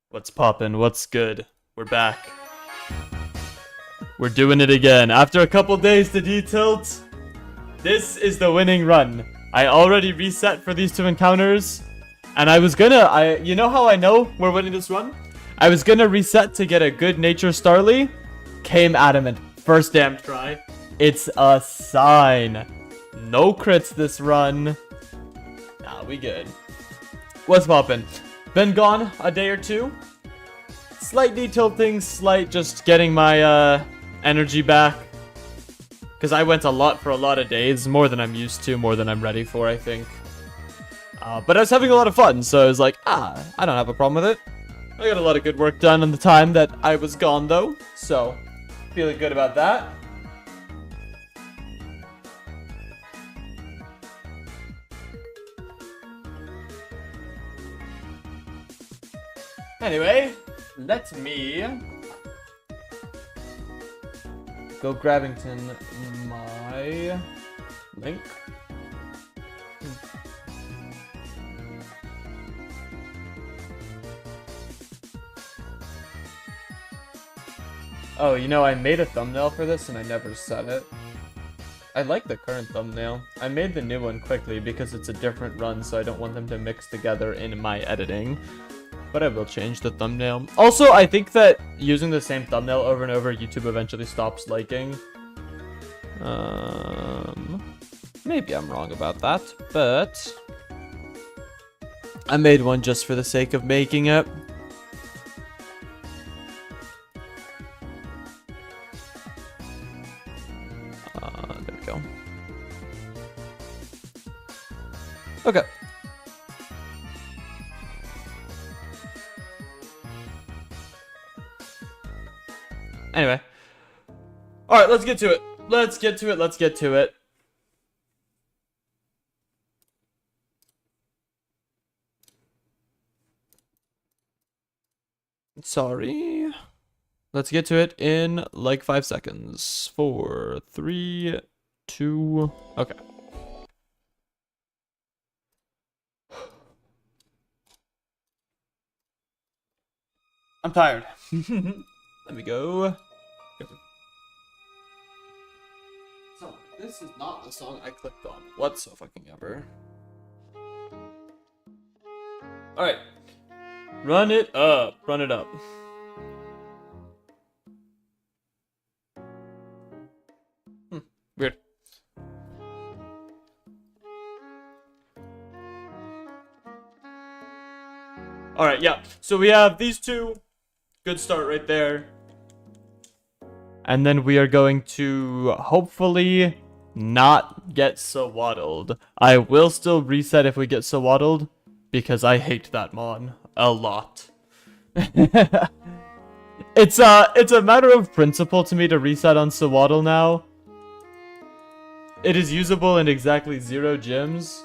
What's poppin'? What's good? We're back. We're doing it again. After a couple days to detilt, this is the winning run. I already reset for these two encounters, and I was gonna, you know how I know we're winning this run? I was gonna reset to get a good nature Starly. Came adamant. First damn try. It's a sign. No crits this run. Nah, we good. What's poppin'? Been gone a day or two. Slight detilting, slight just getting my energy back. Because I went a lot for a lot of days. More than I'm used to, more than I'm ready for, I think. But I was having a lot of fun, so I was like, I don't have a problem with it. I got a lot of good work done in the time that I was gone, though. So, feeling good about that. Anyway, let me go Grabbington my link. Oh, you know, I made a thumbnail for this and I never set it. I like the current thumbnail. I made the new one quickly because it's a different run, so I don't want them to mix together in my editing. But I will change the thumbnail. Also, I think that using the same thumbnail over and over, YouTube eventually stops liking. Maybe I'm wrong about that, but I made one just for the sake of making it. There we go. Okay. Anyway. Alright, let's get to it. Let's get to it. Sorry. Let's get to it in like 5 seconds. 4, 3, 2... Okay. I'm tired. Let me go. So, this is not the song I clicked on whatsoever. Alright. Run it up. Run it up. Weird. Alright, yeah. So we have these two. Good start right there. And then we are going to hopefully not get Sawaddled. I will still reset if we get Sawaddled, because I hate that mon a lot. It's a matter of principle to me to reset on Sawaddle now. It is usable in exactly 0 gyms.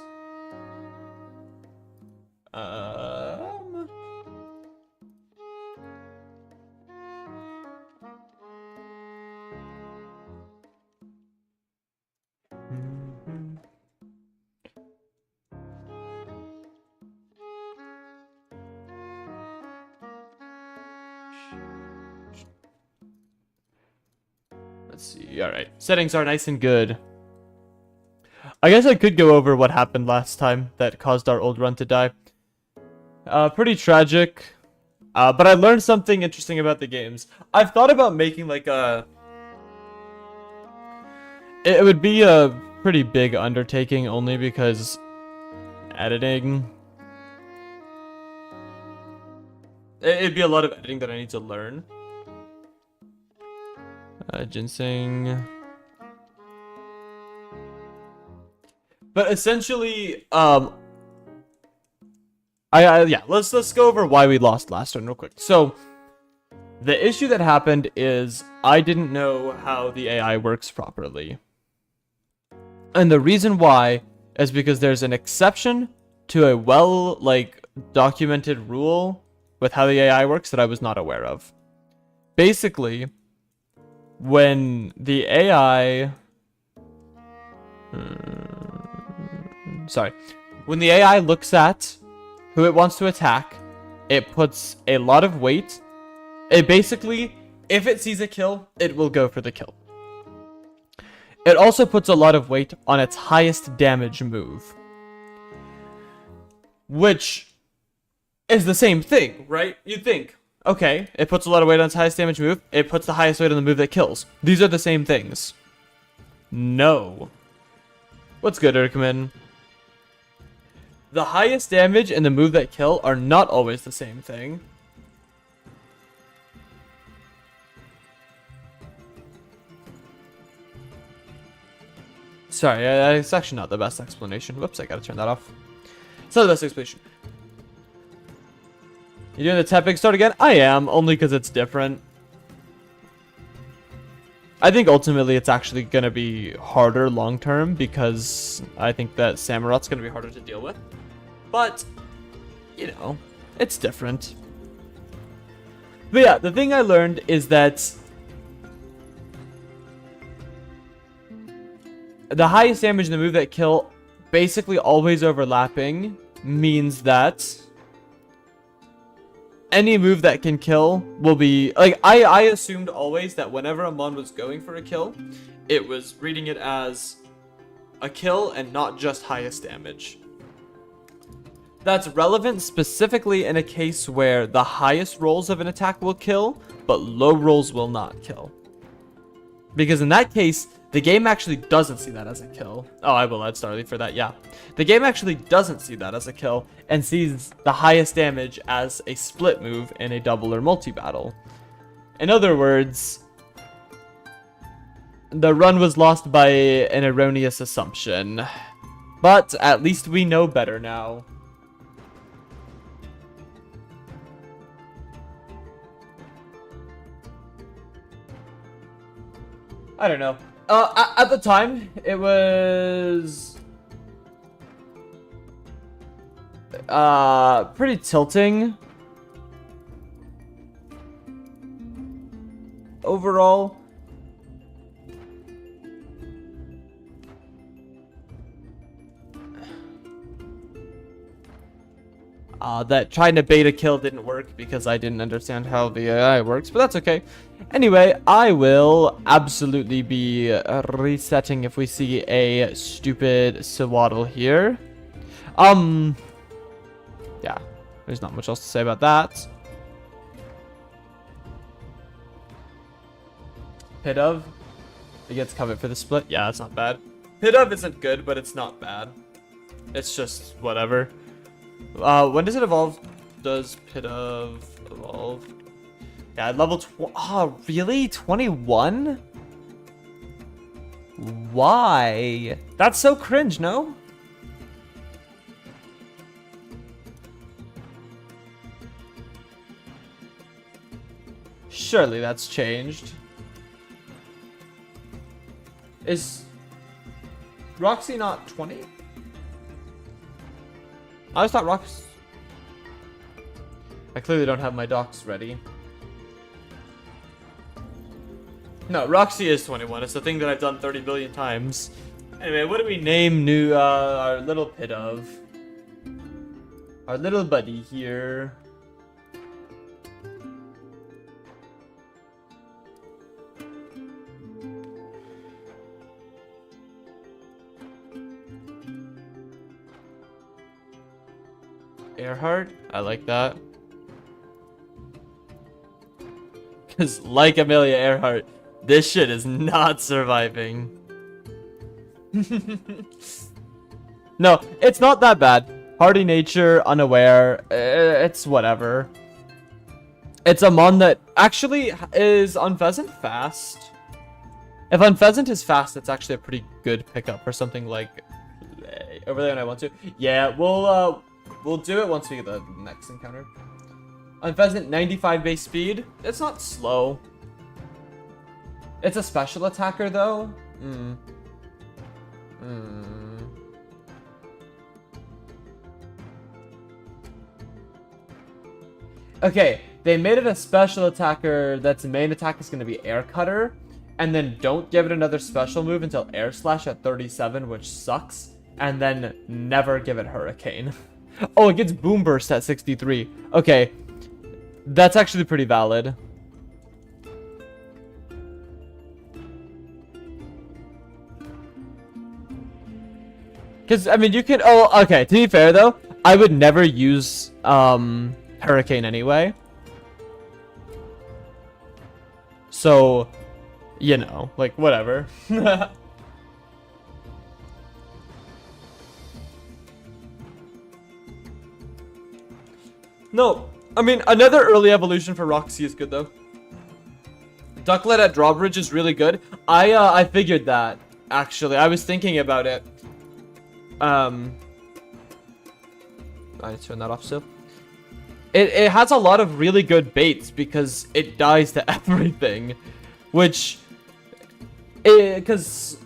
Let's see. Alright. Settings are nice and good. I guess I could go over what happened last time that caused our old run to die. Pretty tragic. But I learned something interesting about the games. I've thought about making like a... It would be a pretty big undertaking only because editing... It'd be a lot of editing that I need to learn. Ginseng. But essentially, yeah, let's go over why we lost last turn real quick. So, the issue that happened is I didn't know how the AI works properly. And the reason why is because there's an exception to a well, documented rule with how the AI works that I was not aware of. Basically, when the AI... when the AI looks at who it wants to attack, it puts a lot of weight. It basically, if it sees a kill, it will go for the kill. It also puts a lot of weight on its highest damage move, which is the same thing, right? You'd think, okay, it puts a lot of weight on its highest damage move, it puts the highest weight on the move that kills. These are the same things. No. What's good, Urkman? The highest damage and the move that kill are not always the same thing. Sorry, it's actually not the best explanation. Whoops, I gotta turn that off. It's not the best explanation. You doing the tapping start again? I am, only because it's different. I think ultimately it's actually gonna be harder long term because I think that Samurot's gonna be harder to deal with. But, you know, it's different. But yeah, the thing I learned is that the highest damage in the move that kill, basically always overlapping, means that any move that can kill will be... Like, I assumed always that whenever a mon was going for a kill, it was reading it as a kill and not just highest damage. That's relevant specifically in a case where the highest rolls of an attack will kill, but low rolls will not kill. Because in that case, the game actually doesn't see that as a kill. Oh, I will add Starly for that, yeah. The game actually doesn't see that as a kill, and sees the highest damage as a split move in a double or multi-battle. In other words, the run was lost by an erroneous assumption. But at least we know better now. I don't know. At the time, it was pretty tilting overall. That trying to bait a kill didn't work because I didn't understand how the AI works, but that's okay. Anyway, I will absolutely be resetting if we see a stupid swaddle here. Yeah, there's not much else to say about that. Pit of, it gets covered for the split. Yeah, that's not bad. Pit of isn't good, but it's not bad. It's just whatever. When does it evolve? Does Pit of evolve? Yeah, level oh, really? 21? Why? That's so cringe, no? Surely that's changed. Is Roxy not 20? I just thought Rox... I clearly don't have my docs ready. No, Roxy is 21. It's the thing that I've done 30 billion times. Anyway, what do we name our little Pit of? Our little buddy here. Earhart? I like that. Because, like Amelia Earhart, this shit is not surviving. No, it's not that bad. Hardy nature, unaware, it's whatever. It's a mon that actually is Unpheasant fast. If Unpheasant is fast, it's actually a pretty good pickup for something like over there when I want to. Yeah, we'll do it once we get the next encounter. Unpheasant, 95 base speed. It's not slow. It's a special attacker, though. Okay, they made it a special attacker that's main attack is going to be Air Cutter, and then don't give it another special move until Air Slash at 37, which sucks, and then never give it Hurricane. Oh, it gets Boom Burst at 63. Okay. That's actually pretty valid. Because, I mean, you can... Oh, okay. To be fair, though, I would never use Hurricane anyway. So, you know, like, whatever. No, I mean, another early evolution for Roxy is good, though. Ducklet at Drawbridge is really good. I figured that, actually. I was thinking about it. I turn that off still. It has a lot of really good baits because it dies to everything. Which... Because...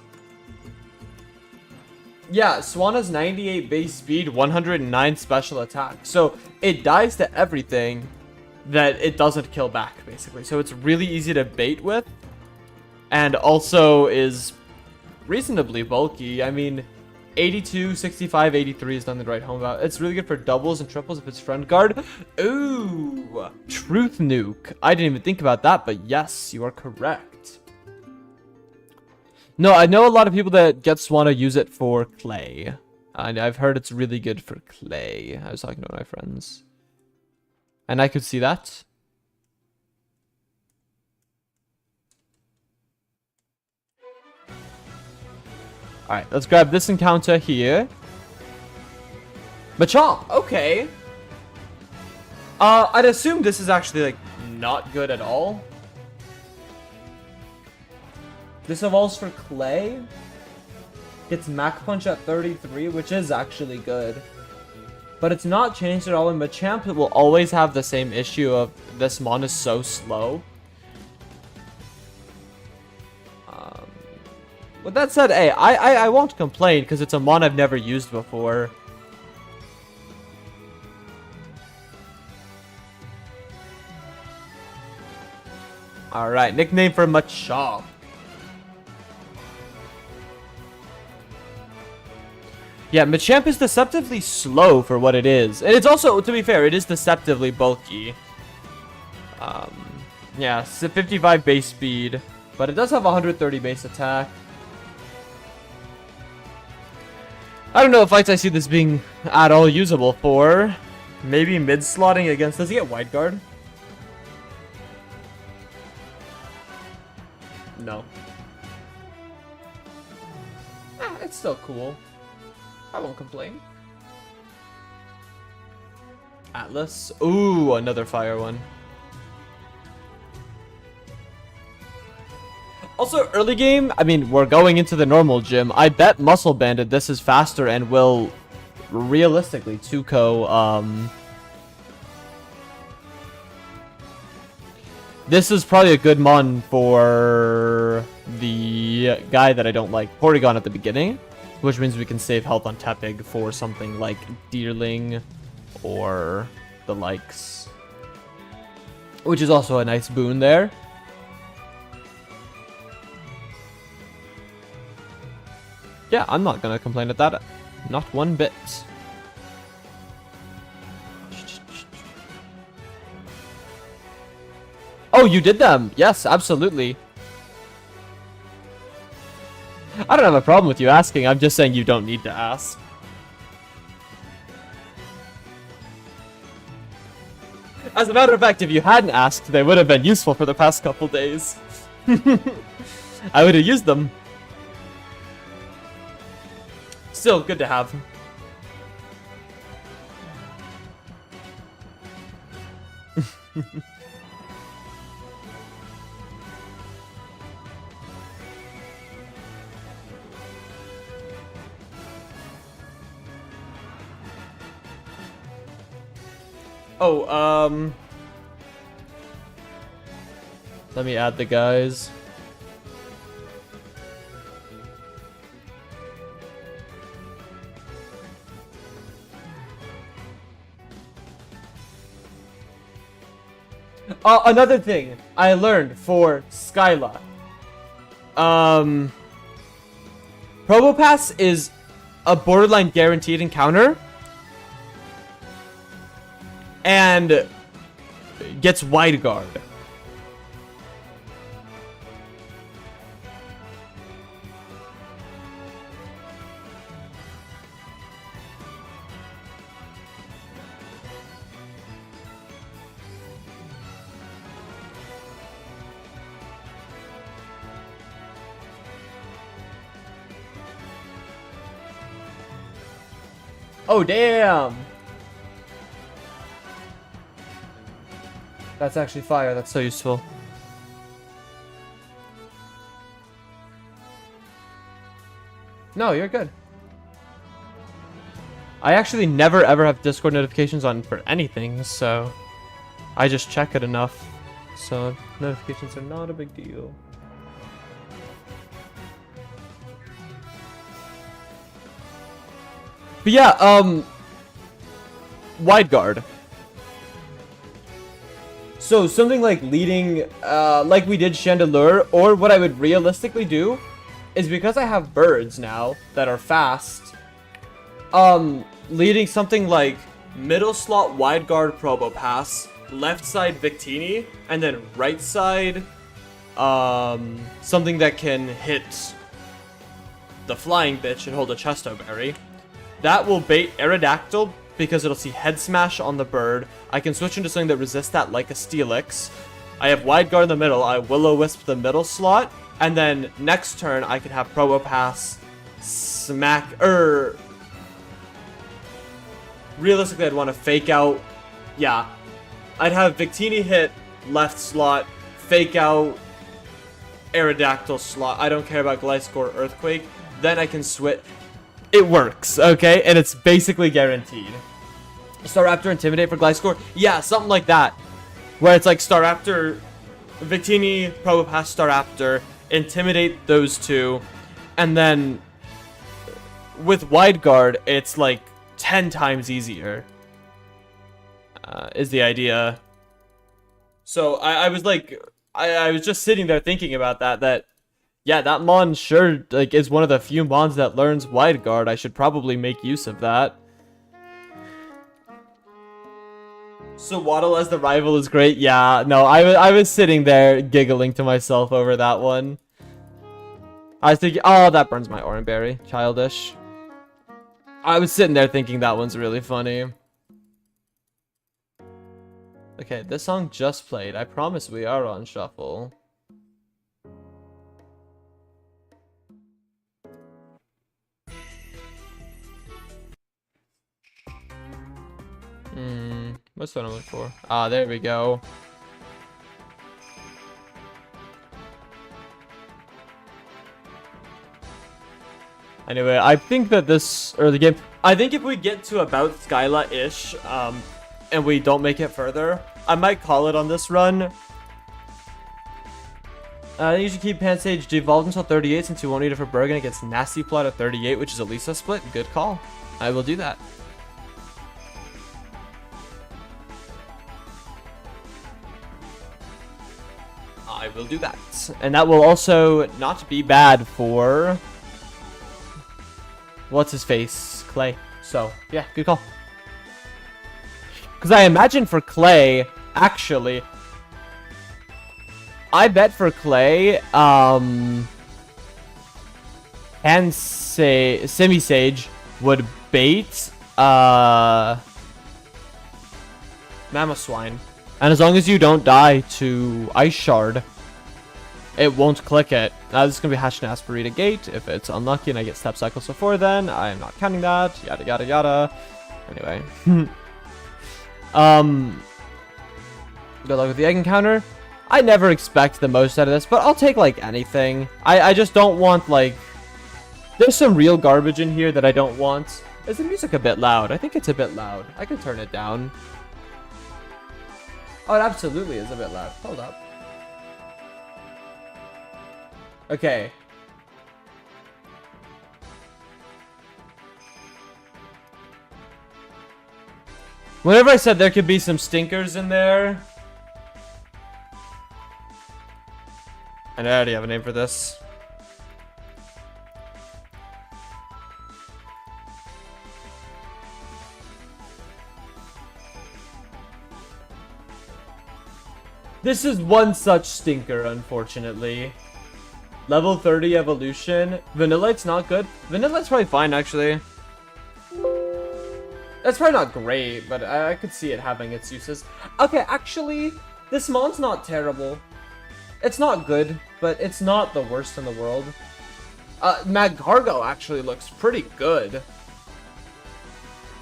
Yeah, Swanna's 98 base speed, 109 special attack. So, it dies to everything that it doesn't kill back, basically. So, it's really easy to bait with. And also is reasonably bulky. I mean, 82, 65, 83 is done the right home about. It's really good for doubles and triples if it's front guard. Ooh, Truth Nuke. I didn't even think about that, but yes, you are correct. No, I know a lot of people that want to use it for clay. And I've heard it's really good for clay. I was talking to my friends. And I could see that. Alright, let's grab this encounter here. Machop, okay. I'd assume this is actually, like, not good at all. This evolves for Clay. Gets Mach Punch at 33, which is actually good. But it's not changed at all, and Machamp will always have the same issue of this mon is so slow. With that said, hey, I won't complain, because it's a mon I've never used before. Alright, nickname for Machop. Yeah, Machamp is deceptively slow for what it is. And it's also, to be fair, it is deceptively bulky. Yeah, 55 base speed. But it does have 130 base attack. I don't know if fights I see this being at all usable for. Maybe mid-slotting against... Does he get wide guard? No. It's still cool. I won't complain. Atlas. Ooh, another fire one. Also, early game, I mean, we're going into the normal gym. I bet Muscle Bandit this is faster and will realistically 2-ko, This is probably a good mon for the guy that I don't like, Porygon at the beginning. Which means we can save health on Tepig for something like Deerling or the likes. Which is also a nice boon there. Yeah, I'm not gonna complain at that. Not one bit. Oh, you did them! Yes, absolutely. I don't have a problem with you asking, I'm just saying you don't need to ask. As a matter of fact, if you hadn't asked, they would have been useful for the past couple days. I would have used them. Still, good to have. Oh, let me add the guys. Another thing I learned for Skyla. Probopass is a borderline guaranteed encounter. and gets wide guard. Oh, damn. That's actually fire. That's so useful. No, you're good. I actually never ever have Discord notifications on for anything, so I just check it enough. So notifications are not a big deal. But yeah, wide guard. So something like leading, like we did Chandelure, or what I would realistically do is, because I have birds now that are fast, leading something like middle slot wide guard Probopass, left side Victini, and then right side, something that can hit the flying bitch and hold a Chesto Berry. That will bait Aerodactyl because it'll see Head Smash on the bird. I can switch into something that resists that, like a Steelix. I have Wide Guard in the middle. I Will-O-Wisp the middle slot. And then next turn, I could have Probopass smack... Realistically, I'd want to fake out... Yeah. I'd have Victini hit left slot, fake out Aerodactyl slot. I don't care about Gliscor Earthquake. Then I can switch... It works, okay? And it's basically guaranteed. Staraptor Intimidate for Gliscor? Yeah, something like that. Where it's like Staraptor, Victini, Probopass, Staraptor, Intimidate those two. And then with Wide Guard, it's like 10 times easier. Is the idea. So I was like, I was just sitting there thinking about that yeah, that Mon sure like is one of the few Mons that learns Wide Guard. I should probably make use of that. So Waddle as the rival is great. Yeah, no, I was sitting there giggling to myself over that one. I was thinking, oh, that burns my Oran Berry. Childish. I was sitting there thinking that one's really funny. Okay, this song just played. I promise we are on shuffle. What's what I'm looking for? Ah, there we go. Anyway, I think that this early game, I think if we get to about Skyla-ish, and we don't make it further, I might call it on this run. You should keep Pansage devolved until 38 since you won't need it for Bergen against Nasty Plot at 38, which is a Lisa split. Good call. I will do that. I will do that. And that will also not be bad for... What's his face? Clay. So, yeah, good call. Because I imagine for Clay, actually... I bet for Clay, and Simisage would bait, Mamoswine. And as long as you don't die to Ice Shard, it won't click it. This is going to be Hashin Asperita Gate. If it's unlucky and I get Step Cycles before then, I am not counting that. Yada, yada, yada. Anyway. Good luck with the egg encounter. I never expect the most out of this, but I'll take, like, anything. I just don't want, like... There's some real garbage in here that I don't want. Is the music a bit loud? I think it's a bit loud. I can turn it down. Oh, it absolutely is a bit loud. Hold up. Okay. Whenever I said there could be some stinkers in there... And I already have a name for this. This is one such stinker, unfortunately. Level 30 evolution. Vanillite's not good. Vanillite's probably fine, actually. That's probably not great, but I could see it having its uses. Okay, actually, this mon's not terrible. It's not good, but it's not the worst in the world. Magcargo actually looks pretty good.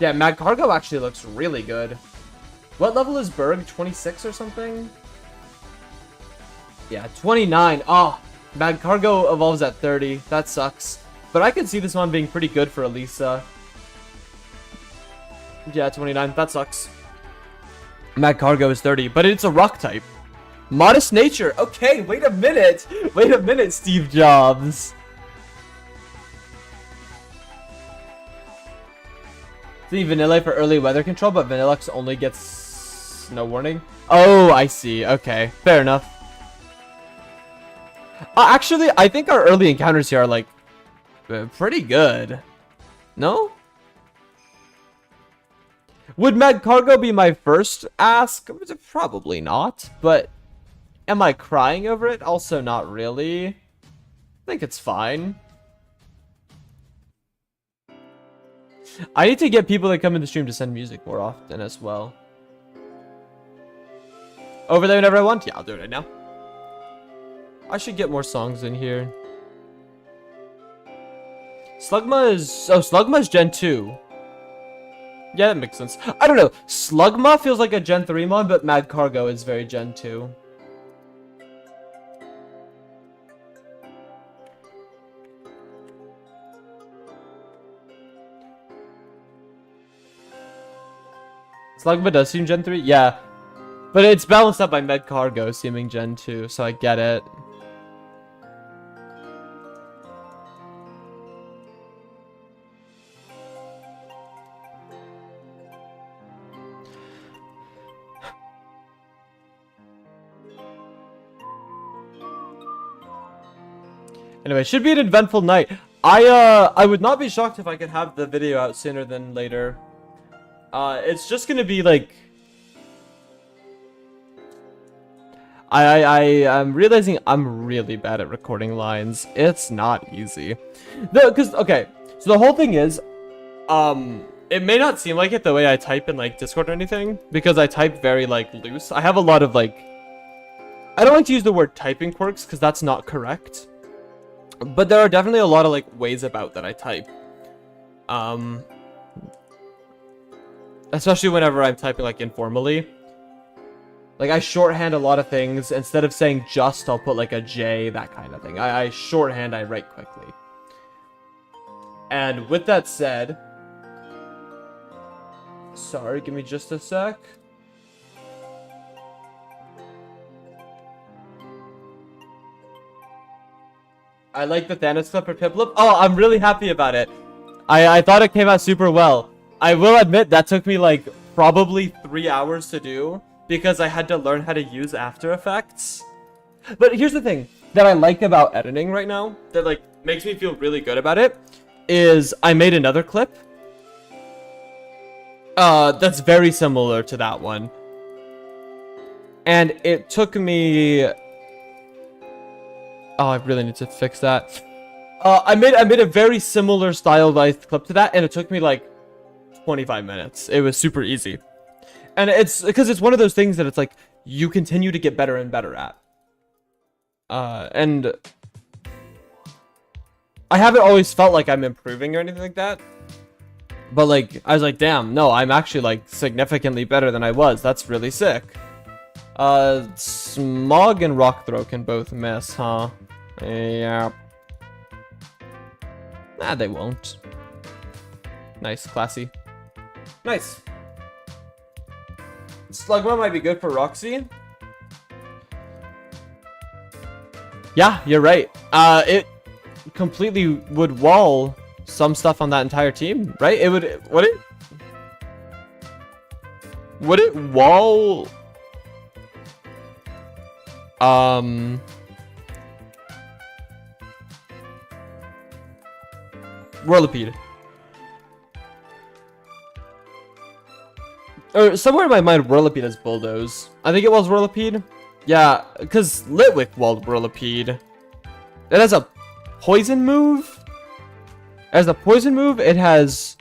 Yeah, Magcargo actually looks really good. What level is Berg? 26 or something? Yeah, 29. Oh, Magcargo evolves at 30. That sucks. But I could see this one being pretty good for Elisa. Yeah, 29. That sucks. Magcargo is 30, but it's a rock type. Modest nature. Okay, wait a minute. Wait a minute, Steve Jobs. See, Vanilla for early weather control, but Vanillux only gets snow warning. Oh, I see. Okay, fair enough. Actually, I think our early encounters here are, like, pretty good. No? Would Magcargo be my first ask? Probably not, but am I crying over it? Also not really. I think it's fine. I need to get people that come in the stream to send music more often as well. Over there whenever I want? Yeah, I'll do it right now. I should get more songs in here. Slugma is... Oh, Slugma is Gen 2. Yeah, that makes sense. I don't know. Slugma feels like a Gen 3 mod, but Magcargo is very Gen 2. Slugma does seem Gen 3? Yeah. But it's balanced up by Magcargo seeming Gen 2, so I get it. Anyway, should be an eventful night. I would not be shocked if I could have the video out sooner than later. It's just gonna be like... I'm realizing I'm really bad at recording lines. It's not easy. Okay, so the whole thing is, it may not seem like it the way I type in, like, Discord or anything, because I type very, like, loose. I have a lot of, like... I don't like to use the word typing quirks, because that's not correct. But there are definitely a lot of, like, ways about that I type. Especially whenever I'm typing, like, informally. Like, I shorthand a lot of things. Instead of saying just, I'll put, like, a J, that kind of thing. I shorthand, I write quickly. And with that said... Sorry, give me just a sec. I like the Thanos clip for Piplup. Oh, I'm really happy about it. I thought it came out super well. I will admit that took me like probably 3 hours to do because I had to learn how to use After Effects. But here's the thing that I like about editing right now that like makes me feel really good about it is I made another clip that's very similar to that one. And it took me... Oh, I really need to fix that. I made a very similar stylized clip to that, and it took me like 25 minutes. It was super easy. And it's because it's one of those things that it's like you continue to get better and better at. And I haven't always felt like I'm improving or anything like that. But like I was like, damn, no, I'm actually like significantly better than I was. That's really sick. Smog and Rock Throw can both miss, huh? Yeah. Nah, they won't. Nice, classy. Nice. Slugma might be good for Roxy. Yeah, you're right. It completely would wall some stuff on that entire team, right? It would it wall Whirlipede. Or somewhere in my mind, Whirlipede is Bulldoze. I think it was Whirlipede. Yeah, because Litwick walled Whirlipede. It has a poison move. As a poison move, it has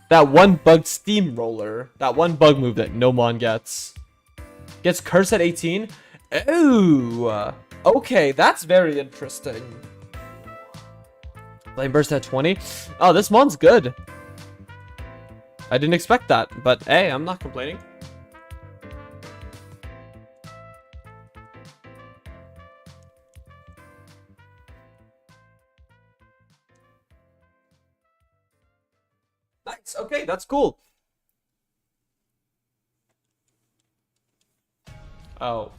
that one bug steamroller. That one bug move that no mon gets. Gets curse at 18. Ooh. Okay, that's very interesting. Flame burst at 20. Oh, this mon's good. I didn't expect that, but hey, I'm not complaining. Nice. Okay, that's cool. Oh,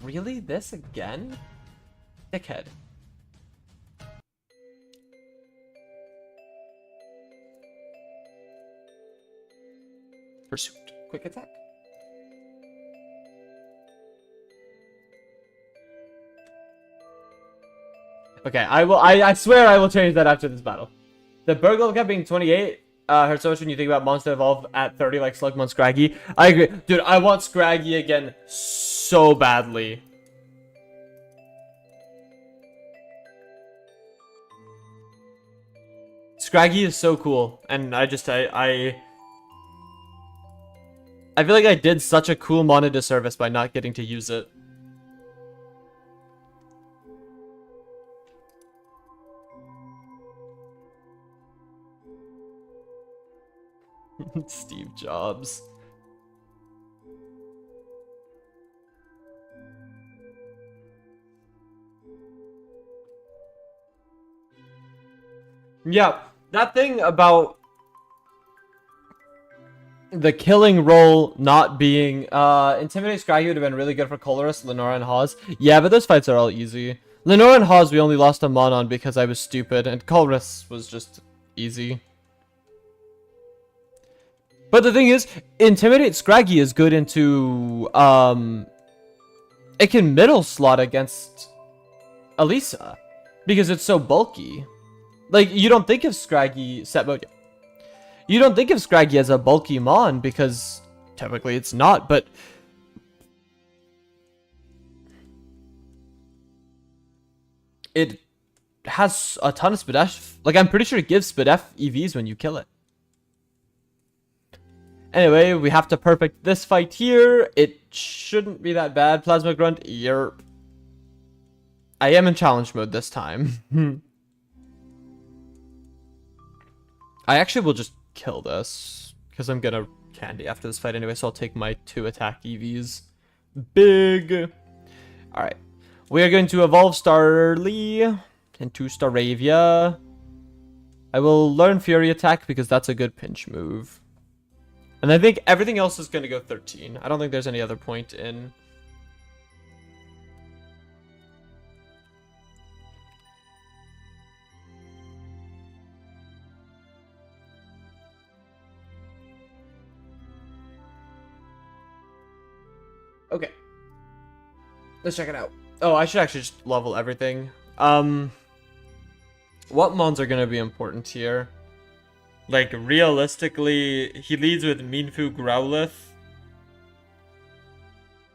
really? This again? Dickhead. Pursuit. Quick attack. Okay, I swear I will change that after this battle. The bird level cap being 28 hurts so much when you think about monster evolve at 30 like Slugmon Scraggy. I agree. Dude, I want Scraggy again so badly. Scraggy is so cool, and I feel like I did such a cool mon a disservice by not getting to use it. Steve Jobs. Yeah, that thing about the killing roll not being Intimidate Scraggy would have been really good for Colress, Lenora, and Hawes. Yeah, but those fights are all easy. Lenora and Hawes we only lost a mon on because I was stupid, and Colress was just easy. But the thing is, Intimidate Scraggy is good into it can middle slot against Elisa because it's so bulky. Like, you don't think of Scraggy set mode. You don't think of Scraggy as a bulky mon because technically it's not, but it has a ton of Spadef. Like, I'm pretty sure it gives Spadef EVs when you kill it. Anyway, we have to perfect this fight here. It shouldn't be that bad. Plasma Grunt, yerp. I am in challenge mode this time. I actually will just kill this because I'm gonna candy after this fight anyway, so I'll take my 2 attack EVs. Big. Alright. We are going to evolve Starly into Staravia. I will learn Fury Attack because that's a good pinch move. And I think everything else is going to go 13. I don't think there's any other point in... Okay. Let's check it out. Oh, I should actually just level everything. What mons are going to be important here? Like, realistically, he leads with Minfu Growlithe.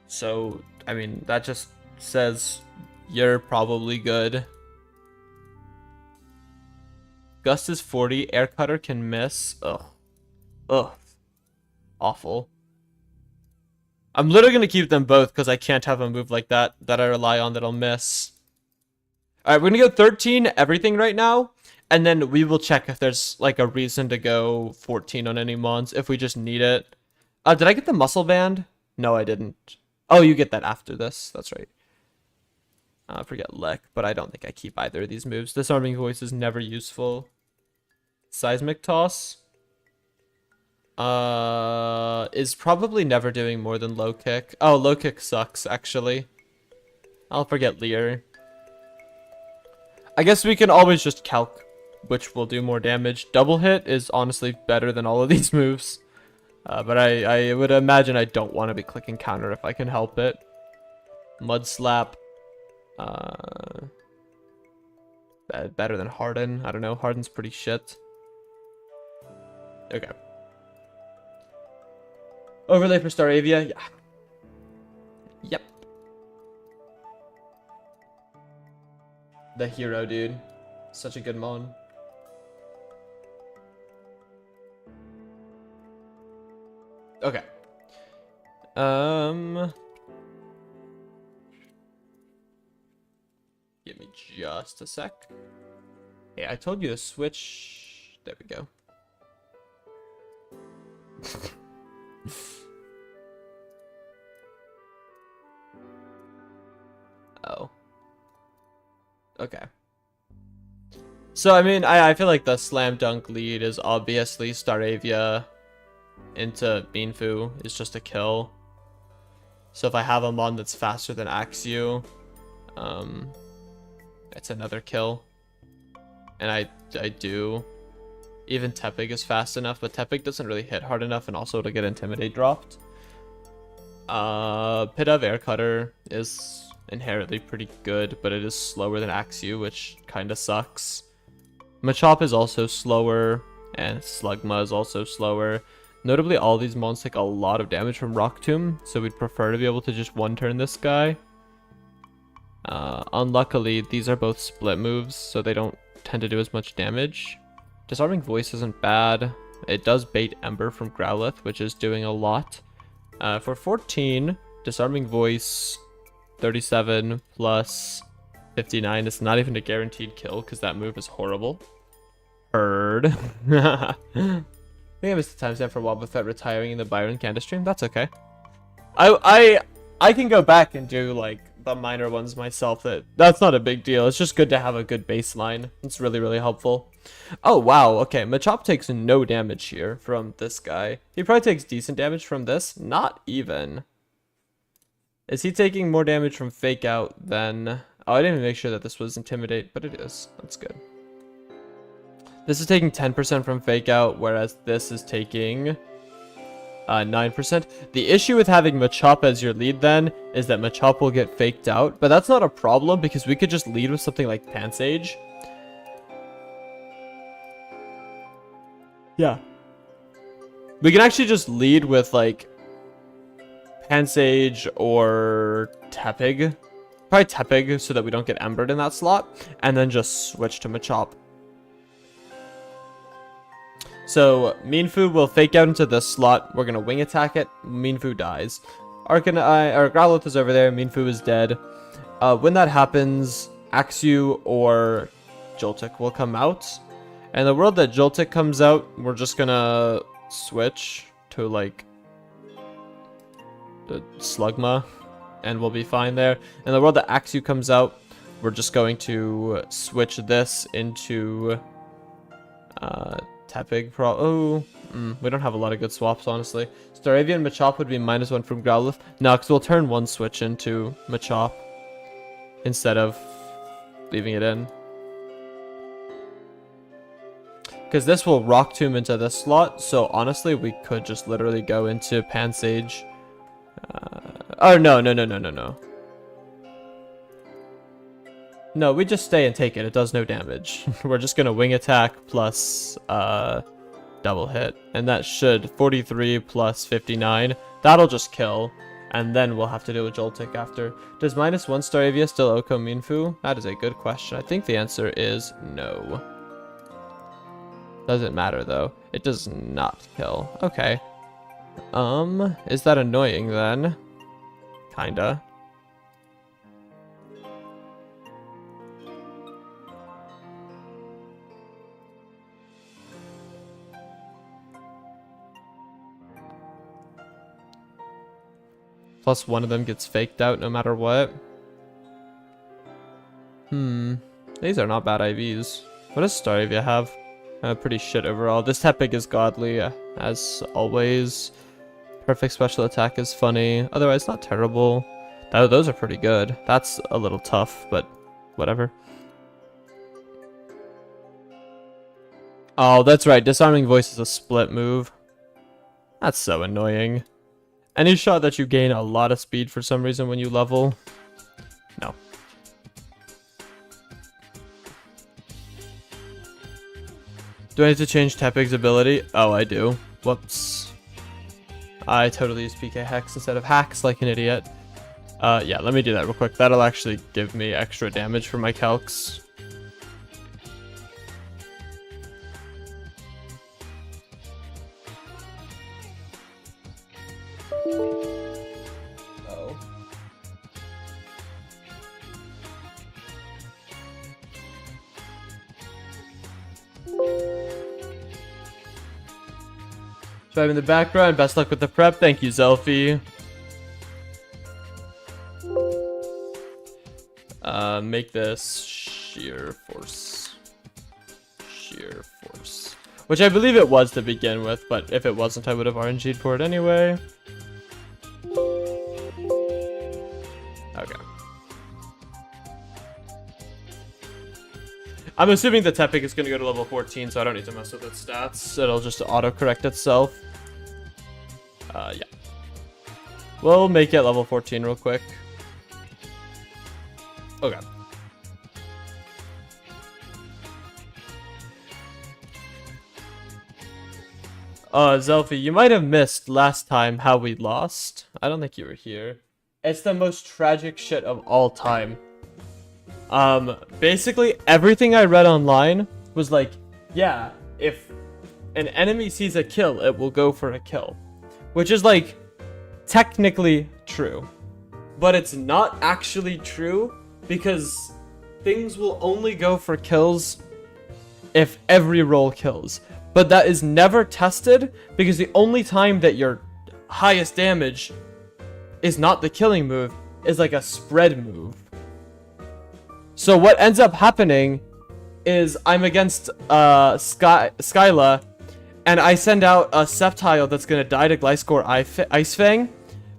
So, I mean, that just says you're probably good. Gust is 40. Air Cutter can miss. Ugh. Ugh. Awful. I'm literally going to keep them both because I can't have a move like that I rely on that'll miss. Alright, we're going to go 13 everything right now. And then we will check if there's, like, a reason to go 14 on any mons, if we just need it. Did I get the muscle band? No, I didn't. Oh, you get that after this. That's right. I forget Lick, but I don't think I keep either of these moves. Disarming Voice is never useful. Seismic Toss. Is probably never doing more than Low Kick. Oh, Low Kick sucks, actually. I'll forget Leer. I guess we can always just calc which will do more damage. Double hit is honestly better than all of these moves. But I would imagine I don't want to be clicking counter if I can help it. Mud Slap. Better than Harden. I don't know. Harden's pretty shit. Okay. Overlay for Staravia. Yeah. Yep. The hero, dude. Such a good mon. Okay. Give me just a sec. Hey, I told you to switch. There we go. Oh. Okay. So, I mean, I feel like the slam dunk lead is obviously Staravia into Minfu is just a kill. So if I have a mon that's faster than Axew, it's another kill. And I do. Even Tepig is fast enough, but Tepig doesn't really hit hard enough, and also to get Intimidate dropped. Pidove Air Cutter is inherently pretty good, but it is slower than Axew, which kind of sucks. Machop is also slower, and Slugma is also slower. Notably, all these mons take a lot of damage from Rock Tomb, so we'd prefer to be able to just one-turn this guy. Unluckily, these are both split moves, so they don't tend to do as much damage. Disarming Voice isn't bad. It does bait Ember from Growlithe, which is doing a lot. For 14, Disarming Voice, 37 plus 59 is not even a guaranteed kill, because that move is horrible. Heard. I think I missed the timestamp for Wobbuffet retiring in the Byron Candace stream. That's okay. I can go back and do like the minor ones myself. That's not a big deal. It's just good to have a good baseline. It's really, really helpful. Oh wow, okay. Machop takes no damage here from this guy. He probably takes decent damage from this. Not even. Is he taking more damage from Fake Out than... Oh, I didn't even make sure that this was Intimidate, but it is. That's good. This is taking 10% from Fake Out, whereas this is taking 9%. The issue with having Machop as your lead then is that Machop will get faked out, but that's not a problem because we could just lead with something like Pansage. Yeah. We can actually just lead with like Pansage or Tepig. Probably Tepig so that we don't get embered in that slot, and then just switch to Machop. So, Minfu will fake out into this slot. We're going to wing attack it. Minfu dies. Growlithe is over there. Minfu is dead. When that happens, Axew or Joltik will come out. And the world that Joltik comes out, we're just going to switch to, like, the Slugma. And we'll be fine there. And the world that Axew comes out, we're just going to switch this into... Tepig we don't have a lot of good swaps, honestly. Staravia and Machop would be -1 from Growlithe. No, because we'll turn one switch into Machop instead of leaving it in. Because this will Rock Tomb into this slot, so honestly, we could just literally go into Pansage. Oh, no. No, we just stay and take it. It does no damage. We're just going to wing attack plus double hit. And that should 43 plus 59. That'll just kill. And then we'll have to do a Joltik after. Does -1 Staravia still Oko Minfu? That is a good question. I think the answer is no. Doesn't matter though. It does not kill. Okay. Is that annoying then? Kinda. Plus one of them gets faked out no matter what. These are not bad IVs. What does Staravia have? Pretty shit overall. This Tepig is godly, as always. Perfect special attack is funny. Otherwise, not terrible. Those are pretty good. That's a little tough, but whatever. Oh, that's right. Disarming Voice is a split move. That's so annoying. Any shot that you gain a lot of speed for some reason when you level? No. Do I need to change Tepig's ability? Oh, I do. Whoops. I totally used PK Hex instead of Hacks like an idiot. Yeah, let me do that real quick. That'll actually give me extra damage for my calcs. Oh. Drive in the background. Best luck with the prep. Thank you, Zelfie. Make this sheer force. Sheer force. Which I believe it was to begin with, but if it wasn't, I would have RNG'd for it anyway. Okay. I'm assuming the Tepic is going to go to level 14, so I don't need to mess with its stats. It'll just auto-correct itself. Yeah. We'll make it level 14 real quick. Okay. Zelfie, you might have missed last time how we lost. I don't think you were here. It's the most tragic shit of all time. Basically everything I read online was like, yeah, if an enemy sees a kill, it will go for a kill. Which is like, technically true. But it's not actually true, because things will only go for kills if every roll kills. But that is never tested, because the only time that your highest damage is not the killing move, is like a spread move. So what ends up happening is I'm against Skyla, and I send out a Sceptile that's going to die to Gliscor Ice Fang,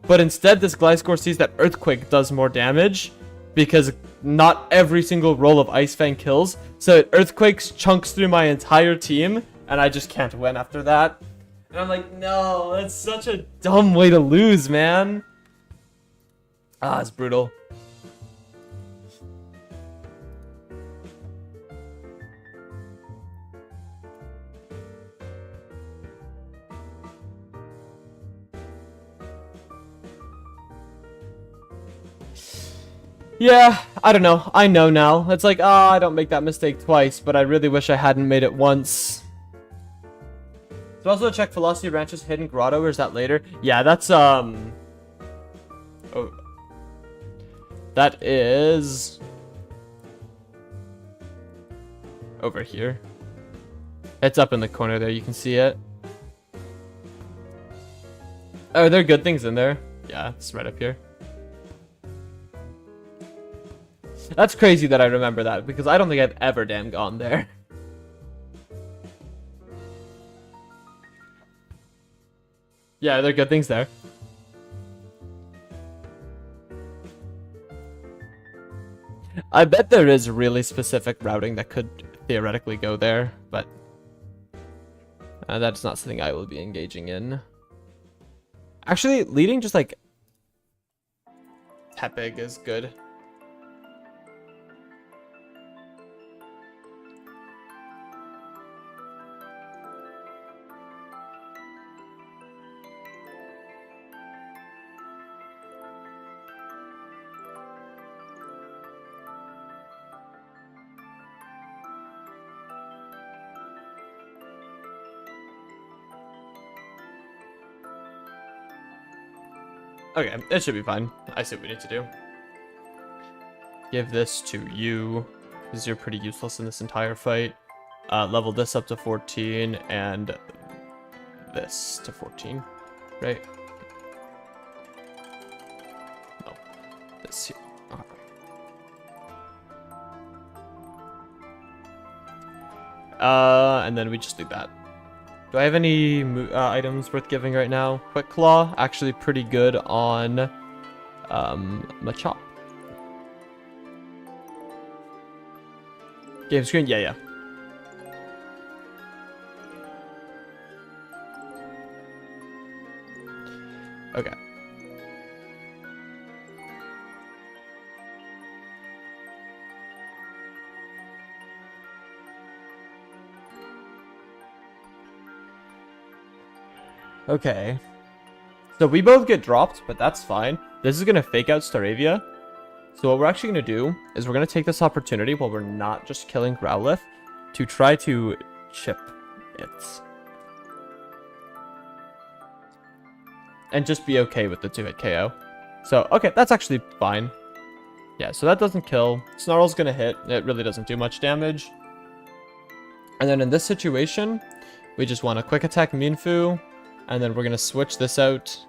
but instead this Gliscor sees that Earthquake does more damage, because not every single roll of Ice Fang kills, so it Earthquakes chunks through my entire team, and I just can't win after that. And I'm like, no, that's such a dumb way to lose, man. Ah, it's brutal. Yeah, I don't know. I know now. It's like, I don't make that mistake twice, but I really wish I hadn't made it once. So also check Velocity Ranch's Hidden Grotto, or is that later? Yeah, that's, oh. That is over here. It's up in the corner there, you can see it. Oh, there are good things in there. Yeah, it's right up here. That's crazy that I remember that, because I don't think I've ever damn gone there. Yeah, there are good things there. I bet there is really specific routing that could theoretically go there, but that's not something I will be engaging in. Actually, leading just like Tepig is good. Okay, it should be fine. I see what we need to do. Give this to you, because you're pretty useless in this entire fight. Level this up to 14, and this to 14, right? No, this here. And then we just do that. Do I have any items worth giving right now? Quick Claw, actually pretty good on Machop. Game screen? Yeah. Okay. Okay. So we both get dropped, but that's fine. This is going to fake out Staravia. So what we're actually going to do is we're going to take this opportunity while we're not just killing Growlithe to try to chip it. And just be okay with the 2-hit KO. So, okay, that's actually fine. Yeah, so that doesn't kill. Snarl's going to hit. It really doesn't do much damage. And then in this situation, we just want to quick attack Minfu. And then we're going to switch this out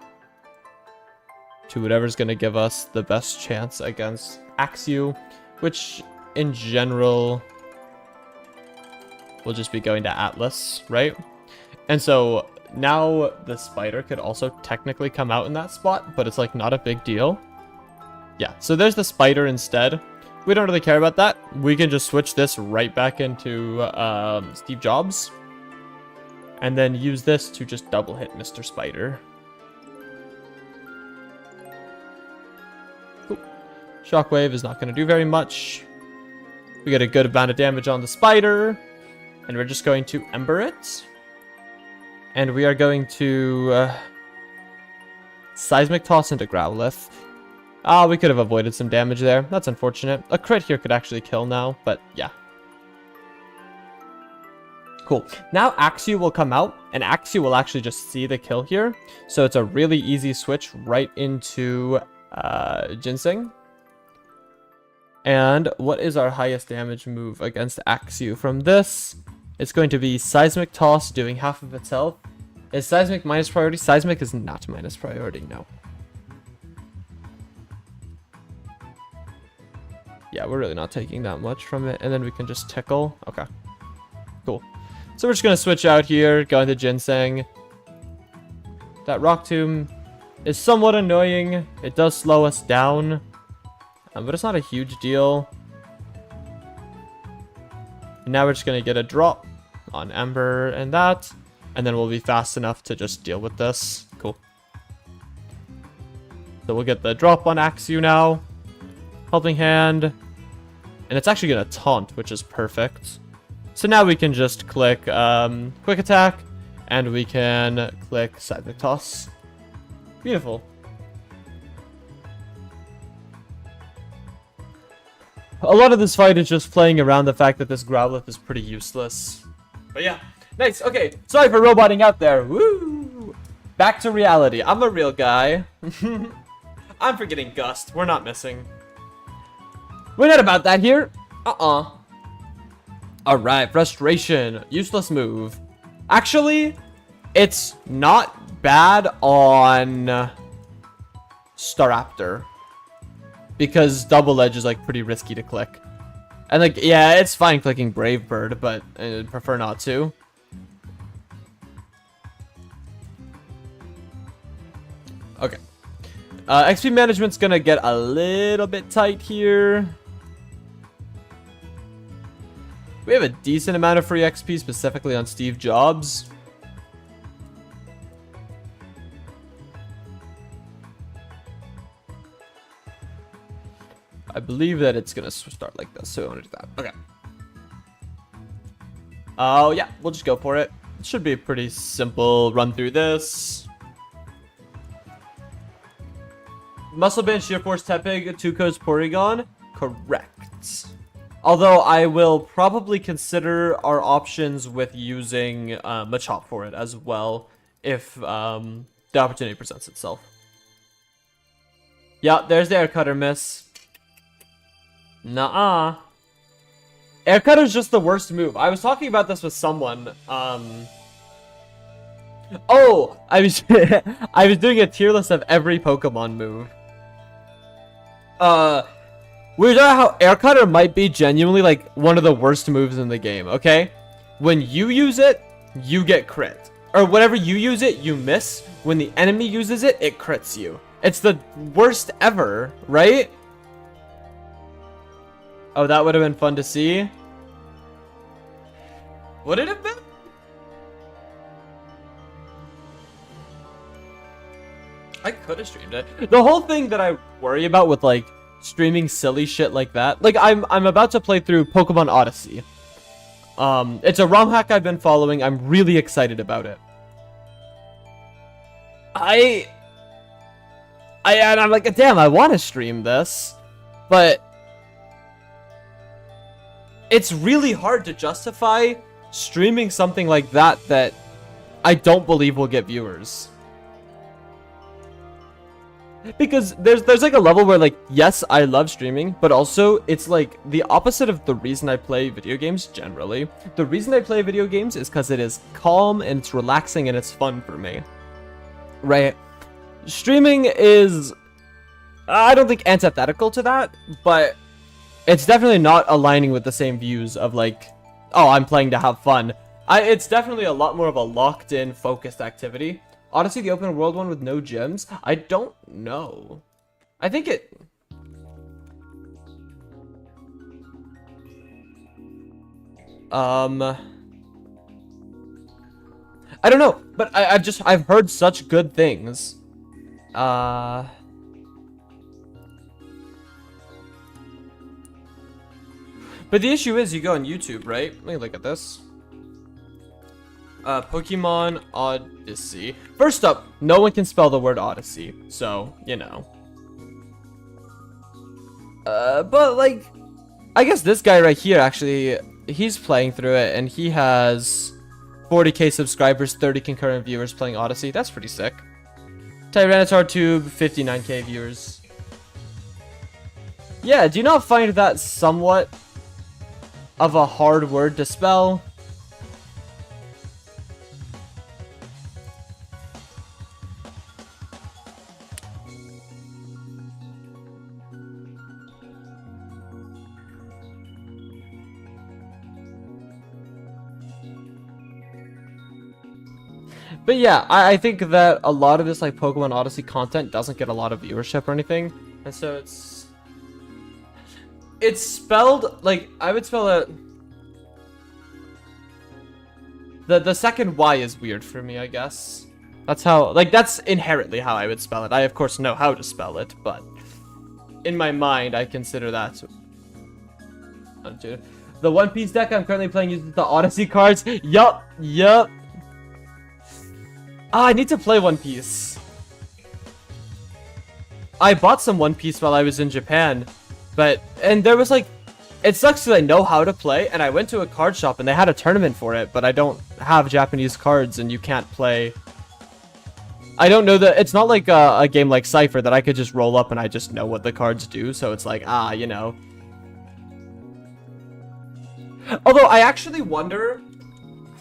to whatever's going to give us the best chance against Axew, which in general will just be going to Atlas, right? And so now the spider could also technically come out in that spot, but it's like not a big deal. Yeah, so there's the spider instead. We don't really care about that. We can just switch this right back into Steve Jobs. And then use this to just double hit Mr. Spider. Cool. Shockwave is not going to do very much. We get a good amount of damage on the spider. And we're just going to Ember it. And we are going to Seismic Toss into Growlithe. Ah, we could have avoided some damage there. That's unfortunate. A crit here could actually kill now, but yeah. Cool. Now Axew will come out, and Axew will actually just see the kill here. So it's a really easy switch right into Ginseng. And what is our highest damage move against Axew from this? It's going to be Seismic Toss, doing half of its health. Is Seismic minus priority? Seismic is not minus priority, no. Yeah, we're really not taking that much from it. And then we can just tickle. Okay. Cool. So we're just going to switch out here, go into Ginseng. That Rock Tomb is somewhat annoying. It does slow us down. But it's not a huge deal. And now we're just going to get a drop on Ember and that. And then we'll be fast enough to just deal with this. Cool. So we'll get the drop on Axew now. Helping Hand. And it's actually going to taunt, which is perfect. So now we can just click Quick Attack. And we can click Seismic Toss. Beautiful. A lot of this fight is just playing around the fact that this Growlithe is pretty useless. But yeah. Nice. Okay. Sorry for roboting out there. Woo! Back to reality. I'm a real guy. I'm forgetting Gust. We're not missing. We're not about that here. Alright, Frustration. Useless move. Actually, it's not bad on Staraptor. Because Double Edge is like pretty risky to click. And like, yeah, it's fine clicking Brave Bird, but I'd prefer not to. Okay. XP management's gonna get a little bit tight here. We have a decent amount of free XP, specifically on Steve Jobs. I believe that it's gonna start like this, so I want to do that. Okay. Oh, yeah, we'll just go for it. It should be a pretty simple run through this. Muscle Band, Sheer Force, Tepig, Tuco's Porygon. Correct. Although I will probably consider our options with using Machop for it as well, if the opportunity presents itself. Yeah, there's the Air Cutter miss. Nuh-uh. Air Cutter is just the worst move. I was talking about this with someone. Oh, I was I was doing a tier list of every Pokemon move. We know how Air Cutter might be genuinely like one of the worst moves in the game, okay? When you use it, you get crit. Or whenever you use it, you miss. When the enemy uses it, it crits you. It's the worst ever, right? Oh, that would have been fun to see. Would it have been? I could have streamed it. The whole thing that I worry about with like streaming silly shit like that, like I'm about to play through Pokemon Odyssey. It's a ROM hack I've been following. I'm really excited about it. and I'm like, damn, I want to stream this, but it's really hard to justify streaming something like that I don't believe will get viewers. Because there's like a level where, like, yes, I love streaming, but also it's like the opposite of the reason I play video games generally. The reason I play video games is because it is calm and it's relaxing and it's fun for me. Right? Streaming is, I don't think antithetical to that, but it's definitely not aligning with the same views of like, oh, I'm playing to have fun. It's definitely a lot more of a locked-in, focused activity. Odyssey, the open world one with no gyms? I don't know. I think it... I don't know, but I've heard such good things. But the issue is, you go on YouTube, right? Let me look at this. Pokemon Odyssey. First up, no one can spell the word Odyssey, so, you know. But, like, I guess this guy right here, actually, he's playing through it, and he has 40k subscribers, 30 concurrent viewers playing Odyssey. That's pretty sick. Tyranitar Tube, 59k viewers. Yeah, do you not find that somewhat of a hard word to spell? But yeah, I think that a lot of this like Pokemon Odyssey content doesn't get a lot of viewership or anything, and so it's spelled like I would spell it. The second Y is weird for me, I guess. That's how, like, that's inherently how I would spell it. I of course know how to spell it, but in my mind I consider that. The One Piece deck I'm currently playing uses the Odyssey cards. Yup. I need to play One Piece. I bought some One Piece while I was in Japan, and there was like, it sucks because I know how to play, and I went to a card shop and they had a tournament for it, but I don't have Japanese cards and you can't play. I don't know that, it's not like a game like Cypher that I could just roll up and I just know what the cards do, so it's like, you know. Although I actually wonder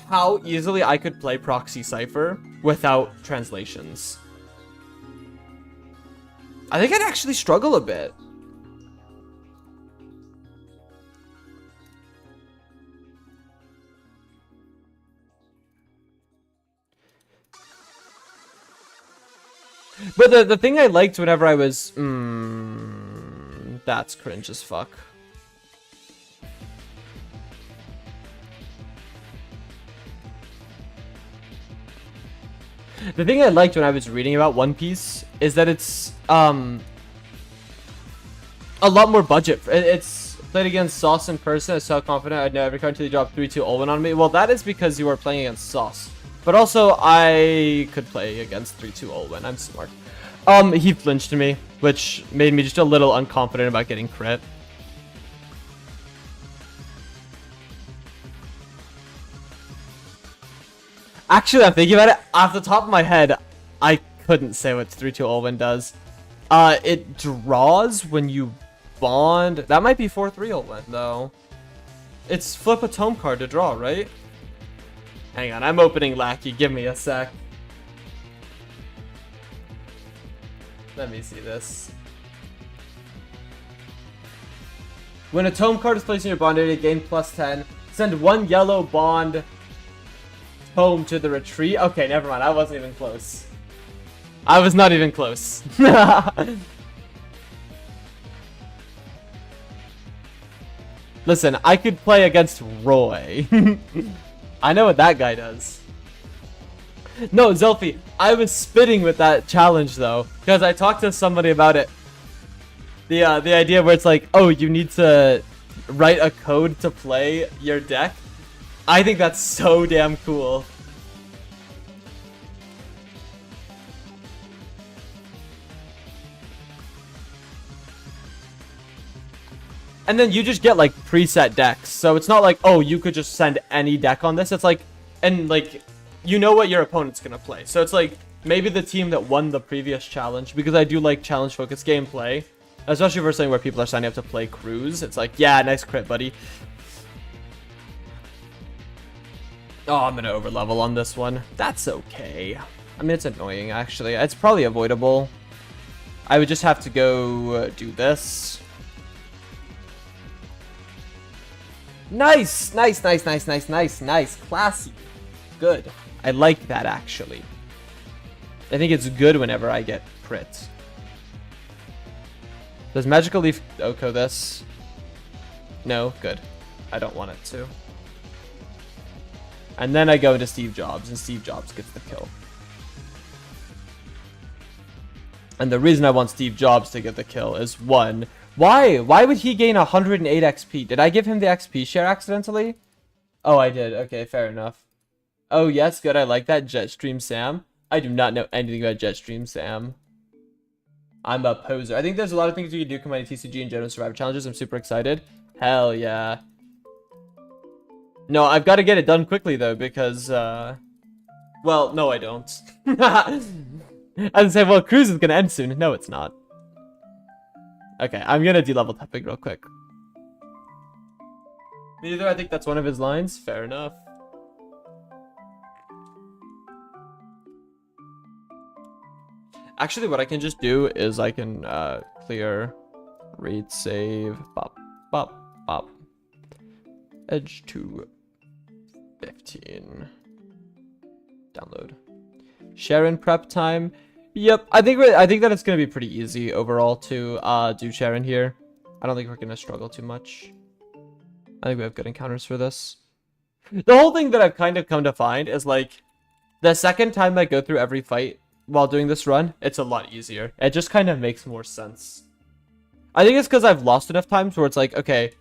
how easily I could play Proxy Cypher without translations. I think I'd actually struggle a bit. But the thing I liked whenever I was... that's cringe as fuck. The thing I liked when I was reading about One Piece is that it's a lot more budget. It's played against Sauce in person. I was so confident I'd know every card until he dropped 3-2 Olwen on me. Well, that is because you are playing against Sauce. But also, I could play against 3-2 Olwen. I'm smart. He flinched me, which made me just a little unconfident about getting crit. Actually, I'm thinking about it. Off the top of my head, I couldn't say what 3-2 Olwen does. It draws when you bond. That might be 4-3 Olwen, though. It's flip a tome card to draw, right? Hang on, I'm opening Lackey. Give me a sec. Let me see this. When a tome card is placed in your bond area, gain +10. Send one yellow bond tome to the retreat. Okay, never mind. I wasn't even close. I was not even close. Listen, I could play against Roy. I know what that guy does. No, Zelfie, I was spitting with that challenge though, because I talked to somebody about it. The idea where it's like, oh, you need to write a code to play your deck. I think that's so damn cool. And then you just get like preset decks. So it's not like, oh, you could just send any deck on this. It's like, and like, you know what your opponent's gonna play. So it's like, maybe the team that won the previous challenge, because I do like challenge focused gameplay, especially for something where people are signing up to play Cruise. It's like, yeah, nice crit, buddy. Oh, I'm gonna overlevel on this one. That's okay. I mean, it's annoying, actually. It's probably avoidable. I would just have to go do this. Nice! Nice, nice, nice, nice, nice, nice. Classy. Good. I like that, actually. I think it's good whenever I get crit. Does Magical Leaf Oko this? No? Good. I don't want it to. And then I go into Steve Jobs, and Steve Jobs gets the kill. And the reason I want Steve Jobs to get the kill is, one, why? Why would he gain 108 XP? Did I give him the XP share accidentally? Oh, I did. Okay, fair enough. Oh, yes, good. I like that. Jetstream Sam. I do not know anything about Jetstream Sam. I'm a poser. I think there's a lot of things you can do combining TCG and general survivor challenges. I'm super excited. Hell yeah. No, I've got to get it done quickly, though, because, well, no, I don't. I was say, well, Cruise is going to end soon. No, it's not. Okay, I'm going to de-level Tepig real quick. Neither, I think that's one of his lines. Fair enough. Actually, what I can just do is I can clear, read, save, bop, bop, bop. Edge to 15. Download. Sharon prep time. Yep, I think that it's gonna be pretty easy overall to do Sharon here. I don't think we're gonna struggle too much. I think we have good encounters for this. The whole thing that I've kind of come to find is like the second time I go through every fight while doing this run, it's a lot easier. It just kind of makes more sense. I think it's because I've lost enough times where it's like, okay,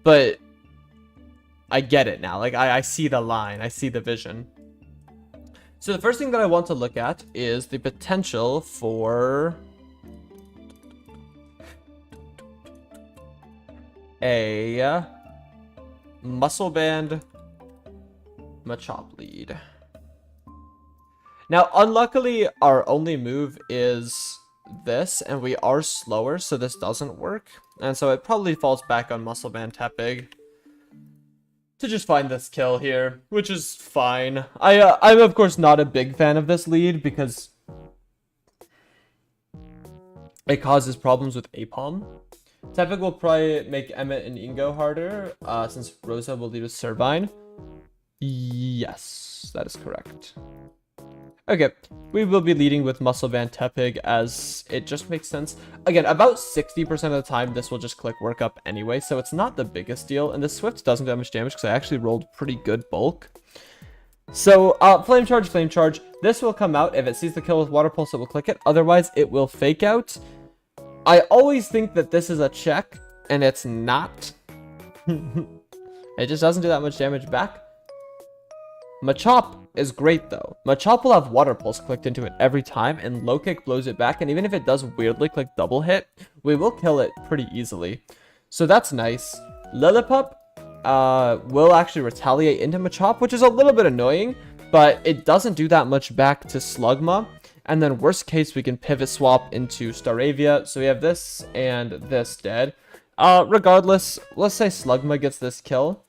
but I get it now. Like, I see the line. I see the vision. So the first thing that I want to look at is the potential for a muscle band Machop lead. Now, unluckily, our only move is this, and we are slower, so this doesn't work. And so it probably falls back on Muscle Band Tepig to just find this kill here, which is fine. I'm, of course, not a big fan of this lead because it causes problems with Apom. Tepig will probably make Emmett and Ingo harder, since Rosa will lead with Servine. Yes, that is correct. Okay, we will be leading with Muscle Band Tepig as it just makes sense. Again, about 60% of the time, this will just click work up anyway, so it's not the biggest deal. And the Swift doesn't do that much damage because I actually rolled pretty good bulk. So, Flame Charge, Flame Charge. This will come out. If it sees the kill with Water Pulse, it will click it. Otherwise, it will fake out. I always think that this is a check, and it's not. It just doesn't do that much damage back. Machop is great though. Machop will have Water Pulse clicked into it every time, and Low Kick blows it back, and even if it does weirdly click double hit, we will kill it pretty easily. So that's nice. Lillipup will actually retaliate into Machop, which is a little bit annoying, but it doesn't do that much back to Slugma. And then worst case, we can pivot swap into Staravia. So we have this and this dead. Regardless, let's say Slugma gets this kill.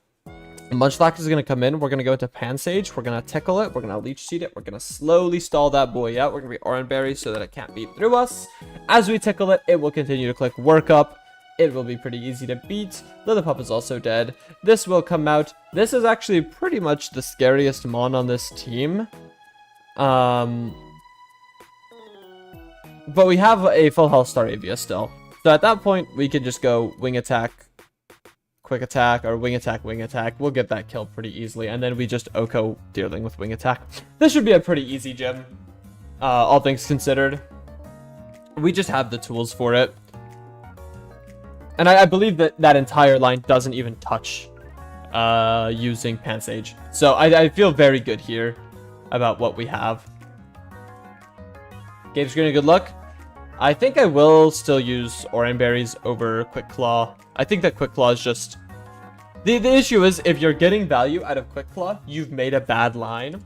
Munchlax is going to come in. We're going to go into Pansage. We're going to tickle it. We're going to Leech Seed it. We're going to slowly stall that boy out. We're going to be Oran Berry so that it can't beat through us. As we tickle it, it will continue to click Work Up. It will be pretty easy to beat. Lillipup is also dead. This will come out. This is actually pretty much the scariest Mon on this team. But we have a full health Staravia still. So at that point, we can just go Wing Attack, Quick Attack, or Wing Attack, Wing Attack. We'll get that kill pretty easily, and then we just Oko Deerling with Wing Attack. This should be a pretty easy gym, all things considered. We just have the tools for it. And I believe that that entire line doesn't even touch using Pansage. So I feel very good here about what we have. Game screen, good luck. I think I will still use Oran Berries over Quick Claw. I think that Quick Claw is just... The issue is, if you're getting value out of Quick Claw, you've made a bad line.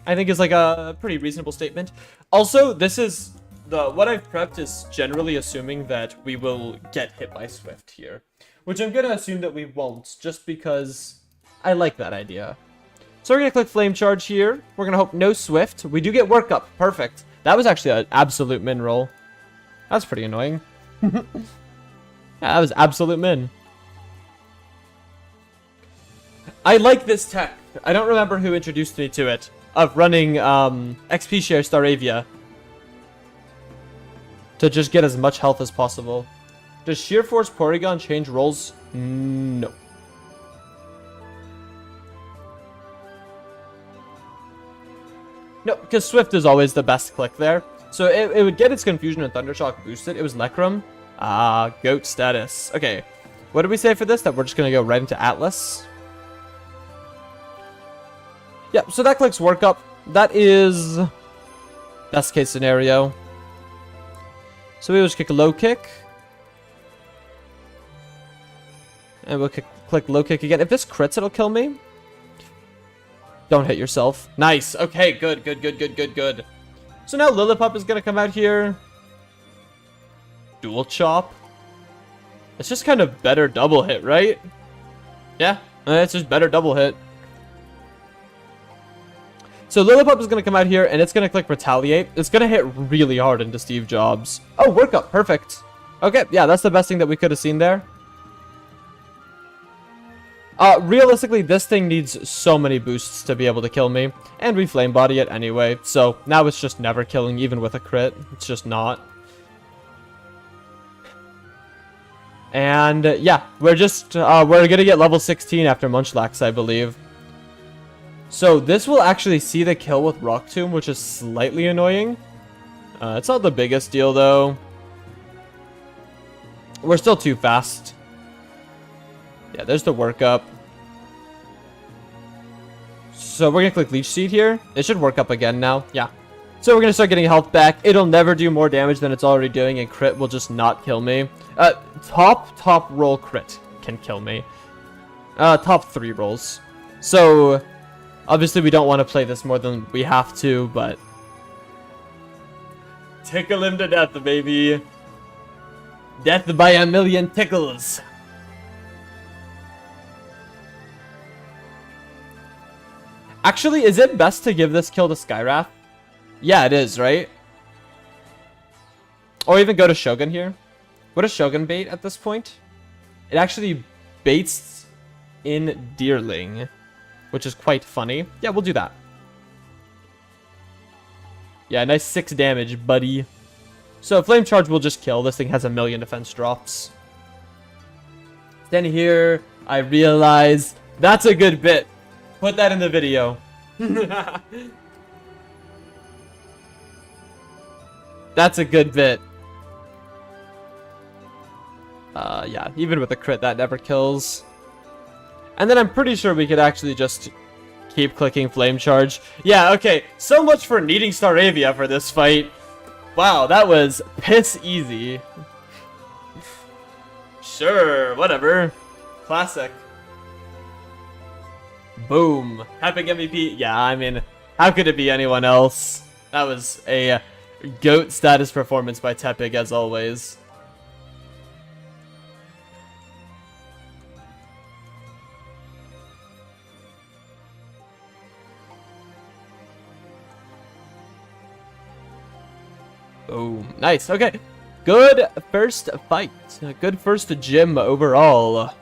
I think is like a pretty reasonable statement. Also, this is... What I've prepped is generally assuming that we will get hit by Swift here. Which I'm going to assume that we won't, just because I like that idea. So we're going to click Flame Charge here. We're going to hope no Swift. We do get Work Up. Perfect. That was actually an absolute min roll. That's pretty annoying. Yeah, that was absolute min. I like this tech. I don't remember who introduced me to it. Of running XP Share Staravia. To just get as much health as possible. Does Sheer Force Porygon change rolls? No. No, because Swift is always the best click there. So it would get its Confusion and Thundershock boosted. It was Lekrum. Goat status. Okay. What did we say for this? That we're just going to go right into Atlas. Yep, so that clicks Work Up. That is best case scenario. So we will just kick a Low Kick. And we'll click Low Kick again. If this crits, it'll kill me. Don't hit yourself. Nice. Okay, good. So now Lillipup is going to come out here. Dual Chop. It's just kind of better double hit, right? Yeah, it's just better double hit. So Lillipup is going to come out here, and it's going to click Retaliate. It's going to hit really hard into Steve Jobs. Oh, Work Up. Perfect. Okay, yeah, that's the best thing that we could have seen there. Realistically, this thing needs so many boosts to be able to kill me. And we Flame Body it anyway. So now it's just never killing, even with a crit. It's just not. And yeah, we're going to get level 16 after Munchlax, I believe. So this will actually see the kill with Rock Tomb, which is slightly annoying. It's not the biggest deal, though. We're still too fast. Yeah, there's the Work Up. So we're going to click Leech Seed here. It should Work Up again now. Yeah. So we're going to start getting health back. It'll never do more damage than it's already doing, and crit will just not kill me. Top roll crit can kill me. Top 3 rolls. So obviously we don't want to play this more than we have to, but... Tickle him to death, baby. Death by a million tickles. Actually, is it best to give this kill to Skywrath? Yeah, it is, right? Or even go to Shogun here. What does Shogun bait at this point? It actually baits in Deerling, which is quite funny. Yeah, we'll do that. Yeah, nice 6 damage, buddy. So Flame Charge will just kill. This thing has a million defense drops. Then here, I realize that's a good bit. Put that in the video. That's a good bit. Yeah, even with a crit, that never kills. And then I'm pretty sure we could actually just keep clicking Flame Charge. Yeah, okay. So much for needing Staravia for this fight. Wow, that was piss easy. Sure, whatever. Classic. Boom. Epic MVP. Yeah, I mean, how could it be anyone else? That was a GOAT status performance by Tepig, as always. Boom. Nice. Okay. Good first fight. Good first gym overall.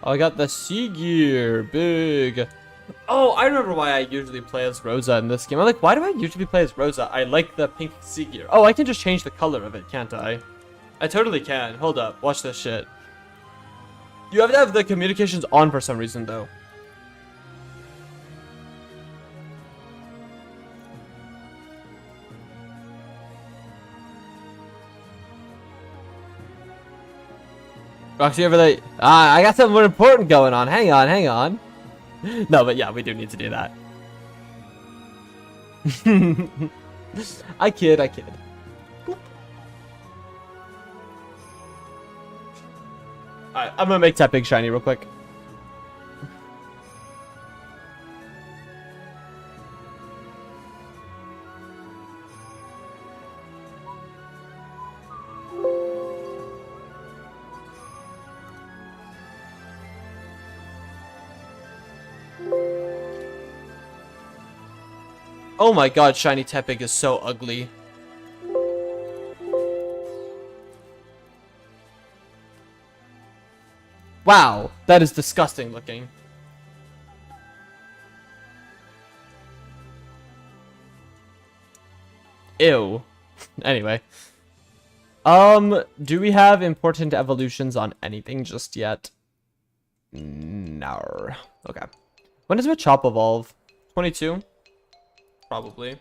Oh, I got the Sea Gear. Big. Oh, I remember why I usually play as Rosa in this game. I'm like, why do I usually play as Rosa? I like the pink Sea Gear. Oh, I can just change the color of it, can't I? I totally can. Hold up. Watch this shit. You have to have the communications on for some reason, though. Roxy over there. I got something more important going on. Hang on. No, but yeah, we do need to do that. I kid. Boop. Alright, I'm gonna make that big shiny real quick. Oh my god, shiny Tepig is so ugly. Wow, that is disgusting looking. Ew. Anyway. Do we have important evolutions on anything just yet? No. Okay. When does Machop evolve? 22? Probably.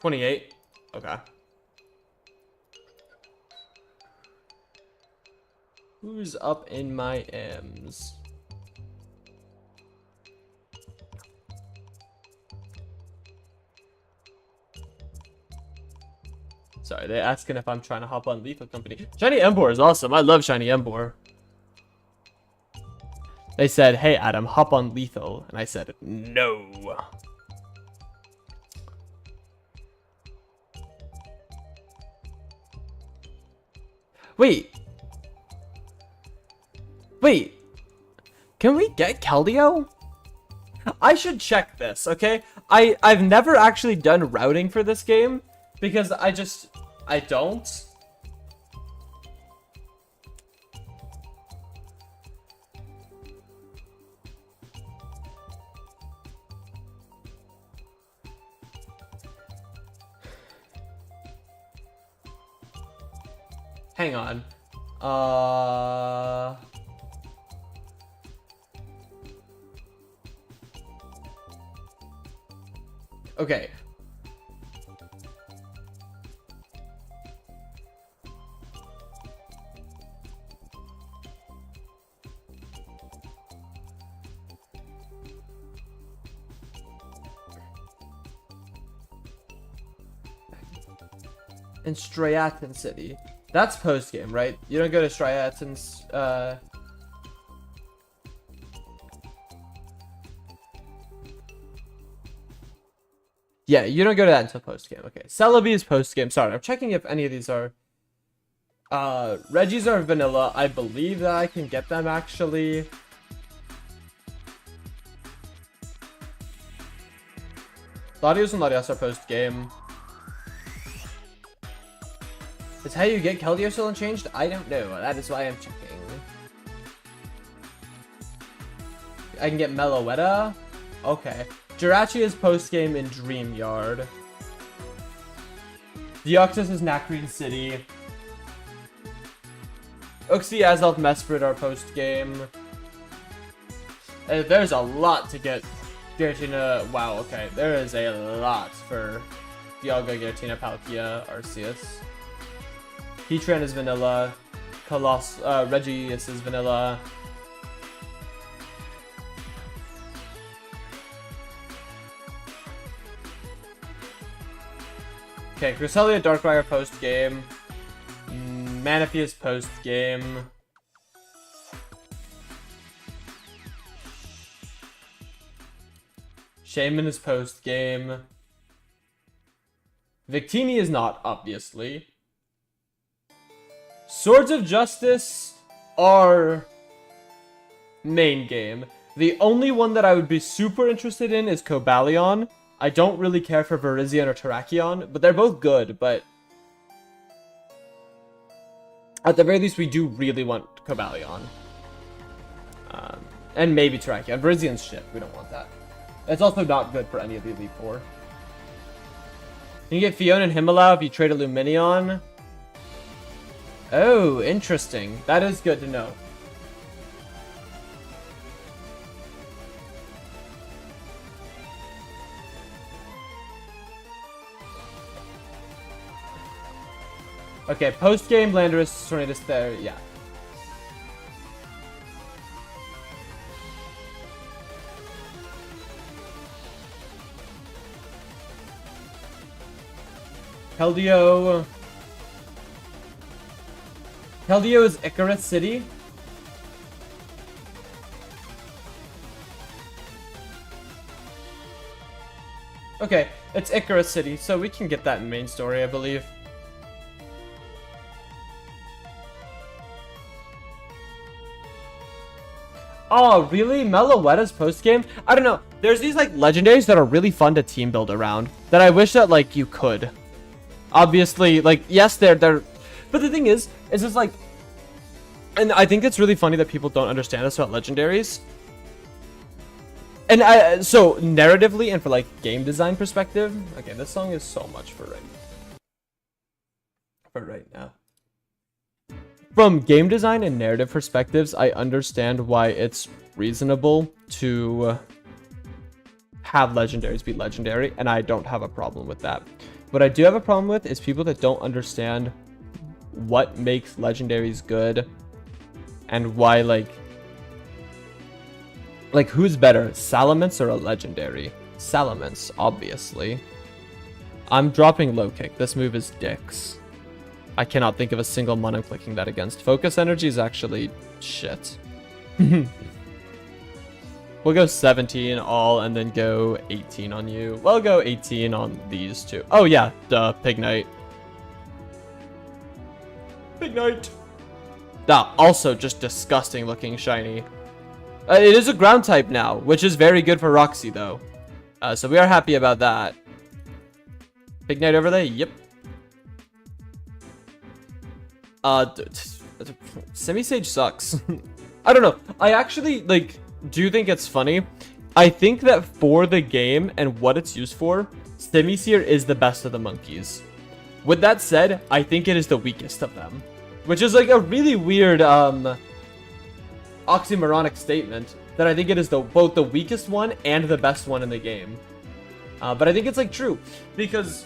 28? Okay. Who's up in my M's? Sorry, they're asking if I'm trying to hop on Lethal Company. Shiny Emboar is awesome. I love Shiny Emboar. They said, hey Adam, hop on Lethal. And I said, no. Wait. Can we get Keldeo? I should check this, okay? I've never actually done routing for this game because I don't. Hang on. Okay. In Striaton City. That's post-game, right? You don't go to Striaton's, Yeah, you don't go to that until post-game. Okay. Celebi is post-game. Sorry, I'm checking if any of these are... Regis are vanilla. I believe that I can get them, actually. Latios and Latias are post-game. Is how you get Keldeo still unchanged? I don't know. That is why I'm checking. I can get Meloetta? Okay. Jirachi is post-game in Dream Yard. Deoxys is Nacrene City. Uxie, Azelf, Mesprit are post-game. There's a lot to get Giratina. Wow, okay. There is a lot for Dialga, Giratina, Palkia, Arceus. Heatran is vanilla. Regius is vanilla. Okay, Cresselia, Darkrai post-game. Manaphy is post-game. Shaman is post-game. Victini is not, obviously. Swords of Justice are main game. The only one that I would be super interested in is Cobalion. I don't really care for Virizion or Terrakion, but they're both good, but... At the very least, we do really want Cobalion. And maybe Terrakion. Virizion's shit. We don't want that. It's also not good for any of the Elite Four. You can get Fiona and Himala if you trade a Luminion. Oh, interesting. That is good to know. Okay, post-game Landorus, Tornadus there, yeah. Keldeo... Keldeo is Icarus City. Okay, it's Icarus City, so we can get that in main story, I believe. Oh, really? Meloetta's post-game? I don't know. There's these, like, legendaries that are really fun to team build around that I wish that, like, you could. Obviously, like, yes, they're... But the thing is it's like... And I think it's really funny that people don't understand this about legendaries. And so, narratively and for, like, game design perspective... Okay, this song is so much for right now. From game design and narrative perspectives, I understand why it's reasonable to have legendaries be legendary, and I don't have a problem with that. What I do have a problem with is people that don't understand what makes legendaries good and why, like who's better, Salamence or a legendary? Salamence, obviously. I'm dropping low kick. This move is dicks. I cannot think of a single mon I'm clicking that against. Focus energy is actually shit. We'll go 17 all and then go 18 on you. Well, go 18 on these two. Oh yeah, duh, Pignite. Pignite. Also just disgusting looking shiny. It is a ground type now, which is very good for Roxy though. So we are happy about that. Pignite over there, yep. Semi-Sage sucks. I don't know. I actually, like, do think it's funny. I think that for the game and what it's used for, Semi-Seer is the best of the monkeys. With that said, I think it is the weakest of them. Which is, like, a really weird, oxymoronic statement. That I think it is both the weakest one and the best one in the game. But I think it's, like, true. Because...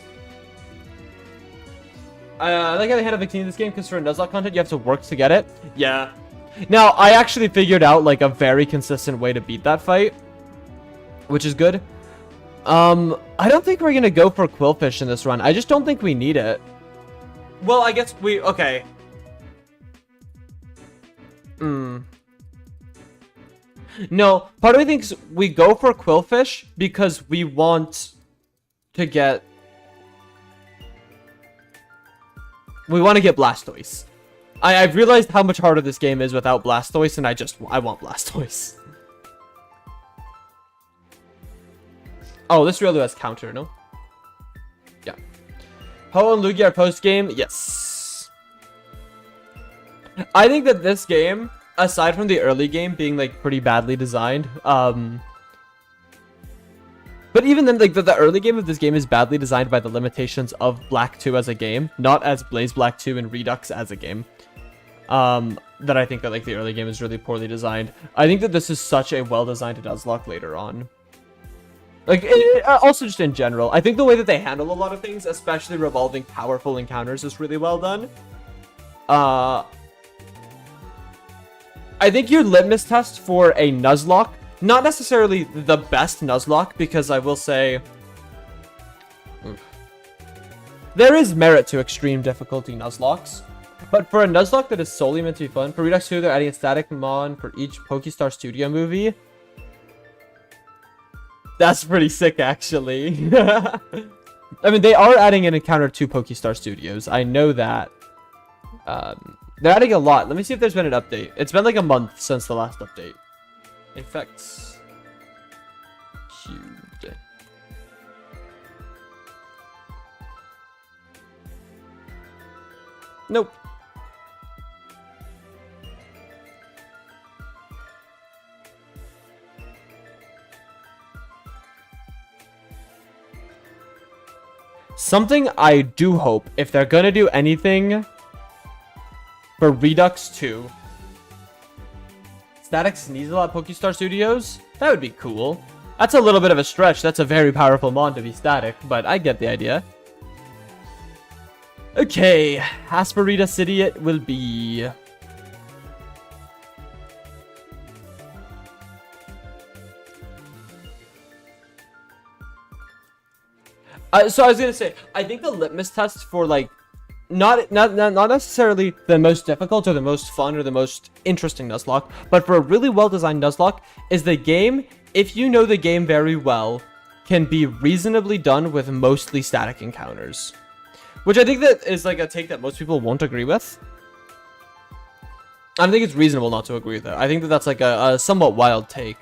I like how they had a victim in this game because for Nuzlocke content, you have to work to get it. Yeah. Now, I actually figured out, like, a very consistent way to beat that fight. Which is good. I don't think we're going to go for Quillfish in this run. I just don't think we need it. Well, I guess we... Okay. No, part of me thinks we go for Quillfish because we want to get... We want to get Blastoise. I've realized how much harder this game is without Blastoise, and I want Blastoise. Oh, this Riolu has counter, no? Yeah. Ho and Lugia are post-game? Yes. I think that this game, aside from the early game being, like, pretty badly designed, but even then, like, the early game of this game is badly designed by the limitations of Black 2 as a game, not as Blaze Black 2 and Redux as a game. That I think that, like, the early game is really poorly designed. I think that this is such a well-designed Nuzlocke later on. Like, also just in general. I think the way that they handle a lot of things, especially revolving powerful encounters, is really well done. I think your litmus test for a Nuzlocke, not necessarily the best Nuzlocke, because I will say... There is merit to extreme difficulty Nuzlockes. But for a Nuzlocke that is solely meant to be fun, for Redux 2, they're adding a static mon for each Pokestar Studio movie. That's pretty sick, actually. I mean, they are adding an encounter to Pokestar Studios. I know that. They're adding a lot. Let me see if there's been an update. It's been like a month since the last update. Infects. Cubed. Nope. Something I do hope, if they're gonna do anything for Redux 2, Static Sneasel at Pokestar Studios, that would be cool. That's a little bit of a stretch. That's a very powerful mon to be static, but I get the idea. Okay, Asperita City it will be. So I was gonna say, I think the litmus test for like, not necessarily the most difficult or the most fun or the most interesting Nuzlocke, but for a really well designed Nuzlocke, is the game, if you know the game very well, can be reasonably done with mostly static encounters. Which I think that is like a take that most people won't agree with. I think it's reasonable not to agree with it. I think that that's like a somewhat wild take.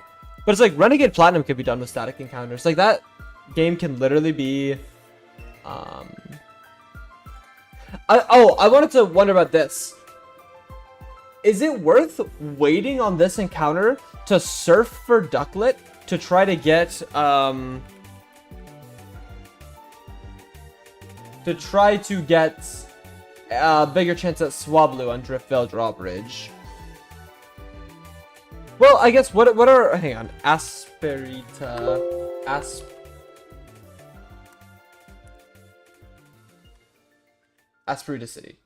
But it's like Renegade Platinum can be done with static encounters. Like that game can literally be... I wanted to wonder about this. Is it worth waiting on this encounter to surf for Ducklet to try to get a bigger chance at Swablu on Driftvale Drawbridge? Well, I guess what are, hang on, Asperita City.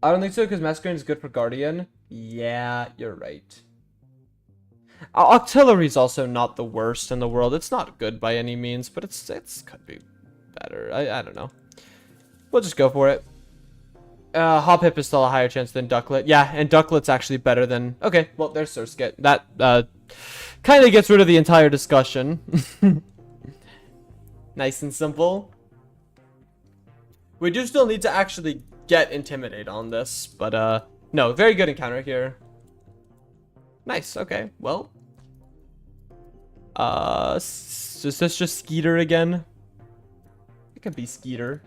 I don't think so, because Masquerade is good for Guardian. Yeah, you're right. Octillery's also not the worst in the world. It's not good by any means, but it's could be better. I don't know. We'll just go for it. Hop Hip is still a higher chance than Ducklet. Yeah, and Ducklet's actually better than... Okay, well, there's Surskit. That kind of gets rid of the entire discussion. Nice and simple. We do still need to actually get Intimidate on this, but no, very good encounter here. Nice, okay, well. Is this just Skeeter again? It could be Skeeter.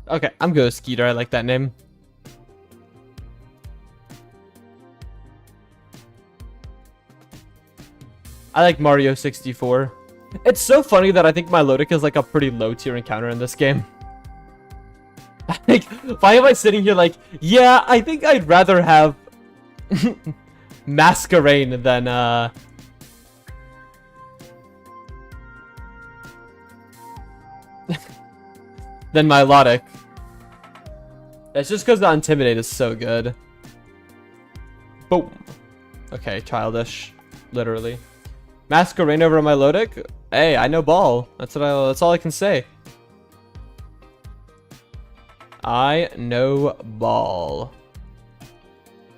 Okay, I'm good with Skeeter. I like that name. I like Mario 64. It's so funny that I think Milotic is like a pretty low tier encounter in this game. Like, why am I sitting here like, yeah, I think I'd rather have Masquerade than than Milotic. It's just because the Intimidate is so good. Boom. Okay, childish. Literally. Masquerade over Milotic? Hey, I know ball. That's all I can say. I know ball.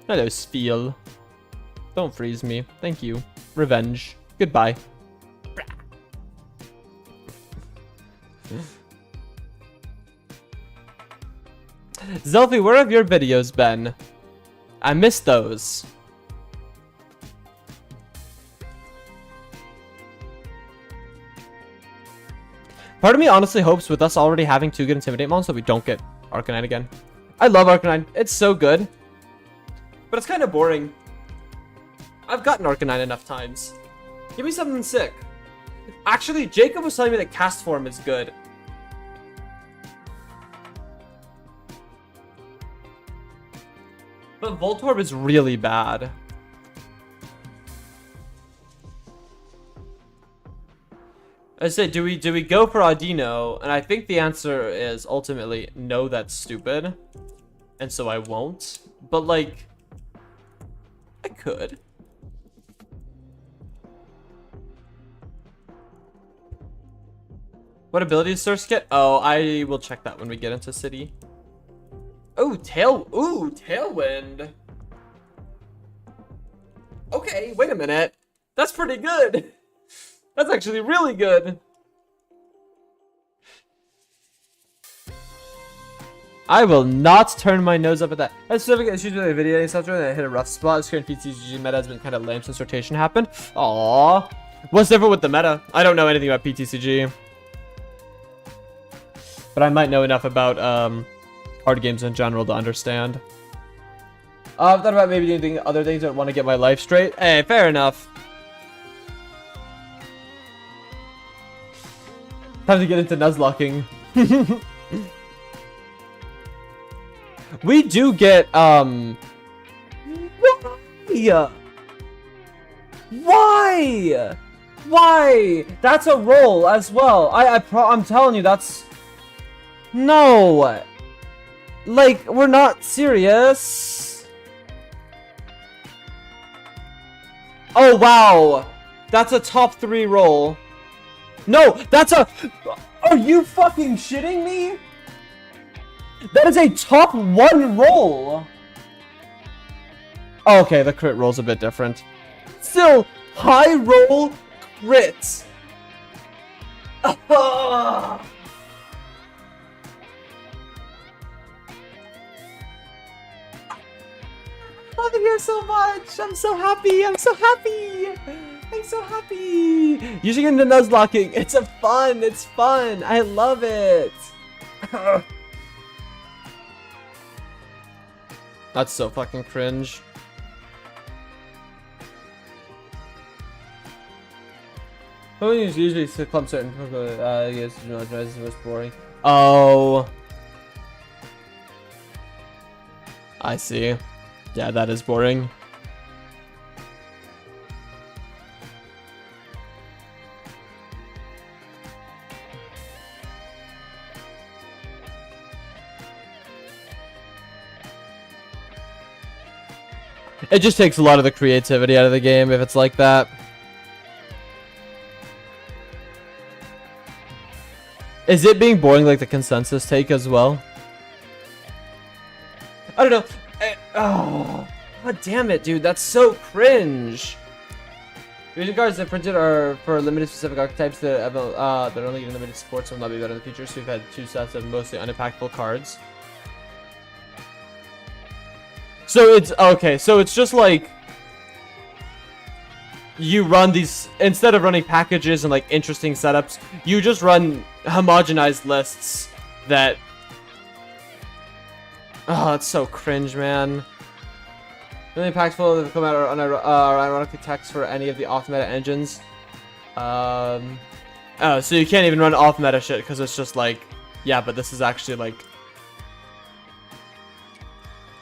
Hello, Spiel. Don't freeze me. Thank you. Revenge. Goodbye. Zelfie, where have your videos been? I missed those. Part of me honestly hopes with us already having 2 good Intimidate mons that we don't get Arcanine again. I love Arcanine. It's so good. But it's kind of boring. I've gotten Arcanine enough times. Give me something sick. Actually, Jacob was telling me that Cast Form is good. But Voltorb is really bad. I say, do we go for Audino? And I think the answer is ultimately no, that's stupid. And so I won't. But like, I could. What ability does Sursk get? Oh, I will check that when we get into City. Oh, Tailwind. Okay, wait a minute. That's pretty good. That's actually really good. I will not turn my nose up at that. I have specific issues with the video, etc. That I hit a rough spot. This current PTCG meta has been kind of lame since rotation happened. Aww. What's different with the meta? I don't know anything about PTCG. But I might know enough about card games in general to understand. I've thought about maybe doing other things that want to get my life straight. Hey, fair enough. Time to get into Nuzlocking. We do get Why? Why? Why? That's a roll as well. I'm telling you, that's... No. Like, we're not serious. Oh, wow. That's a top 3 roll. No, that's a... Are you fucking shitting me? That is a top 1 roll. Oh, okay, the crit roll's a bit different. Still, high roll crit. I love it here so much. I'm so happy. I'm so happy. I'm so happy. You should get into Nuzlocking. It's fun. It's fun. I love it. That's so fucking cringe. Ponies usually clump certain yes, no, it's most boring. Oh. I see. Yeah, that is boring. It just takes a lot of the creativity out of the game if it's like that. Is it being boring like the consensus take as well? I don't know. Oh, god damn it, dude. That's so cringe. Fusion cards that printed are for limited specific archetypes that are only getting limited support, so will not be better in the future. So we've had 2 sets of mostly unimpactful cards. So it's okay. So it's just like you run these, instead of running packages and like interesting setups, you just run homogenized lists that... Oh, it's so cringe, man. Really impactful that come out are ironically text for any of the off-meta engines. Oh, so you can't even run off-meta shit because it's just like, yeah, but this is actually like...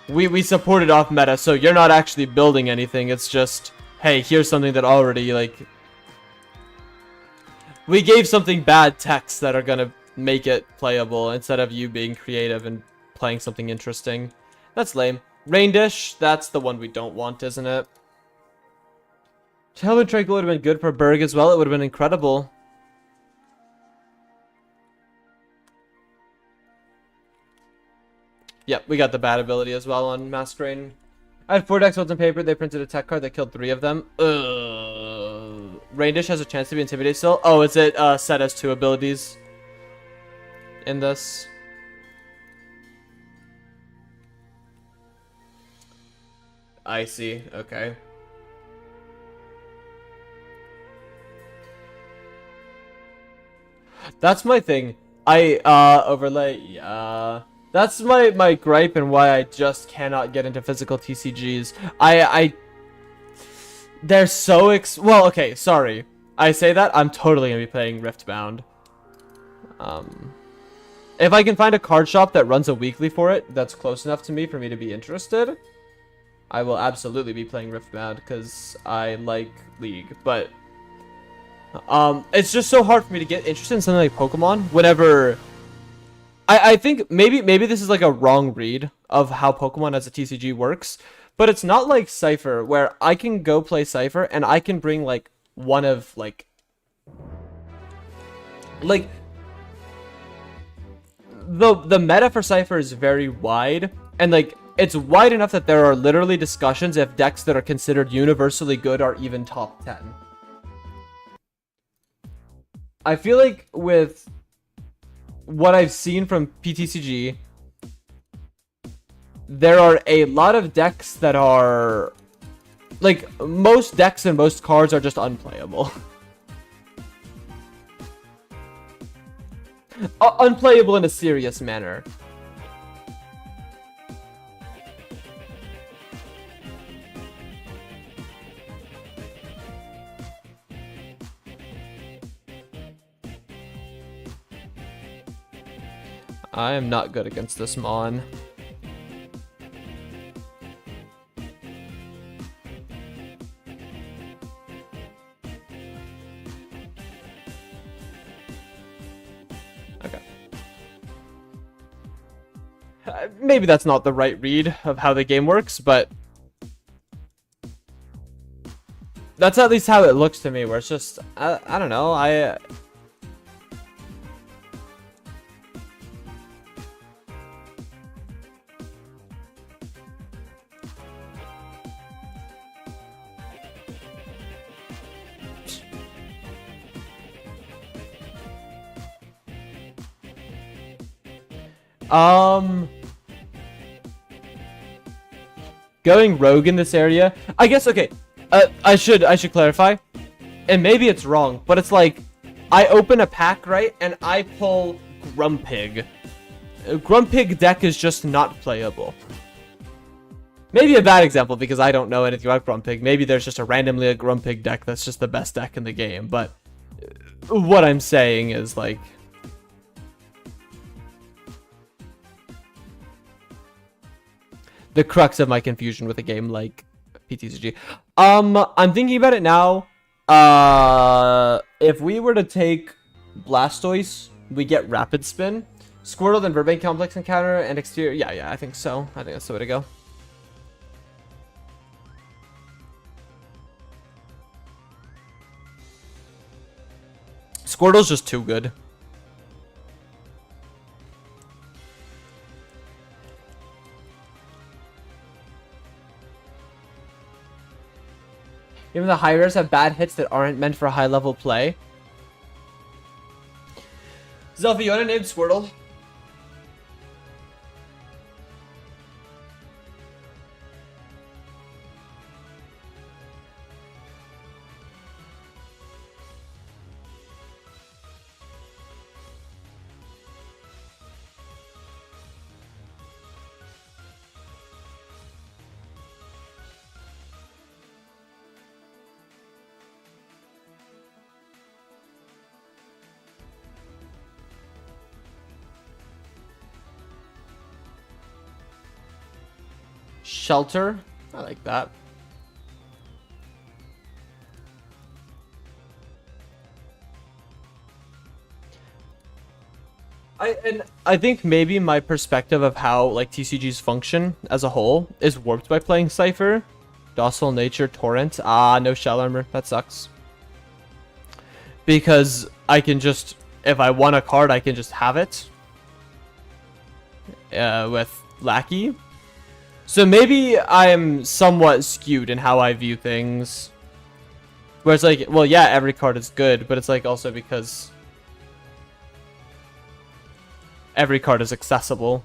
We supported off-meta, so you're not actually building anything, it's just... Hey, here's something that already, like... We gave something bad text that are gonna make it playable instead of you being creative and playing something interesting. That's lame. Rain Dish, that's the one we don't want, isn't it? Tailwind Trickle would have been good for Berg as well. It would have been incredible. Yep, we got the bad ability as well on Masquerain. I had 4 decks built on paper. They printed a tech card that killed 3 of them. Rain Dish has a chance to be intimidated still. Oh, is it set as 2 abilities in this? I see. Okay. That's my thing. I overlay. Yeah. That's my gripe and why I just cannot get into physical TCGs. They're so well, okay, sorry. I say that, I'm totally gonna be playing Riftbound. If I can find a card shop that runs a weekly for it, that's close enough to me for me to be interested, I will absolutely be playing Riftbound, because I like League, but... it's just so hard for me to get interested in something like Pokemon whenever... I think maybe this is like a wrong read of how Pokemon as a TCG works, but it's not like Cypher where I can go play Cypher and I can bring like one of like the meta for Cypher is very wide, and like it's wide enough that there are literally discussions if decks that are considered universally good are even top 10. I feel like with what I've seen from PTCG, there are a lot of decks that are... Like, most decks and most cards are just unplayable. Unplayable in a serious manner. I am not good against this Mon. maybe that's not the right read of how the game works, but that's at least how it looks to me, where it's just, I don't know, going rogue in this area, I guess. Okay, I should clarify, and maybe it's wrong, but it's like I open a pack, right, and I pull Grumpig. Grumpig deck is just not playable. Maybe a bad example because I don't know anything about Grumpig. Maybe there's just randomly a Grumpig deck that's just the best deck in the game, but what I'm saying is like, the crux of my confusion with a game like PTCG. I'm thinking about it now. If we were to take Blastoise, we get Rapid Spin, Squirtle, then Burbank Complex Encounter, and Exterior. Yeah, I think so. I think that's the way to go. Squirtle's just too good. Even the high rares have bad hits that aren't meant for high level play. Zelfie, you wanna name Squirtle? Shelter. I like that. I think maybe my perspective of how like TCGs function as a whole is warped by playing Cypher. Docile Nature, Torrent. Ah, no Shell Armor. That sucks. Because I can just, if I want a card, I can just have it. With Lackey. So maybe I'm somewhat skewed in how I view things. Where it's like, well, yeah, every card is good, but it's like also because every card is accessible.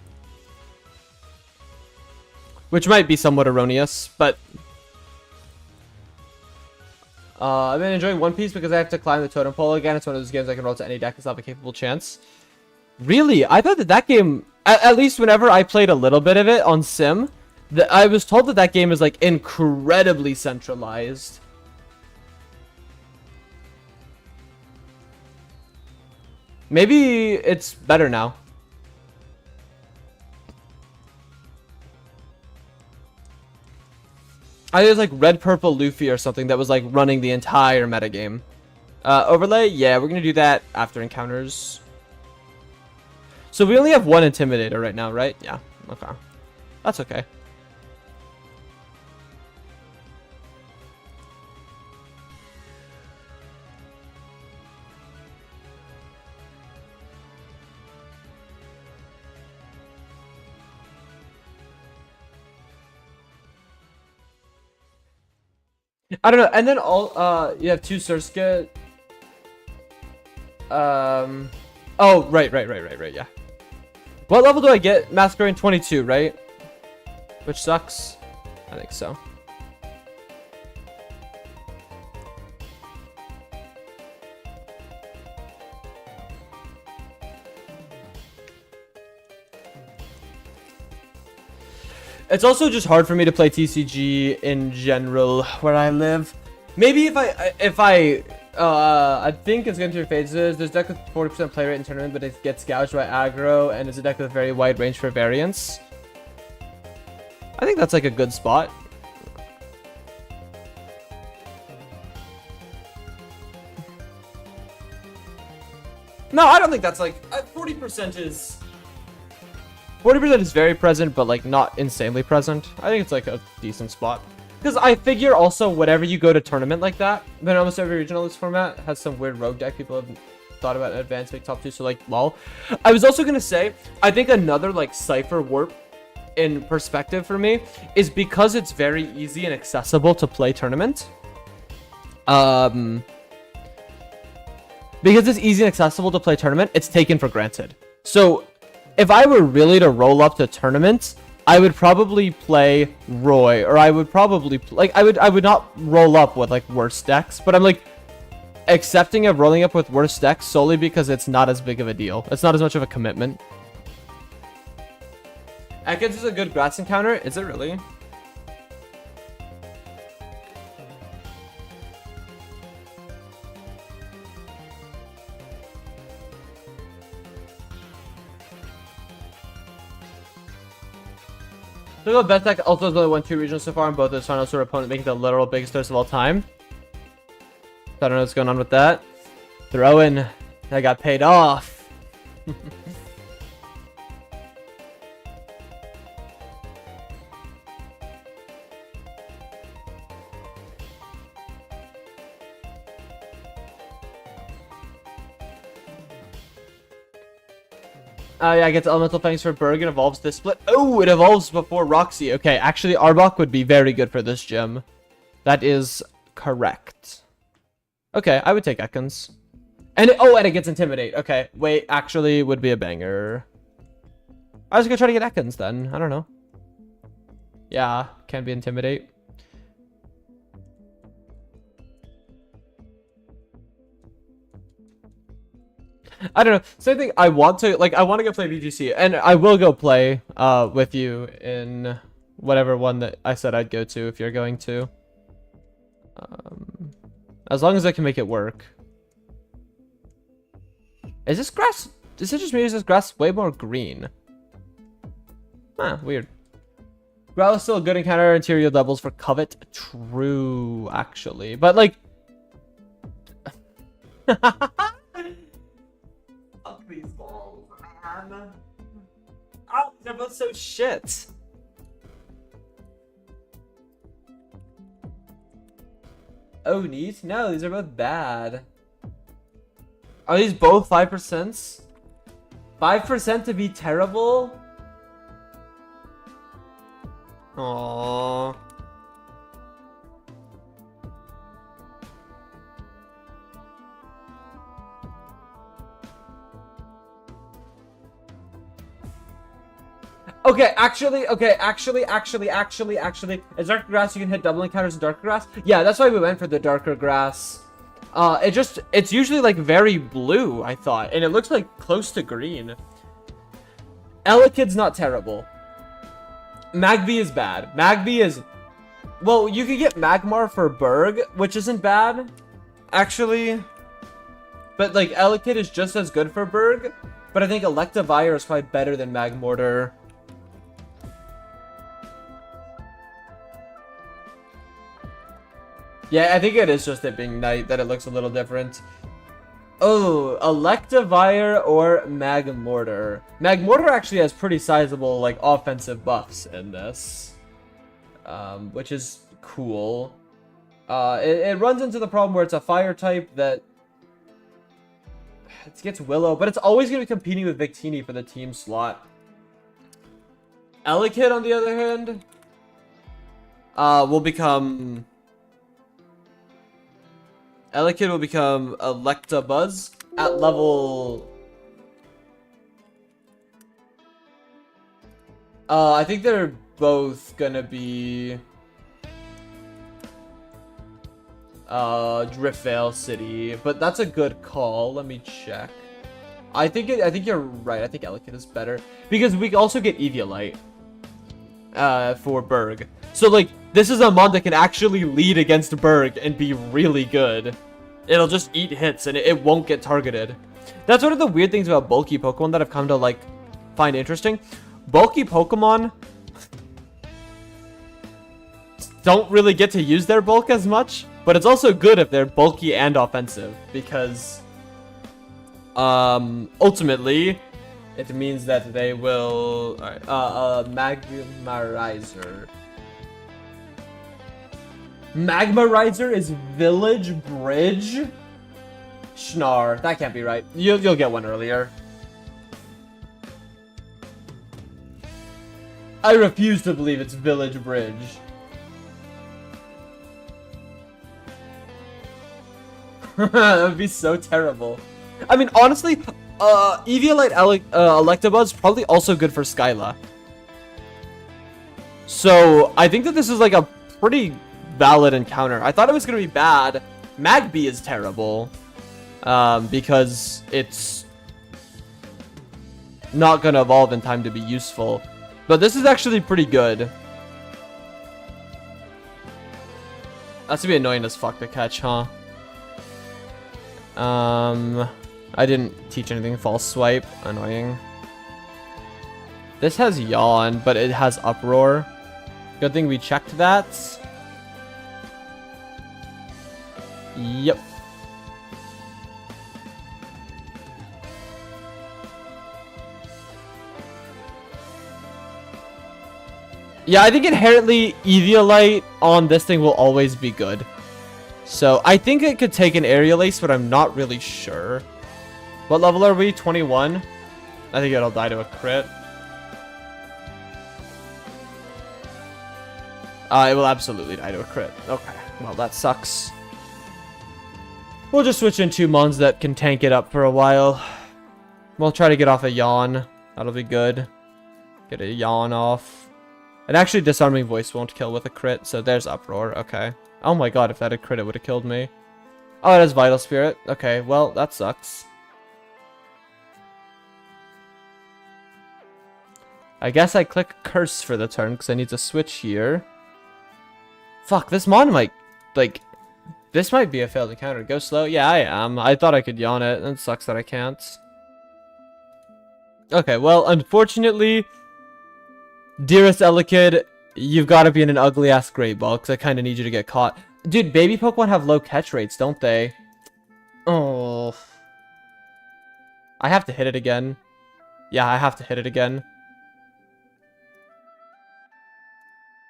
Which might be somewhat erroneous, but I've been enjoying One Piece because I have to climb the totem pole again. It's one of those games I can roll to any deck and still have a capable chance. Really? I thought that game, at least whenever I played a little bit of it on Sim, I was told that game is like incredibly centralized. Maybe it's better now. I think it was like Red Purple Luffy or something that was like running the entire metagame. Overlay? Yeah, we're gonna do that after encounters. So we only have one Intimidator right now, right? Yeah, okay. That's okay. I don't know, and then all you have two Surska. Oh, right, yeah. What level do I get? Masquerade 22, right? Which sucks. I think so. It's also just hard for me to play TCG in general where I live. Maybe if I think it's going through phases. There's a deck with 40% play rate in tournament, but it gets gouged by aggro, and there's a deck with a very wide range for variance. I think that's like a good spot. No, I don't think that's like 40% is. 40% is very present, but like not insanely present. I think it's like a decent spot. Because I figure also whenever you go to tournament like that, then almost every regional list format has some weird rogue deck people have thought about in advance, make top 2, so like lol. I was also gonna say, I think another like Cypher warp in perspective for me is because it's very easy and accessible to play tournament. Because it's easy and accessible to play tournament, it's taken for granted. So if I were really to roll up to tournament, I would probably play Roy, or I would probably like I would not roll up with like worse decks, but I'm like accepting of rolling up with worse decks solely because it's not as big of a deal. It's not as much of a commitment. Ekans is a good grass encounter. Is it really? So the best deck also has only won 2 regionals so far, and both of his finals for opponent making the literal biggest throws of all time. I don't know what's going on with that. Throwing. I got paid off. Yeah, I get Elemental Fangs for Berg and evolves this split. Oh, it evolves before Roxy. Okay, actually, Arbok would be very good for this gym. That is correct. Okay, I would take Ekans. And it gets Intimidate. Okay, wait, actually would be a banger. I was gonna try to get Ekans then. I don't know. Yeah, can be Intimidate. I don't know. Same thing. I want to go play BGC, and I will go play with you in whatever one that I said I'd go to if you're going to. As long as I can make it work. Is this grass? Is it just me? Or is this grass way more green? Huh, weird. Growl is still a good encounter. Interior doubles for Covet. True, actually, but like. Fuck these balls, man. Oh, they're both so shit. Oh, neat? No, these are both bad. Are these both 5%? 5% to be terrible? Aww. Okay, actually, is darker grass you can hit double encounters in darker grass? Yeah, that's why we went for the darker grass. It's usually like very blue, I thought, and it looks like close to green. Elekid's not terrible. Magby is bad. Magby is, well, you could get Magmar for Berg, which isn't bad, actually. But like Elekid is just as good for Berg, but I think Electivire is probably better than Magmortar. Yeah, I think it is just it being night that it looks a little different. Oh, Electivire or Magmortar. Magmortar actually has pretty sizable like offensive buffs in this, which is cool. It runs into the problem where it's a fire type that it gets Willow, but it's always going to be competing with Victini for the team slot. Elekid, on the other hand, will become... Elekid will become Electabuzz at level... I think they're both gonna be... Driftvale City, but that's a good call. Let me check. I think you're right. I think Elekid is better because we also get Eviolite for Berg. So like this is a mod that can actually lead against Berg and be really good. It'll just eat hits and it won't get targeted. That's one of the weird things about bulky Pokemon that I've come to like find interesting. Bulky Pokemon don't really get to use their bulk as much, but it's also good if they're bulky and offensive because ultimately It means that they will... Alright, Magmarizer. Magmarizer is Village Bridge? Schnar. That can't be right. You'll get one earlier. I refuse to believe it's Village Bridge. That would be so terrible. I mean, honestly, Eviolite Electabuzz probably also good for Skyla. So, I think that this is like a pretty valid encounter. I thought it was going to be bad. Magby is terrible. Because it's not going to evolve in time to be useful. But this is actually pretty good. That's gonna be annoying as fuck to catch, huh? I didn't teach anything false swipe. Annoying. This has yawn, but it has uproar. Good thing we checked that. Yep. Yeah, I think inherently Eviolite on this thing will always be good. So I think it could take an Aerial Ace, but I'm not really sure. What level are we? 21? I think it'll die to a crit. It will absolutely die to a crit. Okay, well that sucks. We'll just switch in 2 mons that can tank it up for a while. We'll try to get off a yawn. That'll be good. Get a yawn off. And actually, Disarming Voice won't kill with a crit, so there's Uproar. Okay. Oh my god, if that had crit, it would have killed me. Oh, it has Vital Spirit. Okay, well, that sucks. I guess I click Curse for the turn, because I need to switch here. Fuck, this mon might, like... This might be a failed encounter. Go slow? Yeah, I am. I thought I could yawn it. It sucks that I can't. Okay, well, unfortunately... Dearest Elekid, you've got to be in an ugly-ass Great Ball, because I kind of need you to get caught. Dude, baby Pokemon have low catch rates, don't they? Oh. I have to hit it again. Yeah, I have to hit it again.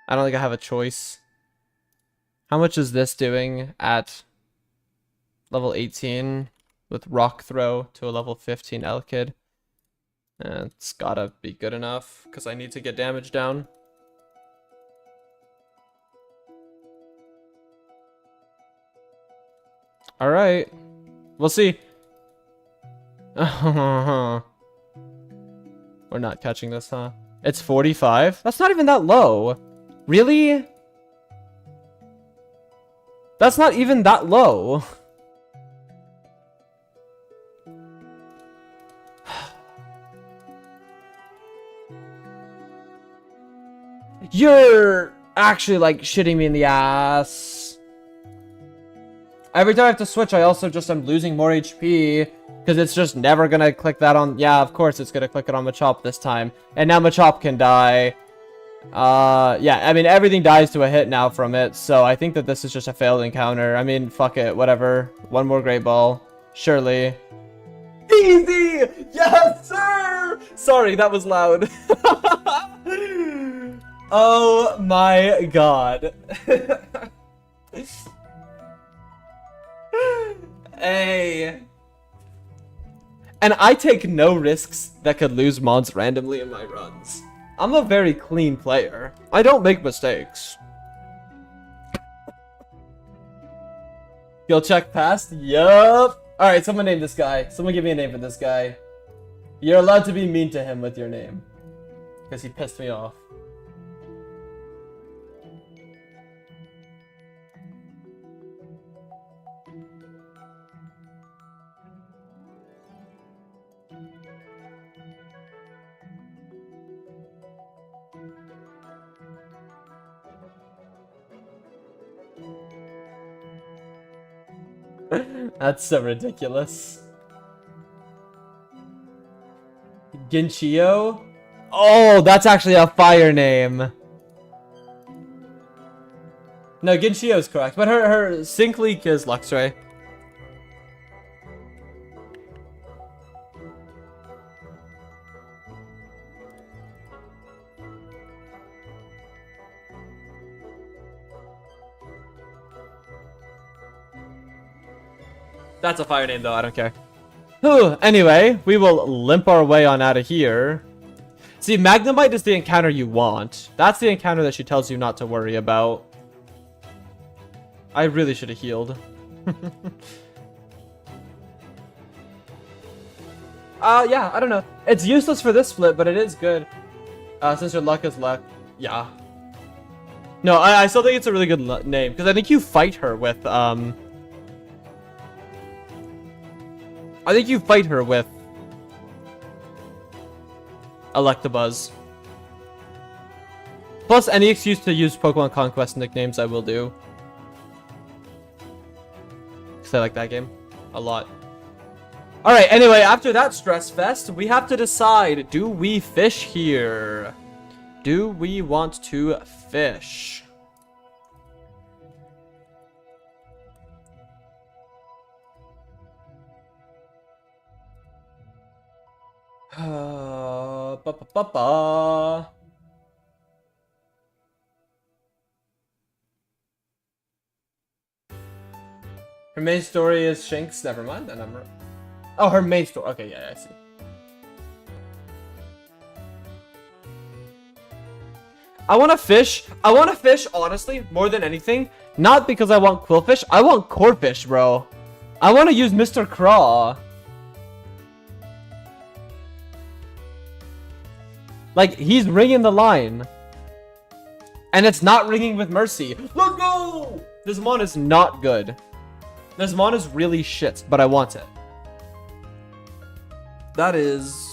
I don't think I have a choice. How much is this doing at level 18 with Rock Throw to a level 15 Elekid? It's gotta be good enough, because I need to get damage down. Alright. We'll see. We're not catching this, huh? It's 45? That's not even that low. Really? That's not even that low. You're actually, like, shitting me in the ass. Every time I have to switch, I also just am losing more HP. Because it's just never gonna click that on... Yeah, of course it's gonna click it on Machop this time. And now Machop can die. Yeah, I mean, everything dies to a hit now from it. So I think that this is just a failed encounter. I mean, fuck it, whatever. One more Great Ball. Surely. Easy! Yes, sir! Sorry, that was loud. Oh my god. Hey. And I take no risks that could lose mods randomly in my runs. I'm a very clean player. I don't make mistakes. Skill check passed? Yup. Alright, someone name this guy. Someone give me a name for this guy. You're allowed to be mean to him with your name. Because he pissed me off. That's so ridiculous. Ginchio? Oh, that's actually a fire name. No, Ginchio is correct, but her Sync Leak is Luxray. That's a fire name, though. I don't care. Whew. Anyway, we will limp our way on out of here. See, Magnemite is the encounter you want. That's the encounter that she tells you not to worry about. I really should have healed. Yeah, I don't know. It's useless for this split, but it is good. Since your luck is luck. Yeah. No, I still think it's a really good name. Because I think you fight her with, I think you fight her with Electabuzz. Plus, any excuse to use Pokemon Conquest nicknames I will do. Because I like that game a lot. Alright, anyway, after that stress fest, we have to decide, do we fish here? Do we want to fish? Ba-ba-ba-ba. Her main story is Shinx. Never mind, that number. Oh, her main story. Okay, yeah, I see. I want to fish. I want to fish, honestly, more than anything. Not because I want Quillfish. I want Corphish, bro. I want to use Mr. Craw. Like, he's ringing the line. And it's not ringing with Mercy. Let's go! This mon is not good. This mon is really shit, but I want it. That is...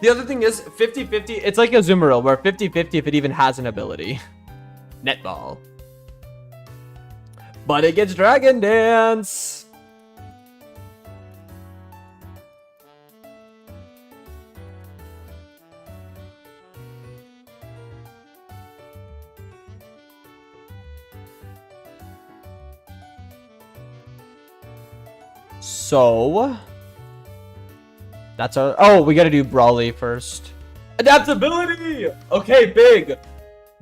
The other thing is 50-50. It's like a Azumarill, where 50-50 if it even has an ability. Netball. But it gets Dragon Dance. So... That's our... Oh, we gotta do Brawly first. Adaptability! Okay, big.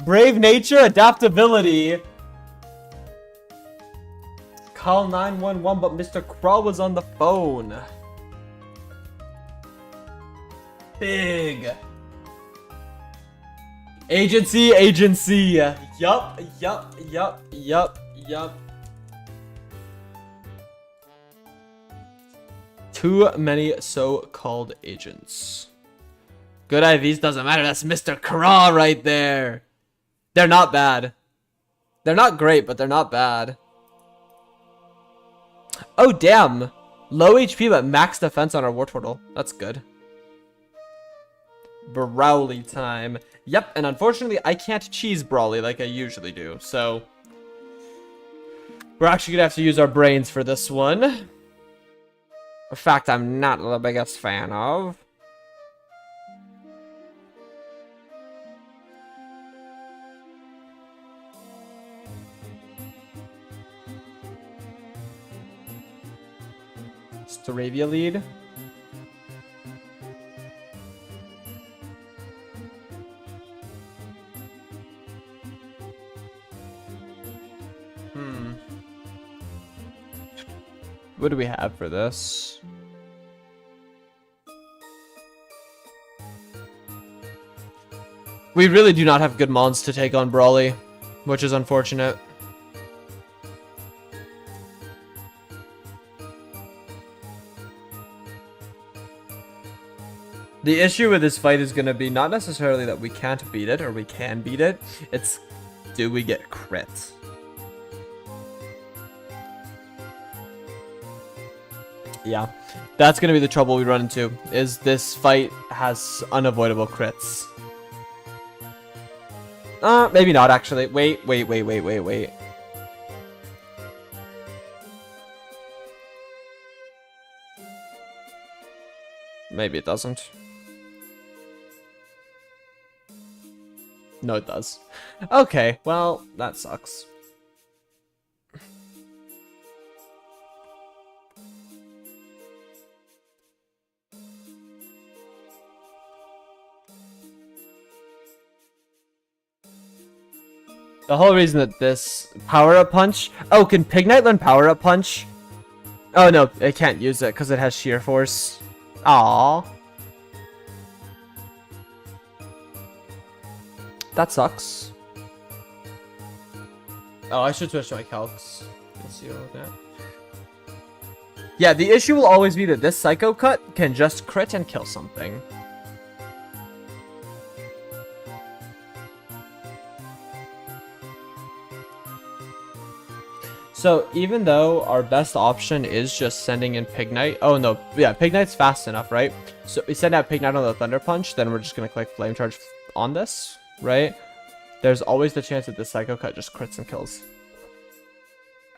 Brave nature, adaptability. Call 911, but Mr. Craw was on the phone. Big. Agency. Yup. Too many so-called agents. Good IVs doesn't matter. That's Mr. Craw right there. They're not bad. They're not great, but they're not bad. Oh, damn. Low HP, but max defense on our Wartortle. That's good. Brawly time. Yep, and unfortunately, I can't cheese Brawly like I usually do. So, we're actually going to have to use our brains for this one. A fact I'm not the biggest fan of. Staravia lead. What do we have for this? We really do not have good mons to take on Brawly, which is unfortunate. The issue with this fight is going to be not necessarily that we can't beat it or we can beat it. It's, do we get crits? Yeah, that's going to be the trouble we run into, is this fight has unavoidable crits. Maybe not actually. Wait. Maybe it doesn't. No, it does. Okay, well, that sucks. The whole reason that this power-up punch... Oh, can Pignite learn power-up punch? Oh no, it can't use it because it has sheer force. Aww. That sucks. Oh, I should switch to my calcs. Let's see what I'm looking at. Yeah, the issue will always be that this Psycho Cut can just crit and kill something. So even though our best option is just sending in Pignite, oh no, yeah, Pignite's fast enough, right? So we send out Pignite on the Thunder Punch, then we're just gonna click Flame Charge on this, right? There's always the chance that the Psycho Cut just crits and kills.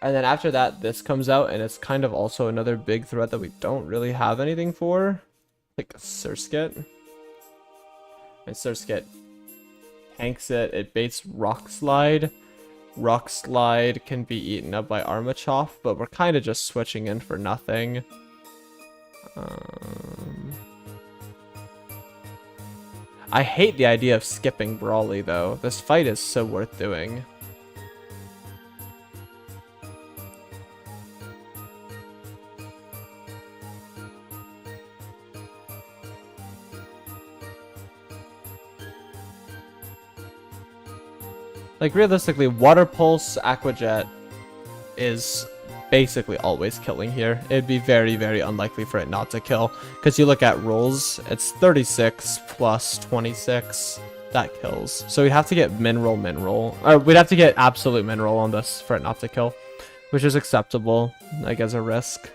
And then after that, this comes out, and it's kind of also another big threat that we don't really have anything for, like a Surskit. And Surskit tanks it, it baits Rock Slide. Rock Slide can be eaten up by Armachoff, but we're kind of just switching in for nothing. I hate the idea of skipping Brawly, though. This fight is so worth doing. Like, realistically, Water Pulse, Aqua Jet is basically always killing here. It'd be very, very unlikely for it not to kill. Because you look at rolls, it's 36 plus 26. That kills. So we'd have to get Mineral. Or we'd have to get Absolute Mineral on this for it not to kill. Which is acceptable, like, as a risk.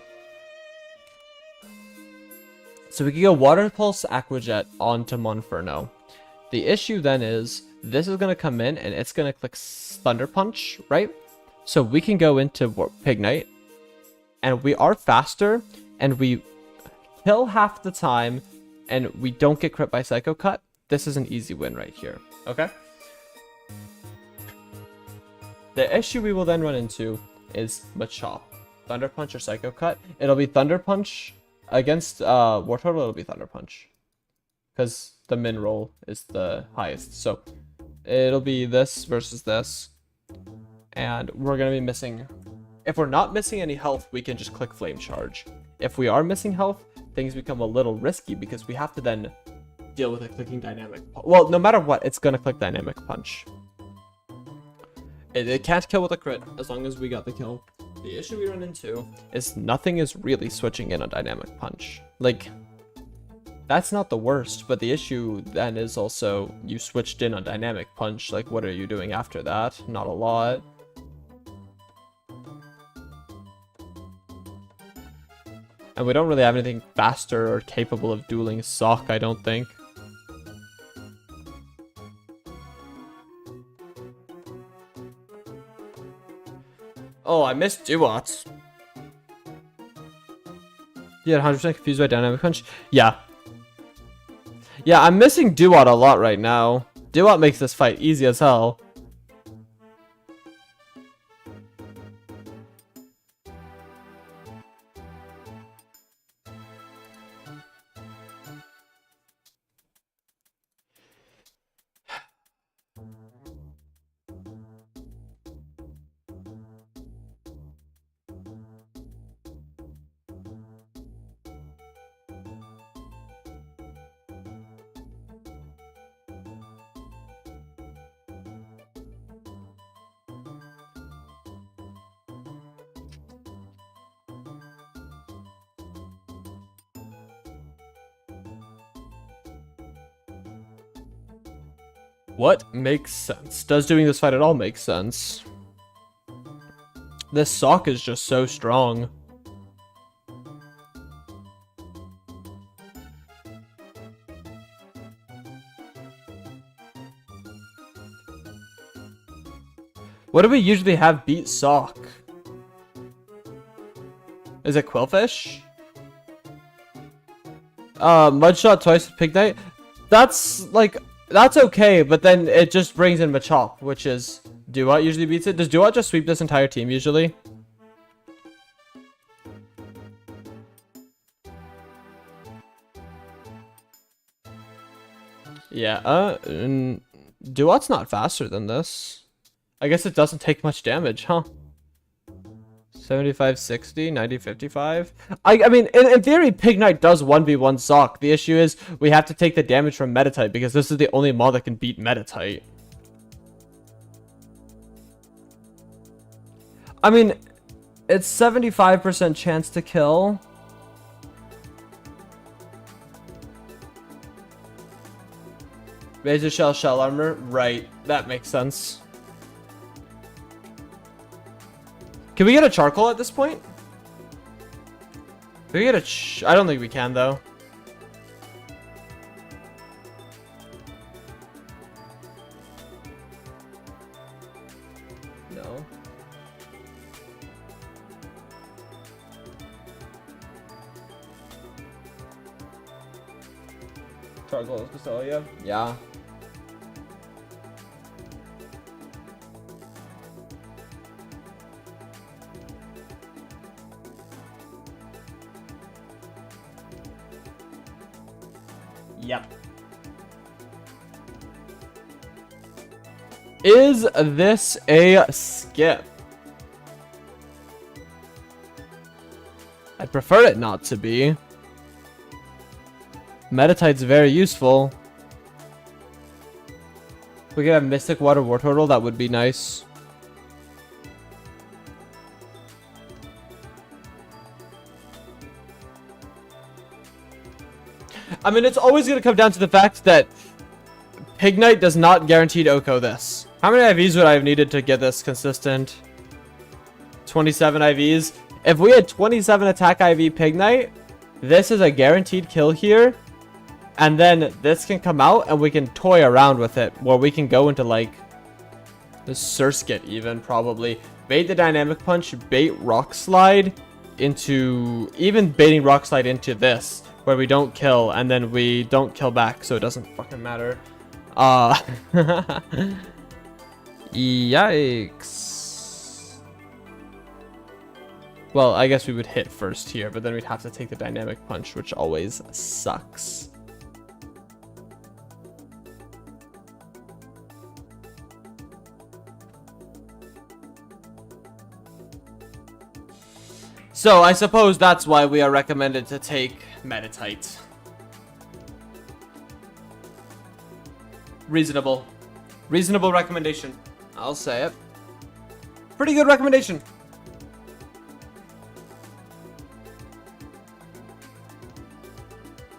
So we could go Water Pulse, Aqua Jet onto Monferno. The issue then is, this is going to come in and it's going to click Thunder Punch, right? So we can go into Pignite, and we are faster, and we kill half the time, and we don't get crit by Psycho Cut. This is an easy win right here, okay? The issue we will then run into is Machop. Thunder Punch or Psycho Cut. It'll be Thunder Punch against War Turtle, it'll be Thunder Punch. Because the min roll is the highest. So it'll be this versus this. And we're going to be missing... If we're not missing any health, we can just click Flame Charge. If we are missing health, things become a little risky because we have to then deal with a clicking Dynamic Punch. Well, no matter what, it's going to click Dynamic Punch. It can't kill with a crit as long as we got the kill. The issue we run into is nothing is really switching in on Dynamic Punch. Like... That's not the worst, but the issue then is also you switched in on Dynamic Punch. Like, what are you doing after that? Not a lot. And we don't really have anything faster or capable of dueling Sock, I don't think. Oh, I missed Duat. Yeah, 100% confused by Dynamic Punch. Yeah. Yeah, I'm missing Duat a lot right now. Duat makes this fight easy as hell. What makes sense? Does doing this fight at all make sense? This Sock is just so strong. What do we usually have beat Sock? Is it Quillfish? Mudshot twice with Pignite? That's like... That's okay, but then it just brings in Machop, which is... Duat usually beats it. Does Duat just sweep this entire team usually? Yeah, Duat's not faster than this. I guess it doesn't take much damage, huh? 75, 60, 90, 55. I mean, in theory, Pig Knight does 1v1 Zoc. The issue is we have to take the damage from Metatite because this is the only mod that can beat Metatite. I mean, it's 75% chance to kill. Razor shell armor. Right, that makes sense. Can we get a charcoal at this point? Can we get a I don't think we can, though. No. Charcoal is Castelia? Yeah. Yep. Is this a skip? I'd prefer it not to be. Metatite's very useful. If we could have Mystic Water War Turtle, that would be nice. I mean, it's always going to come down to the fact that Pig Knight does not guarantee to Oko this. How many IVs would I have needed to get this consistent? 27 IVs. If we had 27 attack IV Pig Knight, this is a guaranteed kill here. And then this can come out and we can toy around with it. Where we can go into like the Surskit even probably. Bait the Dynamic Punch, bait Rock Slide into... Even baiting Rock Slide into this. Where we don't kill, and then we don't kill back, so it doesn't fucking matter. Yikes. Well, I guess we would hit first here, but then we'd have to take the Dynamic Punch, which always sucks. So, I suppose that's why we are recommended to take Metatite. Reasonable. Reasonable recommendation. I'll say it. Pretty good recommendation.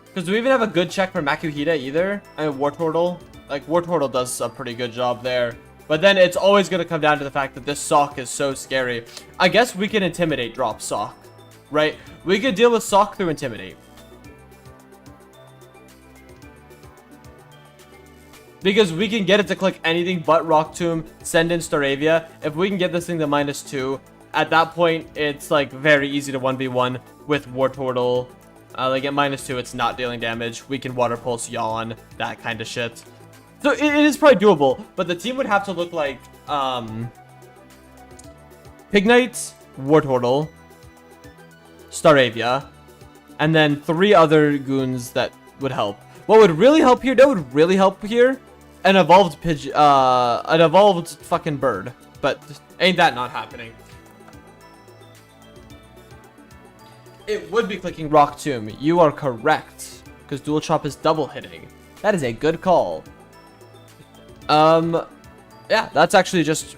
Because do we even have a good check for Makuhita either? I mean, War Turtle. Like, War Turtle does a pretty good job there. But then it's always going to come down to the fact that this Sock is so scary. I guess we can Intimidate drop Sock. Right? We could deal with Sock through Intimidate. Because we can get it to click anything but Rock Tomb, send in Staravia. If we can get this thing to -2, at that point, it's like very easy to 1v1 with War Turtle. Like at -2, it's not dealing damage. We can Water Pulse, Yawn, that kind of shit. So it is probably doable, but the team would have to look like Pig Knight, War Turtle, Staravia, and then 3 other goons that would help. What would really help here? That would really help here. An evolved an evolved fucking bird, but ain't that not happening? It would be clicking Rock Tomb. You are correct, because Dual Chop is double hitting. That is a good call. Yeah, that's actually just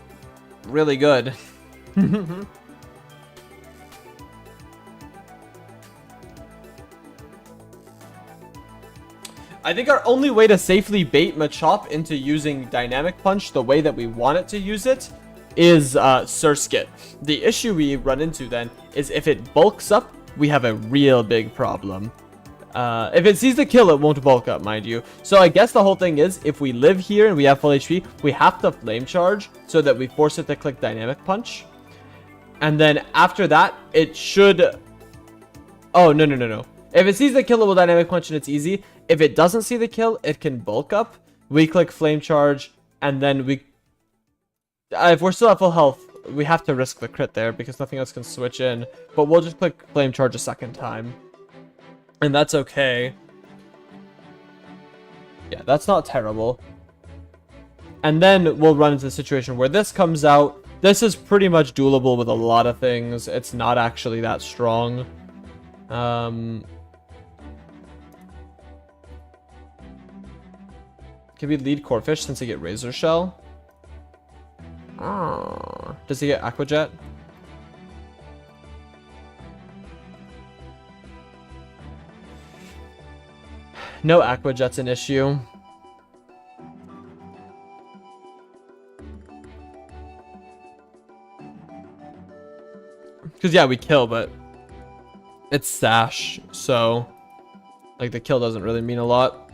really good. I think our only way to safely bait Machop into using Dynamic Punch the way that we want it to use it is Surskit. The issue we run into then is if it bulks up, we have a real big problem. If it sees the kill, it won't bulk up, mind you. So I guess the whole thing is, if we live here and we have full HP, we have to Flame Charge so that we force it to click Dynamic Punch. And then after that, it should... Oh, no. If it sees the kill, it will Dynamic Punch and it's easy. If it doesn't see the kill, it can bulk up. We click Flame Charge, and then we... if we're still at full health, we have to risk the crit there because nothing else can switch in. But we'll just click Flame Charge a second time. And that's okay. Yeah, that's not terrible. And then we'll run into the situation where this comes out. This is pretty much duelable with a lot of things. It's not actually that strong. Can we lead Corphish since he get Razor Shell? Does he get Aquajet? No Aquajet's an issue. Because, yeah, we kill, but it's Sash, so, like, the kill doesn't really mean a lot.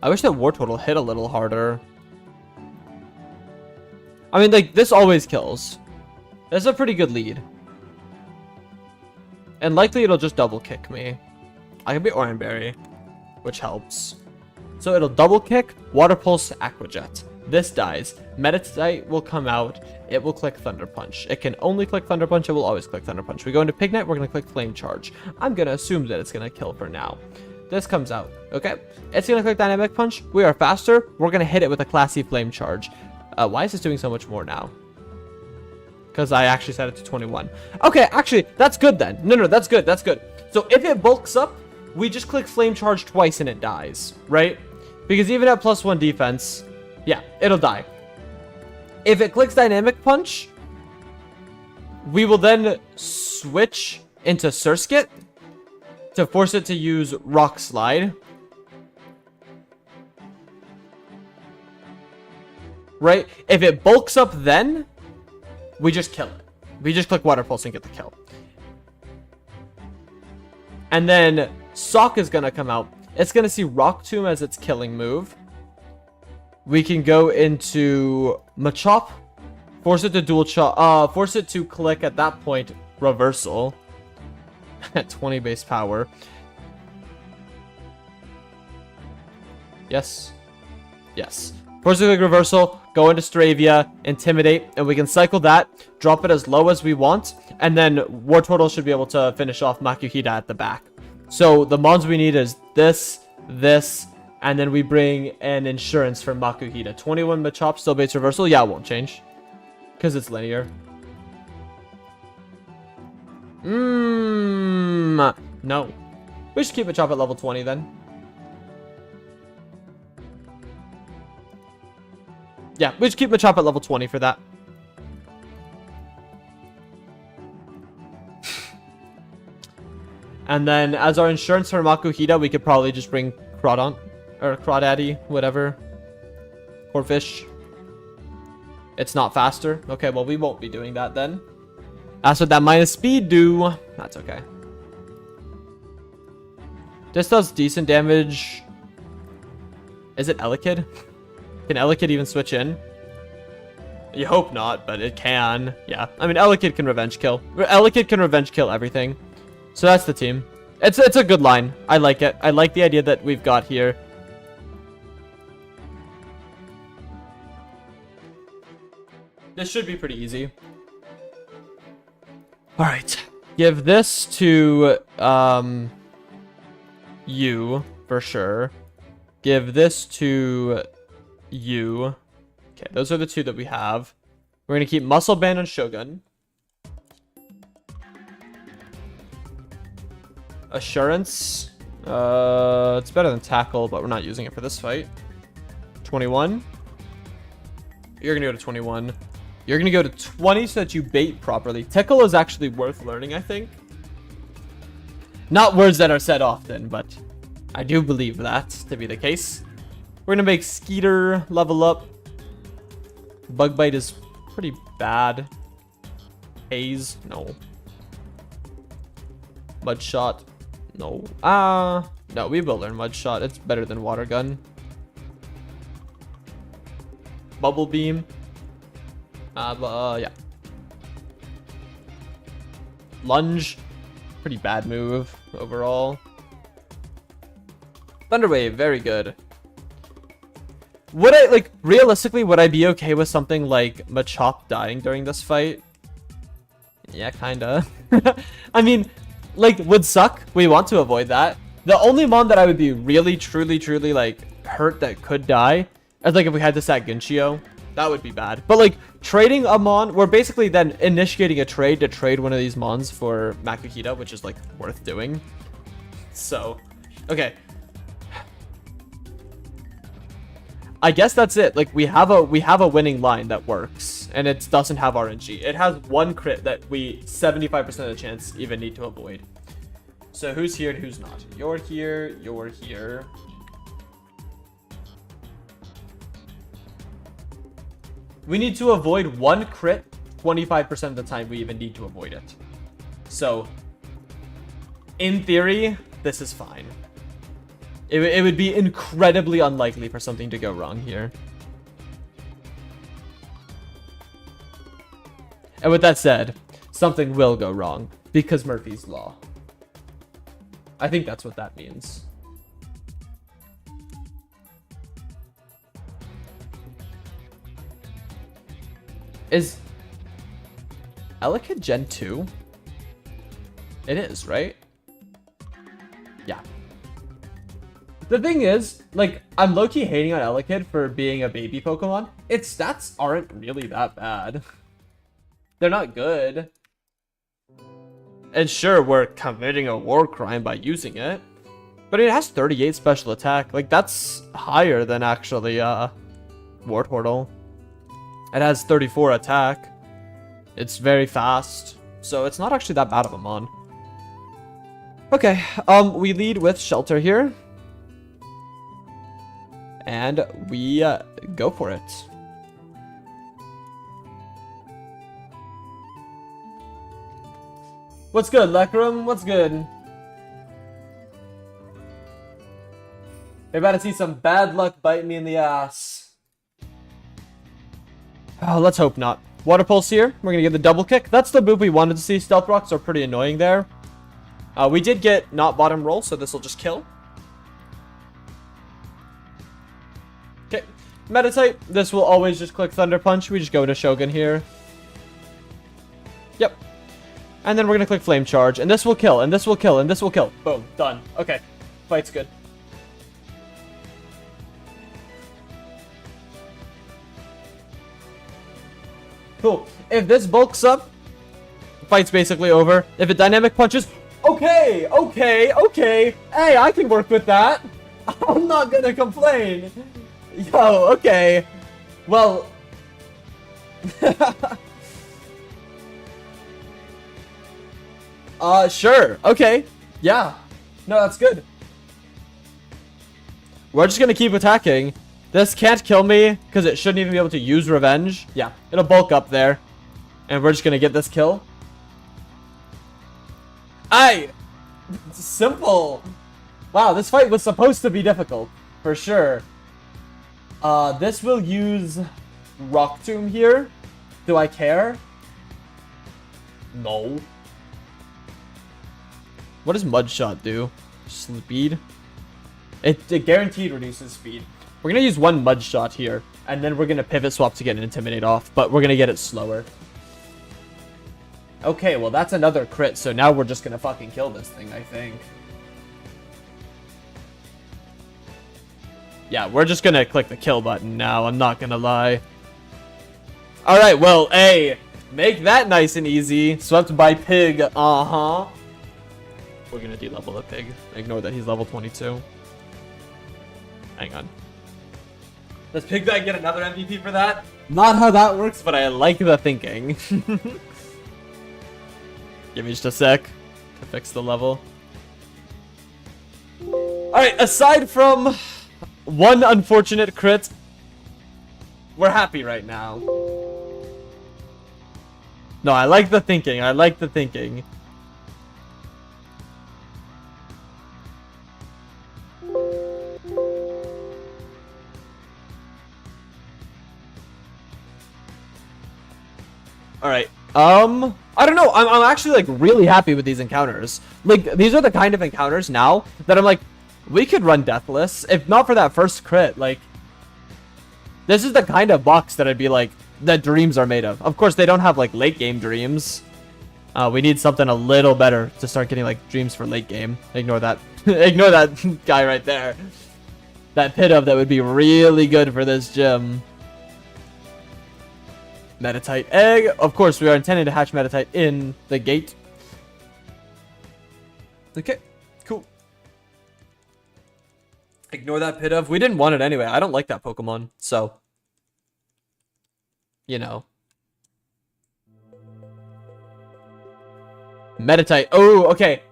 I wish that War Total hit a little harder. I mean, like, this always kills. This is a pretty good lead. And likely it'll just double kick me. I can be Oranberry, which helps. So it'll double kick, Water Pulse, Aquajet. This dies. Meditite will come out. It will click Thunder Punch. It can only click Thunder Punch. It will always click Thunder Punch. We go into Pignet, we're going to click Flame Charge. I'm going to assume that it's going to kill for now. This comes out, okay? It's going to click Dynamic Punch. We are faster. We're going to hit it with a classy Flame Charge. Why is this doing so much more now? Because I actually set it to 21. Okay, actually, that's good then. No, that's good. That's good. So if it bulks up, we just click Flame Charge twice and it dies, right? Because even at +1 defense, yeah, it'll die. If it clicks Dynamic Punch, we will then switch into Surskit to force it to use Rock Slide. Right? If it bulks up then, we just kill it. We just click Water Pulse and get the kill. And then Sock is going to come out. It's going to see Rock Tomb as its killing move. We can go into Machop, force it to dual chop, force it to click at that point Reversal at 20 base power. Yes. Yes. Force it to click Reversal, go into Stravia, Intimidate, and we can cycle that, drop it as low as we want, and then War Turtle should be able to finish off Makuhita at the back. So the mons we need is this, and then we bring an Insurance for Makuhita. 21 Machop, still base Reversal. Yeah, it won't change. Because it's linear. No. We should keep Machop at level 20 then. Yeah, we should keep Machop at level 20 for that. And then as our Insurance for Makuhita, we could probably just bring Crawdont. Or Crawdaddy, whatever. Or Fish. It's not faster. Okay, well, we won't be doing that then. That's what that minus speed do. That's okay. This does decent damage. Is it Elekid? Can Elekid even switch in? You hope not, but it can. Yeah, I mean, Elekid can revenge kill. Elekid can revenge kill everything. So that's the team. It's a good line. I like it. I like the idea that we've got here. This should be pretty easy. Alright. Give this to you, for sure. Give this to you. Okay, those are the two that we have. We're going to keep Muscle Band and Shogun. Assurance. It's better than Tackle, but we're not using it for this fight. 21. You're going to go to 21. You're going to go to 20 so that you bait properly. Tickle is actually worth learning, I think. Not words that are said often, but I do believe that to be the case. We're going to make Skeeter level up. Bug Bite is pretty bad. Haze, no. Mud Shot, no. No, we will learn Mud Shot. It's better than Water Gun. Bubble Beam. Yeah. Lunge. Pretty bad move overall. Thunder Wave, very good. Would I, like, realistically, would I be okay with something like Machop dying during this fight? Yeah, kinda. I mean, like, would suck. We want to avoid that. The only mon that I would be really, truly, like, hurt that could die is, like, if we had to sack Ginchio. That would be bad. But, like, trading a mon, we're basically then initiating a trade to trade one of these mons for Makuhita, which is, like, worth doing. So, okay. I guess that's it. Like, we have a winning line that works, and it doesn't have RNG. It has one crit that we 75% of the chance even need to avoid. So who's here and who's not? You're here, you're here. We need to avoid one crit 25% of the time we even need to avoid it. So, in theory, this is fine. It would be incredibly unlikely for something to go wrong here. And with that said, something will go wrong because Murphy's Law. I think that's what that means. Is Elekid Gen 2? It is, right? Yeah. The thing is, like, I'm low-key hating on Elekid for being a baby Pokemon. Its stats aren't really that bad. They're not good. And sure, we're committing a war crime by using it. But it has 38 special attack. Like, that's higher than actually, Wartortle. It has 34 attack. It's very fast. So it's not actually that bad of a mon. Okay, we lead with Shelter here. And we go for it. What's good, Lekrum? What's good? You're about to see some bad luck bite me in the ass. Oh, let's hope not. Water Pulse here. We're gonna get the double kick. That's the move we wanted to see. Stealth Rocks are pretty annoying there. We did get not bottom roll, so this will just kill. Okay. Meditate. This will always just click Thunder Punch. We just go into Shogun here. Yep. And then we're gonna click Flame Charge, and this will kill, and this will kill, and this will kill. Boom. Done. Okay. Fight's good. Cool. If this bulks up, fight's basically over. If it dynamic punches, okay, okay, okay. Hey, I can work with that. I'm not gonna complain. Yo, okay. Well. Sure. Okay. Yeah. No, that's good. We're just gonna keep attacking. This can't kill me, because it shouldn't even be able to use revenge. Yeah, it'll bulk up there. And we're just going to get this kill. Aye! It's simple. Wow, this fight was supposed to be difficult. For sure. This will use Rock Tomb here. Do I care? No. What does Mud Shot do? Speed? It guaranteed reduces speed. We're going to use one Mud Shot here, and then we're going to Pivot Swap to get an Intimidate off, but we're going to get it slower. Okay, well, that's another crit, so now we're just going to fucking kill this thing, I think. Yeah, we're just going to click the kill button now, I'm not going to lie. Alright, well, hey, make that nice and easy. Swept by Pig, uh-huh. We're going to de-level the Pig. Ignore that he's level 22. Hang on. Does Pigbat get another MVP for that? Not how that works, but I like the thinking. Give me just a sec to fix the level. Alright, aside from one unfortunate crit, we're happy right now. No, I like the thinking. I like the thinking. Alright, I don't know, I'm actually, like, really happy with these encounters. Like, these are the kind of encounters now that I'm like, we could run Deathless, if not for that first crit, like, this is the kind of box that I'd be like, that dreams are made of. Of course, they don't have, like, late game dreams, We need something a little better to start getting like dreams for late game. Ignore that. Ignore that guy right there. That pit of that would be really good for this gym. Metatite egg. Of course, we are intending to hatch Metatite in the gate. Okay, cool. Ignore that pit of. We didn't want it anyway. I don't like that Pokemon, so you know. Metatite. Oh, okay.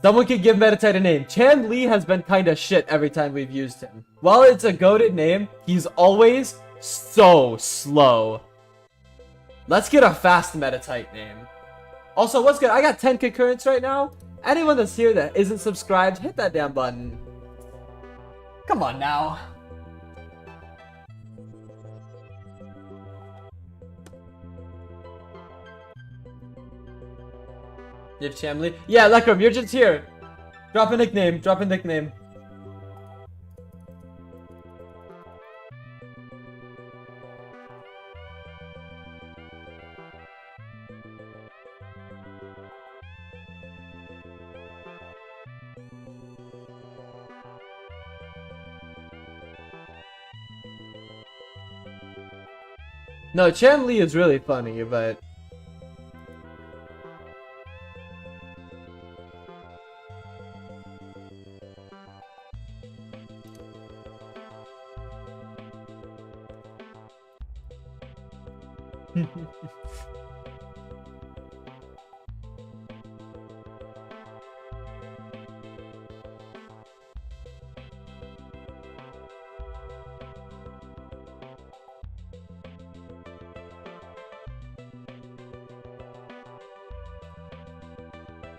Someone could give Metatite a name. Chan Lee has been kind of shit every time we've used him. While it's a goated name, he's always so slow. Let's get a fast Metatite name. Also, what's good? I got 10 concurrents right now. Anyone that's here that isn't subscribed, hit that damn button. Come on now. If Chamley. Yeah, Lekram, you're just here. Drop a nickname. Drop a nickname. No, Chamley is really funny, but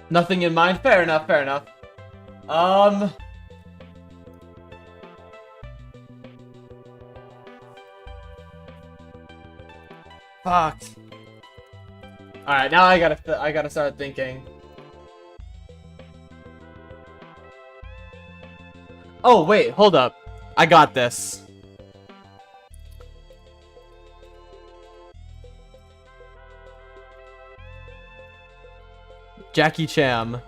nothing in mind. Fair enough, fair enough. Fuck. Alright, now I gotta start thinking. Oh, wait, hold up. I got this. Jackie Cham.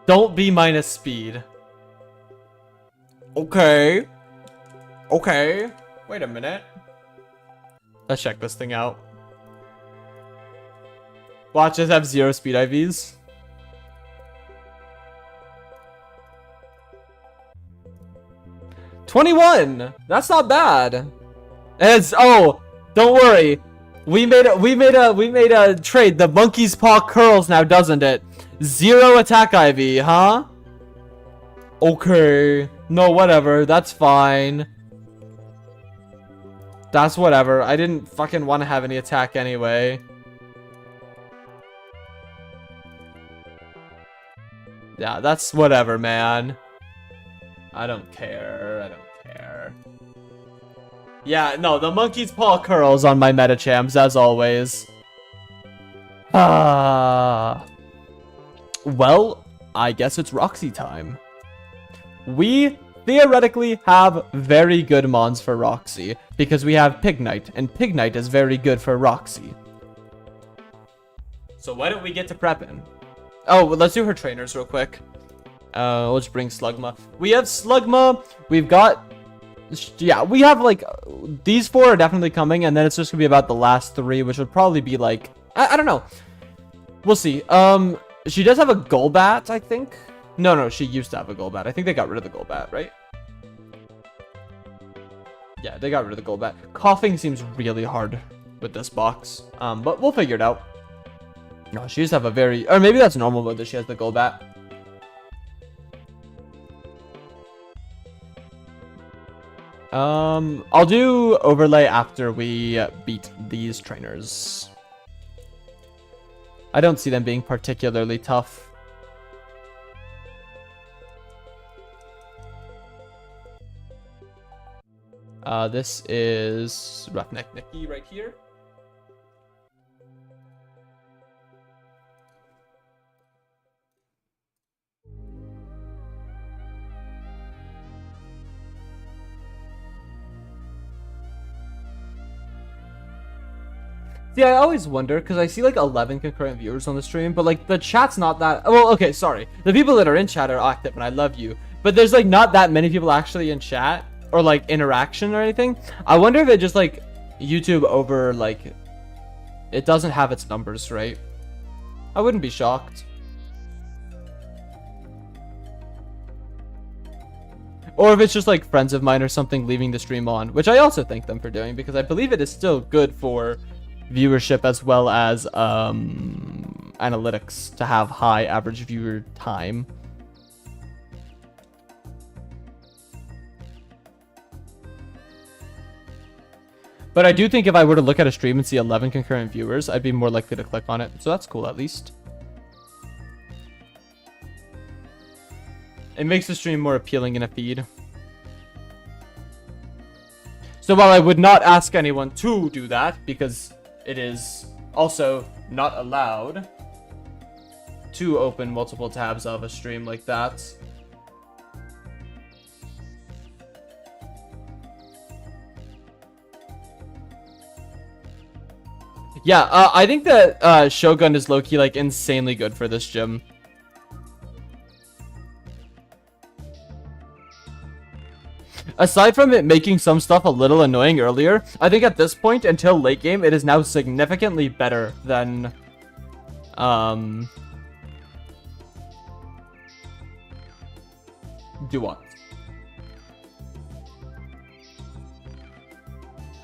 Don't be minus speed. Okay. Okay. Wait a minute. Let's check this thing out. Watch us have 0 speed IVs. $21. That's not bad. It's oh, don't worry. We made a trade. The monkey's paw curls now, doesn't it? 0 attack IV, huh? Okay. No, whatever. That's fine. That's whatever. I didn't fucking want to have any attack anyway. Yeah, that's whatever, man. I don't care. I don't care. Yeah, no, the monkey's paw curls on my Metachams, as always. Well, I guess it's Roxy time. We theoretically have very good mons for Roxy, because we have Pignite, and Pignite is very good for Roxy. So why don't we get to prepping? Oh, well, let's do her trainers real quick. Let's bring Slugma. We have Slugma, we've got... Yeah, we have, like, these 4 are definitely coming, and then it's just gonna be about the last 3, which would probably be, like... I don't know. We'll see. She does have a Golbat, I think. No, she used to have a Golbat. I think they got rid of the Golbat, right? Yeah, they got rid of the Golbat. Coughing seems really hard with this box. But we'll figure it out. No, she used to have a very... Or maybe that's normal mode that she has the Golbat. I'll do overlay after we beat these trainers. I don't see them being particularly tough. This is Roughneck Nicky right here. See, I always wonder, because I see like 11 concurrent viewers on the stream, but like the chat's not that, well, okay, sorry. The people that are in chat are active, and I love you. But there's like not that many people actually in chat, or like interaction or anything. I wonder if it just like YouTube over, like, it doesn't have its numbers, right? I wouldn't be shocked. Or if it's just like friends of mine or something leaving the stream on, which I also thank them for doing, because I believe it is still good for viewership as well as analytics to have high average viewer time. But I do think if I were to look at a stream and see 11 concurrent viewers, I'd be more likely to click on it. So that's cool, at least. It makes the stream more appealing in a feed. So while I would not ask anyone to do that, because it is also not allowed to open multiple tabs of a stream like that. Yeah, I think that Shogun is low-key like insanely good for this gym. Aside from it making some stuff a little annoying earlier, I think at this point, until late game, it is now significantly better than... Do what?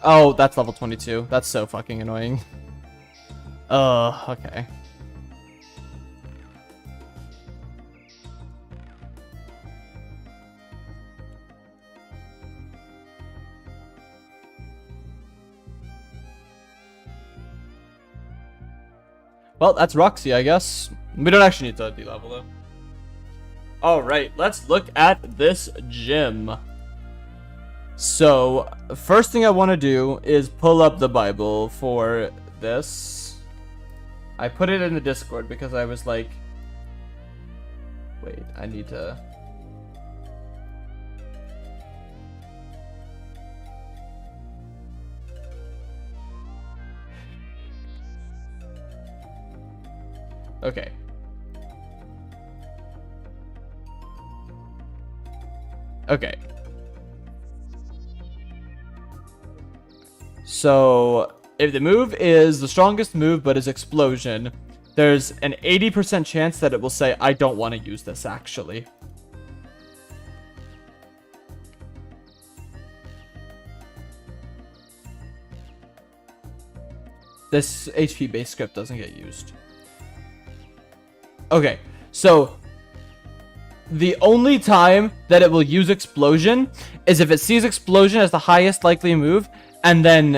Oh, that's level 22. That's so fucking annoying. Okay. Well, that's Roxy, I guess. We don't actually need to D-level, though. Alright, let's look at this gym. So, first thing I want to do is pull up the Bible for this. I put it in the Discord because I was like... Wait, I need to... Okay. Okay. So, if the move is the strongest move but is explosion, there's an 80% chance that it will say, I don't want to use this actually. This HP based script doesn't get used. Okay, so the only time that it will use explosion is if it sees explosion as the highest likely move and then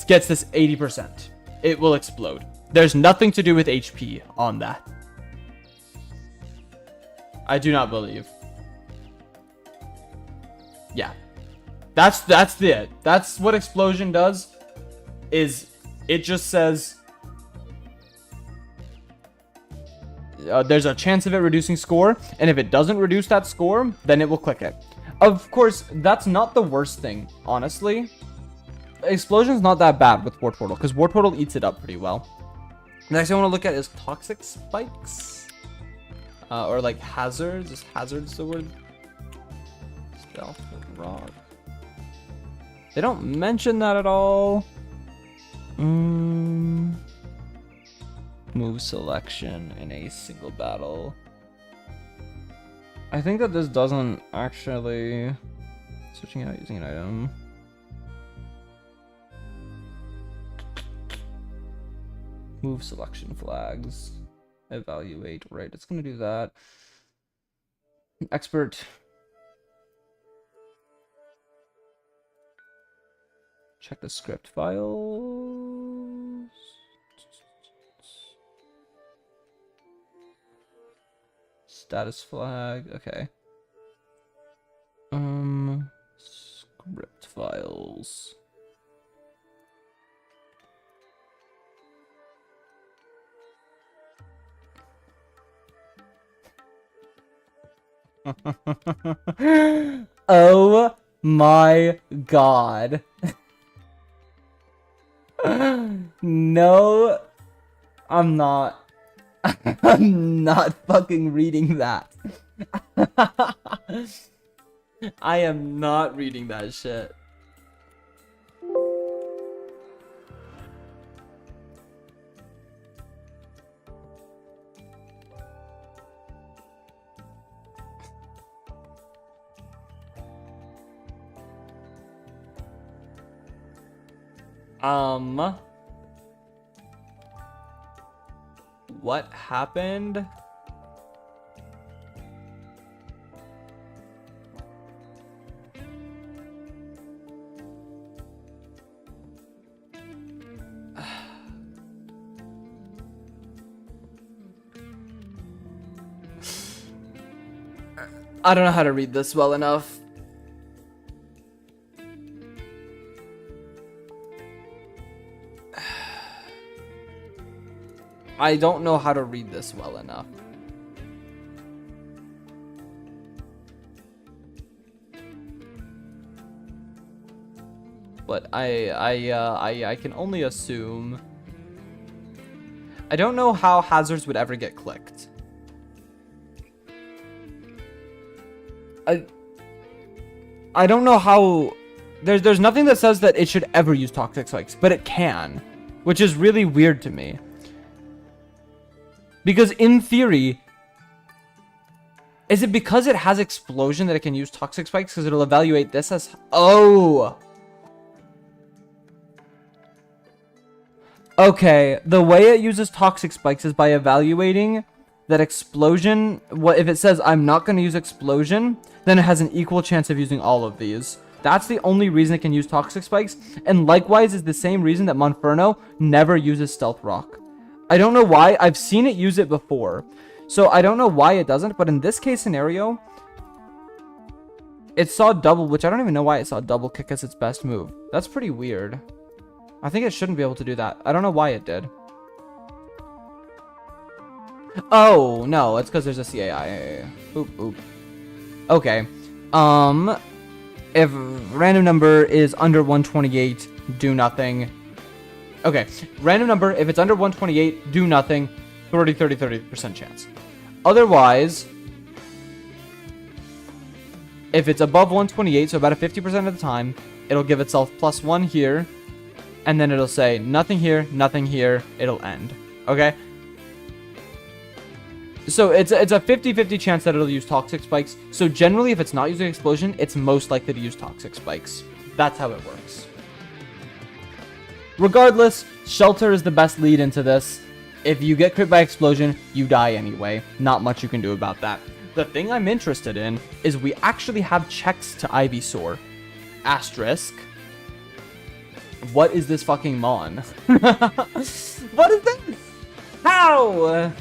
gets this 80%. It will explode. There's nothing to do with HP on that. I do not believe. Yeah. That's it. That's what explosion does. Is it just says there's a chance of it reducing score, and if it doesn't reduce that score, then it will click it. Of course, that's not the worst thing, honestly. Explosion's not that bad with War Portal, because War Portal eats it up pretty well. Next thing I want to look at is Toxic Spikes. Or like Hazards. Is Hazards the word? Stealth Rock. They don't mention that at all. Move selection in a single battle. I think that this doesn't actually... Switching out using an item. Move selection flags. Evaluate. Right, it's gonna do that. Expert. Check the script files. Status flag. Okay. Script files. Oh my god. No, I'm not. I'm not fucking reading that. I am not reading that shit. What happened? I don't know how to read this well enough. I don't know how to read this well enough. But I can only assume. I don't know how hazards would ever get clicked. I don't know how. There's nothing that says that it should ever use toxic spikes, but it can, which is really weird to me. Because in theory, is it because it has explosion that it can use toxic spikes? Because it'll evaluate this as... Oh! Okay, the way it uses toxic spikes is by evaluating that explosion... What if it says, I'm not going to use explosion, then it has an equal chance of using all of these. That's the only reason it can use toxic spikes, and likewise is the same reason that Monferno never uses stealth rock. I don't know why. I've seen it use it before. So I don't know why it doesn't. But in this case scenario, it saw double, which I don't even know why it saw double kick as its best move. That's pretty weird. I think it shouldn't be able to do that. I don't know why it did. Oh, no. It's because there's a CAI. Oop, oop. Okay. If random number is under 128, do nothing. Okay, random number, if it's under 128, do nothing, 30% chance. Otherwise, if it's above 128, so about a 50% of the time, it'll give itself +1 here, and then it'll say nothing here, it'll end, okay? So it's a 50-50 chance that it'll use toxic spikes, so generally if it's not using explosion, it's most likely to use toxic spikes. That's how it works. Regardless, shelter is the best lead into this. If you get crit by explosion, you die anyway. Not much you can do about that. The thing I'm interested in is we actually have checks to Ivysaur. Asterisk. What is this fucking mon? What is this? How?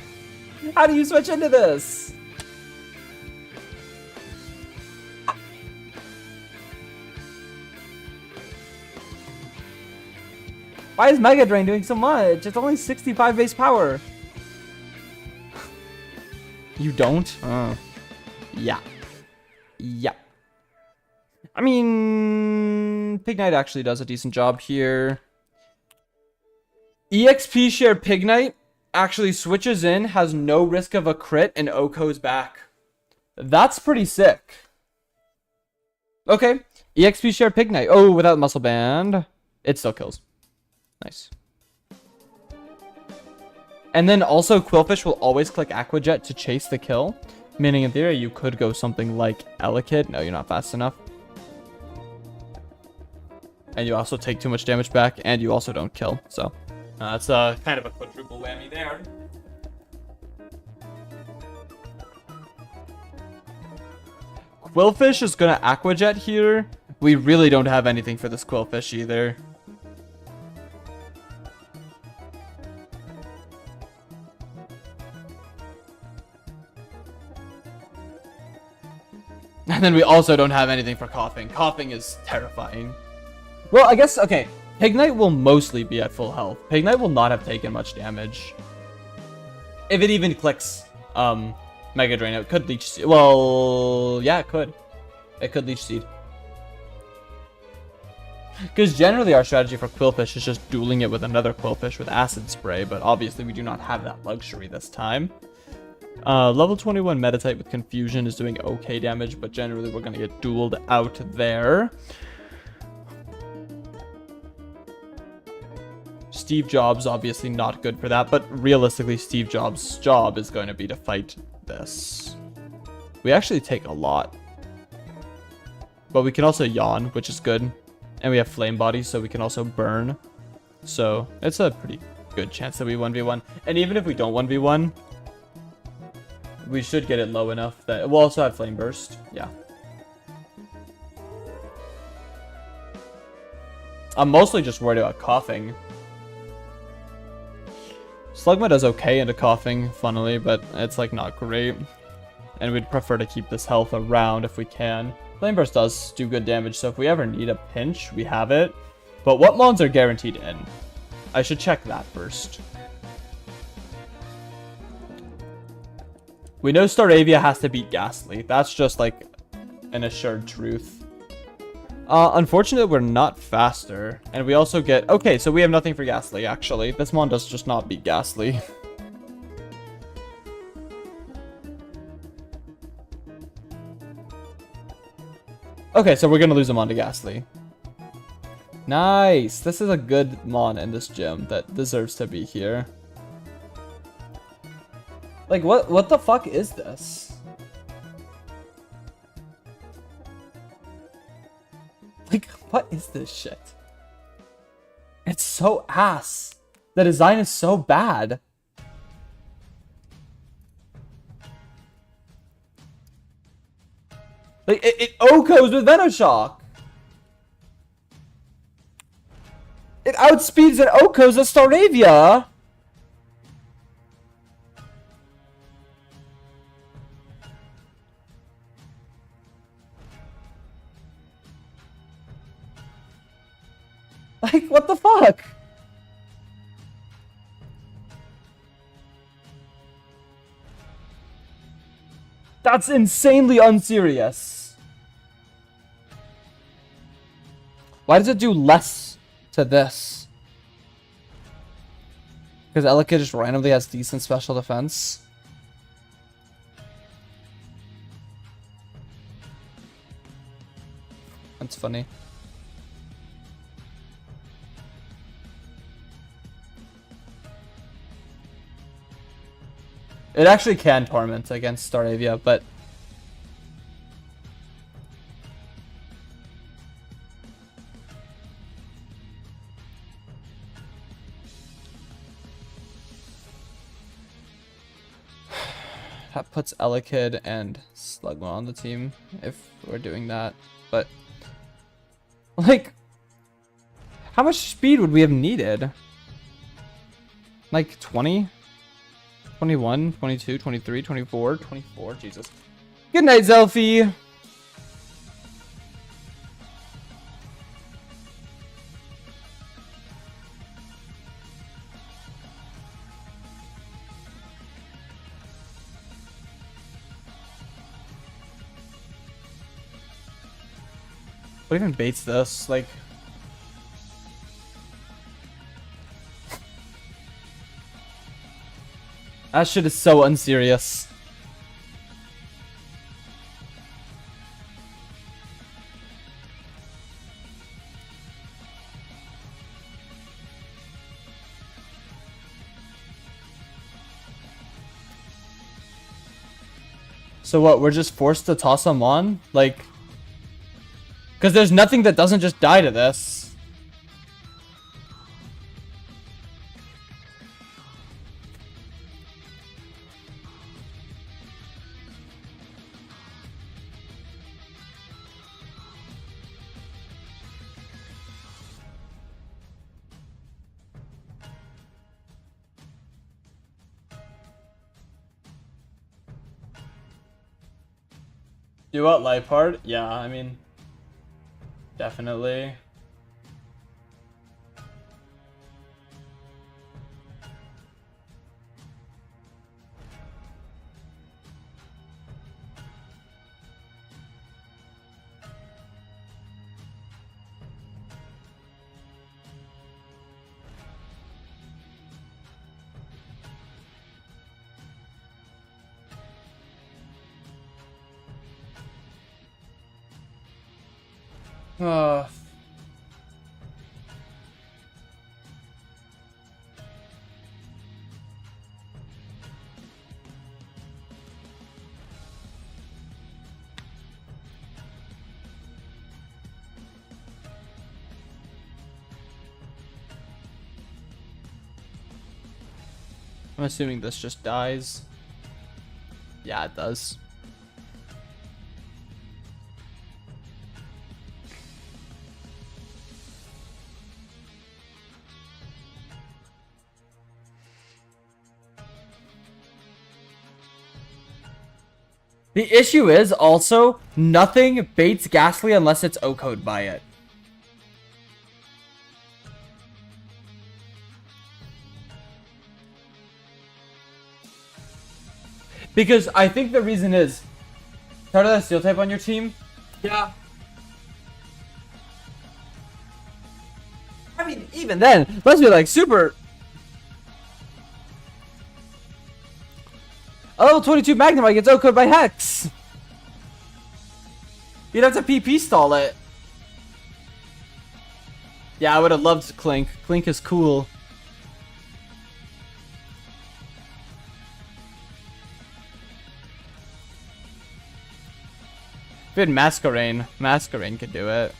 How do you switch into this? Why is Mega Drain doing so much? It's only 65 base power. You don't? Yeah. Yeah. I mean, Pignite actually does a decent job here. EXP share Pignite actually switches in, has no risk of a crit, and OHKO's back. That's pretty sick. Okay. EXP share Pignite. Oh, without Muscle Band. It still kills. Nice. And then also Quillfish will always click Aqua Jet to chase the kill. Meaning in theory you could go something like Elekid. No, you're not fast enough. And you also take too much damage back, and you also don't kill. So that's kind of a quadruple whammy there. Quillfish is gonna Aqua Jet here. We really don't have anything for this Quillfish either. And then we also don't have anything for Coughing. Coughing is terrifying. Well, I guess, okay. Pignite will mostly be at full health. Pignite will not have taken much damage. If it even clicks Mega Drain, it could Leech Seed. Well, yeah, it could. It could Leech Seed. Because generally our strategy for Quillfish is just dueling it with another Quillfish with Acid Spray, but obviously we do not have that luxury this time. Level 21 Meditate with Confusion is doing okay damage, but generally we're going to get dueled out there. Steve Jobs obviously not good for that, but realistically Steve Jobs' job is going to be to fight this. We actually take a lot. But we can also yawn, which is good. And we have Flame Body, so we can also burn. So it's a pretty good chance that we 1v1. And even if we don't 1v1, we should get it low enough that we'll also have Flame Burst. Yeah. I'm mostly just worried about coughing. Slugma does okay into coughing, funnily, but it's like not great. And we'd prefer to keep this health around if we can. Flame Burst does do good damage, so if we ever need a pinch, we have it. But what mons are guaranteed in? I should check that first. We know Staravia has to beat Ghastly. That's just like an assured truth. Unfortunately, we're not faster. And we also get... Okay, so we have nothing for Ghastly, actually. This mon does just not beat Ghastly. Okay, so we're gonna lose a mon to Ghastly. Nice! This is a good mon in this gym that deserves to be here. Like, what the fuck is this? Like, what is this shit? It's so ass. The design is so bad. Like, it OHKOs with Venoshock. It outspeeds and OHKOs a Staravia. Like, what the fuck? That's insanely unserious. Why does it do less to this? Because Elekid just randomly has decent special defense. That's funny. It actually can Torment against Staravia, but... that puts Elekid and Slugma on the team if we're doing that, but... Like... How much speed would we have needed? Like 20? 21, 22, 23, 24, 24, Jesus. Good night, Zelfie! What even baits this? Like... That shit is so unserious. So what, we're just forced to toss them on? Like... Because there's nothing that doesn't just die to this. Do what, life hard? Yeah, I mean, definitely. Uh, I'm assuming this just dies. Yeah, it does. The issue is also nothing baits Ghastly unless it's O-code by it. Because I think the reason is, start that steel type on your team. Yeah. I mean, even then, must be like super. A level 22 Magnemite gets O-code by Hex. You'd have to PP stall it. Yeah, I would have loved Clink. Clink is cool. If we had Masquerain, Masquerain could do it.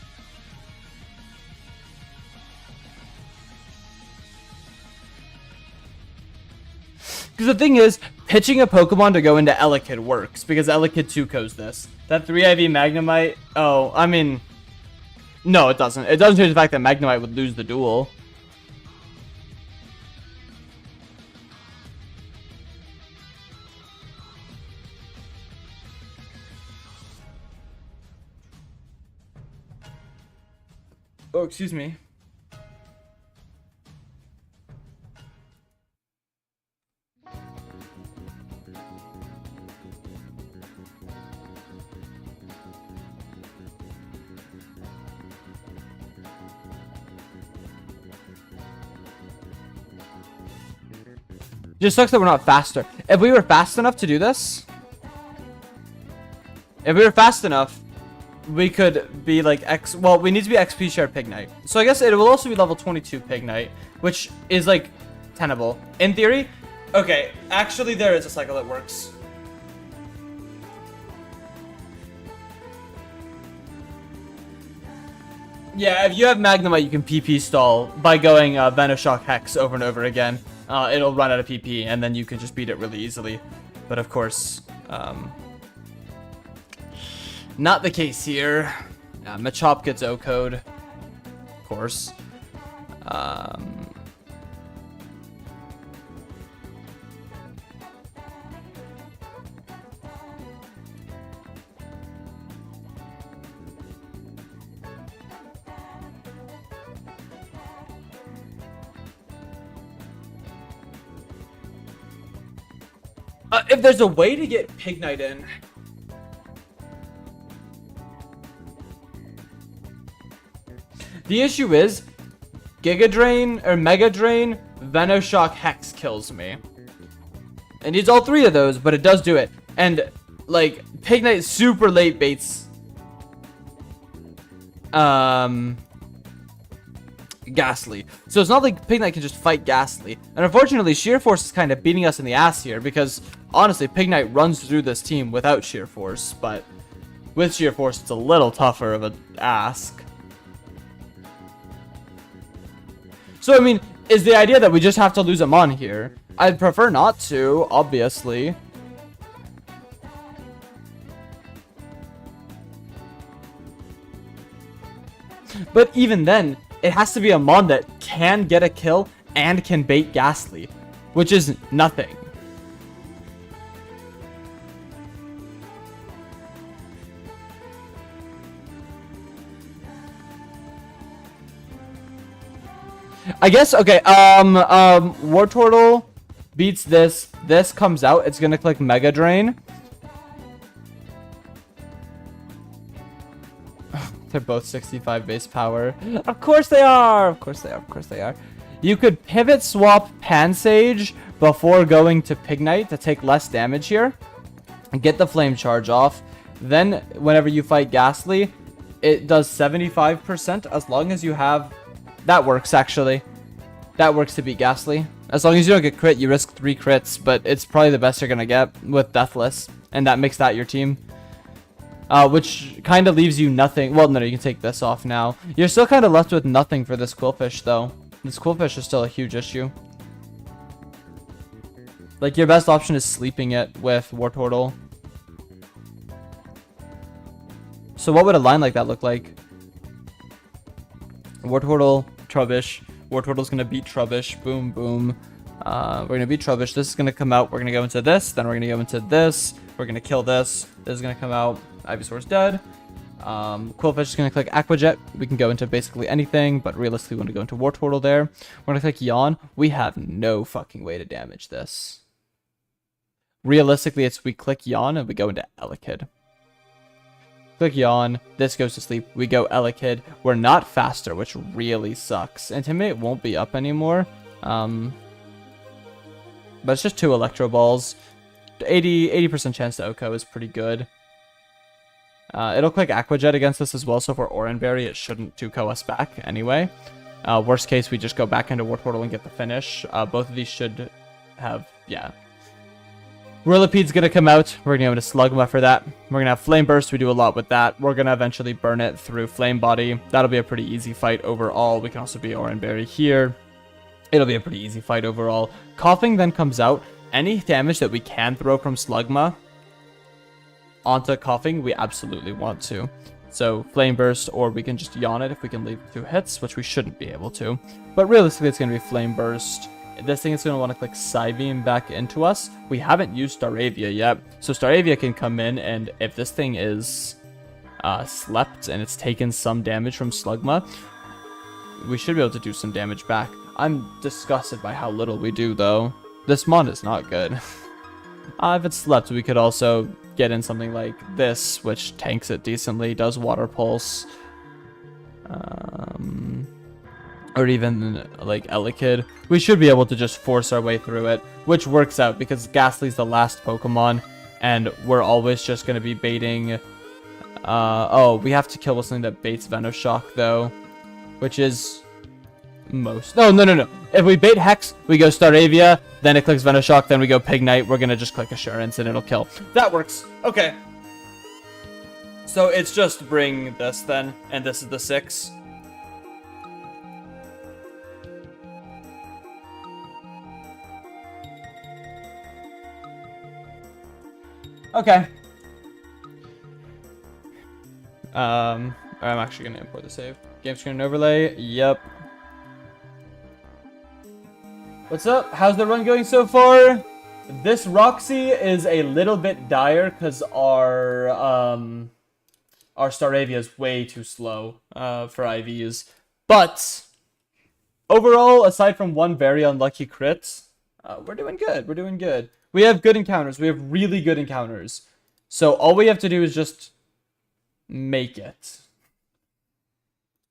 Because the thing is, pitching a Pokemon to go into Elekid works, because Elekid 2-codes this. That 3IV Magnemite, oh, I mean, no, it doesn't. It doesn't change the fact that Magnemite would lose the duel. Oh, excuse me. Just sucks that we're not faster. If we were fast enough to do this, we could be like well, we need to be XP share Pignite. So I guess it will also be level 22 Pignite, which is like tenable. In theory, okay, actually there is a cycle that works. Yeah, if you have Magnemite, you can PP stall by going Venoshock Hex over and over again. It'll run out of PP, and then you can just beat it really easily. But of course, not the case here. Machop gets O-code, of course. If there's a way to get Pignite in. The issue is, Giga Drain or Mega Drain, Venoshock Hex kills me. It needs all three of those, but it does do it. And, like, Pignite super late baits. Ghastly. So it's not like Pignite can just fight Ghastly. And unfortunately, Sheer Force is kind of beating us in the ass here because, honestly, Pignite runs through this team without Sheer Force. But with Sheer Force, it's a little tougher of an ask. So, I mean, is the idea that we just have to lose a Mon here? I'd prefer not to, obviously. But even then, it has to be a Mon that can get a kill and can bait Ghastly, which is nothing. I guess, okay, Wartortle beats this. This comes out. It's gonna click Mega Drain. They're both 65 base power. Of course they are! Of course they are. Of course they are. You could pivot swap Pansage before going to Pignite to take less damage here. And get the Flame Charge off. Then, whenever you fight Ghastly, it does 75% as long as you have... That works, actually. That works to beat Ghastly. As long as you don't get crit, you risk 3 crits, but it's probably the best you're going to get with Deathless, and that makes that your team. Which kind of leaves you nothing. Well, no, you can take this off now. You're still kind of left with nothing for this Quillfish, though. This Quillfish is still a huge issue. Like, your best option is sleeping it with Wartortle. So what would a line like that look like? Wartortle, Trubbish. Wartortle's going to beat Trubbish. Boom, boom. We're going to beat Trubbish. This is going to come out. We're going to go into this. Then we're going to go into this. We're going to kill this. This is going to come out. Ivysaur's dead. Quillfish is going to click Aquajet. We can go into basically anything, but realistically we want to go into Wartortle there. We're going to click Yawn. We have no fucking way to damage this. Realistically, it's we click Yawn and we go into Elekid. Click Yawn. This goes to sleep. We go Elekid. We're not faster, which really sucks. Intimidate won't be up anymore. But it's just 2 Electro Balls. 80% chance to OHKO is pretty good. It'll click Aquajet against this as well, so for Oranberry, it shouldn't 2-KO us back anyway. Worst case, we just go back into Wartortle and get the finish. Both of these should have, yeah. Whirlipede's gonna come out. We're gonna go into Slugma for that. We're gonna have Flame Burst. We do a lot with that. We're gonna eventually burn it through Flame Body. That'll be a pretty easy fight overall. We can also be Oranberry here. It'll be a pretty easy fight overall. Coughing then comes out. Any damage that we can throw from Slugma onto Coughing, we absolutely want to. So Flame Burst, or we can just Yawn it if we can leave 2 hits, which we shouldn't be able to. But realistically, it's gonna be Flame Burst. This thing is going to want to click Psybeam back into us. We haven't used Staravia yet. So Staravia can come in, and if this thing is slept and it's taken some damage from Slugma, we should be able to do some damage back. I'm disgusted by how little we do, though. This mon is not good. If it's slept, we could also get in something like this, which tanks it decently, does Water Pulse. Or even like Elekid. We should be able to just force our way through it, which works out because Ghastly's the last Pokemon, and we're always just going to be baiting... oh, we have to kill with something that baits Venoshock, though, which is most... No. If we bait Hex, we go Staravia, then it clicks Venoshock, then we go Pignite. We're going to just click Assurance, and it'll kill. That works. Okay. So it's just bring this, then, and this is the 6. Okay. I'm actually gonna import the save. Game screen overlay. Yep. What's up? How's the run going so far? This Roxy is a little bit dire because our Staravia is way too slow for IVs. But overall, aside from one very unlucky crit, we're doing good. We're doing good. We have good encounters. We have really good encounters. So all we have to do is just make it.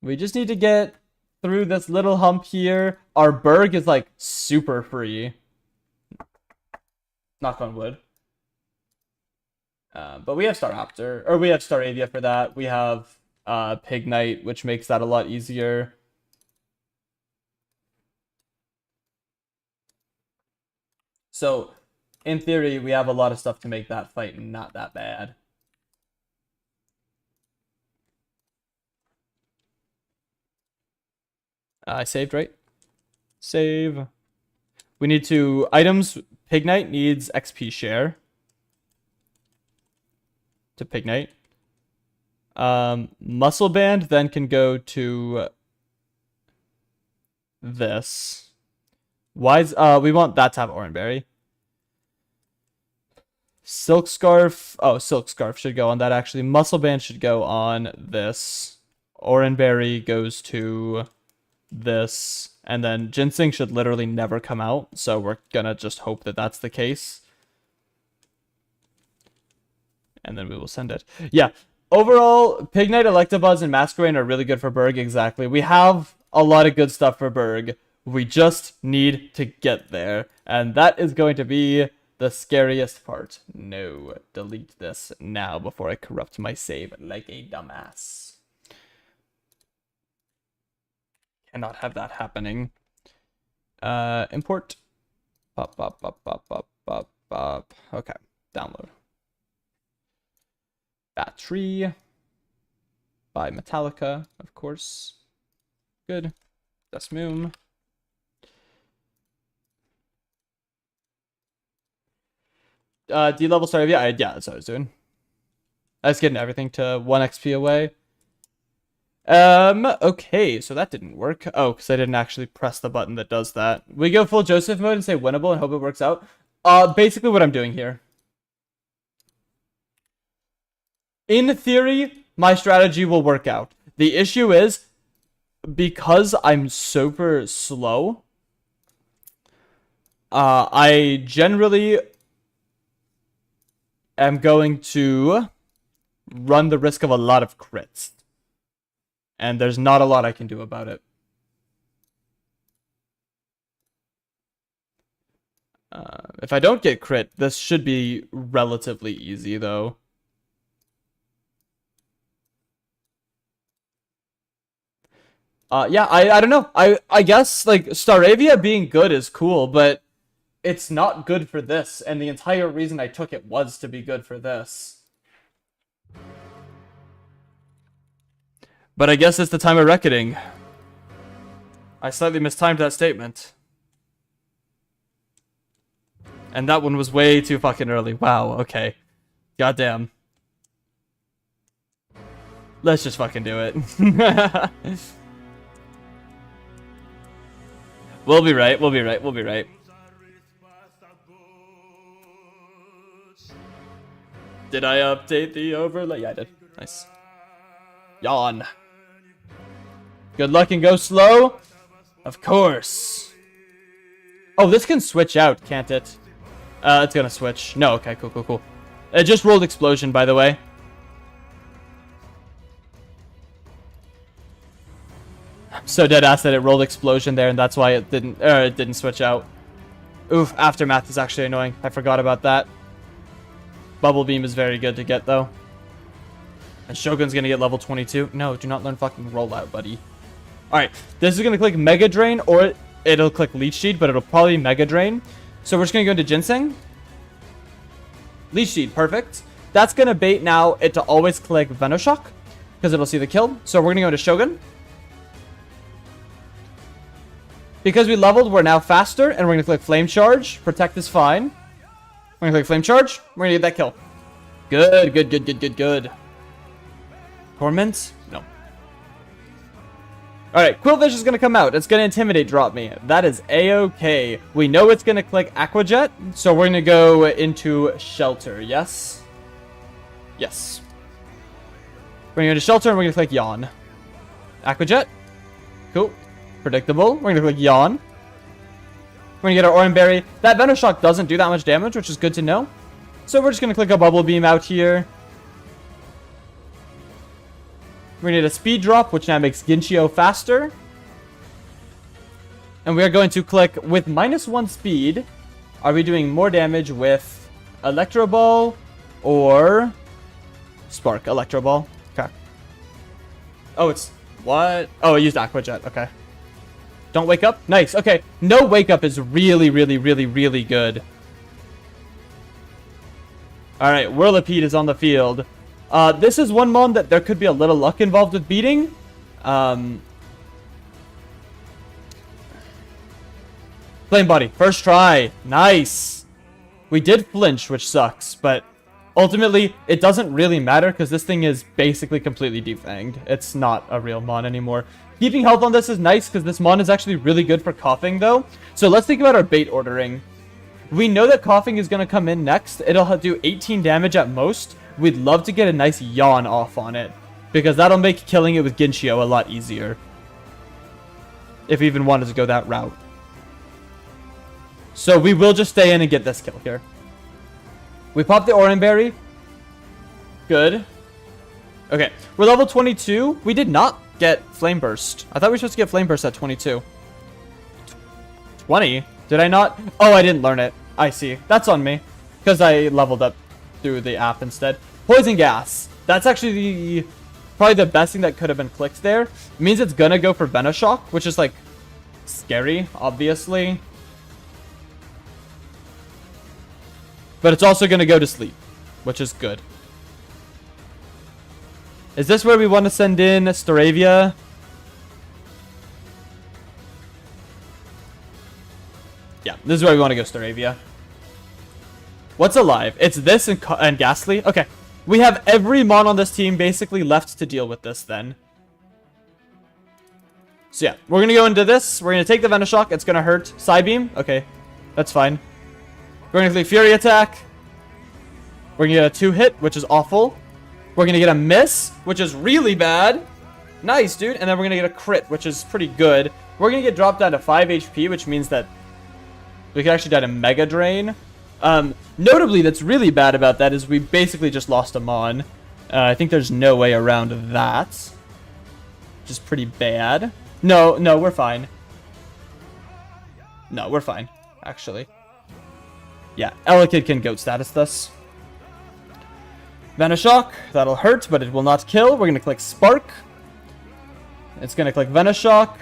We just need to get through this little hump here. Our Berg is like super free. Knock on wood. But we have Staraptor, or we have Staravia for that. We have Pignite, which makes that a lot easier. So in theory, we have a lot of stuff to make that fight not that bad. I saved, right? Save. We need to... Items. Pignite needs XP share. To Pignite. Muscle Band then can go to... this. Wise... we want that to have Oranberry. Silk Scarf. Oh, Silk Scarf should go on that, actually. Muscle Band should go on this. Oranberry goes to this. And then Ginseng should literally never come out. So we're gonna just hope that that's the case. And then we will send it. Yeah. Overall, Pignite, Electabuzz, and Masquerain are really good for Berg. Exactly. We have a lot of good stuff for Berg. We just need to get there. And that is going to be... the scariest part. No, delete this now before I corrupt my save like a dumbass. Cannot have that happening. Import. Pop, pop, pop, pop, pop, pop, pop. Okay, download. Battery. By Metallica, of course. Good. Desmoom. D-level started. Yeah, that's what I was doing. I was getting everything to 1 XP away. Okay, so that didn't work. Oh, because I didn't actually press the button that does that. We go full Joseph mode and say winnable and hope it works out. Basically what I'm doing here. In theory, my strategy will work out. The issue is, because I'm super slow, I generally am going to run the risk of a lot of crits. And there's not a lot I can do about it. If I don't get crit, this should be relatively easy, though. Yeah, I don't know. I guess, like, Staravia being good is cool, but it's not good for this, and the entire reason I took it was to be good for this. But I guess it's the time of reckoning. I slightly mistimed that statement. And that one was way too fucking early. Wow, okay. Goddamn. Let's just fucking do it. We'll be right, we'll be right, we'll be right. Did I update the overlay? Yeah, I did. Nice. Yawn. Good luck and go slow? Of course. Oh, this can switch out, can't it? It's gonna switch. No, okay, cool, cool, cool. It just rolled explosion, by the way. I'm so dead ass that it rolled explosion there, and that's why it didn't switch out. Oof, aftermath is actually annoying. I forgot about that. Bubble beam is very good to get, though. And Shogun's gonna get level 22. No, do not learn fucking rollout, buddy. Alright, this is gonna click Mega Drain, or it'll click Leech Seed, but it'll probably Mega Drain. So we're just gonna go into Ginseng. Leech Seed, perfect. That's gonna bait now it to always click Venoshock, because it'll see the kill. So we're gonna go into Shogun. Because we leveled, we're now faster, and we're gonna click Flame Charge. Protect is fine. We're gonna click Flame Charge. We're gonna get that kill. Good, good, good, good, good, good. Torment? No. Alright, Quillfish is gonna come out. It's gonna Intimidate drop me. That is A-okay. We know it's gonna click Aquajet, so we're gonna go into Shelter, yes? Yes. We're gonna go to Shelter, and we're gonna click Yawn. Aquajet. Cool. Predictable. We're gonna click Yawn. We're gonna get our Orange Berry. That Venoshock doesn't do that much damage, which is good to know. So we're just gonna click a Bubble Beam out here. We're gonna get a Speed Drop, which now makes Ginchio faster. And we are going to click with -1 speed. Are we doing more damage with Electro Ball or Spark? Electro Ball. Okay. Oh, it's what? Oh, I used Aquajet. Okay. Don't wake up? Nice. Okay. No wake up is really, really, really, really good. Alright, Whirlipede is on the field. This is one mon that there could be a little luck involved with beating. Flame Body. First try. Nice. We did flinch, which sucks, but ultimately, it doesn't really matter because this thing is basically completely defanged. It's not a real mon anymore. Keeping health on this is nice because this mon is actually really good for coughing, though. So let's think about our bait ordering. We know that coughing is going to come in next. It'll do 18 damage at most. We'd love to get a nice Yawn off on it, because that'll make killing it with Ginchio a lot easier. If we even wanted to go that route. So we will just stay in and get this kill here. We pop the Orange Berry. Good. Okay, we're level 22. We did not get Flame Burst. I thought we were supposed to get Flame Burst at 22. 20? Did I not? Oh, I didn't learn it. I see. That's on me. Because I leveled up through the app instead. Poison Gas. That's actually the probably the best thing that could have been clicked there. It means it's gonna go for Venoshock, which is like scary, obviously. But it's also gonna go to sleep, which is good. Is this where we want to send in Staravia? Yeah, this is where we want to go, Staravia. What's alive? It's this and Ghastly. Okay. We have every mon on this team basically left to deal with this then. So yeah, we're going to go into this. We're going to take the Venoshock. It's going to hurt. Psybeam. Okay, that's fine. We're going to click Fury Attack. We're going to get a 2-hit, which is awful. We're going to get a miss, which is really bad. Nice, dude. And then we're going to get a crit, which is pretty good. We're going to get dropped down to 5 HP, which means that we could actually die to Mega Drain. Notably, that's really bad about that is we basically just lost a Mon. I think there's no way around that. Which is pretty bad. No, we're fine. No, we're fine, actually. Yeah, Elekid can goat status this. Venoshock, that'll hurt, but it will not kill. We're going to click Spark. It's going to click Venoshock.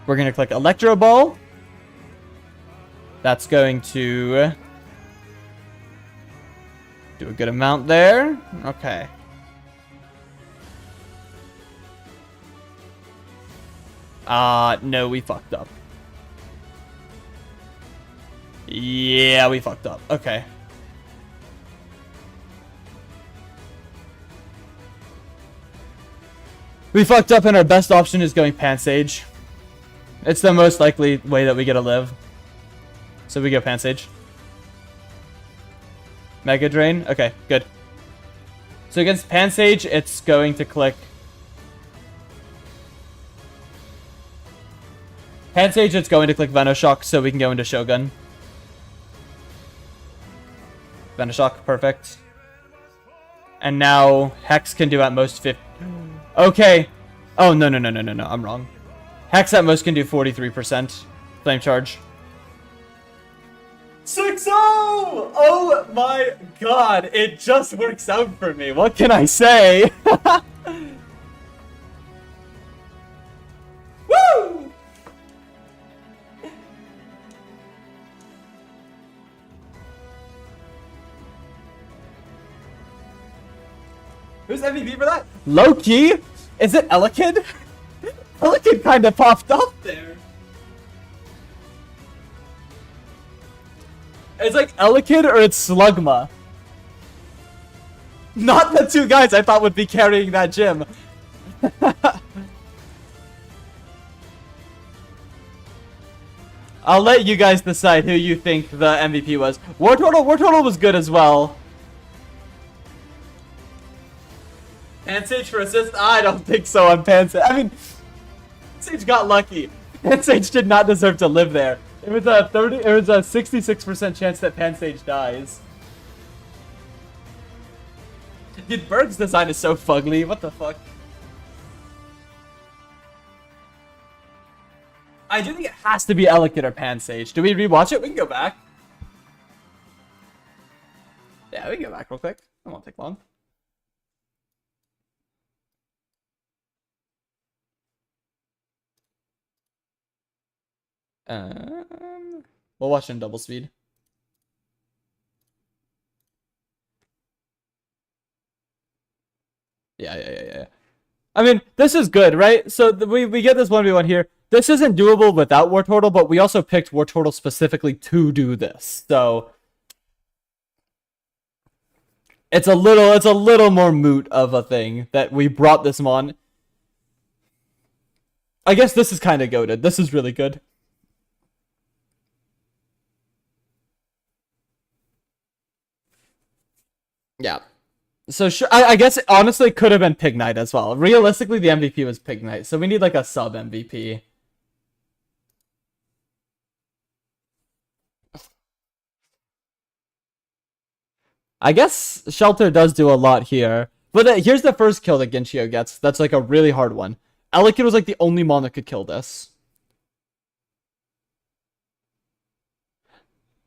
We're going to click Electro Ball. That's going to do a good amount there. Okay. No, we fucked up. Yeah, we fucked up. Okay. We fucked up and our best option is going Pansage. It's the most likely way that we get to live. So we go Pansage. Mega Drain. Okay, good. So against Pansage, it's going to click... Pansage, it's going to click Venoshock so we can go into Shogun. Venoshock, perfect. And now Hex can do at most 50... Okay. Oh, no, I'm wrong. Hex at most can do 43%. Flame Charge. 6-0! Oh my god, it just works out for me. What can I say? Woo! Who's MVP for that? Low-key? Is it Elekid? Elekid kind of popped up there. It's like Elekid or it's Slugma. Not the two guys I thought would be carrying that gym. I'll let you guys decide who you think the MVP was. War Turtle was good as well. Pansage for assist? I don't think so on Pansage. I mean, Pansage got lucky. Pansage did not deserve to live there. It was a 66% chance that Pansage dies. Dude, Berg's design is so fugly. What the fuck? I do think it has to be Elekid or Pansage. Do we rewatch it? We can go back. Yeah, we can go back real quick. It won't take long. We'll watch it in double speed. Yeah. I mean, this is good, right? So we get this 1v1 here. This isn't doable without War Turtle, but we also picked War Turtle specifically to do this. So it's a little more moot of a thing that we brought this mon. I guess this is kind of goated. This is really good. Yeah. So sure, I guess it honestly could have been Pig Knight as well. Realistically, the MVP was Pig Knight, so we need like a sub MVP. I guess Shelter does do a lot here. But here's the first kill that Genshio gets. That's like a really hard one. Elekid was like the only mon that could kill this.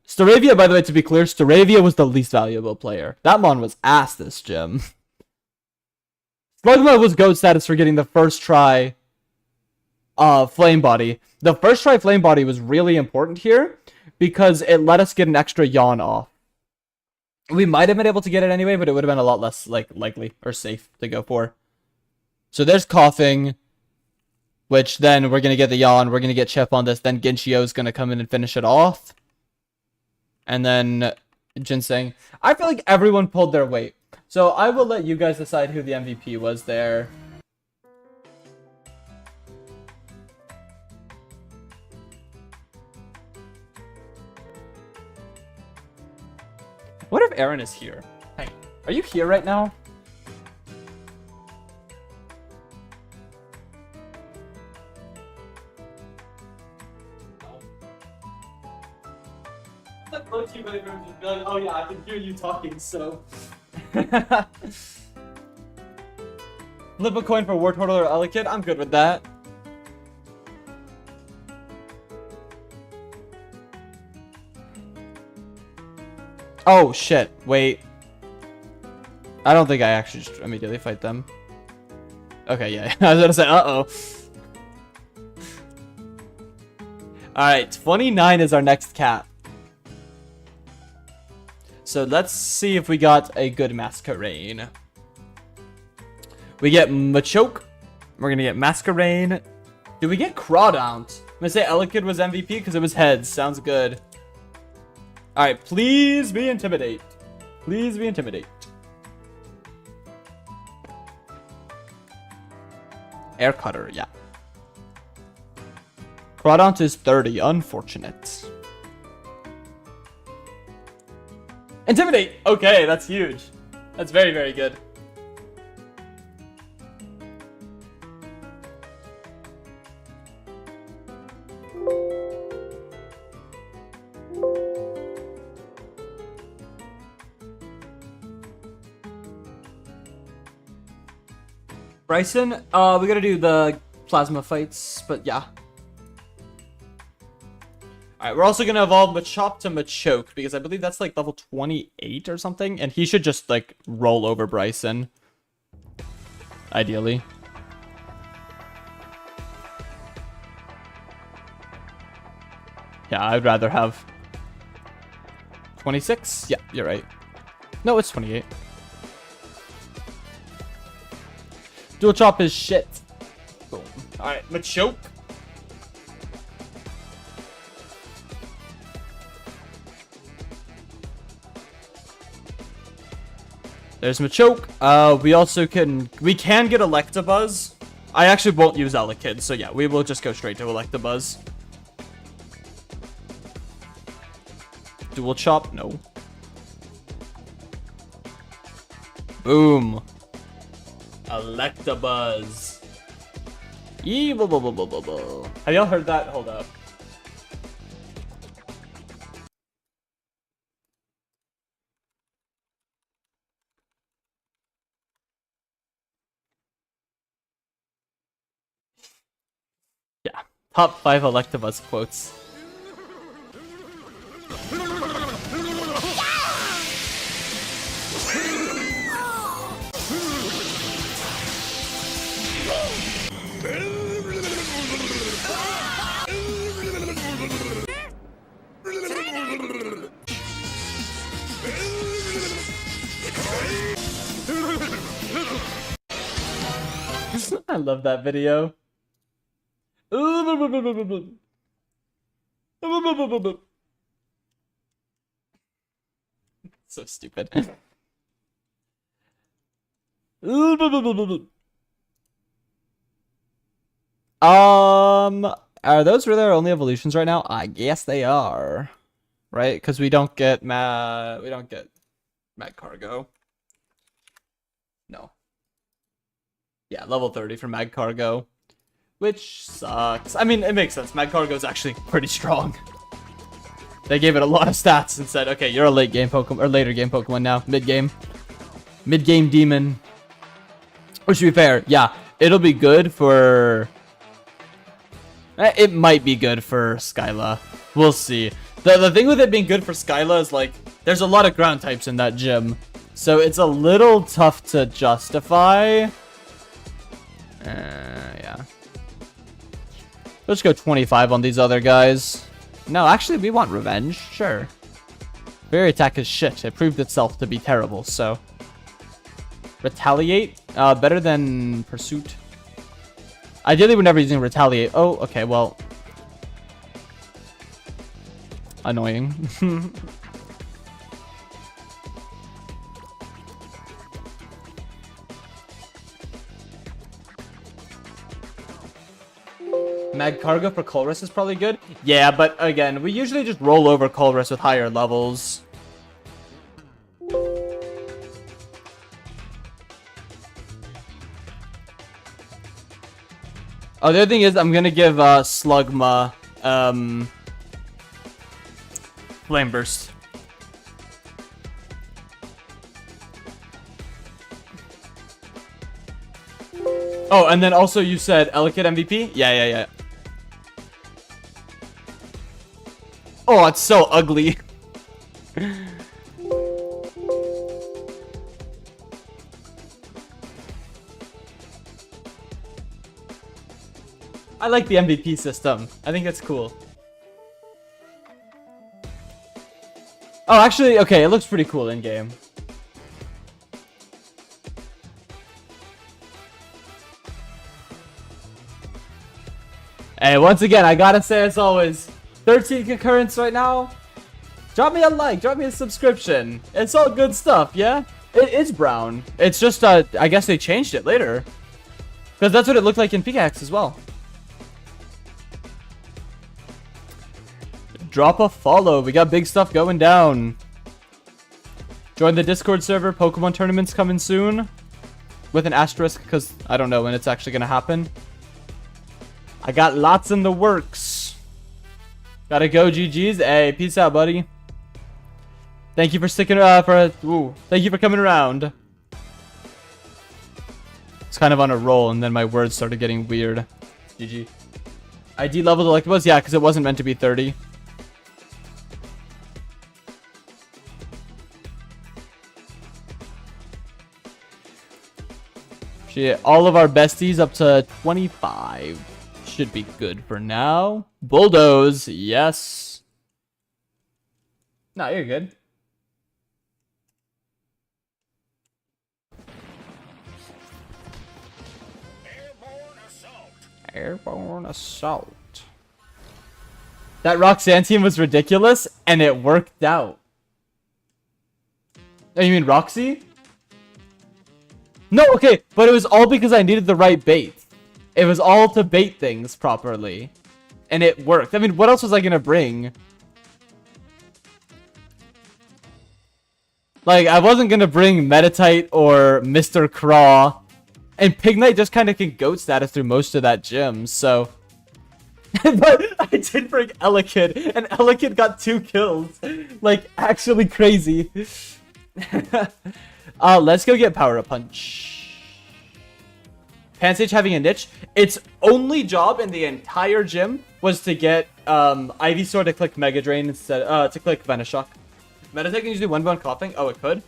Staravia, by the way, to be clear, Staravia was the least valuable player. That mon was ass this gym. Slugma was GOAT status for getting the first try Flame Body. The first try Flame Body was really important here because it let us get an extra yawn off. We might have been able to get it anyway, but it would have been a lot less likely or safe to go for. So there's Coughing, which then we're going to get the yawn. We're going to get Chip on this. Then Ginchio is going to come in and finish it off. And then Ginseng. I feel like everyone pulled their weight. So I will let you guys decide who the MVP was there. What if Aaron is here? Hey, are you here right now? Oh yeah, I can hear you talking, so... Flip a coin for War Turtle or Elekid? I'm good with that. Oh shit, wait. I don't think I actually just immediately fight them. Okay, yeah, I was gonna say, uh-oh. Alright, 29 is our next cap. So let's see if we got a good Masquerain. We get Machoke. We're gonna get Masquerain. Did we get Crawdaunt? I'm gonna say Elekid was MVP because it was heads. Sounds good. Alright, please be Intimidate. Please be Intimidate. Air Cutter, yeah. Crawdaunt is 30. Unfortunate. Intimidate! Okay, that's huge. That's very, very good. Bryson, we gotta do the plasma fights, but yeah. Alright, we're also gonna evolve Machop to Machoke, because I believe that's like level 28 or something, and he should just like roll over Bryson. Ideally. Yeah, I'd rather have 26? Yeah, you're right. No, it's 28. Dual Chop is shit. Boom. Alright, Machoke. There's Machoke. We can get Electabuzz. I actually won't use Elekid, so yeah, we will just go straight to Electabuzz. Dual Chop, no. Boom. Electabuzz. Have y'all heard that? Hold up. Yeah. Top 5 Electabuzz quotes. I love that video. So stupid. Are those really our only evolutions right now? I guess they are. Right? Because we don't get Mag Cargo. No. Yeah, level 30 for Mag Cargo. Which sucks. I mean, it makes sense. Mag Cargo is actually pretty strong. They gave it a lot of stats and said, okay, you're a late game Pokemon, or later game Pokemon now. Mid-game. Mid-game demon. Which, to be fair, yeah, it'll be good for... It might be good for Skyla. We'll see. The thing with it being good for Skyla is, like, there's a lot of ground types in that gym. So it's a little tough to justify. Yeah. Let's go 25 on these other guys. No, actually, we want revenge. Sure. Fairy attack is shit. It proved itself to be terrible, so... Retaliate? Better than Pursuit. Ideally, we're never using Retaliate. Oh, okay, well... Annoying. Mag Cargo for Colress is probably good. Yeah, but again, we usually just roll over Colress with higher levels. Oh, the other thing is I'm gonna give Slugma Flame Burst. Oh, and then also you said Elekid MVP? Yeah. Oh, it's so ugly. I like the MVP system. I think it's cool. Oh, actually, okay, it looks pretty cool in game. Hey, once again, I gotta say as always, 13 concurrents right now. Drop me a like, drop me a subscription. It's all good stuff, yeah? It is brown. It's just, I guess they changed it later. Because that's what it looked like in Pickaxe as well. Drop a follow. We got big stuff going down. Join the Discord server. Pokemon tournaments coming soon. With an asterisk, because I don't know when it's actually going to happen. I got lots in the works. Gotta go, GG's. Hey, peace out, buddy. Thank you for sticking thank you for coming around. It's kind of on a roll, and then my words started getting weird. GG. ID level delectables? Yeah, because it wasn't meant to be 30. Shit, all of our besties up to 25. Should be good for now. Bulldoze, yes. No, you're good. Airborne assault. That Roxanne team was ridiculous, and it worked out. Oh, you mean Roxy? No, okay, but it was all because I needed the right bait. It was all to bait things properly. And it worked. I mean, what else was I gonna bring? Like, I wasn't gonna bring Metatite or Mr. Craw. And Pignite just kind of can goat status through most of that gym, so... But I did bring Elekid, and Elekid got 2 kills. Like, actually crazy. Let's go get Power Up Punch. Pansage having a niche. Its only job in the entire gym was to get Ivysaur to click Mega Drain instead to click Venoshock. Metatech can usually 1v1 Coughing. Oh, it could.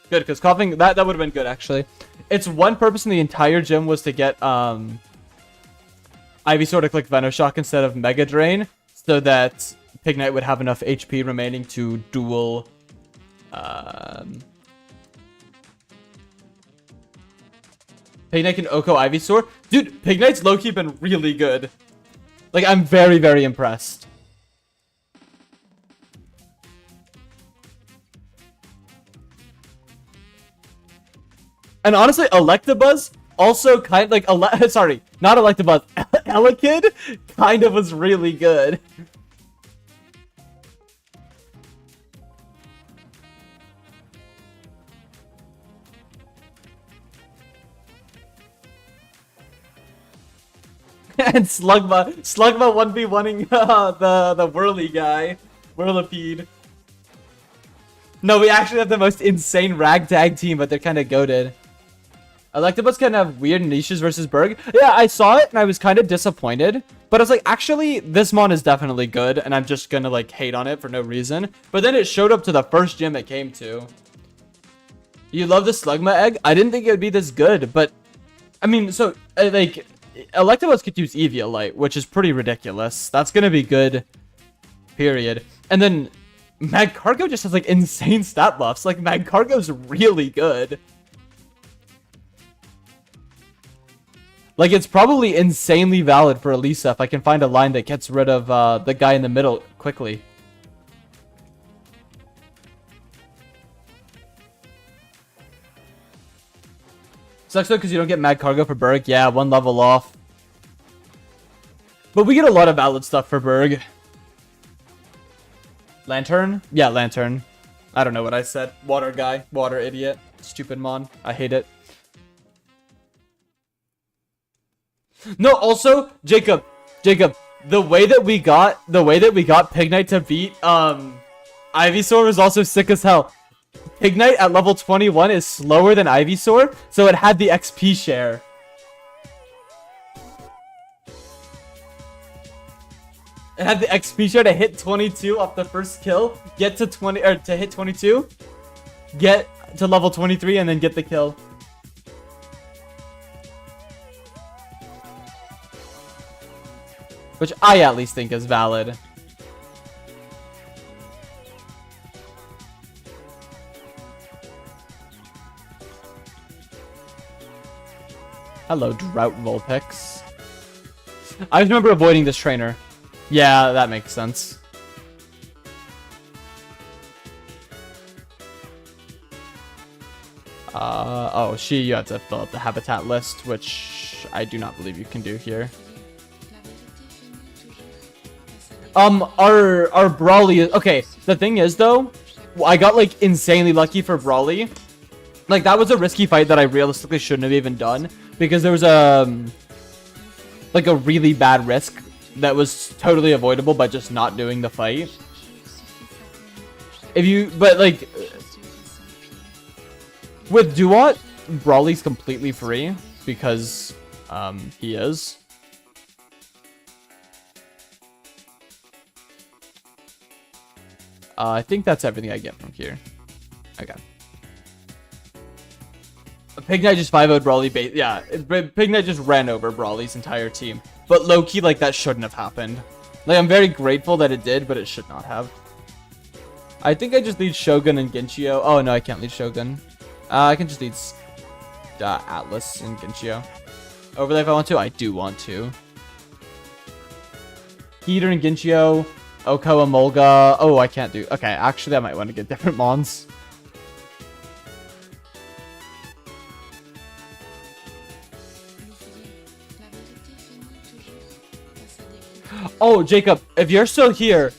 Good, because Coughing that would have been good actually. Its one purpose in the entire gym was to get Ivysaur to click Venoshock instead of Mega Drain, so that Pignite would have enough HP remaining to duel Pignite can Oko Ivysaur. Dude, Pignite's low-key been really good. Like, I'm very, very impressed. And honestly, Electabuzz also kind of like sorry, not Electabuzz. Elekid kind of was really good. And Slugma 1v1ing the Whirly guy, Whirlipede. No, we actually have the most insane ragtag team, but they're kind of goated. Electabuzz can have weird niches versus Berg. Yeah, I saw it and I was kind of disappointed. But I was like, actually, this mon is definitely good. And I'm just gonna like hate on it for no reason. But then it showed up to the first gym it came to. You love the Slugma egg? I didn't think it would be this good, but I mean, so, like, Electabuzz could use Eviolite, which is pretty ridiculous. That's gonna be good, period. And then Magcargo just has, like, insane stat buffs. Like, Magcargo's really good. Like, it's probably insanely valid for Elisa if I can find a line that gets rid of the guy in the middle quickly. Sucks though because you don't get Magcargo for Berg. Yeah, 1 level off. But we get a lot of valid stuff for Berg. Lantern? Yeah, Lantern. I don't know what I said. Water guy. Water idiot. Stupid mon. I hate it. No, also, Jacob, the way that we got Pignite to beat Ivysaur was also sick as hell. Pignite at level 21 is slower than Ivysaur, so it had the XP share. It had the XP share to hit 22 off the first kill, get to 20 or to hit 22, get to level 23 and then get the kill. Which I at least think is valid. Hello, Drought Vulpix. I remember avoiding this trainer. Yeah, that makes sense. Oh, you have to fill out the habitat list, which I do not believe you can do here. Our Brawly is... Okay, the thing is, though, I got, like, insanely lucky for Brawly. Like, that was a risky fight that I realistically shouldn't have even done. Because there was like, a really bad risk that was totally avoidable by just not doing the fight. But, like... With Duat, Brawly's completely free. Because, he is. I think that's everything I get from here. Okay. Pignite just 5-0'd Brawly base. Yeah, Pignite just ran over Brawly's entire team. But low-key, like, that shouldn't have happened. Like, I'm very grateful that it did, but it should not have. I think I just lead Shogun and Ginchio. Oh, no, I can't lead Shogun. I can just lead Atlas and Ginchio. Overlay if I want to. I do want to. Heater and Ginchio. Oko and Molga. Oh, I can't do... Okay, actually, I might want to get different mons. Oh, Jacob, if you're still here,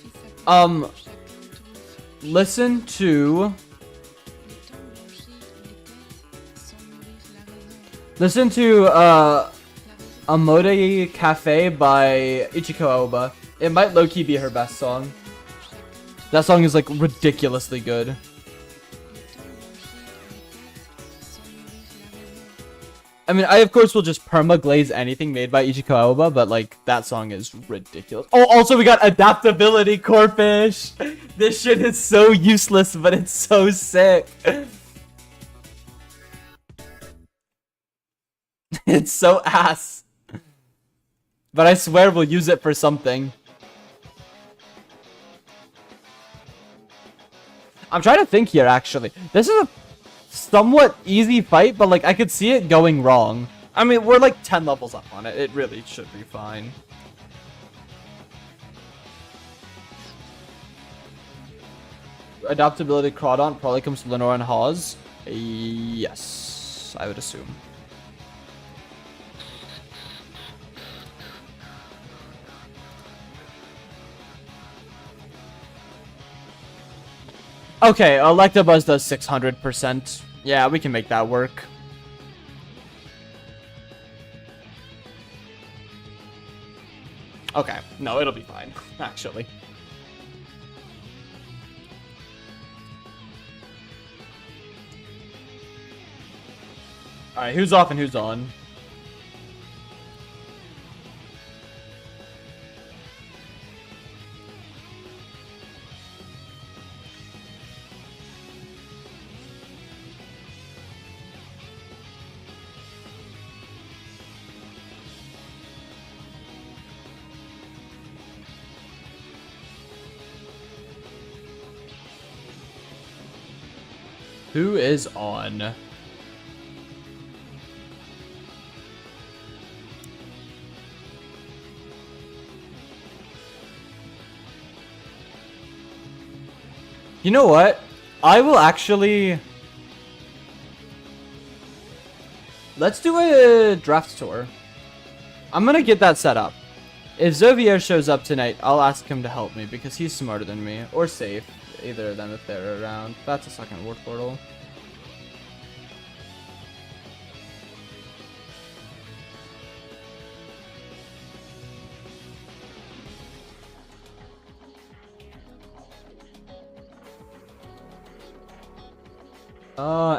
listen to... Amode Cafe by Ichiko Aoba. It might low-key be her best song. That song is, like, ridiculously good. I mean, I, of course, will just perma-glaze anything made by Ichiko Aoba, but, like, that song is ridiculous. Oh, also, we got Adaptability Corphish! This shit is so useless, but it's so sick. It's so ass. But I swear we'll use it for something. I'm trying to think here, actually. This is a somewhat easy fight, but, like, I could see it going wrong. I mean, we're, like, 10 levels up on it. It really should be fine. Adaptability Crawdaunt probably comes to Lenore and Hawes. Yes, I would assume. Okay, Electabuzz does 600%. Yeah, we can make that work. Okay, no, it'll be fine, actually. Alright, who's off and who's on? Who is on? You know what? I will actually... Let's do a draft tour. I'm gonna get that set up. If Xavier shows up tonight, I'll ask him to help me because he's smarter than me. Or safe. Either of them if they're around. That's a second word portal.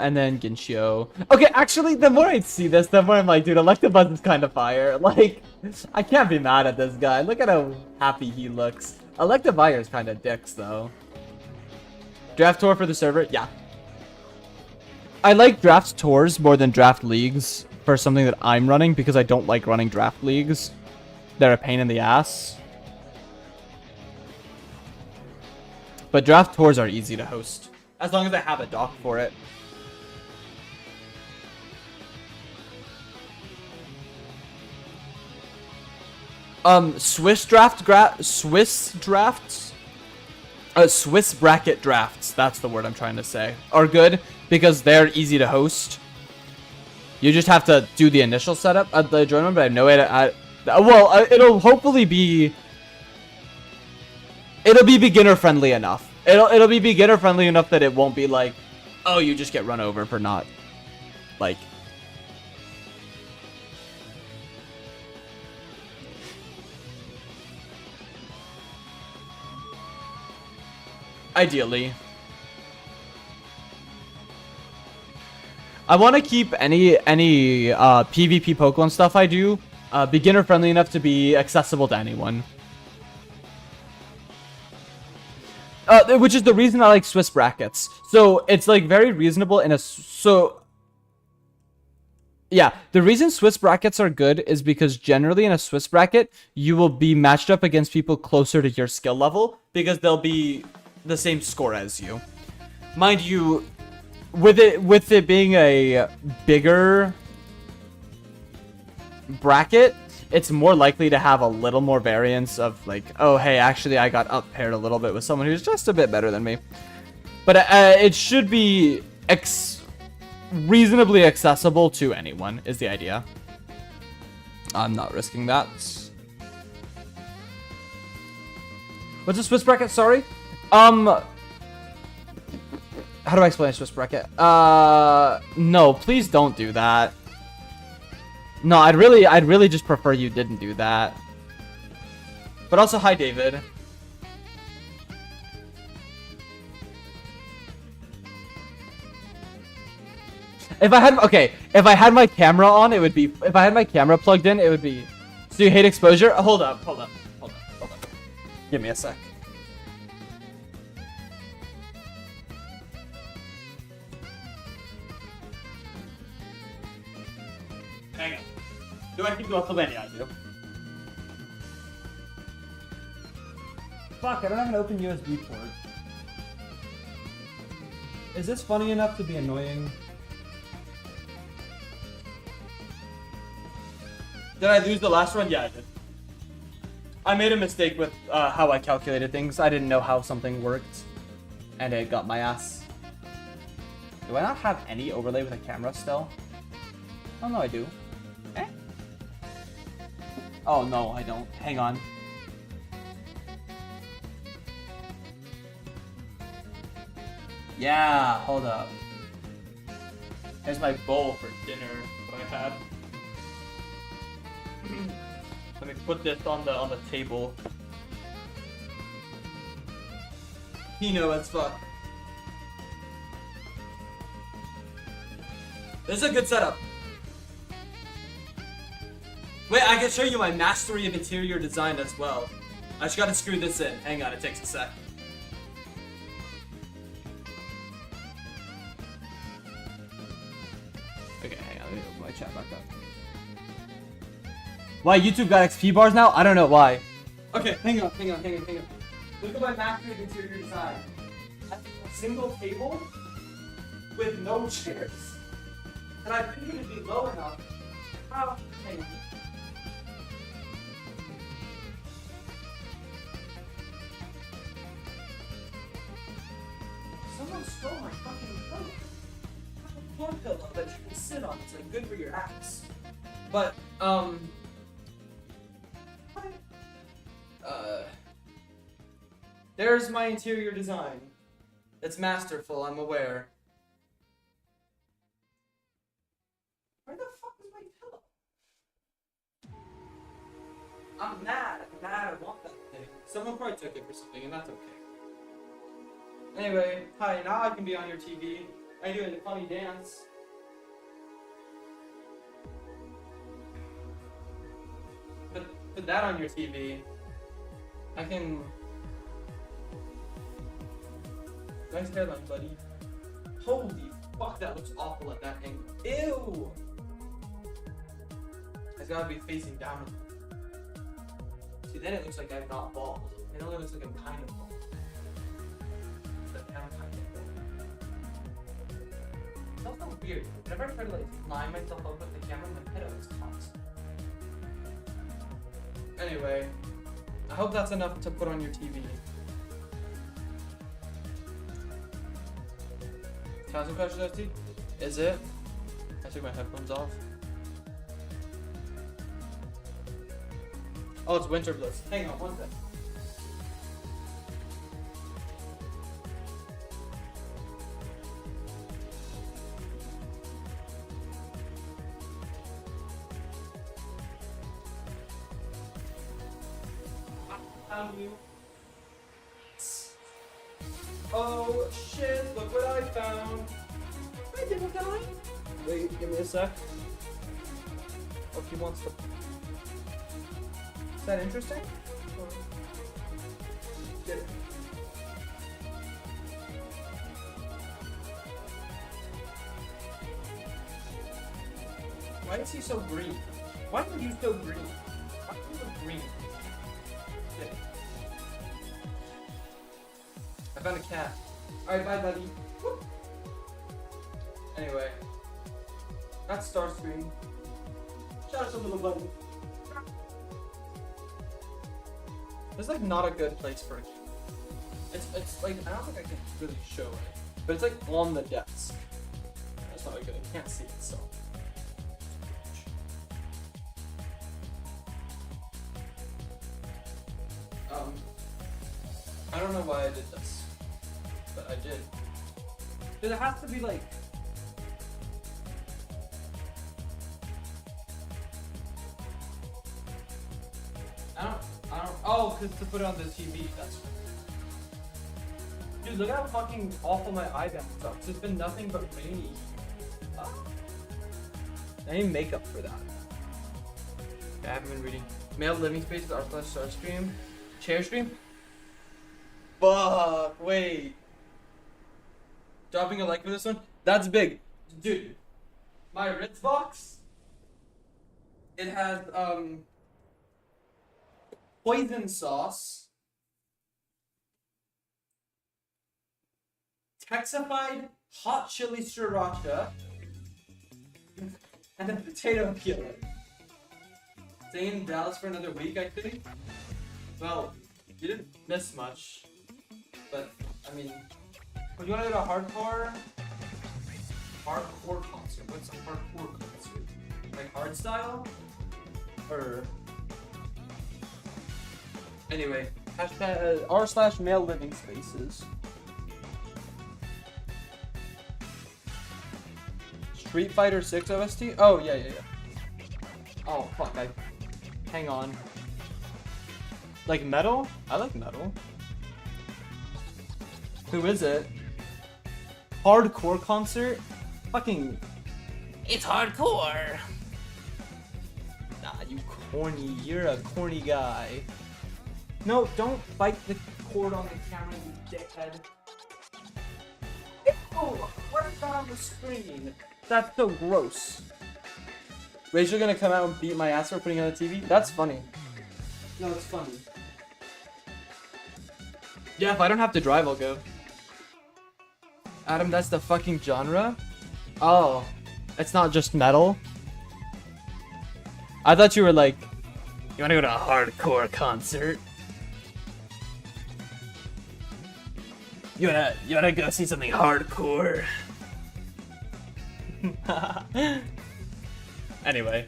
And then Ginshio. Okay, actually, the more I see this, the more I'm like, dude, Electabuzz is kind of fire. Like, I can't be mad at this guy. Look at how happy he looks. Electivire is kind of dicks, though. Draft tour for the server? Yeah. I like draft tours more than draft leagues for something that I'm running because I don't like running draft leagues. They're a pain in the ass. But draft tours are easy to host. As long as I have a doc for it. Swiss bracket drafts, that's the word I'm trying to say, are good because they're easy to host. You just have to do the initial setup at the join one, but I have no way to it'll hopefully be... It'll be beginner friendly enough. It'll be beginner friendly enough that it won't be like, oh, you just get run over for not, like... Ideally. I want to keep any PvP Pokemon stuff I do beginner friendly enough to be accessible to anyone. Which is the reason I like Swiss brackets. So it's like very reasonable in a yeah, the reason Swiss brackets are good is because generally in a Swiss bracket you will be matched up against people closer to your skill level because they'll be the same score as you. Mind you, with it being a bigger bracket, it's more likely to have a little more variance of like, oh hey, actually I got up paired a little bit with someone who's just a bit better than me. But it should be reasonably accessible to anyone is the idea. I'm not risking that. What's a Swiss bracket? Sorry. How do I explain a Swiss bracket? No, please don't do that. No, I'd really just prefer you didn't do that. But also, hi, David. If I had my camera on, it would be, if I had my camera plugged in, it would be, so you hate exposure? Hold up. Give me a sec. Hang on. Do I keep going to many? I do. Fuck, I don't have an open USB port. Is this funny enough to be annoying? Did I lose the last one? Yeah, I did. I made a mistake with how I calculated things. I didn't know how something worked. And it got my ass. Do I not have any overlay with a camera still? Oh no, I do. Eh? Oh no, I don't. Hang on. Yeah, hold up. Here's my bowl for dinner that I had. Let me put this on the table. Pino as fuck. This is a good setup. Wait, I can show you my mastery of interior design as well. I just gotta screw this in. Hang on, it takes a sec. Okay, hang on, let me open my chat back up. Why YouTube got XP bars now? I don't know why. Okay, hang on. Look at my mastery of interior design. A single table with no chairs. And I figured it'd be low enough. Oh, hang on. Someone stole my fucking pillow. Floor pillow that you can sit on. It's like good for your ass. But there's my interior design. It's masterful, I'm aware. Where the fuck is my pillow? I'm mad. I want that thing. Someone probably took it for something, and that's okay. Anyway, hi, now I can be on your TV. I'm doing a funny dance. Put that on your TV. I can... Nice hairline, buddy. Holy fuck, that looks awful at that angle. Ew! It's gotta be facing down. See, then it looks like I'm not bald. It only looks like I'm kind of bald. But now I'm kind of bald. It's also weird. Whenever I try to like line myself up with the camera, my head always pops. Anyway, I hope that's enough to put on your TV. Castle Crashers FT? Is it? I took my headphones off. Oh, it's Winter Bliss. Hang on, one sec. Found you. Oh shit, look what I found. Hi, Dibble Guy. Wait, give me a sec. Oh, he wants to. Is that interesting? Or... Get it. Why is he so green? Why are you so green? Why are you so green? Get it. I found a cat. Alright, bye, buddy. Whoop. Anyway. That's Starscream. Shout out to little buddy. This is like not a good place for it. It's like, I don't think I can really show it. But it's like on the desk. That's not good. I can't see it, so. I don't know why I did this, but I did. Because it has to be like... I don't, oh, because to put it on the TV, that's... Dude, look how fucking awful my eye back sucks. It's been nothing but rainy. I need makeup for that. I haven't been reading. Male living spaces, r/Starscream. Chair stream? Fuck, wait. Dropping a like for this one? That's big. Dude, my Ritz box, it has, poison sauce, Texified hot chili sriracha, and a potato peeler. Staying in Dallas for another week, I think. Well, you didn't miss much. But, I mean, would you want to go to a hardcore concert? What's a hardcore concert? Like hardstyle? Or... Anyway, hashtag r/male living spaces. Street Fighter 6 OST? Oh, yeah. Oh, fuck, hang on. Like metal? I like metal. Who is it? Hardcore concert? Fucking... It's hardcore! Nah, you corny. You're a corny guy. No, don't bite the cord on the camera, you dickhead. Oh, what is that on the screen? That's so gross. Rachel gonna come out and beat my ass for putting it on the TV? That's funny. No, it's funny. Yeah, if I don't have to drive, I'll go. Adam, that's the fucking genre? Oh. It's not just metal? I thought you were like, you wanna go to a hardcore concert? You wanna go see something hardcore? Anyway,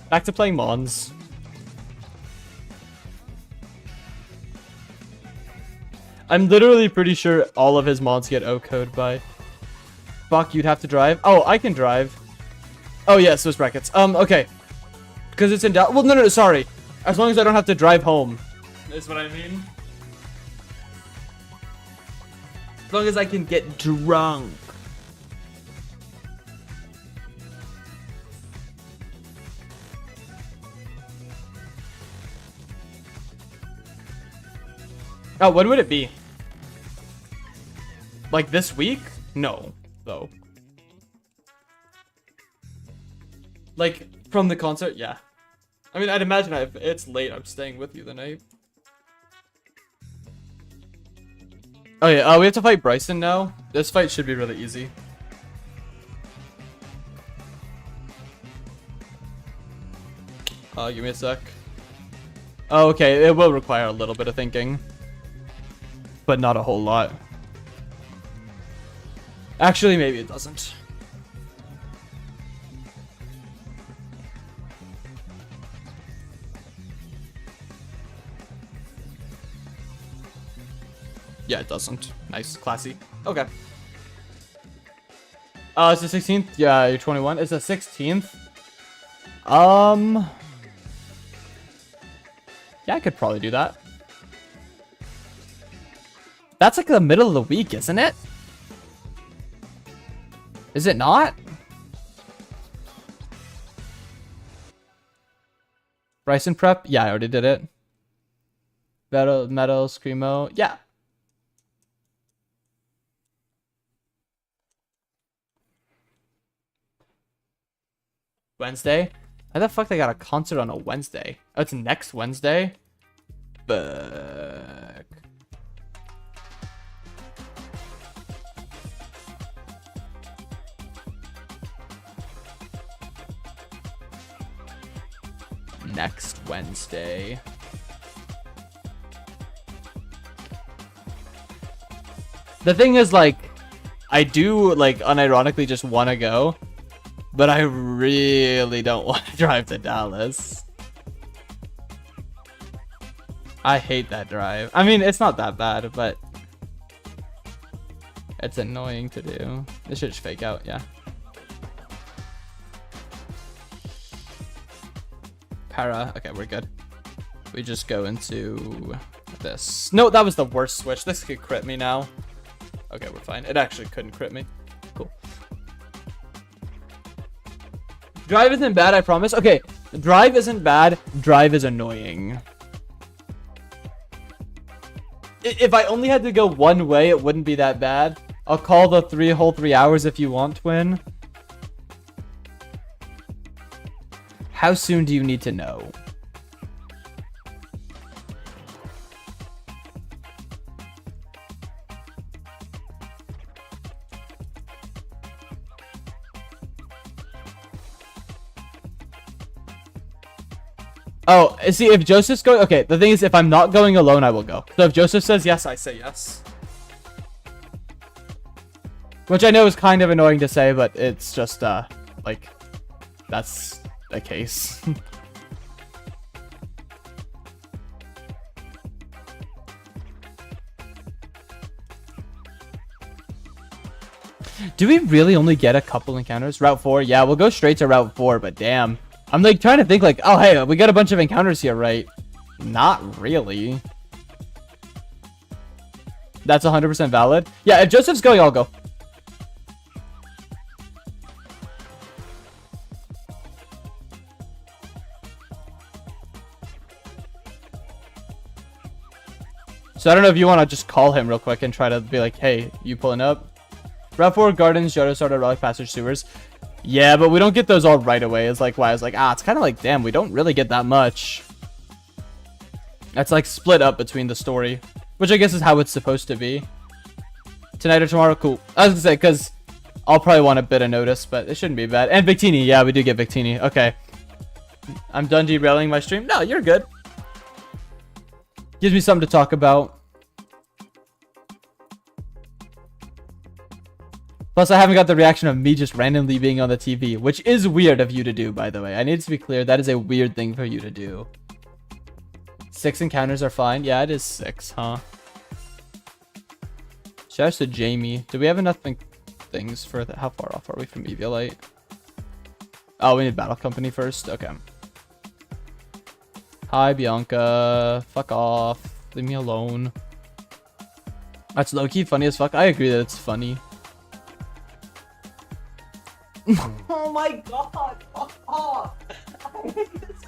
back to playing Mons. I'm literally pretty sure all of his Mons get O-code by. Fuck, you'd have to drive. Oh, I can drive. Oh yeah, Swiss brackets. Okay. Because it's in doubt. Well, no, sorry. As long as I don't have to drive home. Is what I mean. As long as I can get drunk. Oh, when would it be? Like this week? No, though. Like, from the concert? Yeah. I mean, I'd imagine if it's late, I'm staying with you the night. Oh yeah, we have to fight Bryson now. This fight should be really easy. Give me a sec. Oh, okay, it will require a little bit of thinking. But not a whole lot. Actually, maybe it doesn't. Yeah, it doesn't. Nice, classy. Okay. It's the 16th? Yeah, you're 21. It's the 16th. Yeah, I could probably do that. That's like the middle of the week, isn't it? Is it not? Bryson prep? Yeah, I already did it. Metal, Screamo. Yeah. Wednesday? How the fuck they got a concert on a Wednesday? Oh, it's next Wednesday? Fuck. Next Wednesday. The thing is, like, I do, like, unironically just want to go, but I really don't want to drive to Dallas. I hate that drive. I mean, it's not that bad, but it's annoying to do. This should just fake out, yeah. Para. Okay, we're good. We just go into this. No, that was the worst switch. This could crit me now. Okay, we're fine. It actually couldn't crit me. Cool. Drive isn't bad, I promise. Okay, drive isn't bad. Drive is annoying. If I only had to go one way, it wouldn't be that bad. I'll call the whole 3 hours if you want, twin. How soon do you need to know? Oh, see, if Joseph's going... Okay, the thing is, if I'm not going alone, I will go. So if Joseph says yes, I say yes. Which I know is kind of annoying to say, but it's just, like, that's a case. Do we really only get a couple encounters? Route 4? Yeah, we'll go straight to Route 4, but damn. I'm like trying to think like, oh hey, we got a bunch of encounters here, right? Not really. That's 100% valid. Yeah, if Joseph's going, I'll go. So I don't know if you want to just call him real quick and try to be like, hey, you pulling up? Route 4, Gardens, Johto Starter, Relic Passage, Sewers. Yeah, but we don't get those all right away. It's like why I was like, it's kind of like, damn, we don't really get that much. That's like split up between the story, which I guess is how it's supposed to be. Tonight or tomorrow? Cool. I was gonna say, because I'll probably want a bit of notice, but it shouldn't be bad. And Victini. Yeah, we do get Victini. Okay. I'm done derailing my stream. No, you're good. Gives me something to talk about. Plus, I haven't got the reaction of me just randomly being on the TV, which is weird of you to do, by the way. I need to be clear, that is a weird thing for you to do. 6 encounters are fine. Yeah, it is 6, huh? Shout out to Jamie. Do we have enough things for that? How far off are we from Eviolite? Oh, we need Battle Company first. Okay. Hi, Bianca. Fuck off. Leave me alone. That's low-key funny as fuck. I agree that it's funny. Oh my god! Fuck off! I hate this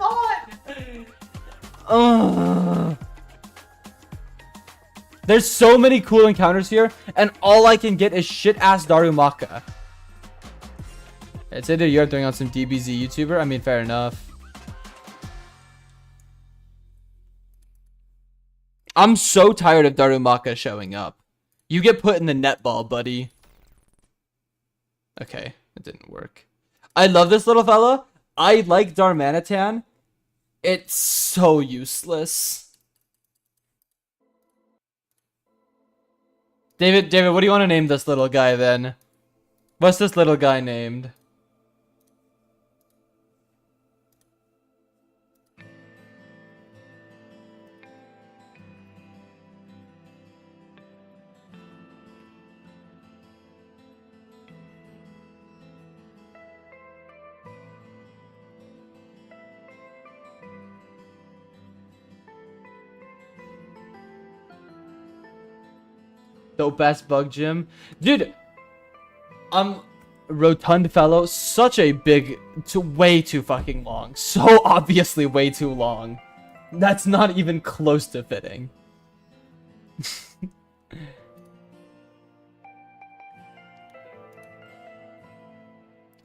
mod! There's so many cool encounters here, and all I can get is shit-ass Darumaka. It's either you're throwing on some DBZ YouTuber. I mean, fair enough. I'm so tired of Darumaka showing up. You get put in the netball, buddy. Okay, it didn't work. I love this little fella. I like Darmanitan. It's so useless. David, what do you want to name this little guy then? What's this little guy named? The best bug gym. Dude, rotund fellow, such a big, way too fucking long. So obviously way too long. That's not even close to fitting.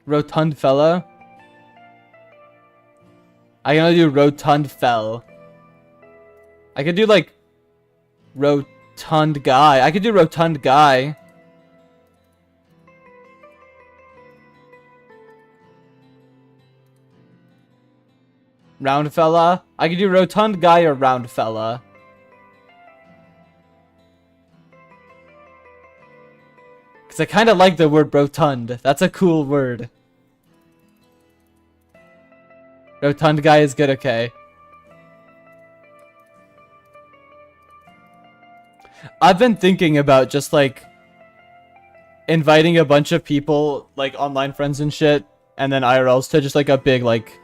Rotund fella. I can only do rotund fell. I could do like rotund guy. I could do rotund guy. Round fella. I could do rotund guy or round fella. Because I kind of like the word rotund. That's a cool word. Rotund guy is good, okay. I've been thinking about just like inviting a bunch of people, like online friends and shit, and then IRLs to just like a big like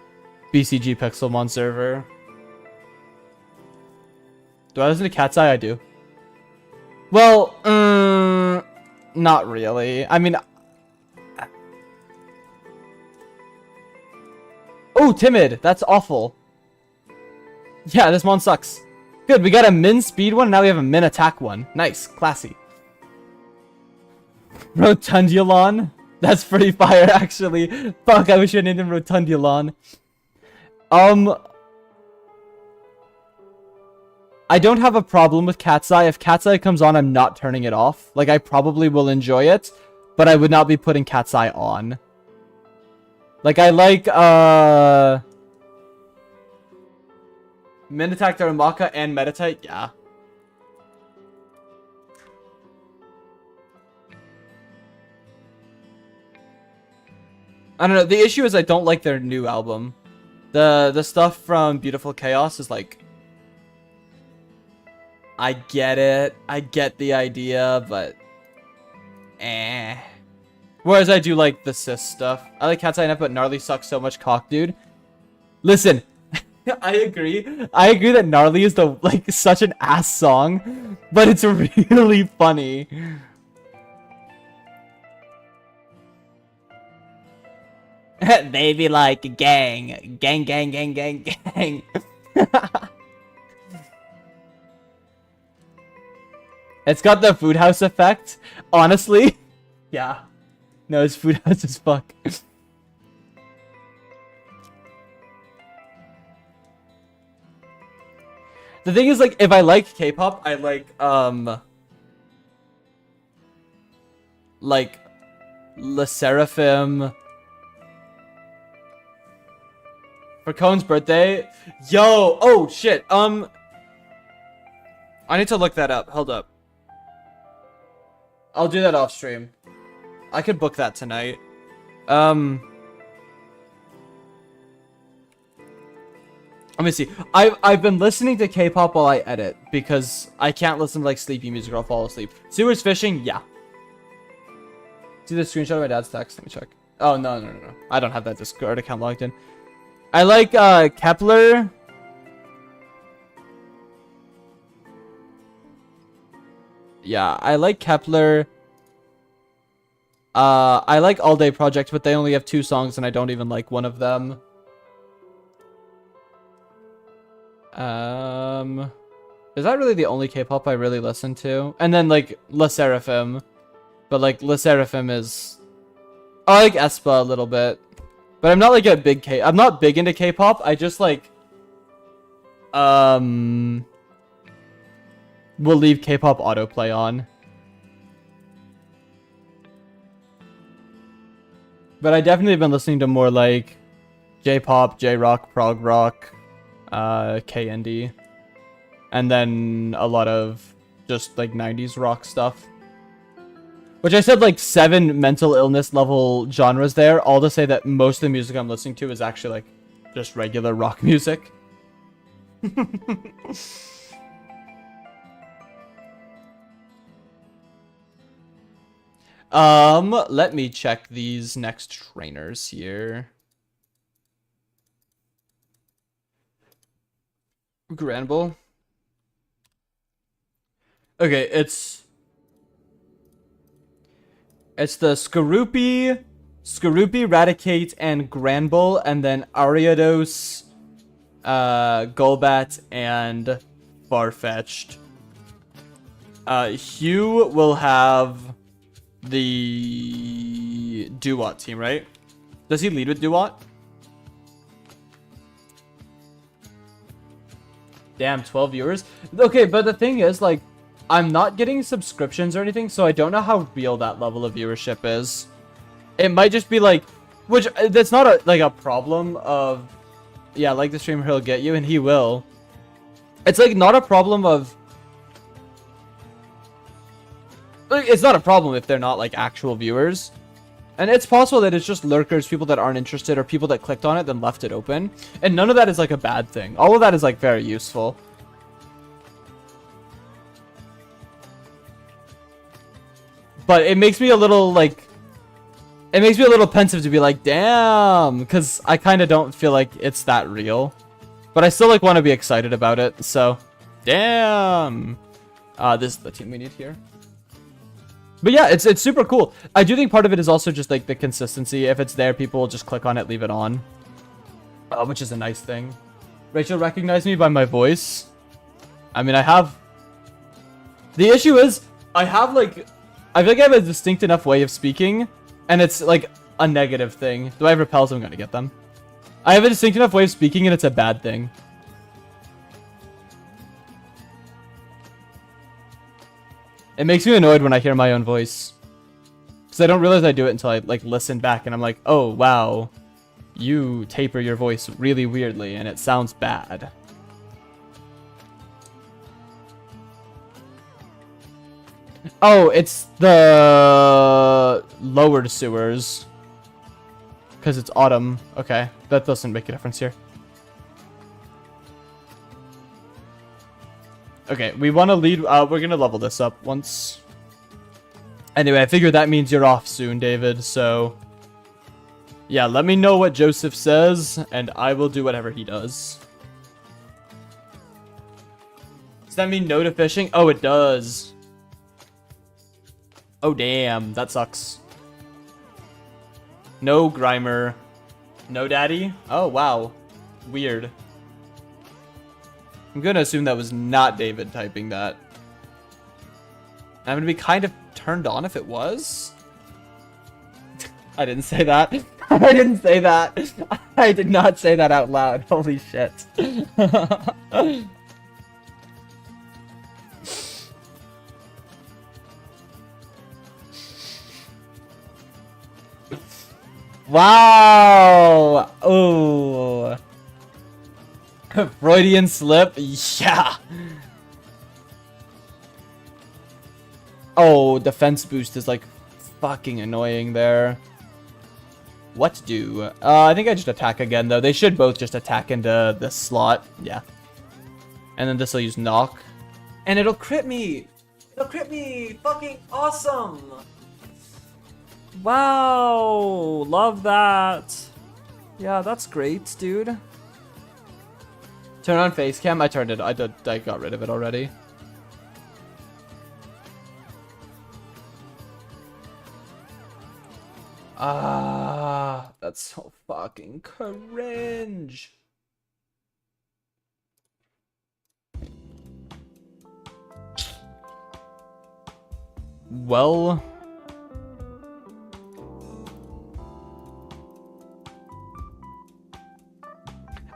BCG Pixelmon server. Do I listen to Cat's Eye? I do. Well, not really. I mean, oh, timid. That's awful. Yeah, this mon sucks. Good, we got a min speed one, and now we have a min attack one. Nice, classy. Rotundulon. That's pretty fire, actually. Fuck, I wish I named him Rotundulon. I don't have a problem with Cat's Eye. If Cat's Eye comes on, I'm not turning it off. Like, I probably will enjoy it, but I would not be putting Cat's Eye on. Like, I like, Min Attack Darumaka and Meditite, yeah. I don't know, the issue is I don't like their new album. The stuff from Beautiful Chaos is like, I get it, I get the idea, but Whereas I do like the cis stuff. I like Cat's Eye enough, but Gnarly sucks so much cock, dude. Listen, I agree that Gnarly is the like such an ass song, but it's really funny. They be like gang. It's got the food house effect, honestly. Yeah. No, it's food house as fuck. The thing is, like, if I like K-pop, I like, like Le Seraphim. For Cohen's birthday? Yo! Oh, shit. I need to look that up. Hold up. I'll do that off stream. I could book that tonight. Let me see. I've been listening to K-pop while I edit because I can't listen to like sleepy music or I'll fall asleep. Sewers fishing? Yeah. See the screenshot of my dad's text? Let me check. Oh, no. I don't have that Discord account logged in. I like Kepler. Yeah, I like Kepler. I like All Day Project, but they only have 2 songs and I don't even like one of them. Is that really the only K-pop I really listen to? And then like Le Seraphim. But like Le Seraphim is... I like aespa a little bit. But I'm not like a big I'm not big into K-pop. I just like will leave K-pop autoplay on. But I definitely have been listening to more like J-pop, J-rock, prog rock, KND, and then a lot of just like 90s rock stuff. Which I said like 7 mental illness level genres there, all to say that most of the music I'm listening to is actually like just regular rock music. Let me check these next trainers here. Granbull. Okay, it's the Skorupi, Raticate, and Granbull, and then Ariados, Golbat, and Farfetch'd. Hugh will have the Duat team, right? Does he lead with Duat? Damn, 12 viewers? Okay, but the thing is, like, I'm not getting subscriptions or anything, so I don't know how real that level of viewership is. It might just be like, which, that's not a problem of, yeah, like the streamer, he'll get you, and he will. It's like not a problem of, like, it's not a problem if they're not like actual viewers. And it's possible that it's just lurkers, people that aren't interested, or people that clicked on it then left it open. And none of that is like a bad thing. All of that is like very useful. But it makes me a little like, it makes me a little pensive to be like, damn, because I kind of don't feel like it's that real. But I still like want to be excited about it, so damn. This is the team we need here. But yeah, it's super cool. I do think part of it is also just like the consistency. If it's there, people will just click on it, leave it on. Which is a nice thing. Rachel recognized me by my voice. I mean, I have... The issue is, I feel like I have a distinct enough way of speaking, and it's like a negative thing. Do I have repels? I'm gonna get them. I have a distinct enough way of speaking, and it's a bad thing. It makes me annoyed when I hear my own voice. Because I don't realize I do it until I like listen back and I'm like, oh wow, you taper your voice really weirdly and it sounds bad. Oh, it's the lowered sewers. Because it's autumn. Okay, that doesn't make a difference here. Okay, we want to lead. We're going to level this up once. Anyway, I figure that means you're off soon, David. So, yeah, let me know what Joseph says, and I will do whatever he does. Does that mean no to fishing? Oh, it does. Oh, damn. That sucks. No Grimer. No Daddy? Oh, wow. Weird. I'm gonna assume that was not David typing that. I'm gonna be kind of turned on if it was. I didn't say that. I didn't say that. I did not say that out loud. Holy shit. Wow. Oh. Freudian slip. Yeah. Oh, defense boost is like fucking annoying there. What to do? I think I just attack again though. They should both just attack into the slot. Yeah. And then this will use knock. And it'll crit me. It'll crit me. Fucking awesome. Wow. Love that. Yeah, that's great, dude. Turn on face cam. I turned it. I got rid of it already. Ah, that's so fucking cringe. Well,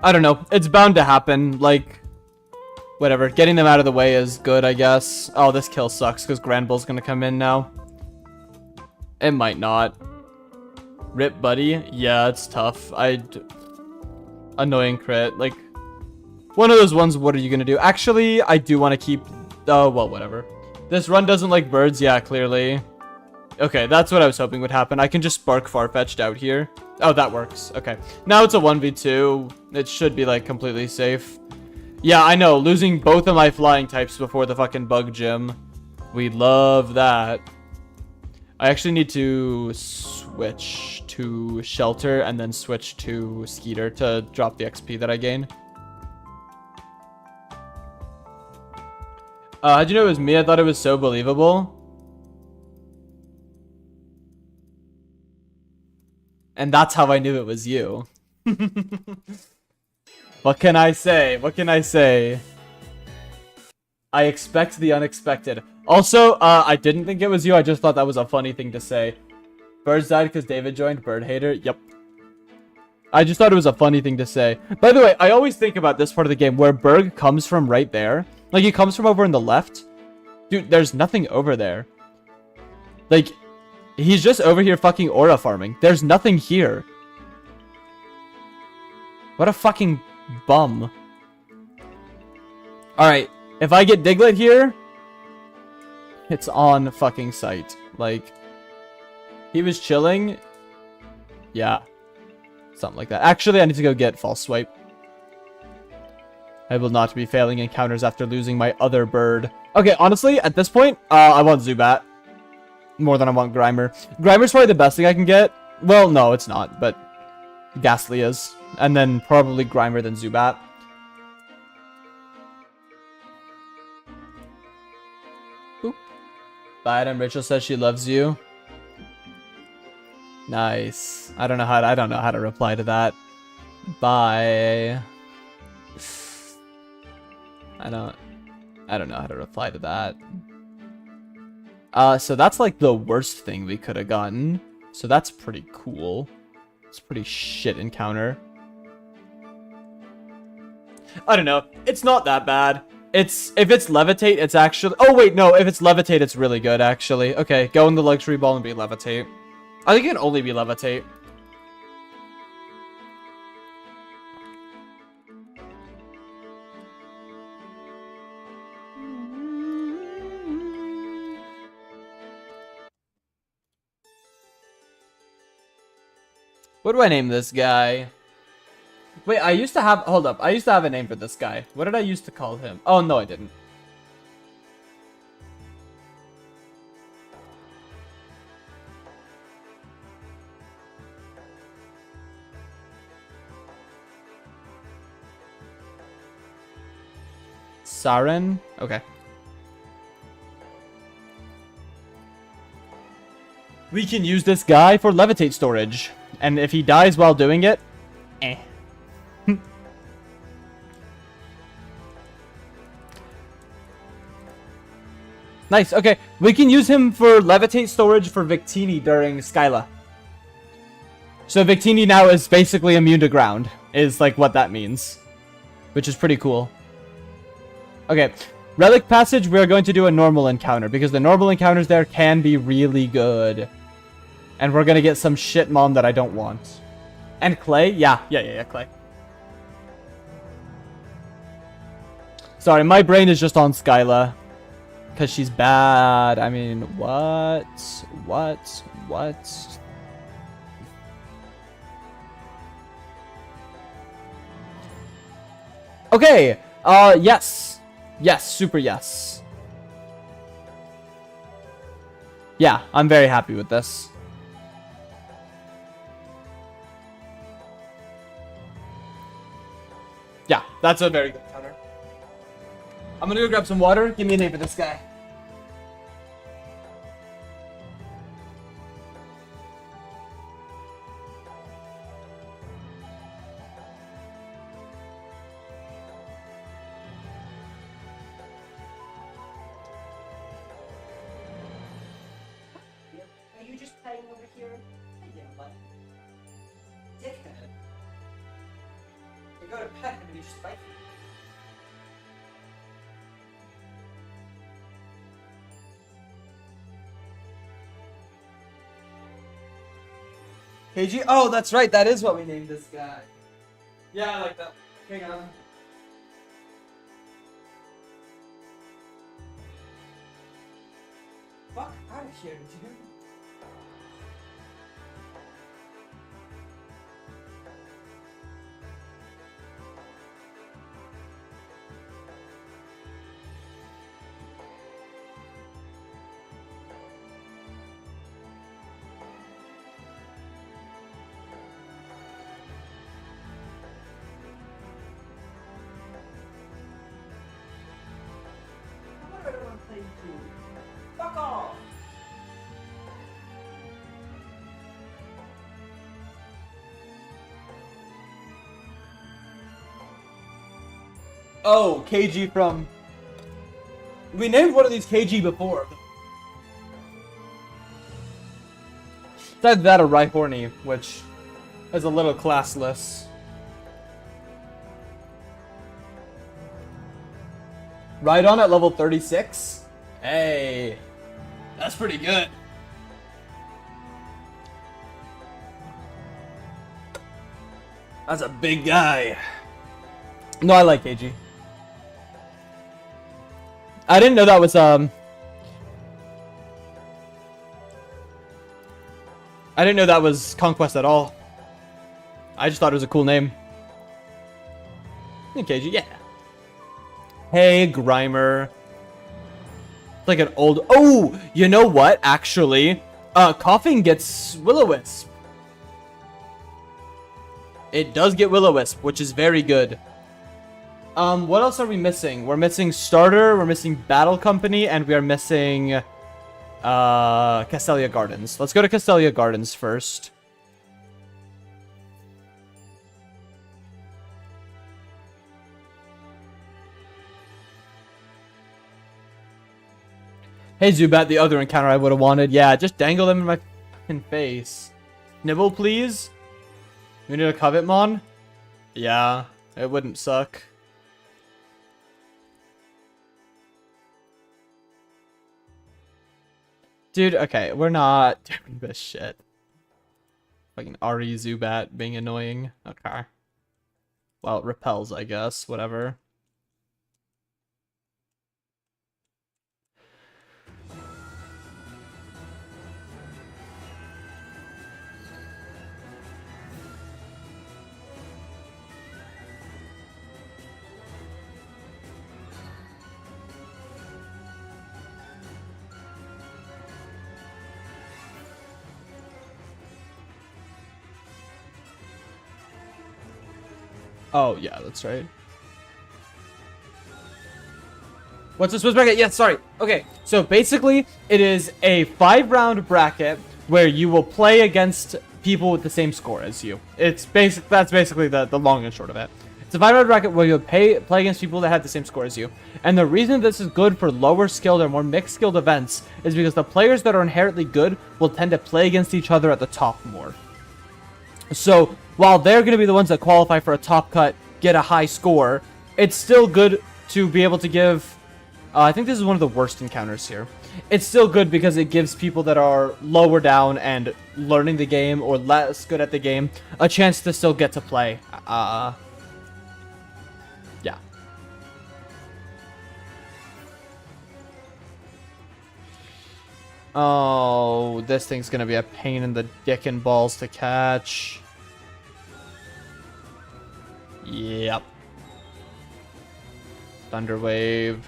I don't know. It's bound to happen. Like, whatever. Getting them out of the way is good, I guess. Oh, this kill sucks because Granbull's gonna come in now. It might not. Rip, buddy. Yeah, it's tough. Annoying crit. Like, one of those ones, what are you gonna do? Actually, I do want to keep... Oh, well, whatever. This run doesn't like birds. Yeah, clearly. Okay, that's what I was hoping would happen. I can just spark Farfetch'd out here. Oh, that works. Okay. Now it's a 1v2. It should be, like, completely safe. Yeah, I know. Losing both of my flying types before the fucking bug gym. We love that. I actually need to switch to Shelter and then switch to Skeeter to drop the XP that I gain. How'd you know it was me? I thought it was so believable. And that's how I knew it was you. What can I say? What can I say? I expect the unexpected. Also, I didn't think it was you. I just thought that was a funny thing to say. Birds died because David joined. Bird hater. Yep. I just thought it was a funny thing to say. By the way, I always think about this part of the game where Berg comes from right there. Like, he comes from over in the left. Dude, there's nothing over there. Like, he's just over here fucking aura farming. There's nothing here. What a fucking bum. Alright, if I get Diglett here, it's on fucking sight. Like, he was chilling. Yeah. Something like that. Actually, I need to go get False Swipe. I will not be failing encounters after losing my other bird. Okay, honestly, at this point, I want Zubat. More than I want Grimer. Grimer's probably the best thing I can get. Well, no, it's not, but Ghastly is. And then probably Grimer than Zubat. Boop. Bye, and Rachel says she loves you. Nice. I don't know how to reply to that. Bye. I don't know how to reply to that. So that's like the worst thing we could have gotten. So that's pretty cool. It's a pretty shit encounter. I don't know. It's not that bad. If it's Levitate, it's actually... Oh, wait, no. If it's Levitate, it's really good, actually. Okay, go in the Luxury Ball and be Levitate. I think it can only be Levitate. What do I name this guy? Wait, I used to have... Hold up. I used to have a name for this guy. What did I used to call him? Oh, no, I didn't. Saren? Okay. We can use this guy for levitate storage. And if he dies while doing it, eh. Nice, okay. We can use him for levitate storage for Victini during Skyla. So Victini now is basically immune to ground, is like what that means. Which is pretty cool. Okay, Relic Passage, we're going to do a normal encounter, because the normal encounters there can be really good. And we're gonna get some shit mom that I don't want. And Clay? Yeah, Clay. Sorry, my brain is just on Skyla. Because she's bad. I mean, what? Okay. Yes. Yes, super yes. Yeah, I'm very happy with this. Yeah, that's a very good counter. I'm gonna go grab some water. Give me a name for this guy. Are you just playing over here? Yeah, but... Dickhead. You go to pet him and you just bite him. KG? Oh, that's right. That is what we named this guy. Yeah, I like that. Hang on. Fuck out of here, dude. Fuck off! Oh, KG from... We named one of these KG before. It's either that or Rhyhorny, which is a little classless. Rhydon at level 36? Hey, that's pretty good. That's a big guy. No, I like KG. I didn't know that was I didn't know that was Conquest at all. I just thought it was a cool name. Hey, KG, yeah. Hey, Grimer. It's like an old... Oh, you know what, actually? Coughing gets Will-O-Wisp. It does get Will-O-Wisp, which is very good. What else are we missing? We're missing Starter, we're missing Battle Company, and we are missing... Castelia Gardens. Let's go to Castelia Gardens first. Hey Zubat, the other encounter I would have wanted. Yeah, just dangle them in my fucking face. Nibble, please. We need a Covetmon? Yeah, it wouldn't suck. Dude, okay, we're not doing this shit. Fucking RE Zubat being annoying. Okay. Well, it repels, I guess. Whatever. Oh, yeah, that's right. What's this bracket? Yeah, sorry. Okay, so basically, it is a 5-round bracket where you will play against people with the same score as you. That's basically the long and short of it. It's a 5-round bracket where you'll play against people that have the same score as you. And the reason this is good for lower skilled or more mixed skilled events is because the players that are inherently good will tend to play against each other at the top more. So, while they're going to be the ones that qualify for a top cut, get a high score, it's still good to be able to give... I think this is one of the worst encounters here. it's still good because it gives people that are lower down and learning the game or less good at the game a chance to still get to play. Yeah. Oh, this thing's gonna be a pain in the dick and balls to catch. Yep. Thunder Wave.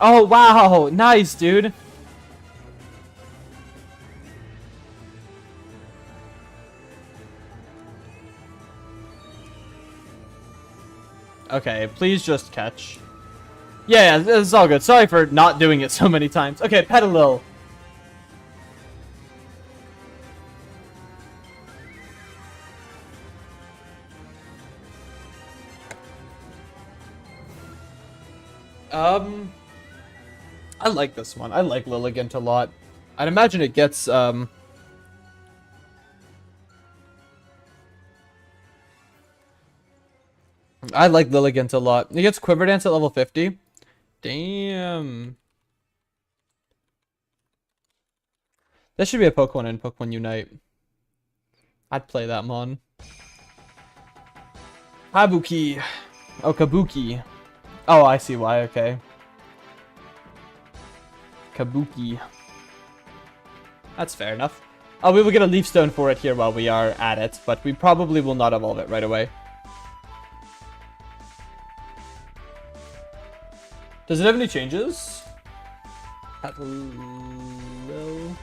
Oh, wow. Nice, dude. Okay, please just catch. Yeah, it's all good. Sorry for not doing it so many times. Okay, Petalil. I like this one. I like Lilligant a lot. I'd imagine it gets, I like Lilligant a lot. It gets Quiver Dance at level 50. Damn. This should be a Pokemon in Pokemon Unite. I'd play that mon. Habuki. Oh, Kabuki. Oh, I see why, okay. Kabuki. That's fair enough. Oh, we will get a Leaf Stone for it here while we are at it, but we probably will not evolve it right away. Does it have any changes? Hello.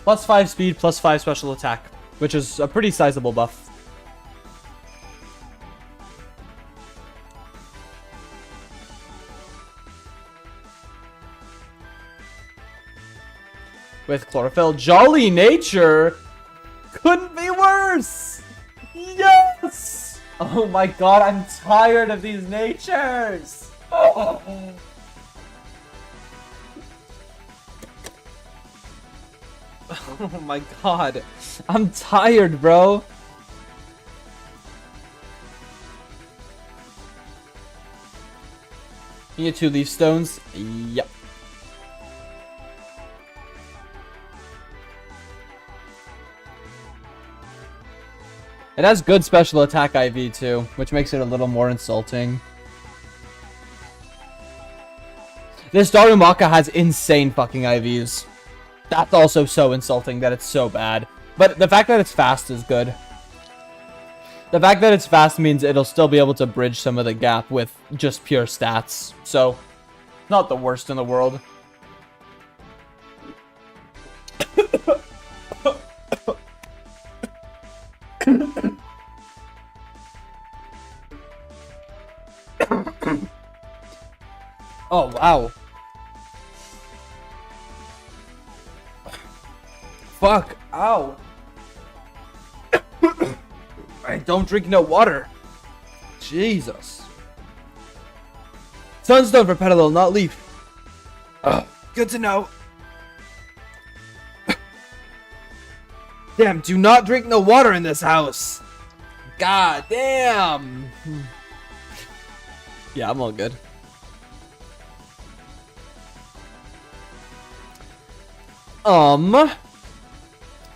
Plus 5 speed, plus 5 special attack, which is a pretty sizable buff. With Chlorophyll. Jolly Nature couldn't be worse! Yes! Oh my god, I'm tired of these natures! Oh, oh my god. I'm tired, bro. You get 2 Leaf Stones? Yep. It has good special attack IV too, which makes it a little more insulting. This Darumaka has insane fucking IVs. That's also so insulting that it's so bad. But the fact that it's fast is good. The fact that it's fast means it'll still be able to bridge some of the gap with just pure stats. So, not the worst in the world. Oh, wow. Fuck. Ow. I don't drink no water. Jesus. Sunstone for Petalil, not Leaf. Good to know. Damn, do not drink no water in this house. God damn. Yeah, I'm all good.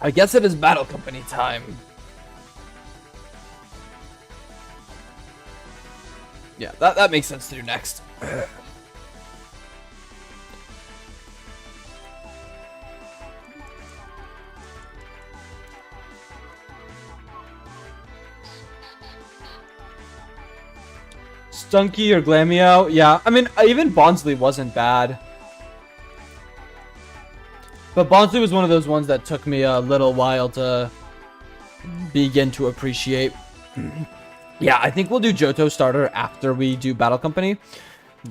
I guess it is Battle Company time. Yeah, that makes sense to do next. Stunky or Glameow? Yeah, I mean, even Bonsly wasn't bad. But Bonsly was one of those ones that took me a little while to begin to appreciate. Yeah, I think we'll do Johto starter after we do Battle Company.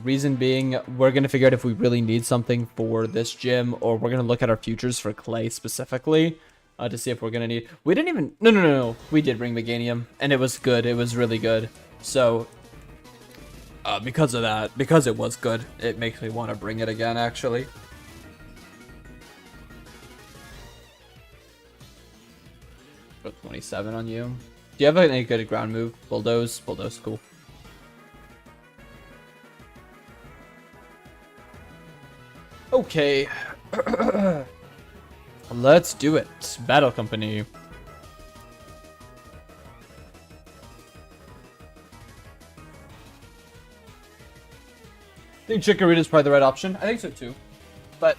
Reason being, we're going to figure out if we really need something for this gym, or we're going to look at our futures for Clay specifically to see if we're going to need... We didn't even... No. We did bring Meganium, and it was good. It was really good. So, because of that, because it was good, it makes me want to bring it again, actually. Put 27 on you. Do you have any good ground move? Bulldoze? Bulldoze, cool. Okay. Let's do it. Battle Company. I think Chikorita is probably the right option. I think so too. But,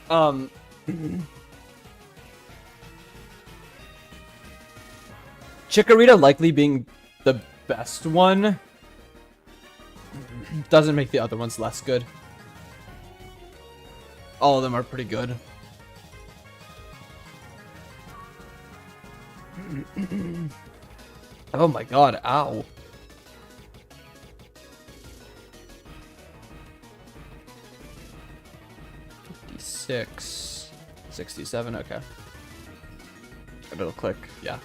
Chikorita likely being the best one doesn't make the other ones less good. All of them are pretty good. Oh my god, ow. $56, $67, okay. It'll click, yeah.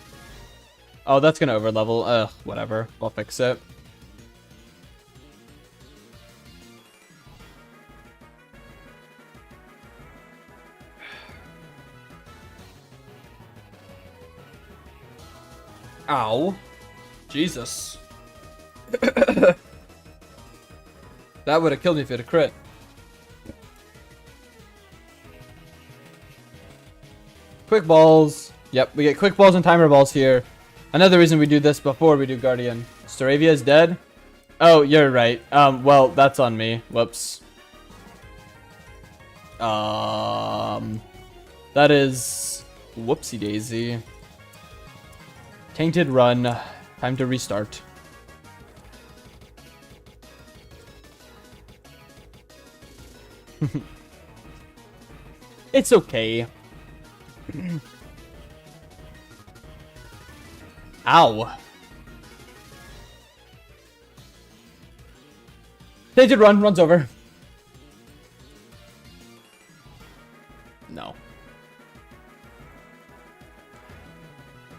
Oh, that's gonna overlevel. Whatever. I'll fix it. Ow. Jesus. That would have killed me if it had crit. Quick balls. Yep, we get quick balls and timer balls here. Another reason we do this before we do Guardian. Staravia is dead? Oh, you're right. Well, that's on me. Whoops. That is... Whoopsie daisy. Tainted run. Time to restart. It's okay. Ow. Tainted run, runs over. No.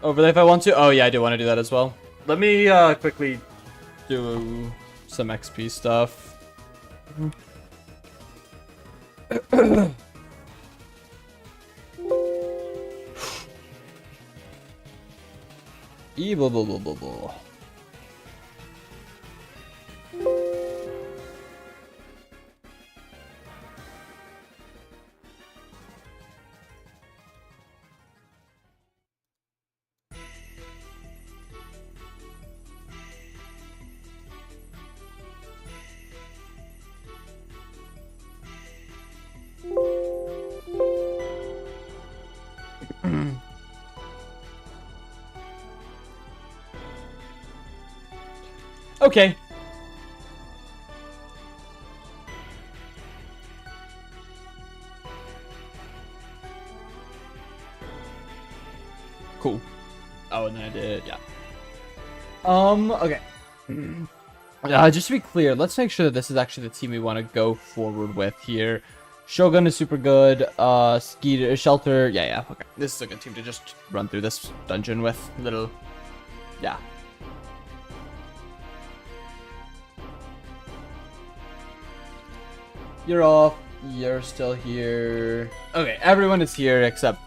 Over there if I want to. Oh yeah, I do want to do that as well. Let me quickly do some XP stuff. Evil. Okay. Cool. Oh, and then I did, yeah. Okay. Just to be clear, let's make sure that this is actually the team we want to go forward with here. Shogun is super good. Skeeter, Shelter, yeah, okay. This is a good team to just run through this dungeon with. Little, yeah. You're off. You're still here. Okay, everyone is here except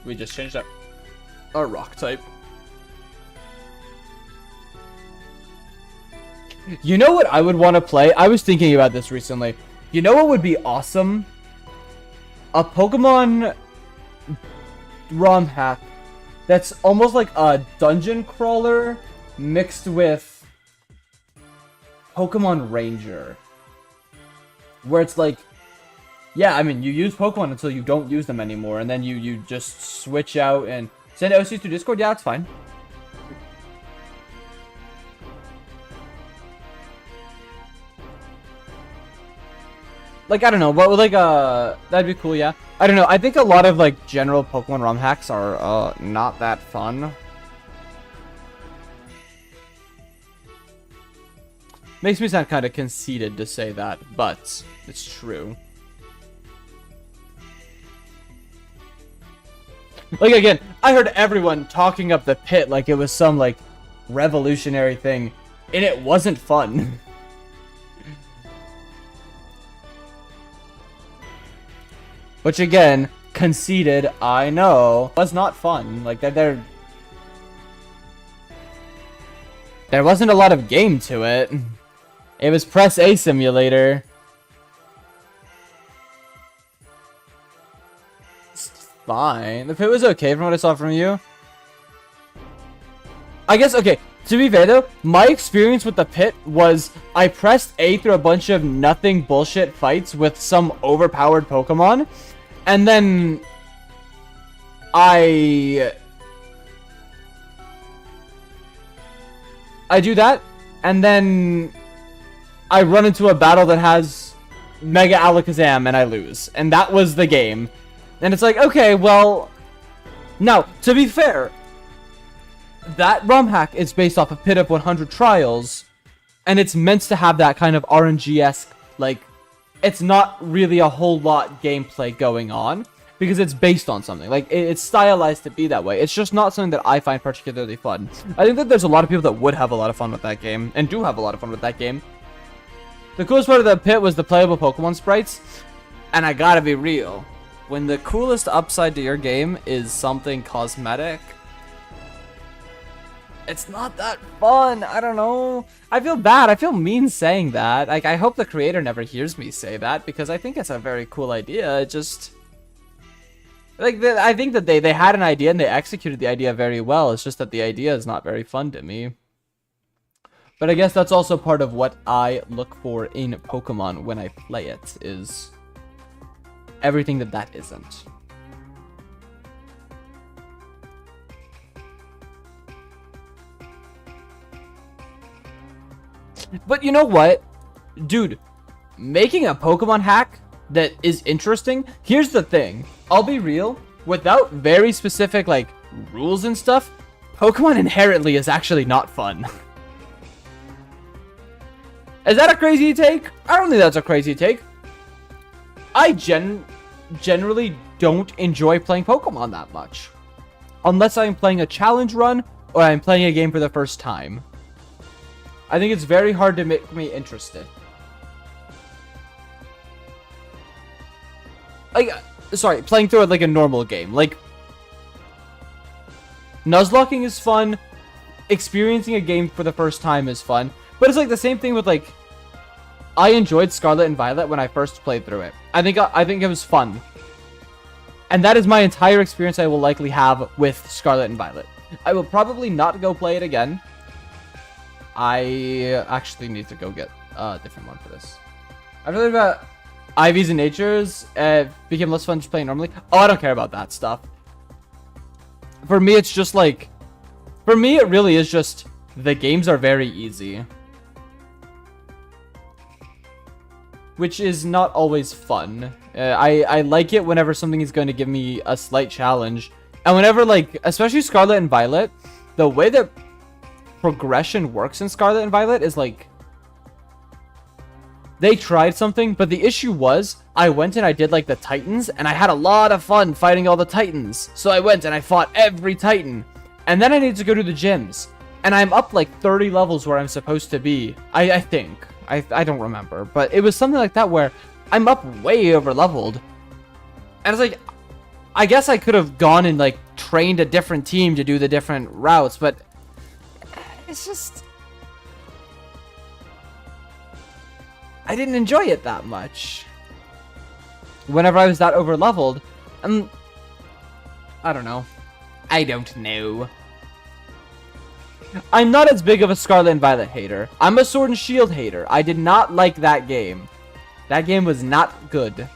we just changed up our rock type. You know what I would want to play? I was thinking about this recently. You know what would be awesome? A Pokemon ROM hack that's almost like a dungeon crawler mixed with Pokemon Ranger. Where it's like, yeah, I mean, you use Pokemon until you don't use them anymore, and then you just switch out and send OCs to Discord. Yeah, it's fine. Like, I don't know, what would like that'd be cool, yeah. I don't know. I think a lot of like general Pokemon ROM hacks are not that fun. Makes me sound kind of conceited to say that, but it's true. Like, again, I heard everyone talking up the pit like it was some, like, revolutionary thing, and it wasn't fun. Which, again, conceited, I know, was not fun. Like, there wasn't a lot of game to it. It was press A simulator. fine. The pit was okay from what I saw from you. I guess, okay, to be fair though, my experience with the pit was I pressed A through a bunch of nothing bullshit fights with some overpowered Pokemon, and then I do that, and then I run into a battle that has Mega Alakazam and I lose. And that was the game. And it's like, okay, well... Now, to be fair, that ROM hack is based off of Pit of 100 Trials, and it's meant to have that kind of RNG-esque, like, it's not really a whole lot gameplay going on, because it's based on something. Like, it's stylized to be that way. It's just not something that I find particularly fun. I think that there's a lot of people that would have a lot of fun with that game, and do have a lot of fun with that game. The coolest part of the pit was the playable Pokemon sprites, and I gotta be real. When the coolest upside to your game is something cosmetic, it's not that fun. I don't know. I feel bad. I feel mean saying that. Like, I hope the creator never hears me say that, because I think it's a very cool idea. It just... Like, I think that they had an idea and they executed the idea very well. It's just that the idea is not very fun to me. But I guess that's also part of what I look for in Pokemon when I play it, is everything that isn't. But you know what? Dude, making a Pokemon hack that is interesting, here's the thing. I'll be real, without very specific, like, rules and stuff, Pokemon inherently is actually not fun. Is that a crazy take? I don't think that's a crazy take. I generally don't enjoy playing Pokemon that much. Unless I'm playing a challenge run, or I'm playing a game for the first time. I think it's very hard to make me interested. Like, sorry, playing through it like a normal game. Like, Nuzlocking is fun. Experiencing a game for the first time is fun. But it's like the same thing with, like, I enjoyed Scarlet and Violet when I first played through it. I think it was fun. And that is my entire experience I will likely have with Scarlet and Violet. I will probably not go play it again. I actually need to go get a different one for this. I've heard about IVs and Natures. Became less fun just playing normally. Oh, I don't care about that stuff. For me, it's just like... For me, it really is just... The games are very easy. Which is not always fun. I like it whenever something is going to give me a slight challenge. And whenever, like, especially Scarlet and Violet, the way that progression works in Scarlet and Violet is like... They tried something, but the issue was, I went and I did, like, the Titans, and I had a lot of fun fighting all the Titans. So I went and I fought every Titan. And then I needed to go to the gyms. And I'm up like 30 levels where I'm supposed to be. I think. I don't remember. But it was something like that where I'm up way over leveled. And it's like, I guess I could have gone and like trained a different team to do the different routes. But it's just... I didn't enjoy it that much. Whenever I was that over leveled. And I don't know. I don't know. I'm not as big of a Scarlet and Violet hater. I'm a Sword and Shield hater. I did not like that game. That game was not good.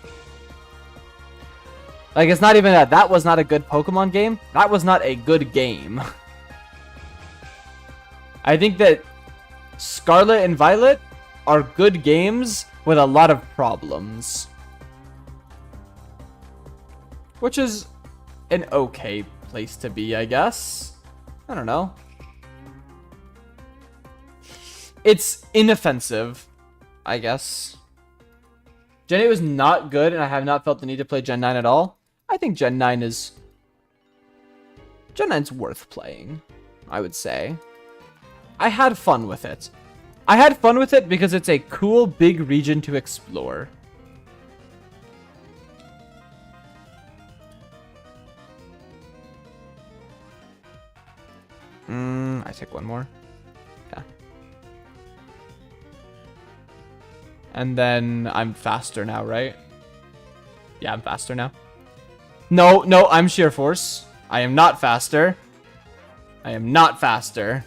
Like, it's not even that. That was not a good Pokemon game. That was not a good game. I think that Scarlet and Violet are good games with a lot of problems. Which is an okay place to be, I guess. I don't know. It's inoffensive, I guess. Gen 8 was not good, and I have not felt the need to play Gen 9 at all. I think Gen 9 is... Gen 9's worth playing, I would say. I had fun with it. I had fun with it because it's a cool, big region to explore. I take one more. Yeah. And then I'm faster now, right? Yeah, I'm faster now. No, no, I'm sheer force. I am not faster. I am not faster.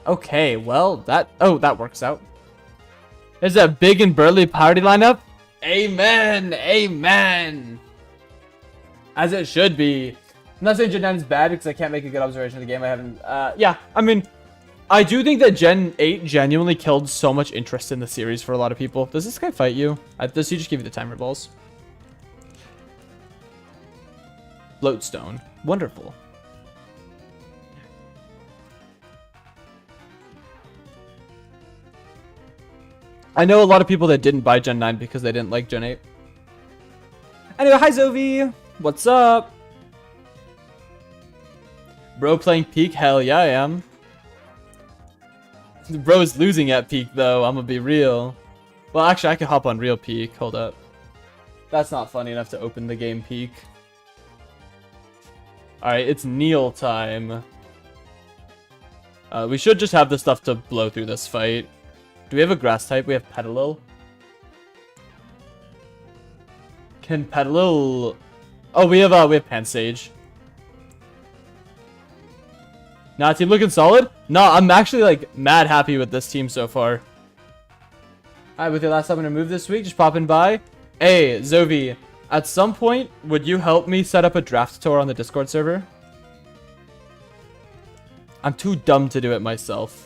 Okay, well, that works out. There's a big and burly party lineup. Amen, amen. As it should be. I'm not saying Gen 9 is bad because I can't make a good observation of the game. I haven't, yeah, I mean, I do think that Gen 8 genuinely killed so much interest in the series for a lot of people. Does this guy fight you? Does he just give you the timer balls? Bloatstone. Wonderful. I know a lot of people that didn't buy Gen 9 because they didn't like Gen 8. Anyway, hi Zovi. What's up? Bro playing Peak? Hell yeah, I am. Bro is losing at Peak though, I'm gonna be real. Well, actually, I could hop on real Peak. Hold up. That's not funny enough to open the game Peak. Alright, it's Neil time. We should just have the stuff to blow through this fight. Do we have a grass type? We have Petalil. Can Petalil... Oh, we have Pansage. Nah, team looking solid? No, I'm actually, like, mad happy with this team so far. Alright, with your last summoner move this week, just popping by. Hey, Zovi, at some point, would you help me set up a draft tour on the Discord server? I'm too dumb to do it myself.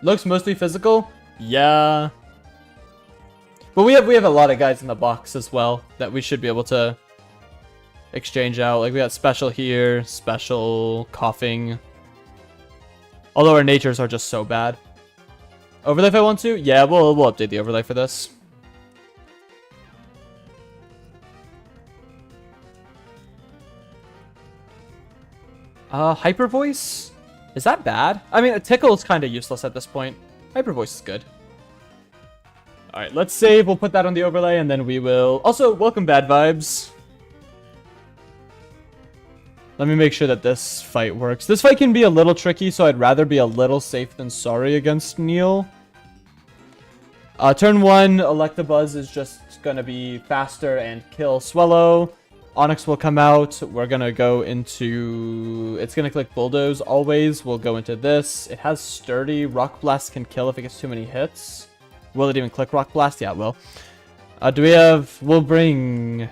Looks mostly physical? Yeah. But we have a lot of guys in the box as well that we should be able to exchange out. Like we got special here, special, coughing. Although our natures are just so bad. Overlay if I want to? Yeah, we'll update the overlay for this. Hyper voice? Is that bad? I mean, a tickle is kind of useless at this point. Hyper voice is good. Alright, let's save. We'll put that on the overlay, and then we will... Also, welcome Bad Vibes. Let me make sure that this fight works. This fight can be a little tricky, so I'd rather be a little safe than sorry against Neil. Turn 1, Electabuzz is just gonna be faster and kill Swellow. Onyx will come out. We're gonna go into... It's gonna click Bulldoze always. We'll go into this. It has Sturdy. Rock Blast can kill if it gets too many hits. Will it even click Rock Blast? Yeah, it will. Do we have... We'll bring...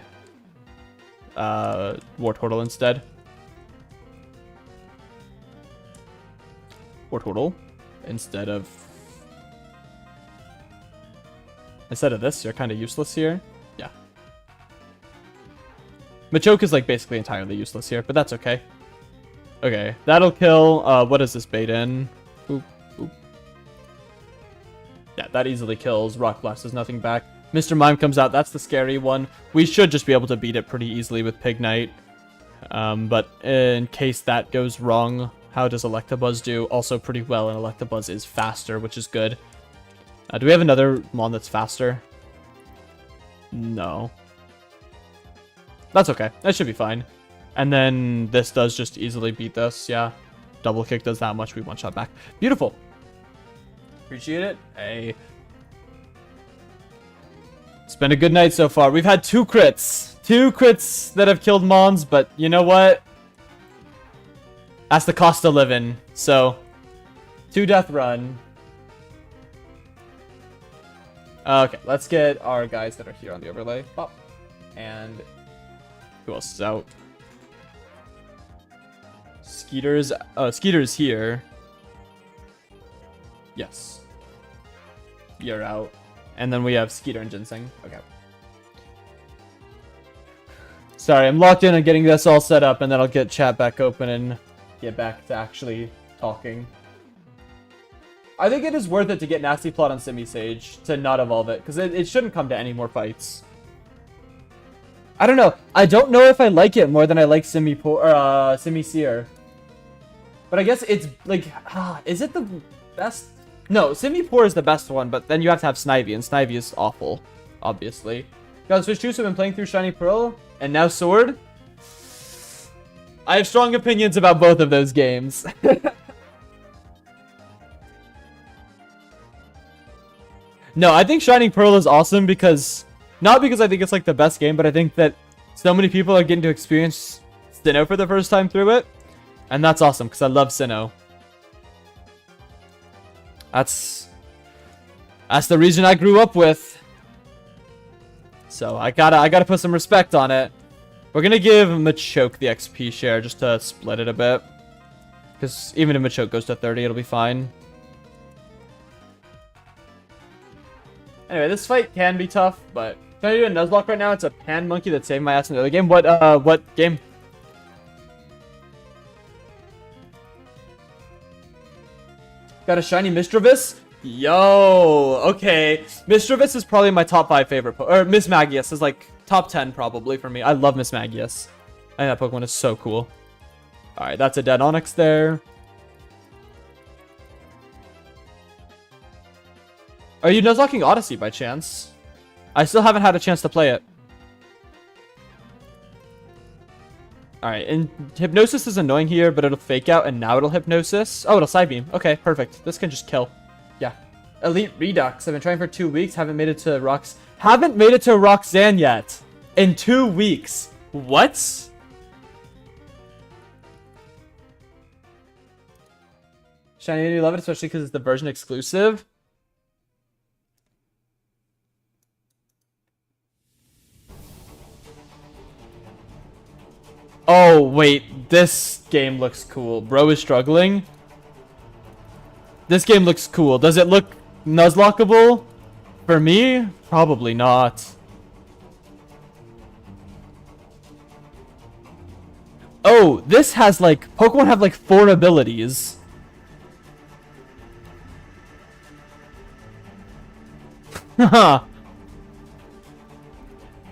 Wartortle instead. Wartortle. Instead of this, you're kind of useless here. Yeah. Machoke is like basically entirely useless here, but that's okay. Okay, that'll kill. What is this bait in? Boop, boop. Yeah, that easily kills. Rock Blast does nothing back. Mr. Mime comes out. That's the scary one. We should just be able to beat it pretty easily with Pignite. But in case that goes wrong, how does Electabuzz do? Also pretty well, and Electabuzz is faster, which is good. Do we have another Mon that's faster? No. That's okay. That should be fine. And then this does just easily beat this. Yeah. Double kick does that much. We one-shot back. Beautiful. Appreciate it. Hey. It's been a good night so far. We've had 2 crits. 2 crits that have killed Mons, but you know what? That's the cost of living. So, 2 death run. Okay, let's get our guys that are here on the overlay. Pop. And who else is out? Skeeter's here. Yes. You're out. And then we have Skeeter and Ginseng. Okay. Sorry, I'm locked in on getting this all set up, and then I'll get chat back open and get back to actually talking. I think it is worth it to get Nasty Plot on Simisage to not evolve it, because it shouldn't come to any more fights. I don't know. I don't know if I like it more than I like Simisear. But I guess it's like, is it the best? No, Simipour is the best one, but then you have to have Snivy, and Snivy is awful, obviously. Guys, Fish Juice have been playing through Shiny Pearl, and now Sword. I have strong opinions about both of those games. No, I think Shining Pearl is awesome because... Not because I think it's like the best game, but I think that so many people are getting to experience Sinnoh for the first time through it. And that's awesome because I love Sinnoh. That's the region I grew up with. So I gotta put some respect on it. We're gonna give Machoke the XP share just to split it a bit. Because even if Machoke goes to 30, it'll be fine. Anyway, this fight can be tough, but can I do a Nuzlocke right now? It's a pan monkey that saved my ass in the other game. What game? Got a shiny Misdreavus? Yo, okay. Misdreavus is probably my top 5 favorite or Miss Magius is like top 10 probably for me. I love Miss Magius. I think that Pokemon is so cool. Alright, that's a dead Onix there. Are you Nuzlocking Odyssey by chance? I still haven't had a chance to play it. Alright, and Hypnosis is annoying here, but it'll fake out and now it'll Hypnosis. Oh, it'll Side Beam. Okay, perfect. This can just kill. Yeah. Elite Redux. I've been trying for 2 weeks. Haven't made it to Roxanne yet. In 2 weeks. What? Shiny, you love it, especially because it's the version exclusive. Oh, wait. This game looks cool. Bro is struggling. This game looks cool. Does it look Nuzlockable? For me? Probably not. Oh, this has like... Pokemon have like 4 abilities. Haha.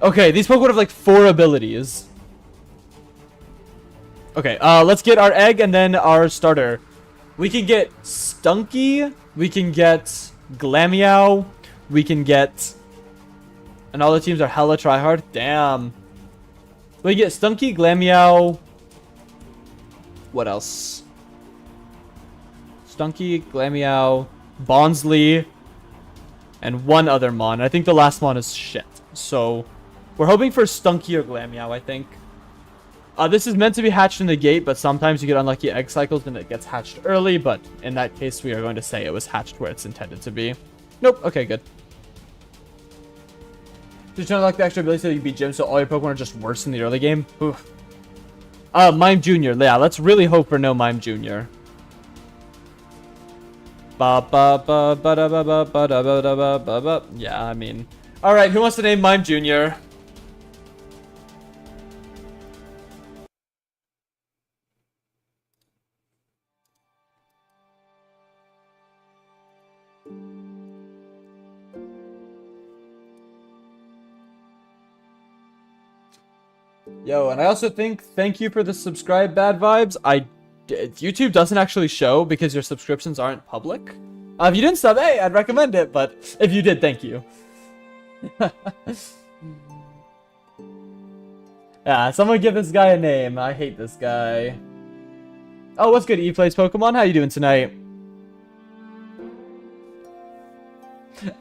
Okay, these Pokemon have like 4 abilities. Okay, let's get our egg and then our starter. We can get Stunky. We can get Glameow. We can get... And all the teams are hella tryhard. Damn. We get Stunky, Glameow. What else? Stunky, Glameow, Bonsly, and one other Mon. I think the last Mon is shit. So, we're hoping for Stunky or Glameow, I think. This is meant to be hatched in the gate, but sometimes you get unlucky egg cycles and it gets hatched early, but in that case, we are going to say it was hatched where it's intended to be. Nope. Okay, good. Just trying to unlock the extra ability so you beat Gym, so all your Pokemon are just worse in the early game. Oof. Mime Jr. Yeah, let's really hope for no Mime Jr. Yeah, I mean... Alright, who wants to name Mime Jr.? Yo, and I also think, thank you for the subscribe, Bad Vibes. YouTube doesn't actually show because your subscriptions aren't public. If you didn't sub, hey, I'd recommend it, but if you did, thank you. Yeah, someone give this guy a name. I hate this guy. Oh, what's good, E-Plays Pokemon? How you doing tonight?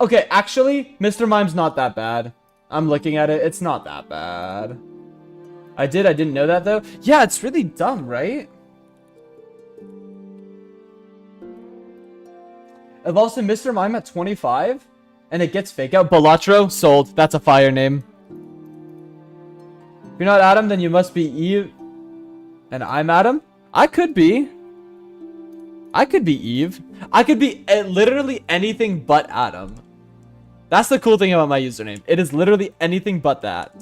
Okay, actually, Mr. Mime's not that bad. I'm looking at it. It's not that bad. I didn't know that, though. Yeah, it's really dumb, right? Evolves to Mr. Mime at 25? And it gets fake out. Balatro? Sold. That's a fire name. If you're not Adam, then you must be Eve. And I'm Adam? I could be. I could be Eve. I could be literally anything but Adam. That's the cool thing about my username. It is literally anything but that.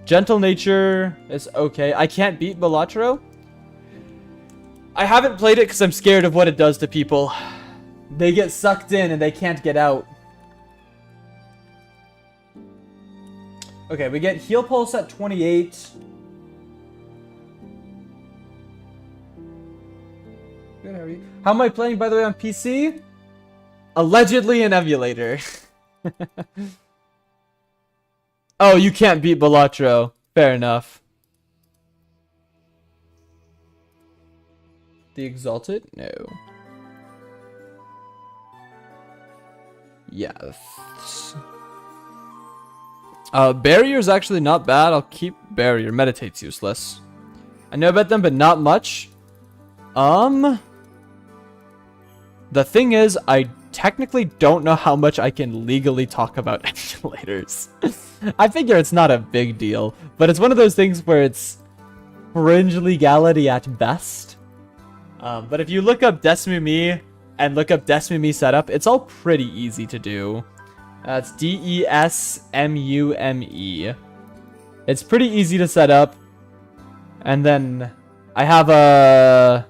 Gentle Nature is okay. I can't beat Balatro. I haven't played it because I'm scared of what it does to people. They get sucked in and they can't get out. Okay, we get Heal Pulse at 28. Good, how are you? How am I playing, by the way, on PC? Allegedly an emulator. Oh, you can't beat Balatro. Fair enough. The Exalted? No. Yes. Barrier is actually not bad. I'll keep barrier. Meditate's useless. I know about them, but not much. The thing is, I technically don't know how much I can legally talk about emulators. I figure it's not a big deal, but it's one of those things where it's fringe legality at best. But if you look up Desmume and look up Desmume setup, it's all pretty easy to do. It's DESMUME. It's pretty easy to set up. And then I have a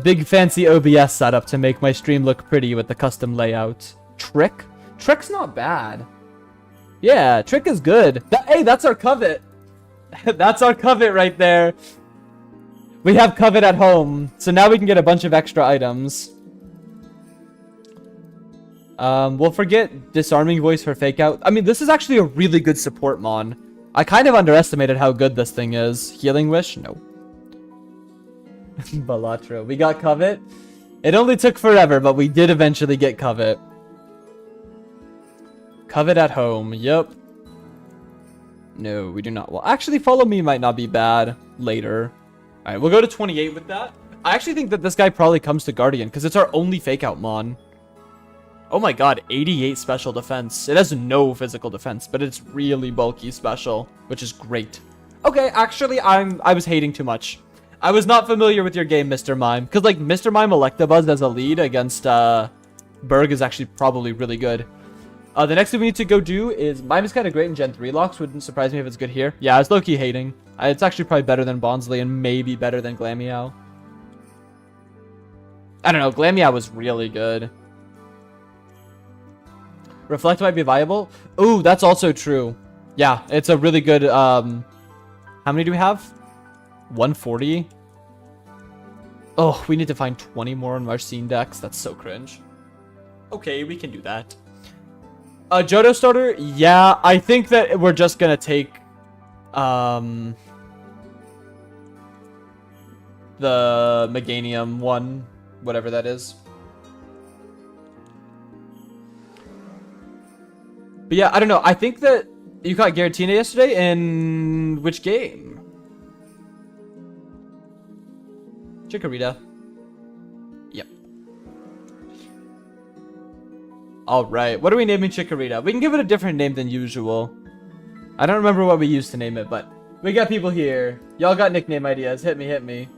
big fancy OBS setup to make my stream look pretty with the custom layout. Trick? Trick's not bad. Yeah, Trick is good. Hey, that's our covet. That's our covet right there. We have covet at home, so now we can get a bunch of extra items. We'll forget disarming voice for fake out. I mean, this is actually a really good support mon. I kind of underestimated how good this thing is. Healing wish? No. Balatro. We got covet. It only took forever, but we did eventually get covet. Covet at home. Yep. No, we do not. Well, actually, follow me might not be bad later. All right, we'll go to 28 with that. I actually think that this guy probably comes to Guardian because it's our only fake out mon. Oh my god, 88 special defense. It has no physical defense, but it's really bulky special, which is great. Okay, actually, I was hating too much. I was not familiar with your game, Mr. Mime, because like Mr. Mime Electabuzz as a lead against Berg is actually probably really good. The next thing we need to go do is Mime is kind of great in Gen 3 locks. Wouldn't surprise me if it's good here. Yeah, I was low-key hating. It's actually probably better than Bonsly and maybe better than Glameow. I don't know, Glameow was really good. Reflect might be viable. Ooh, that's also true. Yeah, it's a really good, how many do we have? 140? Oh, we need to find 20 more on Marcine decks. That's so cringe. Okay, we can do that. Johto starter? Yeah, I think that we're just gonna take, the Meganium one, whatever that is. But yeah, I don't know. I think that you caught Giratina yesterday in which game? Chikorita. Yep. Alright, what are we naming Chikorita? We can give it a different name than usual. I don't remember what we used to name it, but we got people here. Y'all got nickname ideas. Hit me, hit me.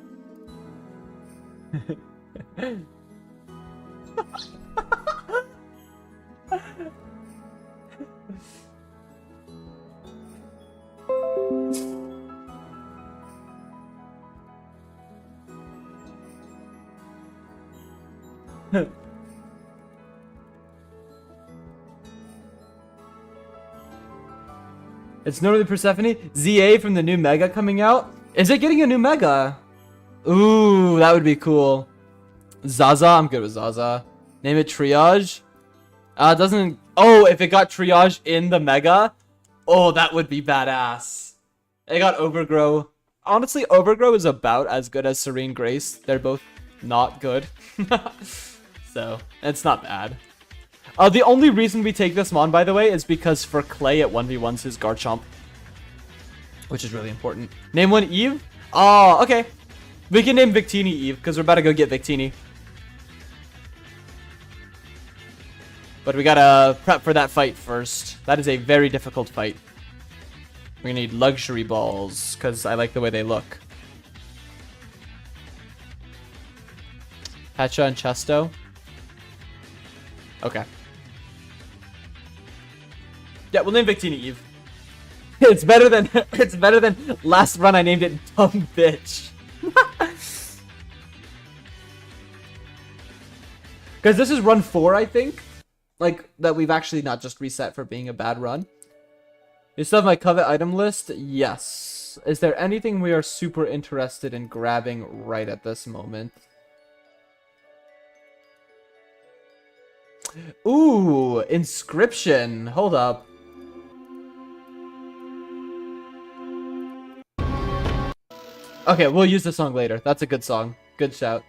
It's normally Persephone. ZA from the new Mega coming out. Is it getting a new Mega? Ooh, that would be cool. Zaza, I'm good with Zaza. Name it Triage. Doesn't. Oh, if it got Triage in the Mega, oh, that would be badass. It got Overgrow. Honestly, Overgrow is about as good as Serene Grace. They're both not good. So, it's not bad. The only reason we take this mon, by the way, is because for Clay it 1v1s his Garchomp. Which is really important. Name one Eve? Oh, okay. We can name Victini Eve, because we're about to go get Victini. But we gotta prep for that fight first. That is a very difficult fight. We're gonna need luxury balls, because I like the way they look. Pecha and Chesto. Okay. Yeah, we'll name Victini Eve. It's better than last run I named it Dumb Bitch. Because this is run 4, I think. Like, that we've actually not just reset for being a bad run. You still have my covet item list? Yes. Is there anything we are super interested in grabbing right at this moment? Ooh, Inscription. Hold up. Okay, we'll use the song later. That's a good song. Good shout.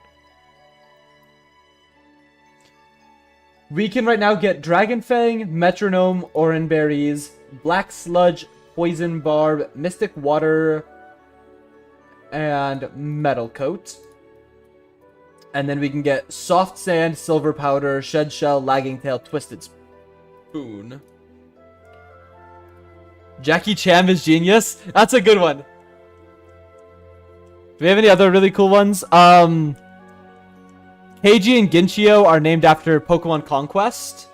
We can right now get Dragon Fang, Metronome, Oran Berries, Black Sludge, Poison Barb, Mystic Water, and Metal Coat. And then we can get Soft Sand, Silver Powder, Shed Shell, Lagging Tail, Twisted Spoon. Jackie Chan is genius. That's a good one. Do we have any other really cool ones? Keiji and Ginchio are named after Pokemon Conquest.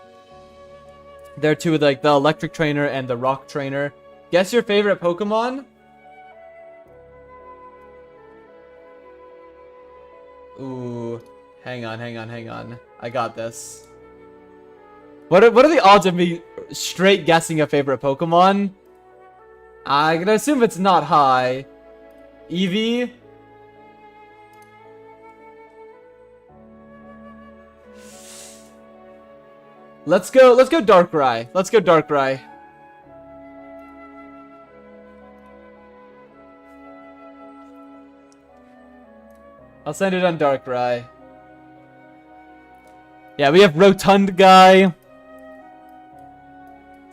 They're two of like the Electric Trainer and the Rock Trainer. Guess your favorite Pokemon? Ooh, hang on. I got this. What are the odds of me straight guessing a favorite Pokemon? I'm gonna assume it's not high. Eevee? Let's go Darkrai. Let's go Darkrai. I'll send it on Darkrai. Yeah, we have Rotund Guy.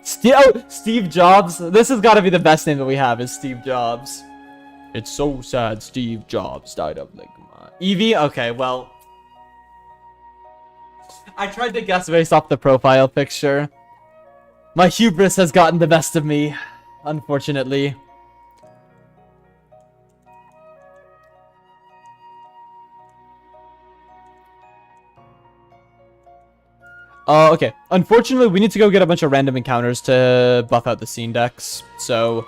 Steve Jobs. This has got to be the best name that we have, is Steve Jobs. It's so sad Steve Jobs died of ligma. Eevee? Okay, well. I tried to guess based off the profile picture. My hubris has gotten the best of me, unfortunately. Okay. Unfortunately, we need to go get a bunch of random encounters to buff out the scene decks. So,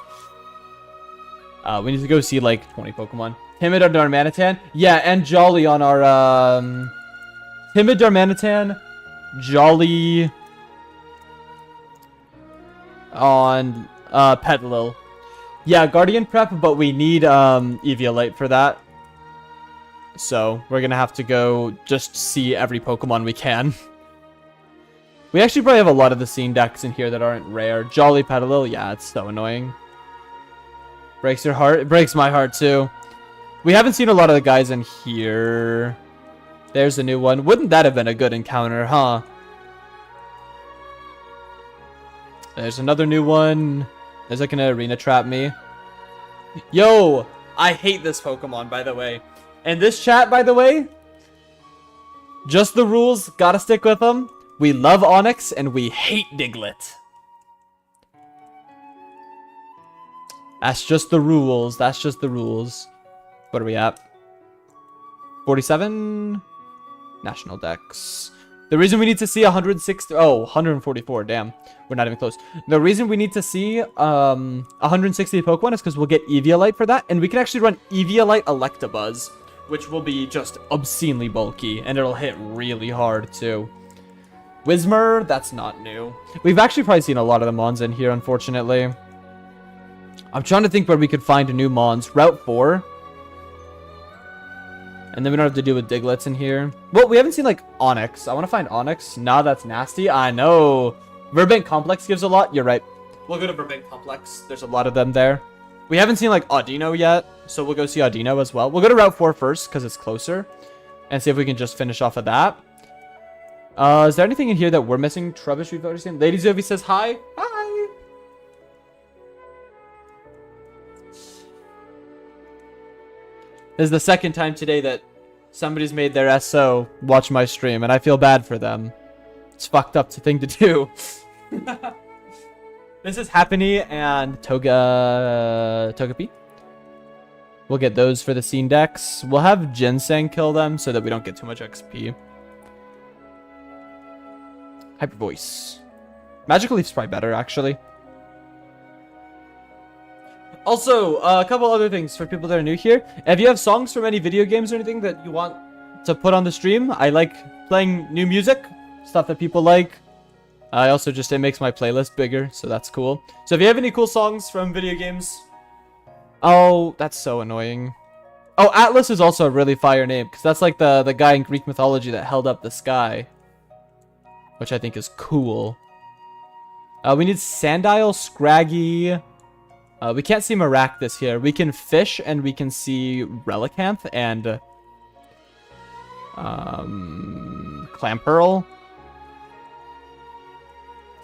we need to go see like 20 Pokemon. Timid on Darmanitan? Yeah, and Jolly on our, Timid Darmanitan, Jolly on, Petalil. Yeah, Guardian Prep, but we need, Eviolite for that. So, we're gonna have to go just see every Pokemon we can. We actually probably have a lot of the scene decks in here that aren't rare. Jolly Petalil, yeah, it's so annoying. Breaks your heart? It breaks my heart too. We haven't seen a lot of the guys in here. There's a new one. Wouldn't that have been a good encounter, huh? There's another new one. Is it gonna arena trap me? Yo! I hate this Pokemon, by the way. And this chat, by the way, just the rules, gotta stick with them. We love Onix, and we hate Diglett. That's just the rules. That's just the rules. What are we at? 47? National Dex. The reason we need to see 160... Oh, 144. Damn. We're not even close. The reason we need to see 160 Pokemon is because we'll get Eviolite for that. And we can actually run Eviolite Electabuzz, which will be just obscenely bulky. And it'll hit really hard, too. Whismur, that's not new. We've actually probably seen a lot of the Mons in here, unfortunately. I'm trying to think where we could find new Mons. Route 4. And then we don't have to deal with Diglets in here. Well, we haven't seen, like, Onix. I want to find Onix. Nah, that's nasty. I know. Burbank Complex gives a lot. You're right. We'll go to Burbank Complex. There's a lot of them there. We haven't seen, like, Audino yet. So we'll go see Audino as well. We'll go to Route 4 first, because it's closer. And see if we can just finish off of that. Is there anything in here that we're missing? Trubbish we've already seen. Lady Zovi says hi. Hi. This is the second time today that somebody's made their SO watch my stream, and I feel bad for them. It's fucked up thing to do. This is Happiny and Togepi. We'll get those for the scene decks. We'll have Ginseng kill them so that we don't get too much XP. Hyper Voice. Magical Leaf's probably better, actually. Also, a couple other things for people that are new here. If you have songs from any video games or anything that you want to put on the stream, I like playing new music, stuff that people like. I also just, it makes my playlist bigger, so that's cool. So if you have any cool songs from video games... Oh, that's so annoying. Oh, Atlas is also a really fire name, because that's like the guy in Greek mythology that held up the sky. Which I think is cool. We need Sandile, Scraggy. We can't see Maractus here. We can fish and we can see Relicanth and Clamperl.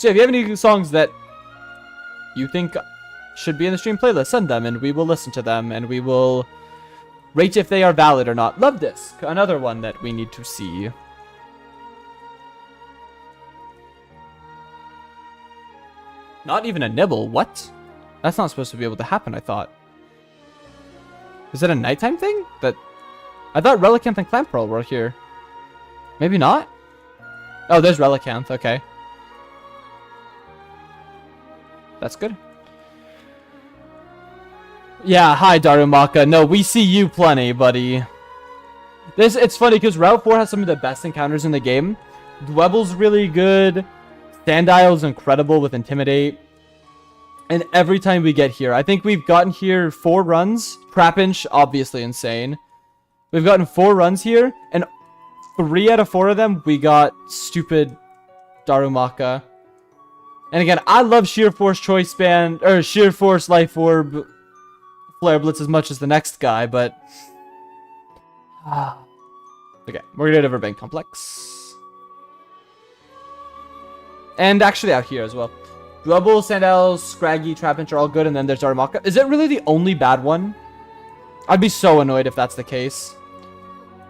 So if you have any songs that you think should be in the stream playlist, send them and we will listen to them and we will rate if they are valid or not. Love Disc, another one that we need to see. Not even a nibble, what? That's not supposed to be able to happen, I thought. Is that a nighttime thing? I thought Relicanth and Clamperl were here. Maybe not? Oh, there's Relicanth, okay. That's good. Yeah, hi Darumaka. No, we see you plenty, buddy. It's funny because Route 4 has some of the best encounters in the game. Dwebble's really good. Sandile's incredible with Intimidate. And every time we get here, I think we've gotten here 4 runs. Trapinch, obviously insane. We've gotten 4 runs here, and 3 out of 4 of them, we got stupid Darumaka. And again, I love Sheer Force Choice Band, or Sheer Force Life Orb, Flare Blitz as much as the next guy, but... okay, we're gonna get Everbank Complex. And actually out here as well. Dwebble, Sandile, Scraggy, Trapinch are all good, and then there's Darumaka. Is it really the only bad one? I'd be so annoyed if that's the case.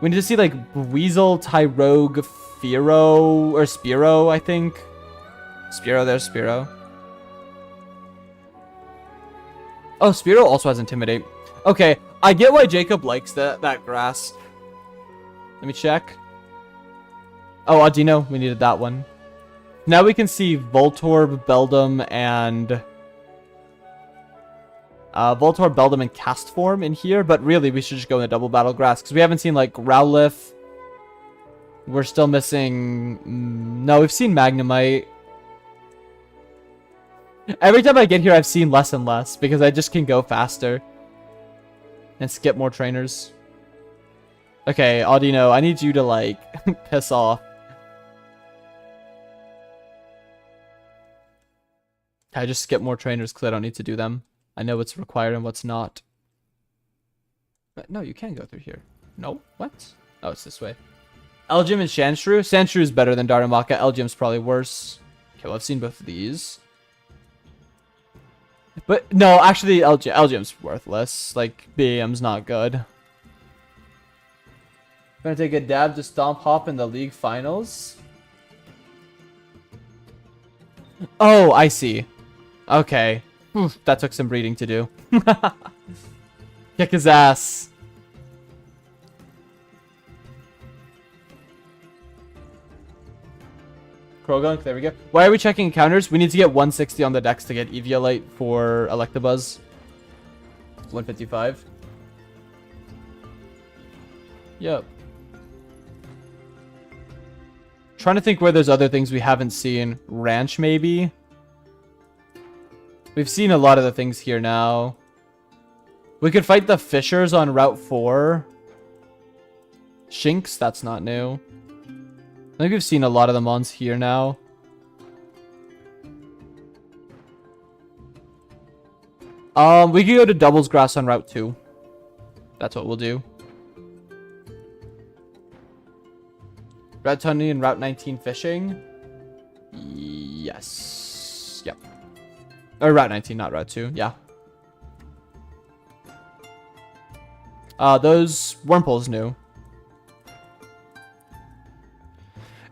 We need to see, like, Weasel, Tyrogue, Fearow, or Spearow, I think. Spearow, there's Spearow. Oh, Spearow also has Intimidate. Okay, I get why Jacob likes that grass. Let me check. Oh, Audino, we needed that one. Now we can see Voltorb, Beldum, and... Voltorb, Beldum, and Castform in here, but really we should just go in the double battle grass, because we haven't seen, like, Rowlith. We're still missing... no, we've seen Magnemite. Every time I get here, I've seen less and less, because I just can go faster. And skip more trainers. Okay, Audino, I need you to, like, piss off. I just skip more trainers because I don't need to do them. I know what's required and what's not. But no, you can go through here. No? What? Oh, it's this way. Elgyem and Sandshrew? Sandshrew is better than Darumaka. Elgyem's probably worse. Okay, well, I've seen both of these. But, no, actually, Elgyem's worthless. Like, BM's not good. Gonna take a dab to Stomp Hop in the league finals? Oh, I see. Okay. That took some breeding to do. Kick his ass. Krogunk, there we go. Why are we checking encounters? We need to get 160 on the dex to get Eviolite for Electabuzz. 155. Yep. Trying to think where there's other things we haven't seen. Ranch, maybe? We've seen a lot of the things here now. We could fight the Fishers on Route 4. Shinx, that's not new. I think we've seen a lot of the mons here now. We could go to Doubles Grass on Route 2. That's what we'll do. Route 20 and Route 19 fishing? Yes. Yep. Or Route 19, not Route 2. Yeah. Those Wurmple's new.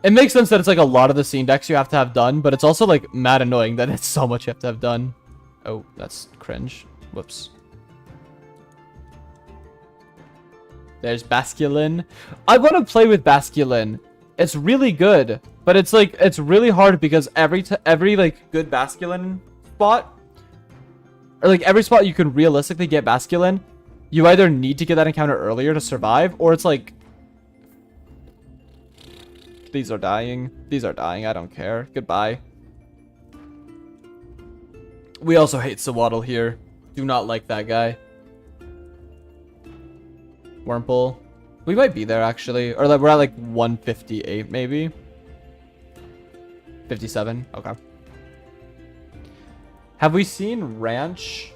It makes sense that it's like a lot of the scene decks you have to have done, but it's also like mad annoying that it's so much you have to have done. Oh, that's cringe. Whoops. There's Basculin. I want to play with Basculin. It's really good, but it's like it's really hard because every like good Basculin spot, or like every spot you can realistically get Basculin, you either need to get that encounter earlier to survive, or it's like these are dying. These are dying. I don't care. Goodbye. We also hate Sawaddle here. Do not like that guy. Wurmple. We might be there actually, or like we're at like 158 maybe. 57. Okay. Have we seen Ranch?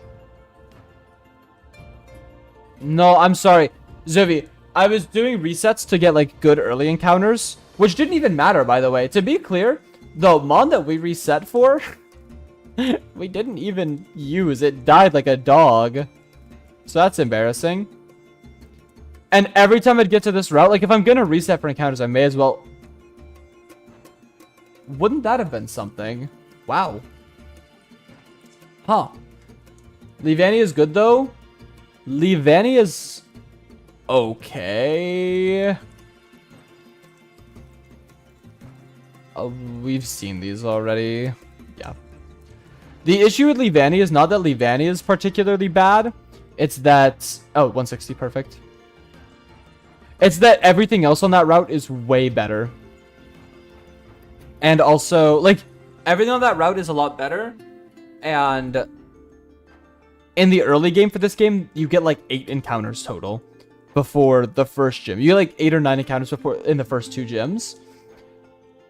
No, I'm sorry, Zovi. I was doing resets to get like good early encounters, which didn't even matter, by the way. To be clear, The mon that we reset for, we didn't even use. It died like a dog. So that's embarrassing. And every time I'd get to this route, like if I'm gonna reset for encounters, I may as well... Wouldn't that have been something? Wow. Huh. Levani is good though. Levani is okay. We've seen these already. Yeah. The issue with Levani is not that Levani is particularly bad. It's that... Oh, 160, perfect. It's that everything else on that route is way better. And also, like, everything on that route is a lot better. And in the early game for this game, you get like 8 encounters total before the first gym. You get like 8 or 9 encounters before in the first 2 gyms.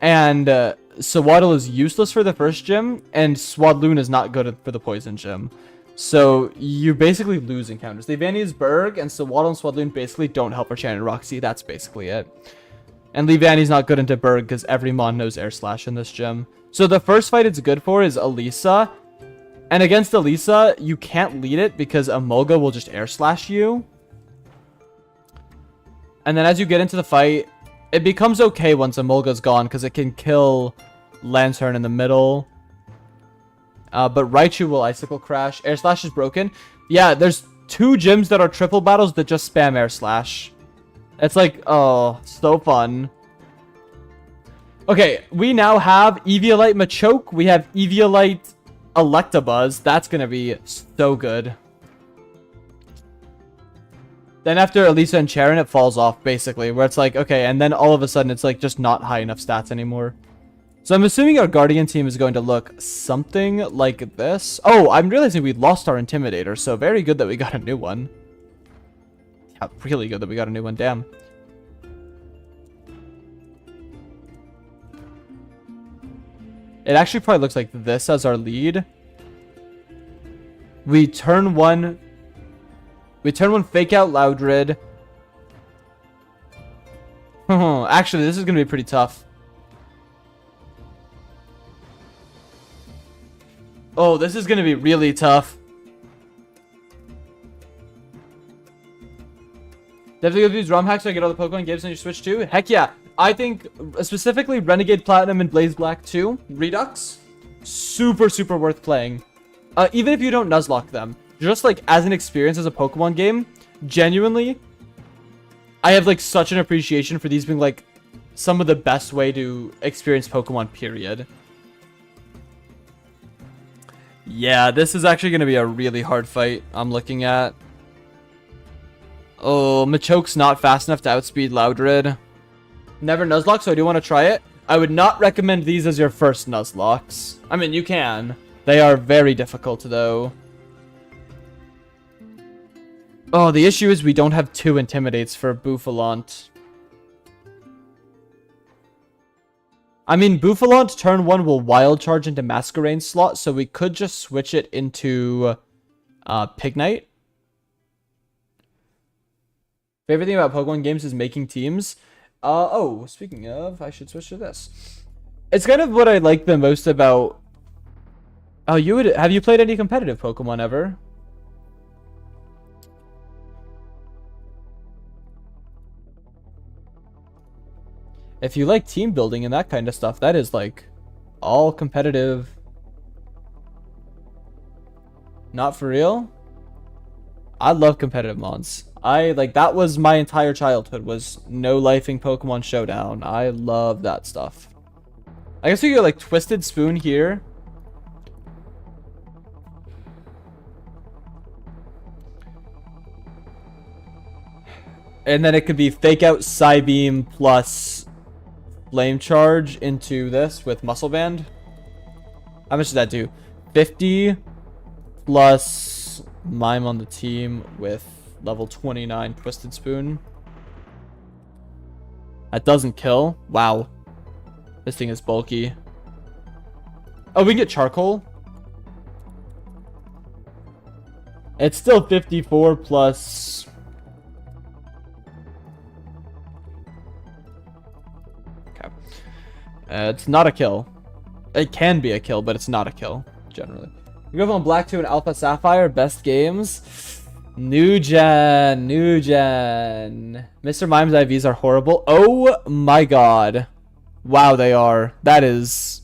And Swaddle is useless for the first gym, and Swadloon is not good for the poison gym. So you basically lose encounters. Levani's Berg and Swaddle and Swadloon basically don't help our Shannon Roxy. That's basically it. And Levani's not good into Berg because every mon knows Air Slash in this gym. So the first fight it's good for is Elisa. And against Elisa, you can't lead it because Emolga will just Air Slash you. And then as you get into the fight, it becomes okay once Emolga's gone because it can kill Lantern in the middle. But Raichu will Icicle Crash. Air Slash is broken. Yeah, there's 2 gyms that are triple battles that just spam Air Slash. It's like, oh, so fun. Okay, we now have Eviolite Machoke. We have Eviolite Electabuzz. That's going to be so good. Then after Elisa and Charon, it falls off, basically. Where it's like, okay, and then all of a sudden, it's like just not high enough stats anymore. So I'm assuming our Guardian team is going to look something like this. Oh, I'm realizing we lost our Intimidator, so very good that we got a new one. Yeah, really good that we got a new one, damn. It actually probably looks like this as our lead. We turn one Fake Out Loudred. Actually, this is going to be pretty tough. Oh, this is going to be really tough. Definitely go through these ROM hacks so I get all the Pokemon games on your Switch too? Heck yeah. I think specifically Renegade Platinum and Blaze Black 2 Redux, super, super worth playing. Even if you don't Nuzlocke them. Just like as an experience as a Pokemon game, genuinely, I have like such an appreciation for these being like some of the best way to experience Pokemon, period. Yeah, this is actually going to be a really hard fight I'm looking at. Oh, Machoke's not fast enough to outspeed Loudred. Never Nuzlocke, so I do want to try it. I would not recommend these as your first Nuzlocks. I mean, you can. They are very difficult, though. Oh, the issue is we don't have 2 Intimidates for Bouffalante. I mean, Bouffalante turn 1 will Wild Charge into Masquerain slot, so we could just switch it into Pignite. Favorite thing about Pokemon games is making teams. Oh, speaking of, I should switch to this. It's kind of what I like the most about... Oh, have you played any competitive Pokemon ever? If you like team building and that kind of stuff, that is like all competitive. Not for real? I love competitive mods. That was my entire childhood, was no-lifing Pokemon Showdown. I love that stuff. I guess you get like Twisted Spoon here. And then it could be Fake Out Psybeam plus Flame Charge into this with Muscle Band. How much does that do? 50 plus Mime on the team with level 29 Twisted Spoon. That doesn't kill. Wow. This thing is bulky. Oh, we can get Charcoal. It's still 54 plus... Okay. It's not a kill. It can be a kill, but it's not a kill, generally. You go from Black 2 and Alpha Sapphire, best games. New gen. Mr. Mime's IVs are horrible. Oh my god. Wow, they are. That is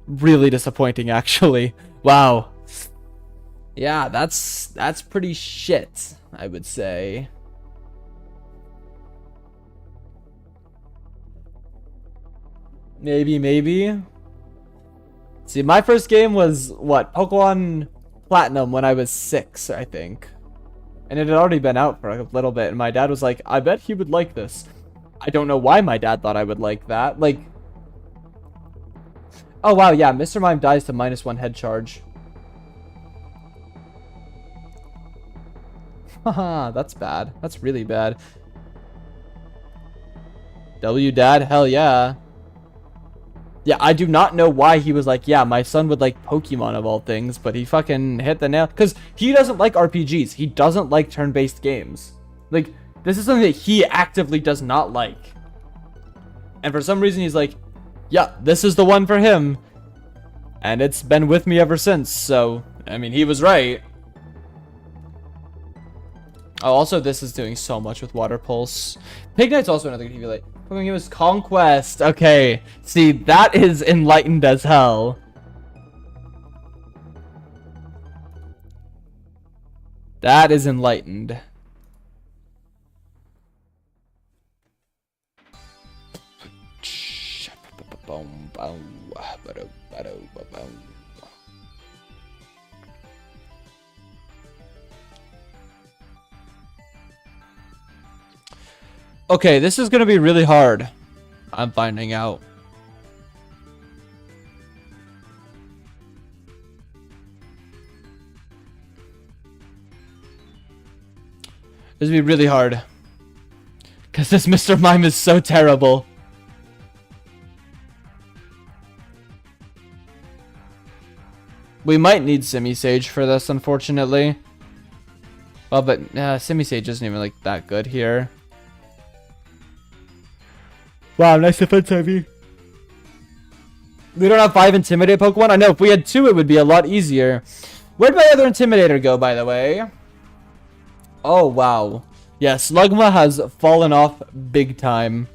really disappointing, actually. Wow. Yeah, that's pretty shit, I would say. Maybe. See, my first game was, what, Pokemon Platinum when I was 6, I think. And it had already been out for a little bit, and my dad was like, I bet he would like this. I don't know why my dad thought I would like that. Like, oh wow, yeah, Mr. Mime dies to -1 head charge. Haha, that's bad. That's really bad. W dad, hell yeah. Yeah, I do not know why he was like, yeah, my son would like Pokemon of all things, but he fucking hit the nail. Because he doesn't like RPGs. He doesn't like turn-based games. Like, this is something that he actively does not like. And for some reason, he's like, yeah, this is the one for him. And it's been with me ever since, so, I mean, he was right. Oh, also, this is doing so much with Water Pulse. Pig Knight's also another good TV light. Pokemon game is Conquest. Okay. See, that is enlightened as hell. That is enlightened. Okay, this is gonna be really hard. I'm finding out. This will be really hard. Because this Mr. Mime is so terrible. We might need Simisage for this, unfortunately. Well, but Simisage isn't even like that good here. Wow, nice defense heavy. We don't have 5 Intimidate Pokemon? I know, if we had 2, it would be a lot easier. Where'd my other Intimidator go, by the way? Oh, wow. Yeah, Slugma has fallen off big time.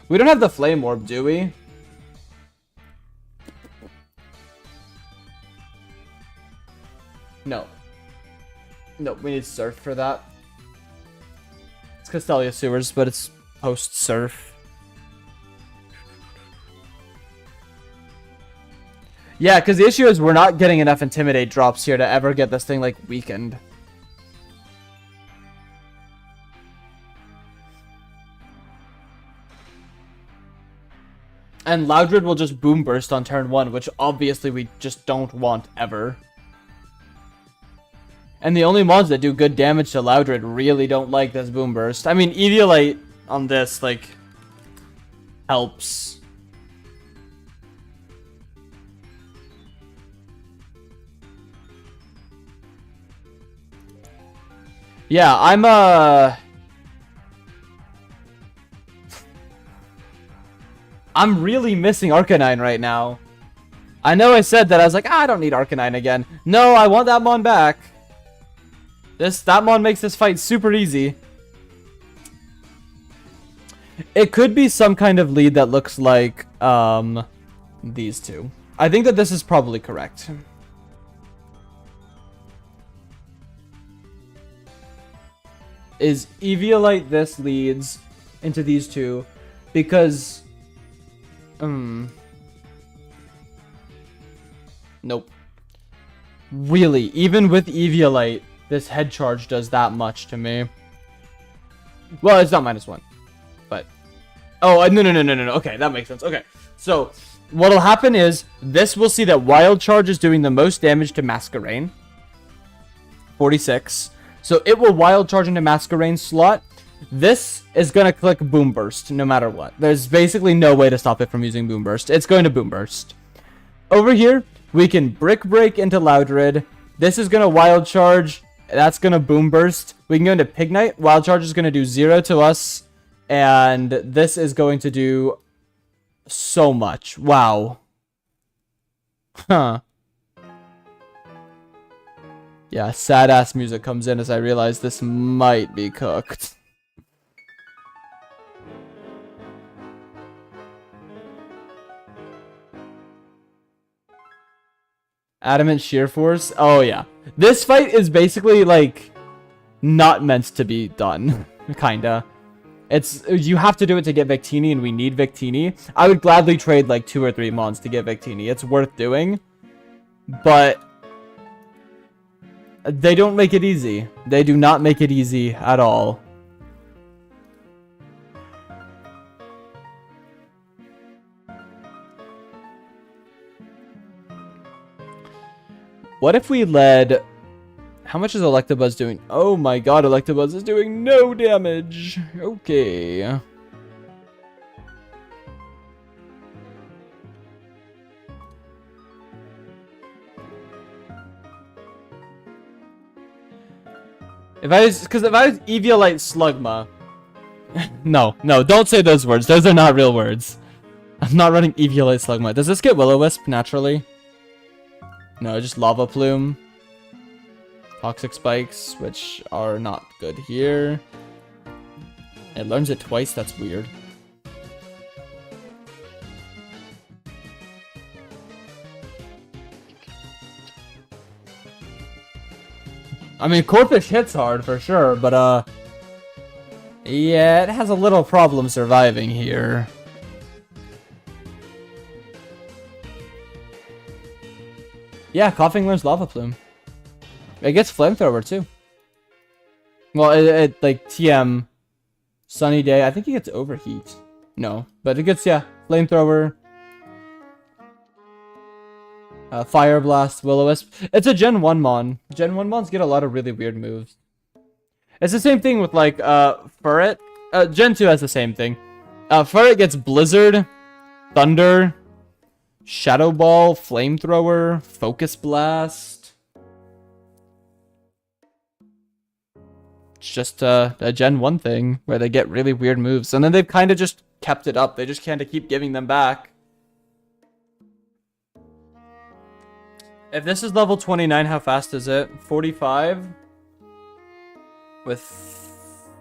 We don't have the Flame Orb, do we? No. No, we need Surf for that. It's Castelia Sewers, but it's post-Surf. Yeah, because the issue is we're not getting enough Intimidate drops here to ever get this thing, like, weakened. And Loudred will just Boom Burst on turn 1, which obviously we just don't want ever. And the only mons that do good damage to Loudred really don't like this Boom Burst. I mean, Eviolite on this, like, helps. Yeah, I'm really missing Arcanine right now. I know I said that, I was like, I don't need Arcanine again. No, I want that mon back. That mon makes this fight super easy. It could be some kind of lead that looks like, these two. I think that this is probably correct. Is Eviolite this leads into these two, because... Nope. Really, even with Eviolite, this head charge does that much to me. Well, it's not -1, but... Oh, no. Okay, that makes sense. Okay, so what'll happen is, this will see that Wild Charge is doing the most damage to Masquerain. 46. So it will Wild Charge into Masquerain's slot. This is going to click Boom Burst no matter what. There's basically no way to stop it from using Boom Burst. It's going to Boom Burst. Over here, we can Brick Break into Loudred. This is going to Wild Charge That's gonna boom burst. We can go into Pignite. Wild Charge is gonna do 0 to us. And this is going to do so much. Wow. Huh. Yeah, sad ass music comes in as I realize this might be cooked. Adamant Sheer Force. Oh yeah. This fight is basically like not meant to be done. Kinda. You have to do it to get Victini, and we need Victini. I would gladly trade like 2 or 3 mons to get Victini. It's worth doing. But they don't make it easy. They do not make it easy at all. What if we led... How much is Electabuzz doing? Oh my god, Electabuzz is doing no damage. Okay. If I was Eviolite Slugma. No, don't say those words. Those are not real words. I'm not running Eviolite Slugma. Does this get Will-O-Wisp naturally? No, just Lava Plume. Toxic Spikes, which are not good here. It learns it twice, that's weird. I mean, Corphish hits hard for sure, but yeah, it has a little problem surviving here. Yeah, Coughing learns Lava Plume. It gets Flamethrower too. Well, it like TM, Sunny Day. I think it gets Overheat. No, but it gets, yeah, Flamethrower, Fire Blast, Will-O-Wisp. It's a Gen 1 mon. Gen 1 mons get a lot of really weird moves. It's the same thing with like Furret. Gen 2 has the same thing. Furret gets Blizzard, Thunder, Shadow Ball, Flamethrower, Focus Blast. It's just a Gen 1 thing where they get really weird moves. And then they've kind of just kept it up. They just kind of keep giving them back. If this is level 29, how fast is it? 45? With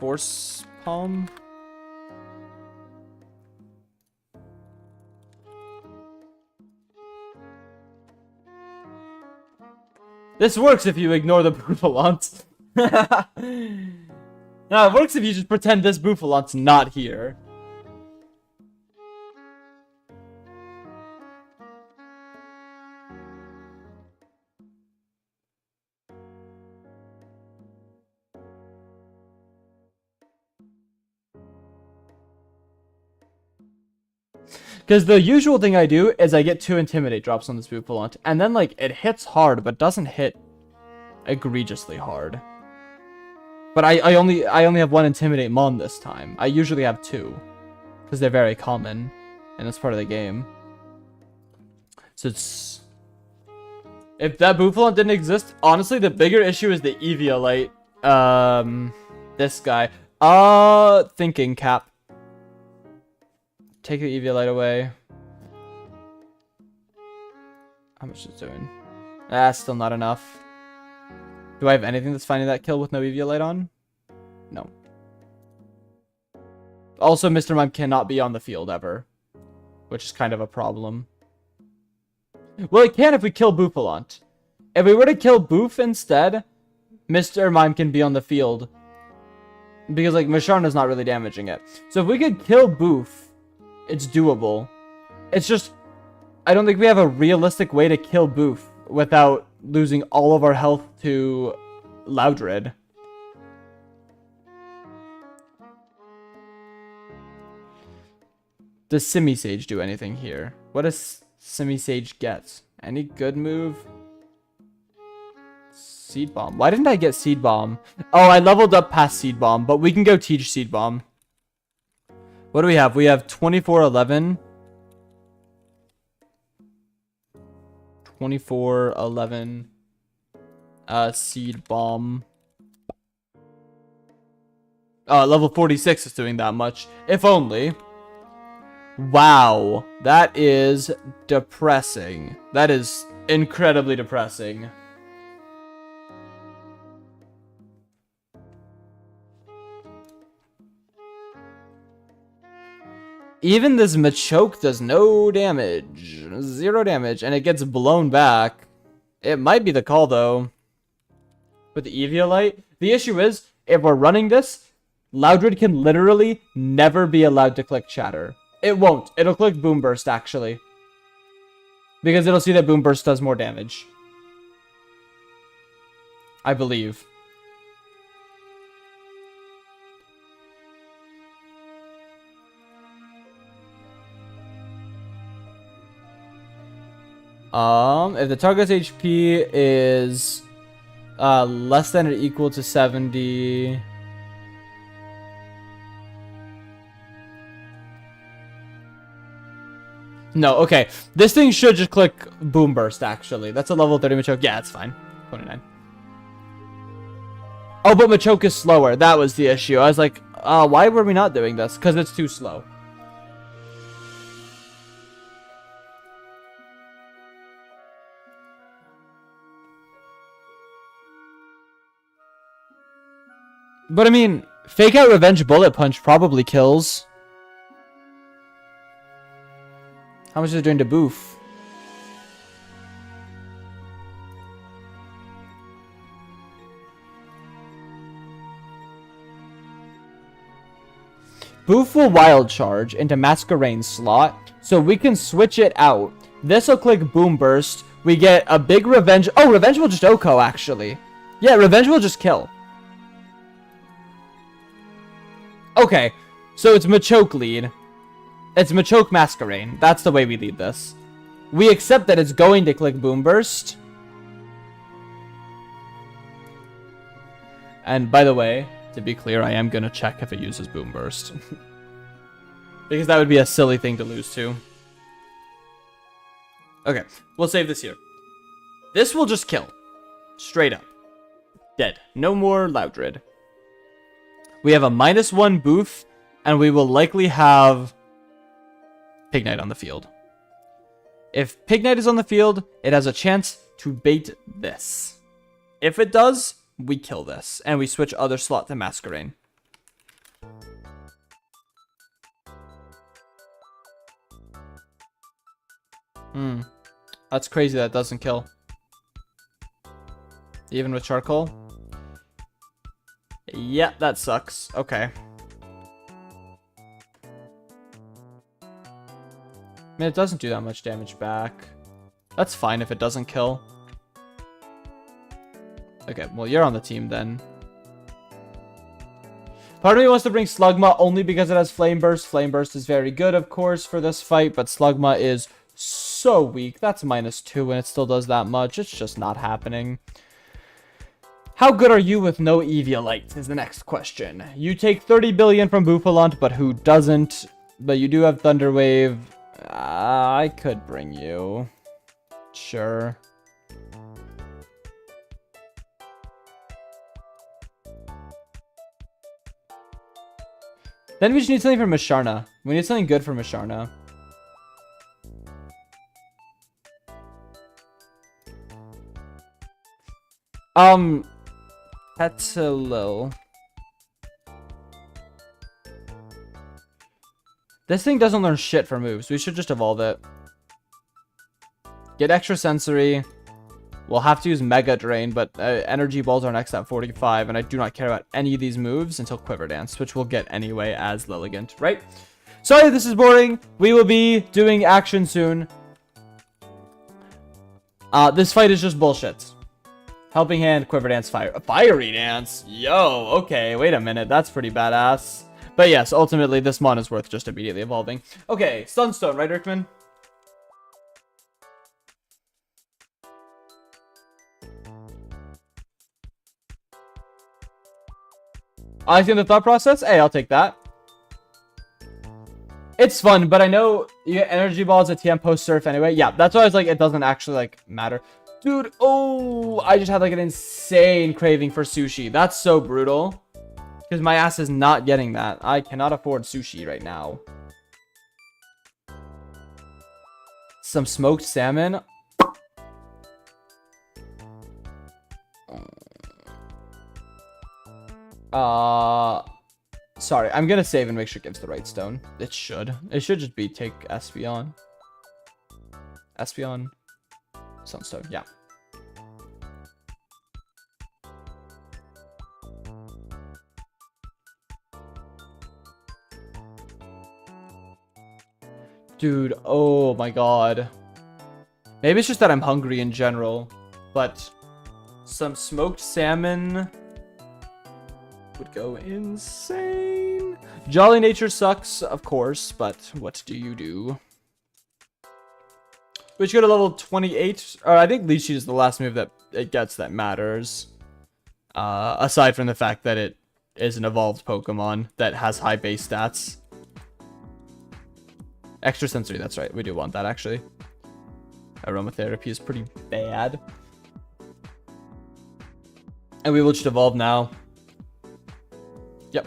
Force Palm? This works if you ignore the Buffalant. No, it works if you just pretend this Buffalant's not here. Because the usual thing I do is I get 2 Intimidate drops on this Buffalant, and then like it hits hard, but doesn't hit egregiously hard. But I only have 1 Intimidate mon this time. I usually have 2, because they're very common, and it's part of the game. So it's... If that Buffalant didn't exist, honestly, the bigger issue is the Eviolite. This guy. Thinking Cap. Take the Eviolite away. How much is it doing? Still not enough. Do I have anything that's finding that kill with no Eviolite on? No. Also, Mr. Mime cannot be on the field ever, which is kind of a problem. Well, it can if we kill Buffalant. If we were to kill Boof instead, Mr. Mime can be on the field. Because, like, Masharna's not really damaging it. So if we could kill Boof, it's doable. It's just, I don't think we have a realistic way to kill Boof without losing all of our health to Loudred. Does Simisage do anything here? What does Simisage get? Any good move? Seed Bomb. Why didn't I get Seed Bomb? Oh, I leveled up past Seed Bomb, but we can go teach Seed Bomb. What do we have? We have 2411. 2411. Seed Bomb. Level 46 is doing that much. If only. Wow. That is depressing. That is incredibly depressing. Even this Machoke does no damage. 0 damage. And it gets blown back. It might be the call, though. With the Eviolite. The issue is, if we're running this, Loudred can literally never be allowed to click Chatter. It won't. It'll click Boom Burst, actually. Because it'll see that Boom Burst does more damage. I believe. If the target's HP is less than or equal to 70. No, okay. This thing should just click Boom Burst, actually. That's a level 30 Machoke. Yeah, it's fine. 29. Oh, but Machoke is slower. That was the issue. I was like, why were we not doing this? Because it's too slow. But I mean, Fake Out Revenge Bullet Punch probably kills. How much is it doing to Boof? Boof will Wild Charge into Masquerain slot, so we can switch it out. This will click Boom Burst. We get a big Revenge. Oh, Revenge will just OHKO, actually. Yeah, Revenge will just kill. Okay, so it's Machoke lead. It's Machoke Masquerain. That's the way we lead this. We accept that it's going to click Boom Burst. And by the way, to be clear, I am going to check if it uses Boom Burst. Because that would be a silly thing to lose to. Okay, we'll save this here. This will just kill. Straight up. Dead. No more Loudred. We have a -1 Boof, and we will likely have Pignite on the field. If Pignite is on the field, it has a chance to bait this. If it does, we kill this, and we switch other slot to Masquerain. That's crazy that doesn't kill. Even with Charcoal? Yeah, that sucks. Okay. I mean, it doesn't do that much damage back. That's fine if it doesn't kill. Okay, well, you're on the team then. Part of me wants to bring Slugma only because it has Flame Burst. Flame Burst is very good, of course, for this fight, but Slugma is so weak. That's -2 and it still does that much. It's just not happening. How good are you with no Eviolite is the next question. You take 30 billion from Bouffalante, but who doesn't? But you do have Thunder Wave. I could bring you. Sure. Then we just need something for Masharna. We need something good for Masharna. Petilil. This thing doesn't learn shit for moves. We should just evolve it. Get extra sensory. We'll have to use Mega Drain, but Energy Balls are next at 45, and I do not care about any of these moves until Quiver Dance, which we'll get anyway as Lilligant, right? Sorry, this is boring. We will be doing action soon. This fight is just bullshit. Helping Hand, Quiver Dance, Fiery Dance? Yo, okay, wait a minute. That's pretty badass. But yes, ultimately, this mon is worth just immediately evolving. Okay, Sunstone, right, Rickman? I see the thought process. Hey, I'll take that. It's fun, but I know you get Energy Balls at TM post Surf anyway. Yeah, that's why I was like, it doesn't actually, like, matter. Dude, oh, I just had, like, an insane craving for sushi. That's so brutal. Because my ass is not getting that. I cannot afford sushi right now. Some smoked salmon. Sorry, I'm gonna save and make sure it gives the right stone. It should. It should just be take Espion. Espion. Sunstone, yeah. Dude, oh my god. Maybe it's just that I'm hungry in general, but some smoked salmon would go insane. Jolly nature sucks, of course, but what do you do? We should go to level 28. Or I think Leech Seed is the last move that it gets that matters. Aside from the fact that it is an evolved Pokemon that has high base stats. Extra sensory, that's right. We do want that, actually. Aromatherapy is pretty bad. And we will just evolve now. Yep.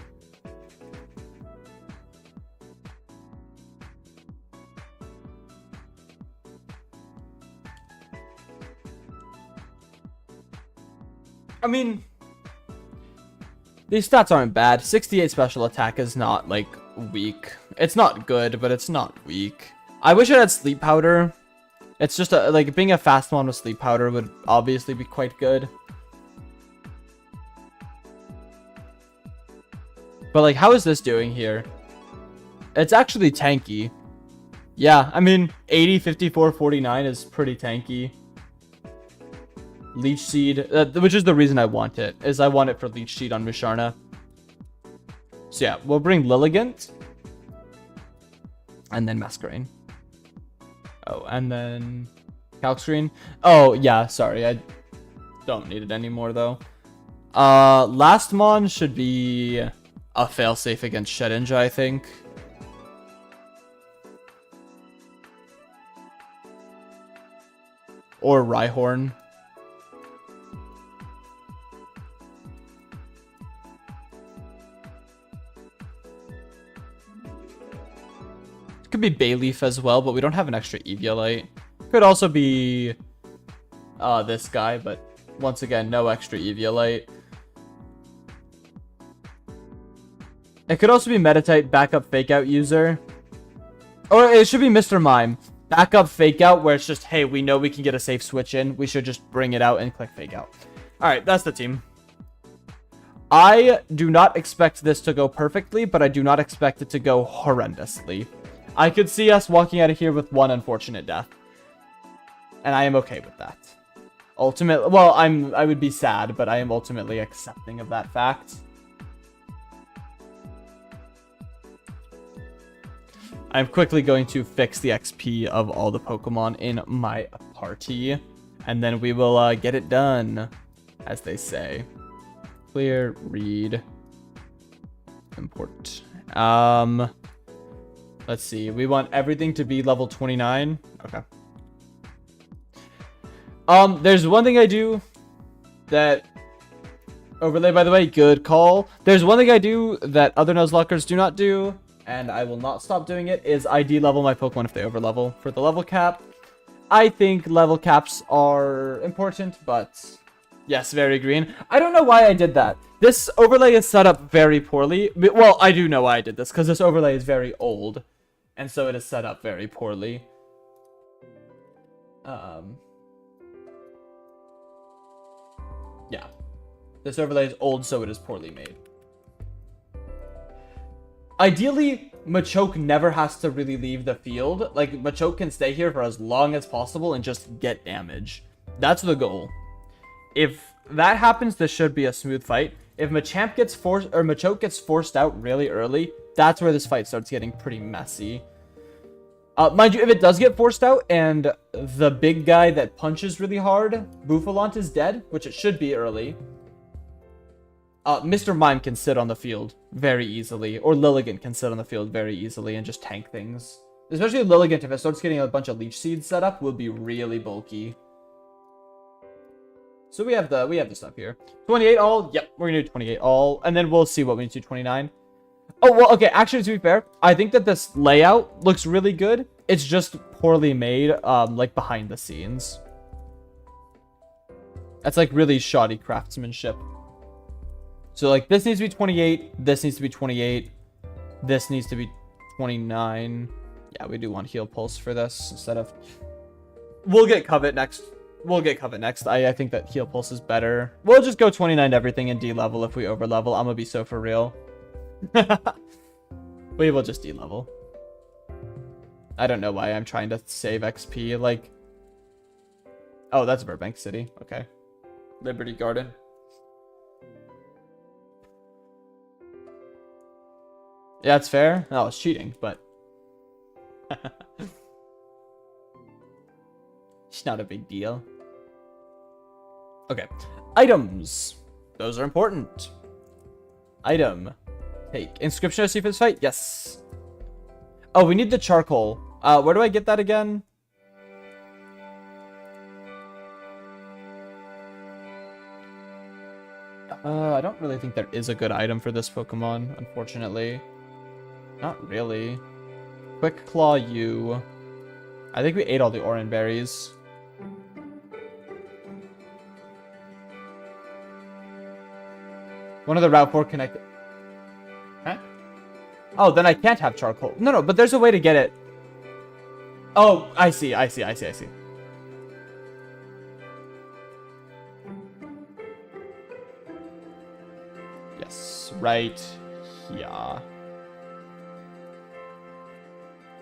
I mean, these stats aren't bad. 68 special attack is not, like, weak. It's not good, but it's not weak. I wish it had sleep powder. It's just, like, being a fast one with sleep powder would obviously be quite good. But, like, how is this doing here? It's actually tanky. Yeah, I mean, 80, 54, 49 is pretty tanky. Leech Seed, which is the reason I want it, is I want it for Leech Seed on Musharna. So yeah, we'll bring Lilligant. And then Masquerain. Oh, and then Calcscreen. Oh, yeah, sorry, I don't need it anymore, though. Last Mon should be a failsafe against Shedinja, I think. Or Rhyhorn. Could be Bayleaf as well, but we don't have an extra Eviolite. Could also be this guy, but once again, no extra Eviolite. It could also be Meditite, backup Fake Out user. Or it should be Mr. Mime. Backup Fake Out, where it's just, hey, we know we can get a safe switch in. We should just bring it out and click Fake Out. Alright, that's the team. I do not expect this to go perfectly, but I do not expect it to go horrendously. I could see us walking out of here with one unfortunate death. And I am okay with that. Ultimately, well, I would be sad, but I am ultimately accepting of that fact. I'm quickly going to fix the XP of all the Pokemon in my party. And then we will get it done, as they say. Clear, read, import. Let's see. We want everything to be level 29. Okay. There's one thing I do that... Overlay, by the way, good call. There's one thing I do that other Nuzlockers do not do, and I will not stop doing it, is I de-level my Pokemon if they overlevel. For the level cap, I think level caps are important, but... Yes, very green. I don't know why I did that. This overlay is set up very poorly. Well, I do know why I did this, because this overlay is very old. And so it is set up very poorly. Yeah. This overlay is old, so it is poorly made. Ideally, Machoke never has to really leave the field. Like, Machoke can stay here for as long as possible and just get damage. That's the goal. If that happens, this should be a smooth fight. If Machamp gets forced, or Machoke gets forced out really early, that's where this fight starts getting pretty messy. Mind you, if it does get forced out and the big guy that punches really hard, Bouffalante, is dead, which it should be early, Mr. Mime can sit on the field very easily, or Lilligant can sit on the field very easily and just tank things. Especially Lilligant, if it starts getting a bunch of Leech Seeds set up, will be really bulky. So we have the stuff here. 28 all. Yep, we're gonna do 28 all, and then we'll see what we need to do 29. Oh well, okay. Actually, to be fair, I think that this layout looks really good. It's just poorly made, like behind the scenes. That's like really shoddy craftsmanship. So like this needs to be 28. This needs to be 28. This needs to be 29. Yeah, we do want heal pulse for this instead of. We'll get covet next. We'll get covet next. I think that heal pulse is better. We'll just go 29 to everything and D-level if we over-level. I'm gonna be so for real. We will just D-level. I don't know why I'm trying to save XP. Like, oh, that's Burbank City. Okay. Liberty Garden. Yeah, it's fair. No, it's cheating, but it's not a big deal. Okay. Items. Those are important. Item. Take. Inscription of Seafood's fight? Yes. Oh, we need the charcoal. Where do I get that again? I don't really think there is a good item for this Pokemon, unfortunately. Not really. Quick Claw U. I think we ate all the Oran berries. One of the Route 4 connected. Huh? Oh, then I can't have charcoal. No, but there's a way to get it. Oh, I see. Yes, right here.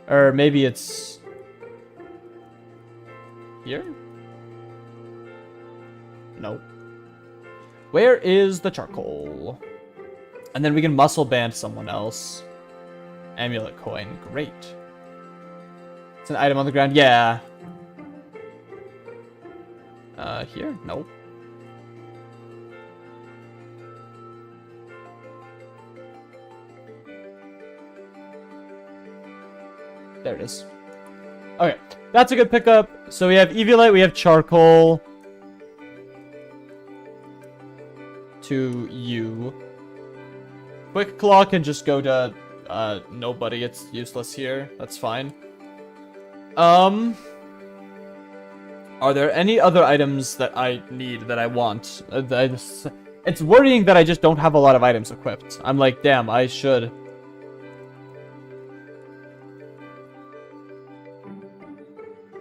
Or maybe it's here? Nope. Where is the charcoal? And then we can muscle band someone else. Amulet coin. Great. It's an item on the ground. Yeah. Here? Nope. There it is. Okay. That's a good pickup. So we have Eviolite, we have charcoal. To you. Quick Claw can just go to nobody. It's useless here. That's fine. Are there any other items that I need, that I want? It's worrying that I just don't have a lot of items equipped. I'm like, damn, I should.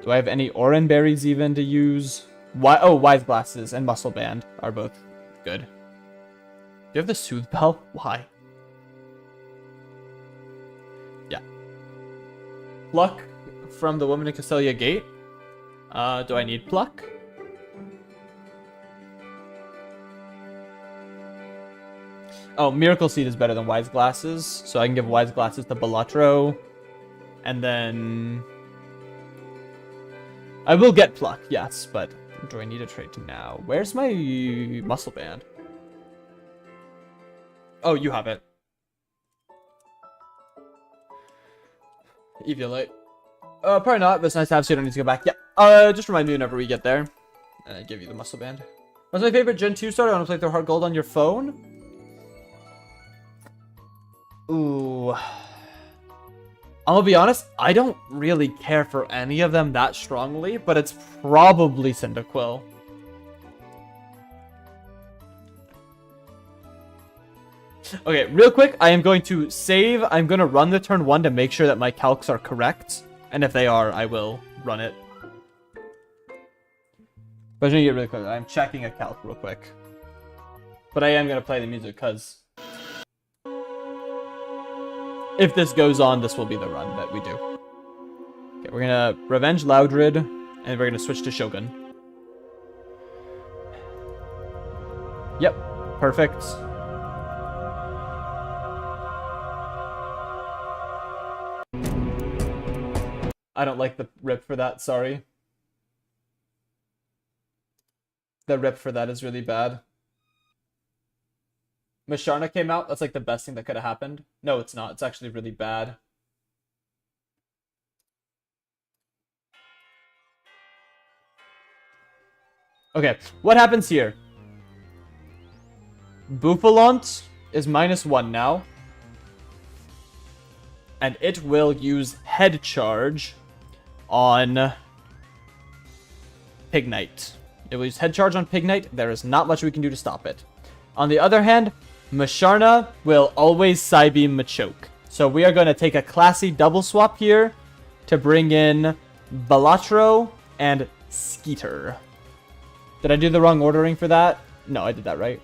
Do I have any Oran berries even to use? Oh, Wise Glasses and Muscle Band are both good. Do you have the Soothe Bell? Why? Yeah. Pluck from the woman in Castelia Gate. Do I need Pluck? Oh, Miracle Seed is better than Wise Glasses, so I can give Wise Glasses to Balatro. And then I will get Pluck, yes, but do I need a trait now? Where's my Muscle Band? Oh, you have it. Eviolite. Probably not, but it's nice to have so you don't need to go back. Yeah. Just remind me whenever we get there. And I give you the Muscle Band. What's my favorite Gen 2 starter? I want to play through Heart Gold on your phone? Ooh. I'm gonna be honest, I don't really care for any of them that strongly, but it's probably Cyndaquil. Okay, real quick, I am going to save. I'm going to run the turn 1 to make sure that my calcs are correct. And if they are, I will run it. But I'm going to get really quick. I'm checking a calc real quick. But I am going to play the music because if this goes on, this will be the run that we do. Okay, we're going to Revenge Loudred, and we're going to switch to Shogun. Yep, perfect. I don't like the rip for that, sorry. The rip for that is really bad. Masharna came out, that's like the best thing that could have happened. No, it's not. It's actually really bad. Okay, what happens here? Bouffalante is -1 now. And it will use head charge on Pignite. It will use head charge on Pignite. There is not much we can do to stop it. On the other hand, Musharna will always Psybeam Machoke. So we are going to take a classy double swap here to bring in Balatro and Skeeter. Did I do the wrong ordering for that? No, I did that right.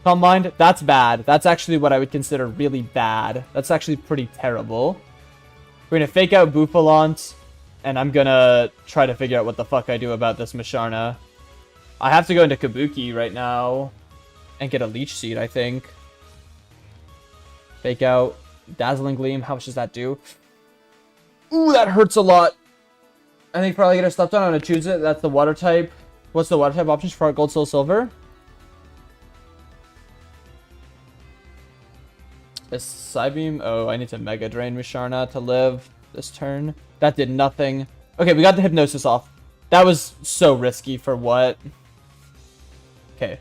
Calm Mind, that's bad. That's actually what I would consider really bad. That's actually pretty terrible. We're going to fake out Bouffalante, and I'm going to try to figure out what the fuck I do about this Musharna. I have to go into Kabuki right now and get a Leech Seed, I think. Fake out Dazzling Gleam. How much does that do? Ooh, that hurts a lot. I think probably get a Slept On. I'm going to choose it. That's the Water type. What's the Water type options for our Gold, Soul, Silver? Is Psybeam? Oh, I need to Mega Drain Musharna to live this turn. That did nothing. Okay, we got the Hypnosis off. That was so risky for what? Okay.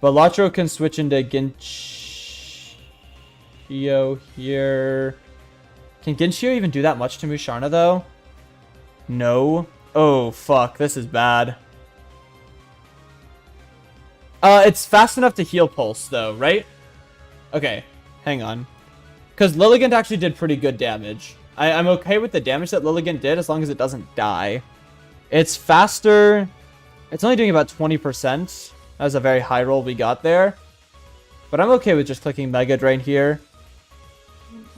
Balatro can switch into Ginchio here. Can Ginchio even do that much to Musharna, though? No. Oh, fuck. This is bad. It's fast enough to heal Pulse, though, right? Okay. Hang on. Because Lilligant actually did pretty good damage. I'm okay with the damage that Lilligant did as long as it doesn't die. It's faster. It's only doing about 20%. That was a very high roll we got there. But I'm okay with just clicking Mega Drain here.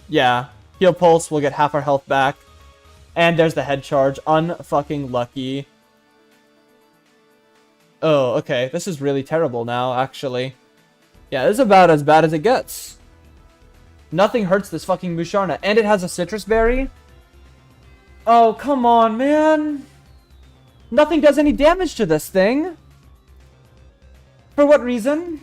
Yeah. Heal Pulse. We'll get half our health back. And there's the head charge. Unfucking lucky. Oh, okay. This is really terrible now, actually. Yeah, this is about as bad as it gets. Nothing hurts this fucking Musharna. And it has a Citrus Berry. Oh, come on, man. Nothing does any damage to this thing. For what reason?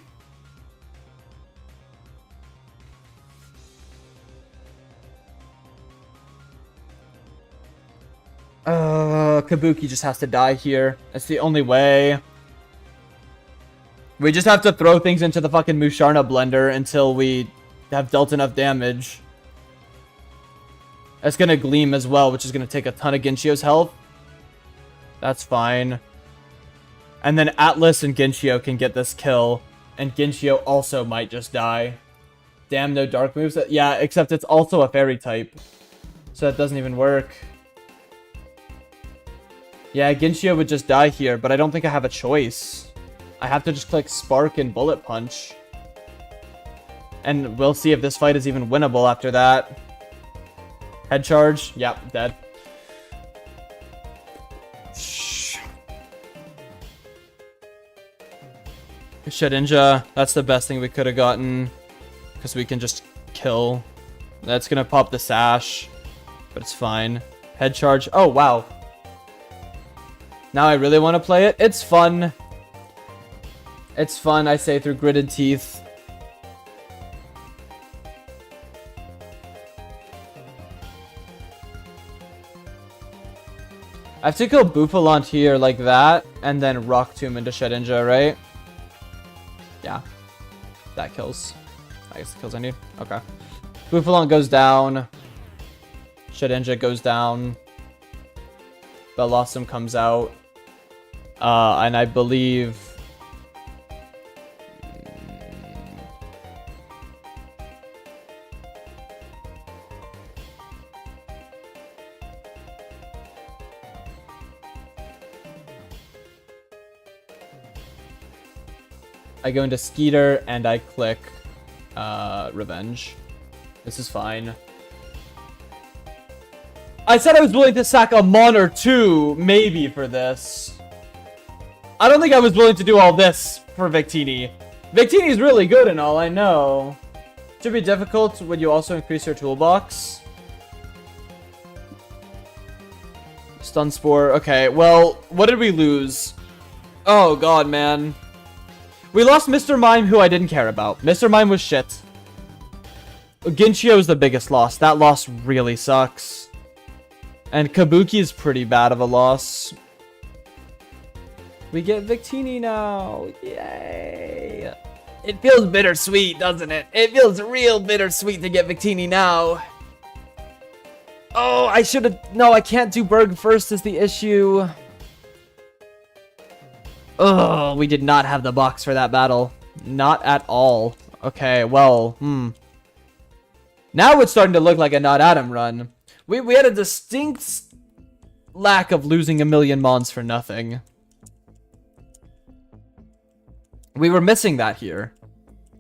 Kabuki just has to die here. That's the only way. We just have to throw things into the fucking Musharna blender until we have dealt enough damage. That's gonna Gleam as well, which is gonna take a ton of Ginchio's health. That's fine. And then Atlas and Ginchio can get this kill. And Ginchio also might just die. Damn, no dark moves. Yeah, except it's also a fairy type. So that doesn't even work. Yeah, Ginchio would just die here, but I don't think I have a choice. I have to just click Spark and Bullet Punch. And we'll see if this fight is even winnable after that. Head charge. Yep, dead. Shedinja. That's the best thing we could have gotten. Because we can just kill. That's going to pop the Sash. But it's fine. Head charge. Oh, wow. Now I really want to play it. It's fun. It's fun, I say, through gritted teeth. I have to kill Bouffalante here like that, and then Rock Tomb into Shedinja, right? Yeah. That kills. I guess the kills I need. Okay. Bouffalante goes down. Shedinja goes down. Bellossom comes out. And I believe... I go into Skeeter and I click Revenge. This is fine. I said I was willing to sack a Mon or two, maybe, for this. I don't think I was willing to do all this for Victini. Victini is really good and all, I know. Should be difficult. Would you also increase your toolbox? Stun Spore. Okay, well, what did we lose? Oh, God, man. We lost Mr. Mime, who I didn't care about. Mr. Mime was shit. Ginchio is the biggest loss. That loss really sucks. And Kabuki is pretty bad of a loss. We get Victini now. Yay. It feels bittersweet, doesn't it? It feels real bittersweet to get Victini now. Oh, I should have... No, I can't do Berg first is the issue. Oh, we did not have the box for that battle. Not at all. Okay, well, Now it's starting to look like a not Adam run. We had a distinct lack of losing a million mons for nothing. We were missing that here.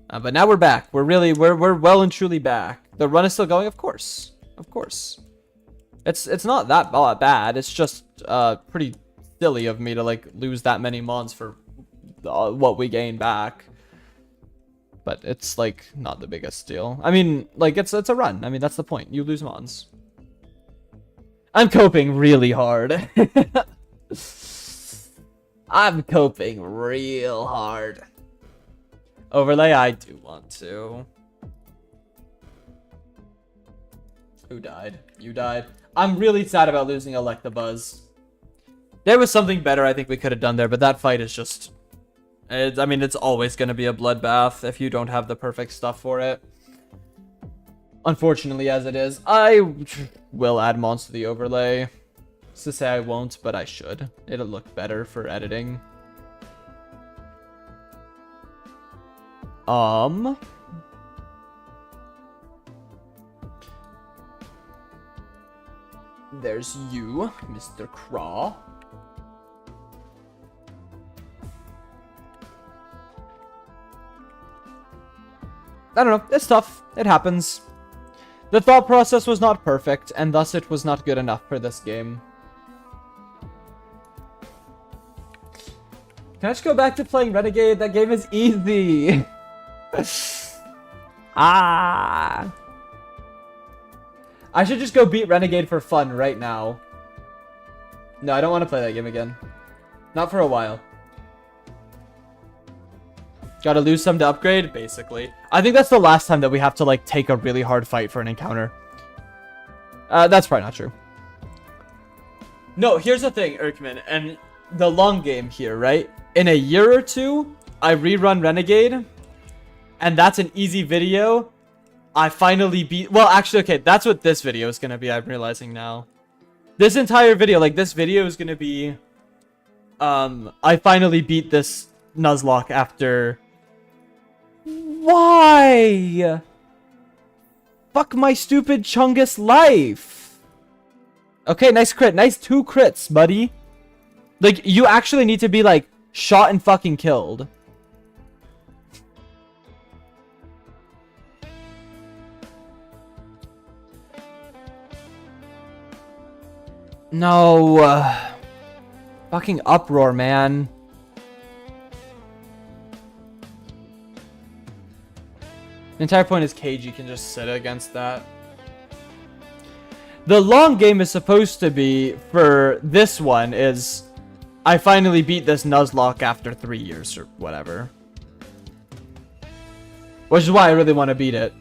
But now we're back. We're well and truly back. The run is still going, of course. Of course. It's not that bad. It's just pretty silly of me to like lose that many mons for what we gain back. But it's like not the biggest deal. I mean, like it's a run. I mean, that's the point. You lose mons. I'm coping really hard. I'm coping real hard. Overlay, I do want to. Who died? You died. I'm really sad about losing Electabuzz. There was something better I think we could have done there, but that fight is just... I mean, it's always going to be a bloodbath if you don't have the perfect stuff for it. Unfortunately, as it is. I will add mons to the overlay. It's to say I won't, but I should. It'll look better for editing. There's you, Mr. Craw. I don't know, it's tough. It happens. The thought process was not perfect, and thus it was not good enough for this game. Can I just go back to playing Renegade? That game is easy. I should just go beat Renegade for fun right now. No, I don't want to play that game again. Not for a while. Gotta lose some to upgrade, basically. I think that's the last time that we have to, like, take a really hard fight for an encounter. That's probably not true. No, here's the thing, Erkman, and the long game here, right? In a year or two, I rerun Renegade, and that's an easy video. I finally beat... Well, actually, okay, that's what this video is gonna be, I'm realizing now. This entire video, like, this video is gonna be... I finally beat this Nuzlocke after... Why? Fuck my stupid Chungus life. Okay, nice crit. Nice 2 crits, buddy. Like, you actually need to be, like, shot and fucking killed. No. Fucking uproar, man. The entire point is KG can just sit against that. The long game is supposed to be, for this one, is... I finally beat this Nuzlocke after 3 years or whatever. Which is why I really want to beat it.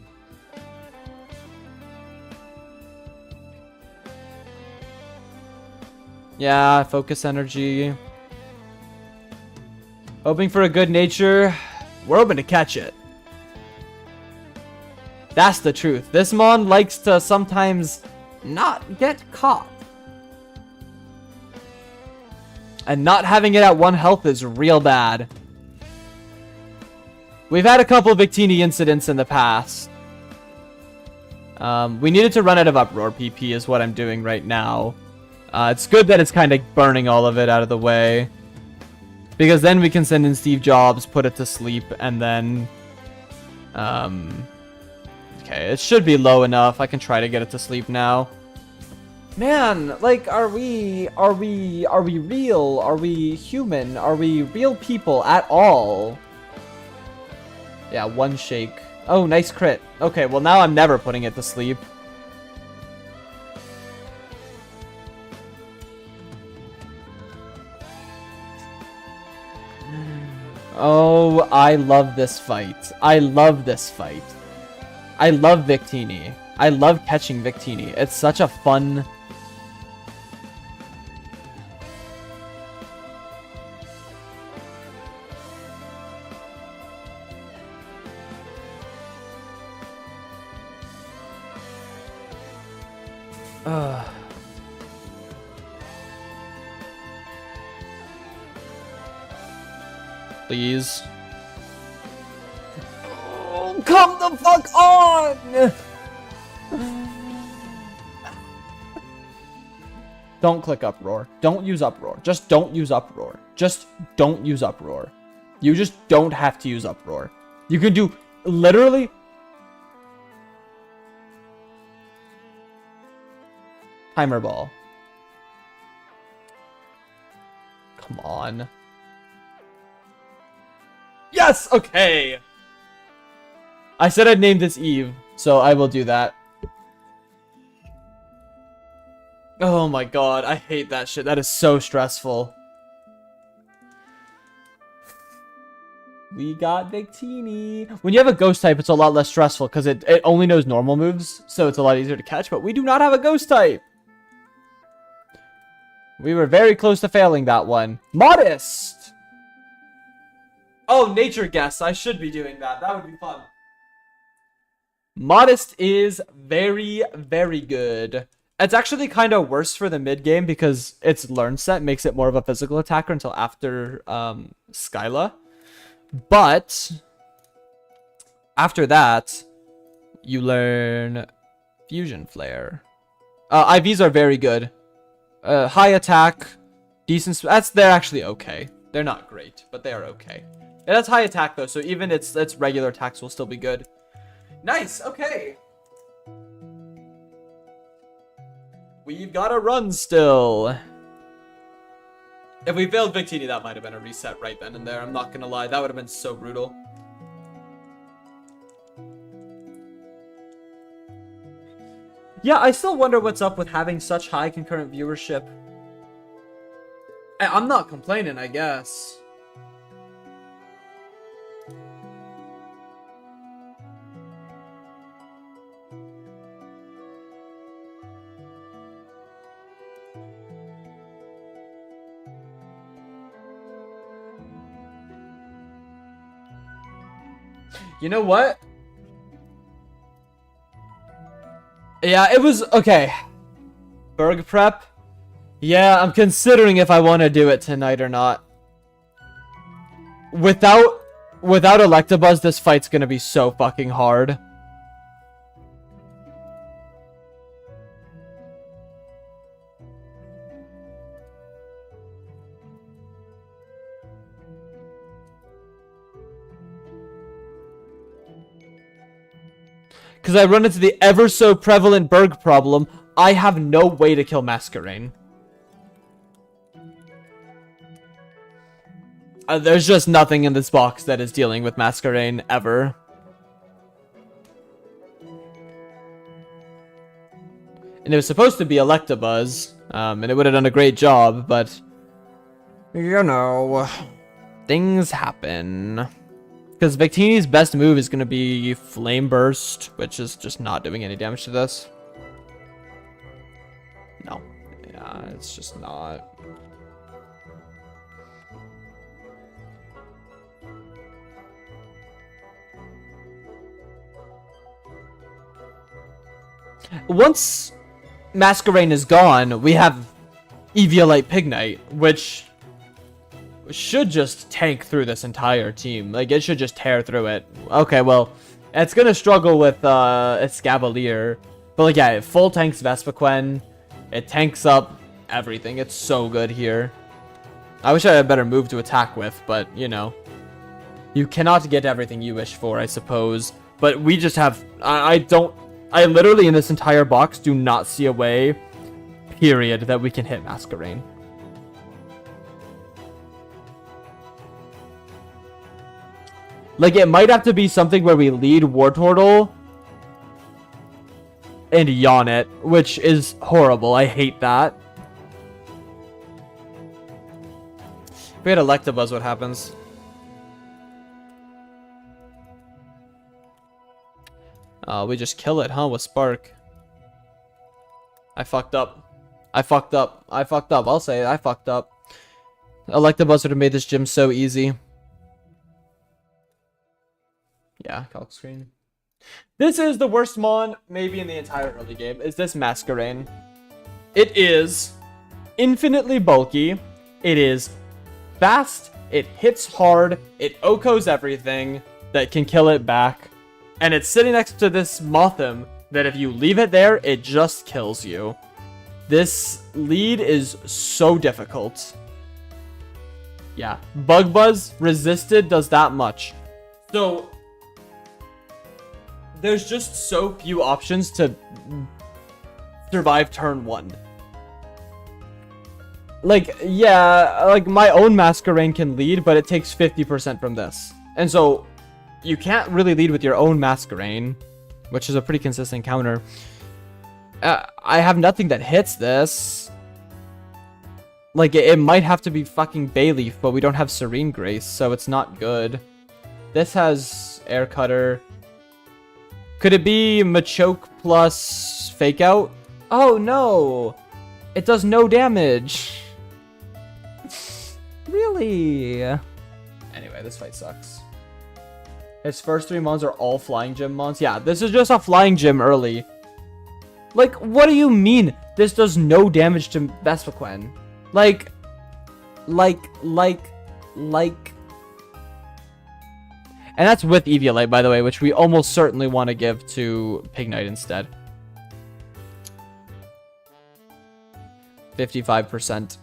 Yeah, focus energy. Hoping for a good nature. We're hoping to catch it. That's the truth. This mon likes to sometimes not get caught. And not having it at 1 health is real bad. We've had a couple Victini incidents in the past. We needed to run out of Uproar PP is what I'm doing right now. It's good that it's kind of burning all of it out of the way. Because then we can send in Steve Jobs, put it to sleep, and then... Okay, it should be low enough. I can try to get it to sleep now. Man, like, are we real? Are we human? Are we real people at all? Yeah, 1 shake. Oh, nice crit. Okay, well now I'm never putting it to sleep. Oh, I love this fight. I love this fight. I love Victini. I love catching Victini. It's such a fun please. Oh, come the fuck on! Don't click Uproar. Don't use Uproar. Just don't use Uproar. Just don't use Uproar. You just don't have to use Uproar. You can do literally... Timer Ball. Come on. Yes! Okay! I said I'd name this Eve, so I will do that. Oh my god, I hate that shit. That is so stressful. We got Victini. When you have a ghost type, it's a lot less stressful because it only knows normal moves, so it's a lot easier to catch, but we do not have a ghost type. We were very close to failing that one. Modest! Oh, nature guess. I should be doing that. That would be fun. Modest is very, very good. It's actually kind of worse for the mid game because its learn set makes it more of a physical attacker until after Skyla. But after that, you learn Fusion Flare. IVs are very good. High attack, decent. They're actually okay. They're not great, but they are okay. It has high attack though, so even its regular attacks will still be good. Nice. Okay. We've got a run still. If we failed Victini, that might have been a reset right then and there. I'm not gonna lie, that would have been so brutal. Yeah, I still wonder what's up with having such high concurrent viewership. I'm not complaining, I guess. You know what? Yeah, it was okay. Berg prep. Yeah, I'm considering if I want to do it tonight or not. Without Electabuzz, this fight's gonna be so fucking hard. Because I run into the ever so prevalent Berg problem. I have no way to kill Masquerain. There's just nothing in this box that is dealing with Masquerain ever. And it was supposed to be Electabuzz, and it would have done a great job, but you know, things happen. Because Victini's best move is going to be Flame Burst, which is just not doing any damage to this. No. Yeah, it's just not. Once Masquerain is gone, we have Eviolite Pignite, which should just tank through this entire team. Like, it should just tear through it. Okay, well, it's gonna struggle with Escavalier. But, like, yeah, it full tanks Vespiquen. It tanks up everything. It's so good here. I wish I had a better move to attack with, but, you know. You cannot get everything you wish for, I suppose. But we just have... I literally, in this entire box, do not see a way, period, that we can hit Masquerain. Like, it might have to be something where we lead Wartortle and yawn it, which is horrible. I hate that. If we had Electabuzz, what happens? We just kill it, huh, with Spark. I fucked up. I fucked up. I fucked up. I'll say it. I fucked up. Electabuzz would have made this gym so easy. Yeah, calc screen. This is the worst mon, maybe in the entire early game, is this Masquerain. It is infinitely bulky. It is fast It hits hard. It OHKOs everything that can kill it back. And it's sitting next to this Mothim that if you leave it there, it just kills you. This lead is so difficult. Yeah, Bug Buzz resisted does that much. So, there's just so few options to survive turn 1. Like, yeah, like my own Masquerain can lead, but it takes 50% from this. And so, you can't really lead with your own Masquerain, which is a pretty consistent counter. I have nothing that hits this. Like, it might have to be fucking Bayleaf, but we don't have Serene Grace, so it's not good. This has Air Cutter. Could it be Machoke plus Fake Out? Oh, no! It does no damage. Really? Anyway, this fight sucks. His first 3 mons are all Flying Gym mons. Yeah, this is just a Flying Gym early. Like, what do you mean? This does no damage to Vespiquen. Like. And that's with Eviolite, by the way, which we almost certainly want to give to Pignite instead. 55%.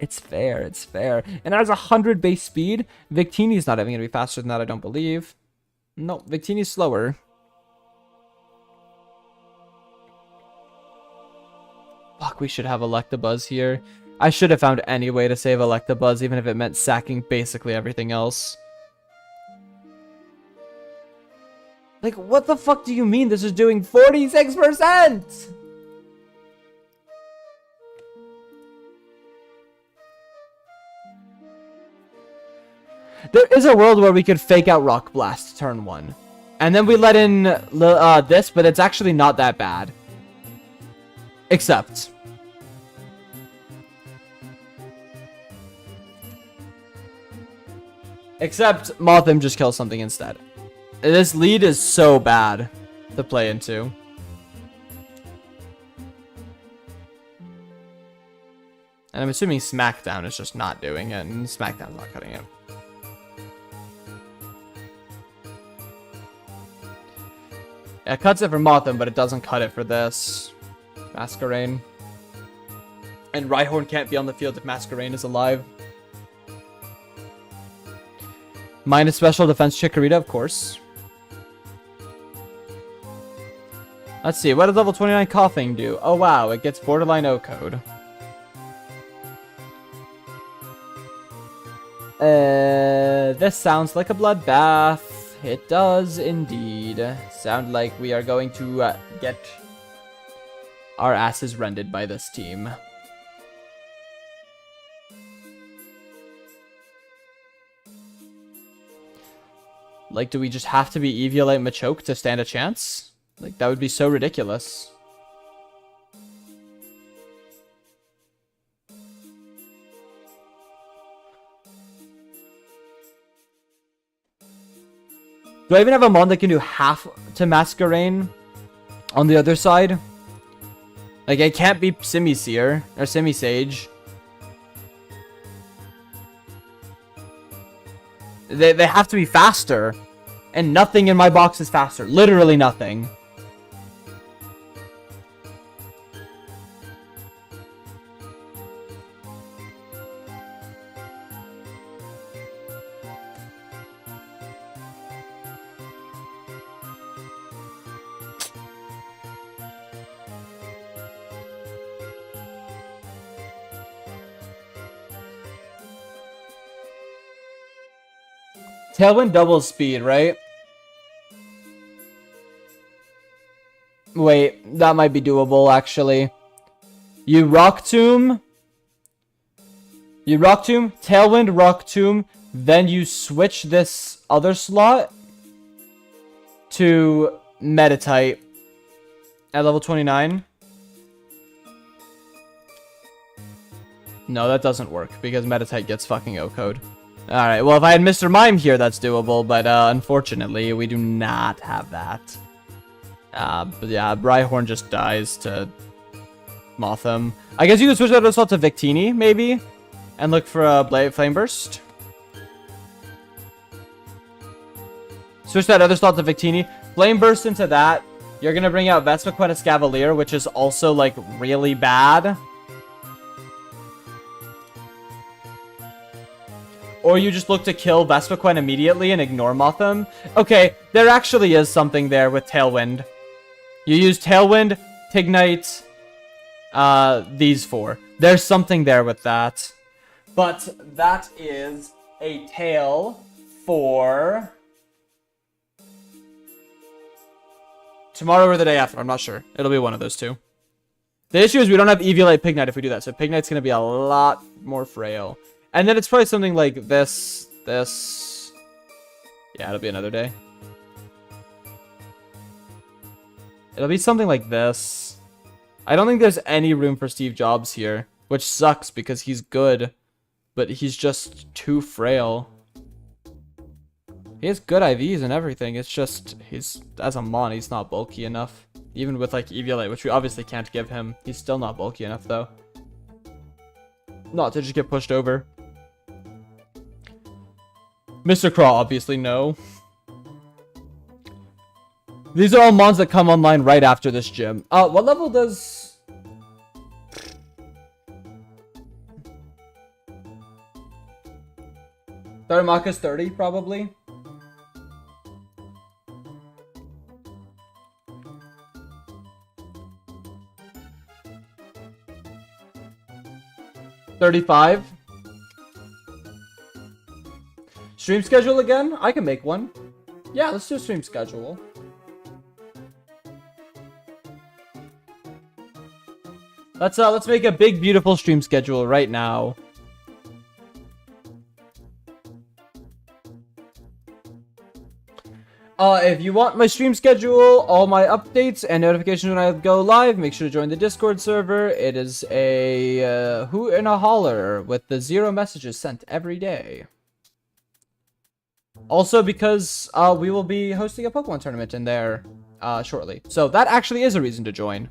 It's fair, it's fair. And it has 100 base speed. Victini's not even going to be faster than that, I don't believe. No, Victini's slower. Fuck, we should have Electabuzz here. I should have found any way to save Electabuzz, even if it meant sacking basically everything else. Like, what the fuck do you mean this is doing 46%? There is a world where we could Fake Out Rock Blast turn 1. And then we let in this, but it's actually not that bad. Except Mothim just kills something instead. This lead is so bad to play into. And I'm assuming Smackdown is just not doing it, and Smackdown's not cutting it. Yeah, it cuts it for Mothim, but it doesn't cut it for this. Masquerain. And Rhyhorn can't be on the field if Masquerain is alive. Minus special defense Chikorita, of course. Let's see, what does level 29 Coughing do? Oh wow, it gets borderline O-code. This sounds like a bloodbath. It does indeed. Sound like we are going to get our asses rendered by this team. Like, do we just have to be Eviolite Machoke to stand a chance? Like, that would be so ridiculous. Do I even have a mon that can do half to Masquerain on the other side? Like, it can't be Simisear or Simisage. They have to be faster. And nothing in my box is faster. Literally nothing. Tailwind doubles speed, right? Wait, that might be doable, actually. You Rock Tomb, Tailwind, Rock Tomb, then you switch this other slot to Meditite at level 29. No, that doesn't work, because Meditite gets fucking O-code. Alright, well, if I had Mr. Mime here, that's doable, but unfortunately, we do not have that. But yeah, Rhyhorn just dies to Mothim. I guess you could switch that as well to Victini, maybe? And look for a Flame Burst. Switch that other slot to Victini. Flame Burst into that. You're going to bring out Vespiquen Escavalier, which is also, like, really bad. Or you just look to kill Vespiquen immediately and ignore Motham. Okay, there actually is something there with Tailwind. You use Tailwind, Tignite, these four. There's something there with that. But that is a tail for tomorrow or the day after. I'm not sure. It'll be one of those two. The issue is we don't have Eviolite Pignite if we do that. So Pignite's going to be a lot more frail. And then it's probably something like this. Yeah, it'll be another day. It'll be something like this. I don't think there's any room for Steve Jobs here, which sucks because he's good, but he's just too frail. He has good IVs and everything. It's just, as a mon, he's not bulky enough. Even with like Eviolite, which we obviously can't give him. He's still not bulky enough though. Not to just get pushed over. Mr. Craw, obviously no. These are all mons that come online right after this gym. What level does... Darumaka's 30, probably. $35. Stream schedule again? I can make one. Yeah, let's do a stream schedule. Let's make a big, beautiful stream schedule right now. If you want my stream schedule, all my updates, and notifications when I go live, make sure to join the Discord server. It is a hoot and a holler with the 0 messages sent every day. Also, because we will be hosting a Pokemon tournament in there shortly. So that actually is a reason to join.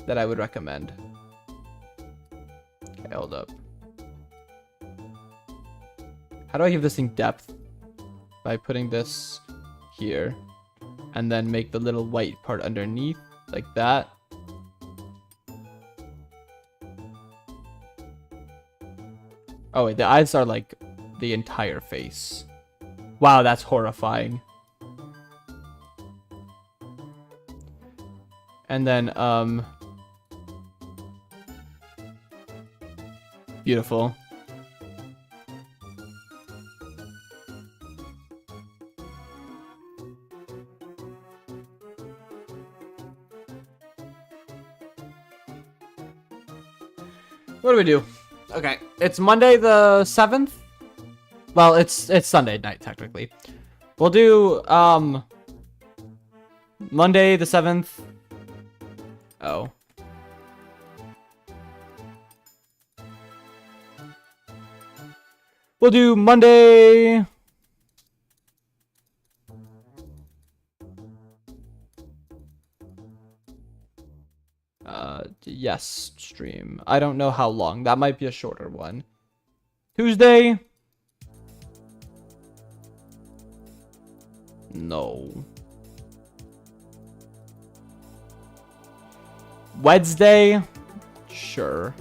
That I would recommend. Okay, hold up. How do I give this thing depth? By putting this here. And then make the little white part underneath. Like that. Oh wait, the eyes are like the entire face. Wow, that's horrifying. And then, beautiful. What do we do? Okay, it's Monday the 7th. Well, it's Sunday night technically. We'll do Monday the 7th. Oh. We'll do Monday. Yes, stream. I don't know how long. That might be a shorter one. Tuesday. No. Wednesday. Sure.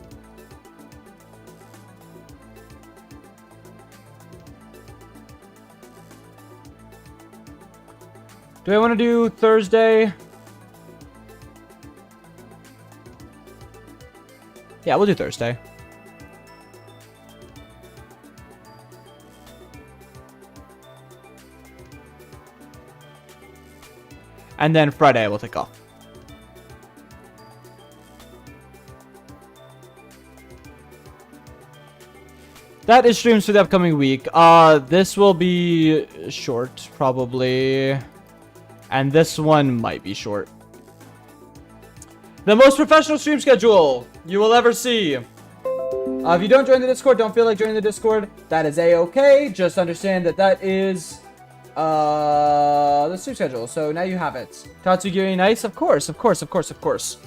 Do I want to do Thursday? Yeah, we'll do Thursday. And then Friday we'll take off. That is streams for the upcoming week. This will be short, probably. And this one might be short. The most professional stream schedule you will ever see. If you don't join the Discord, don't feel like joining the Discord, that is a-okay. Just understand that that is the stream schedule. So now you have it. Tatsugiri nice? Of course, of course, of course, of course.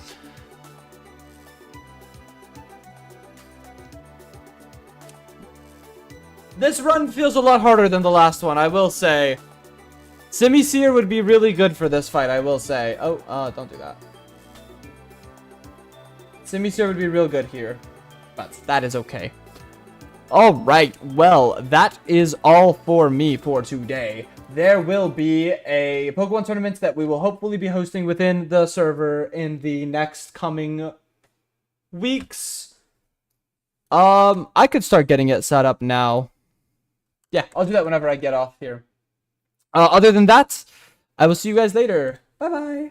This run feels a lot harder than the last one, I will say. Semi-Seer would be really good for this fight, I will say. Oh, don't do that. Semi-Seer would be real good here. But that is okay. Alright, well, that is all for me for today. There will be a Pokemon tournament that we will hopefully be hosting within the server in the next coming weeks. I could start getting it set up now. Yeah, I'll do that whenever I get off here. Other than that, I will see you guys later. Bye-bye.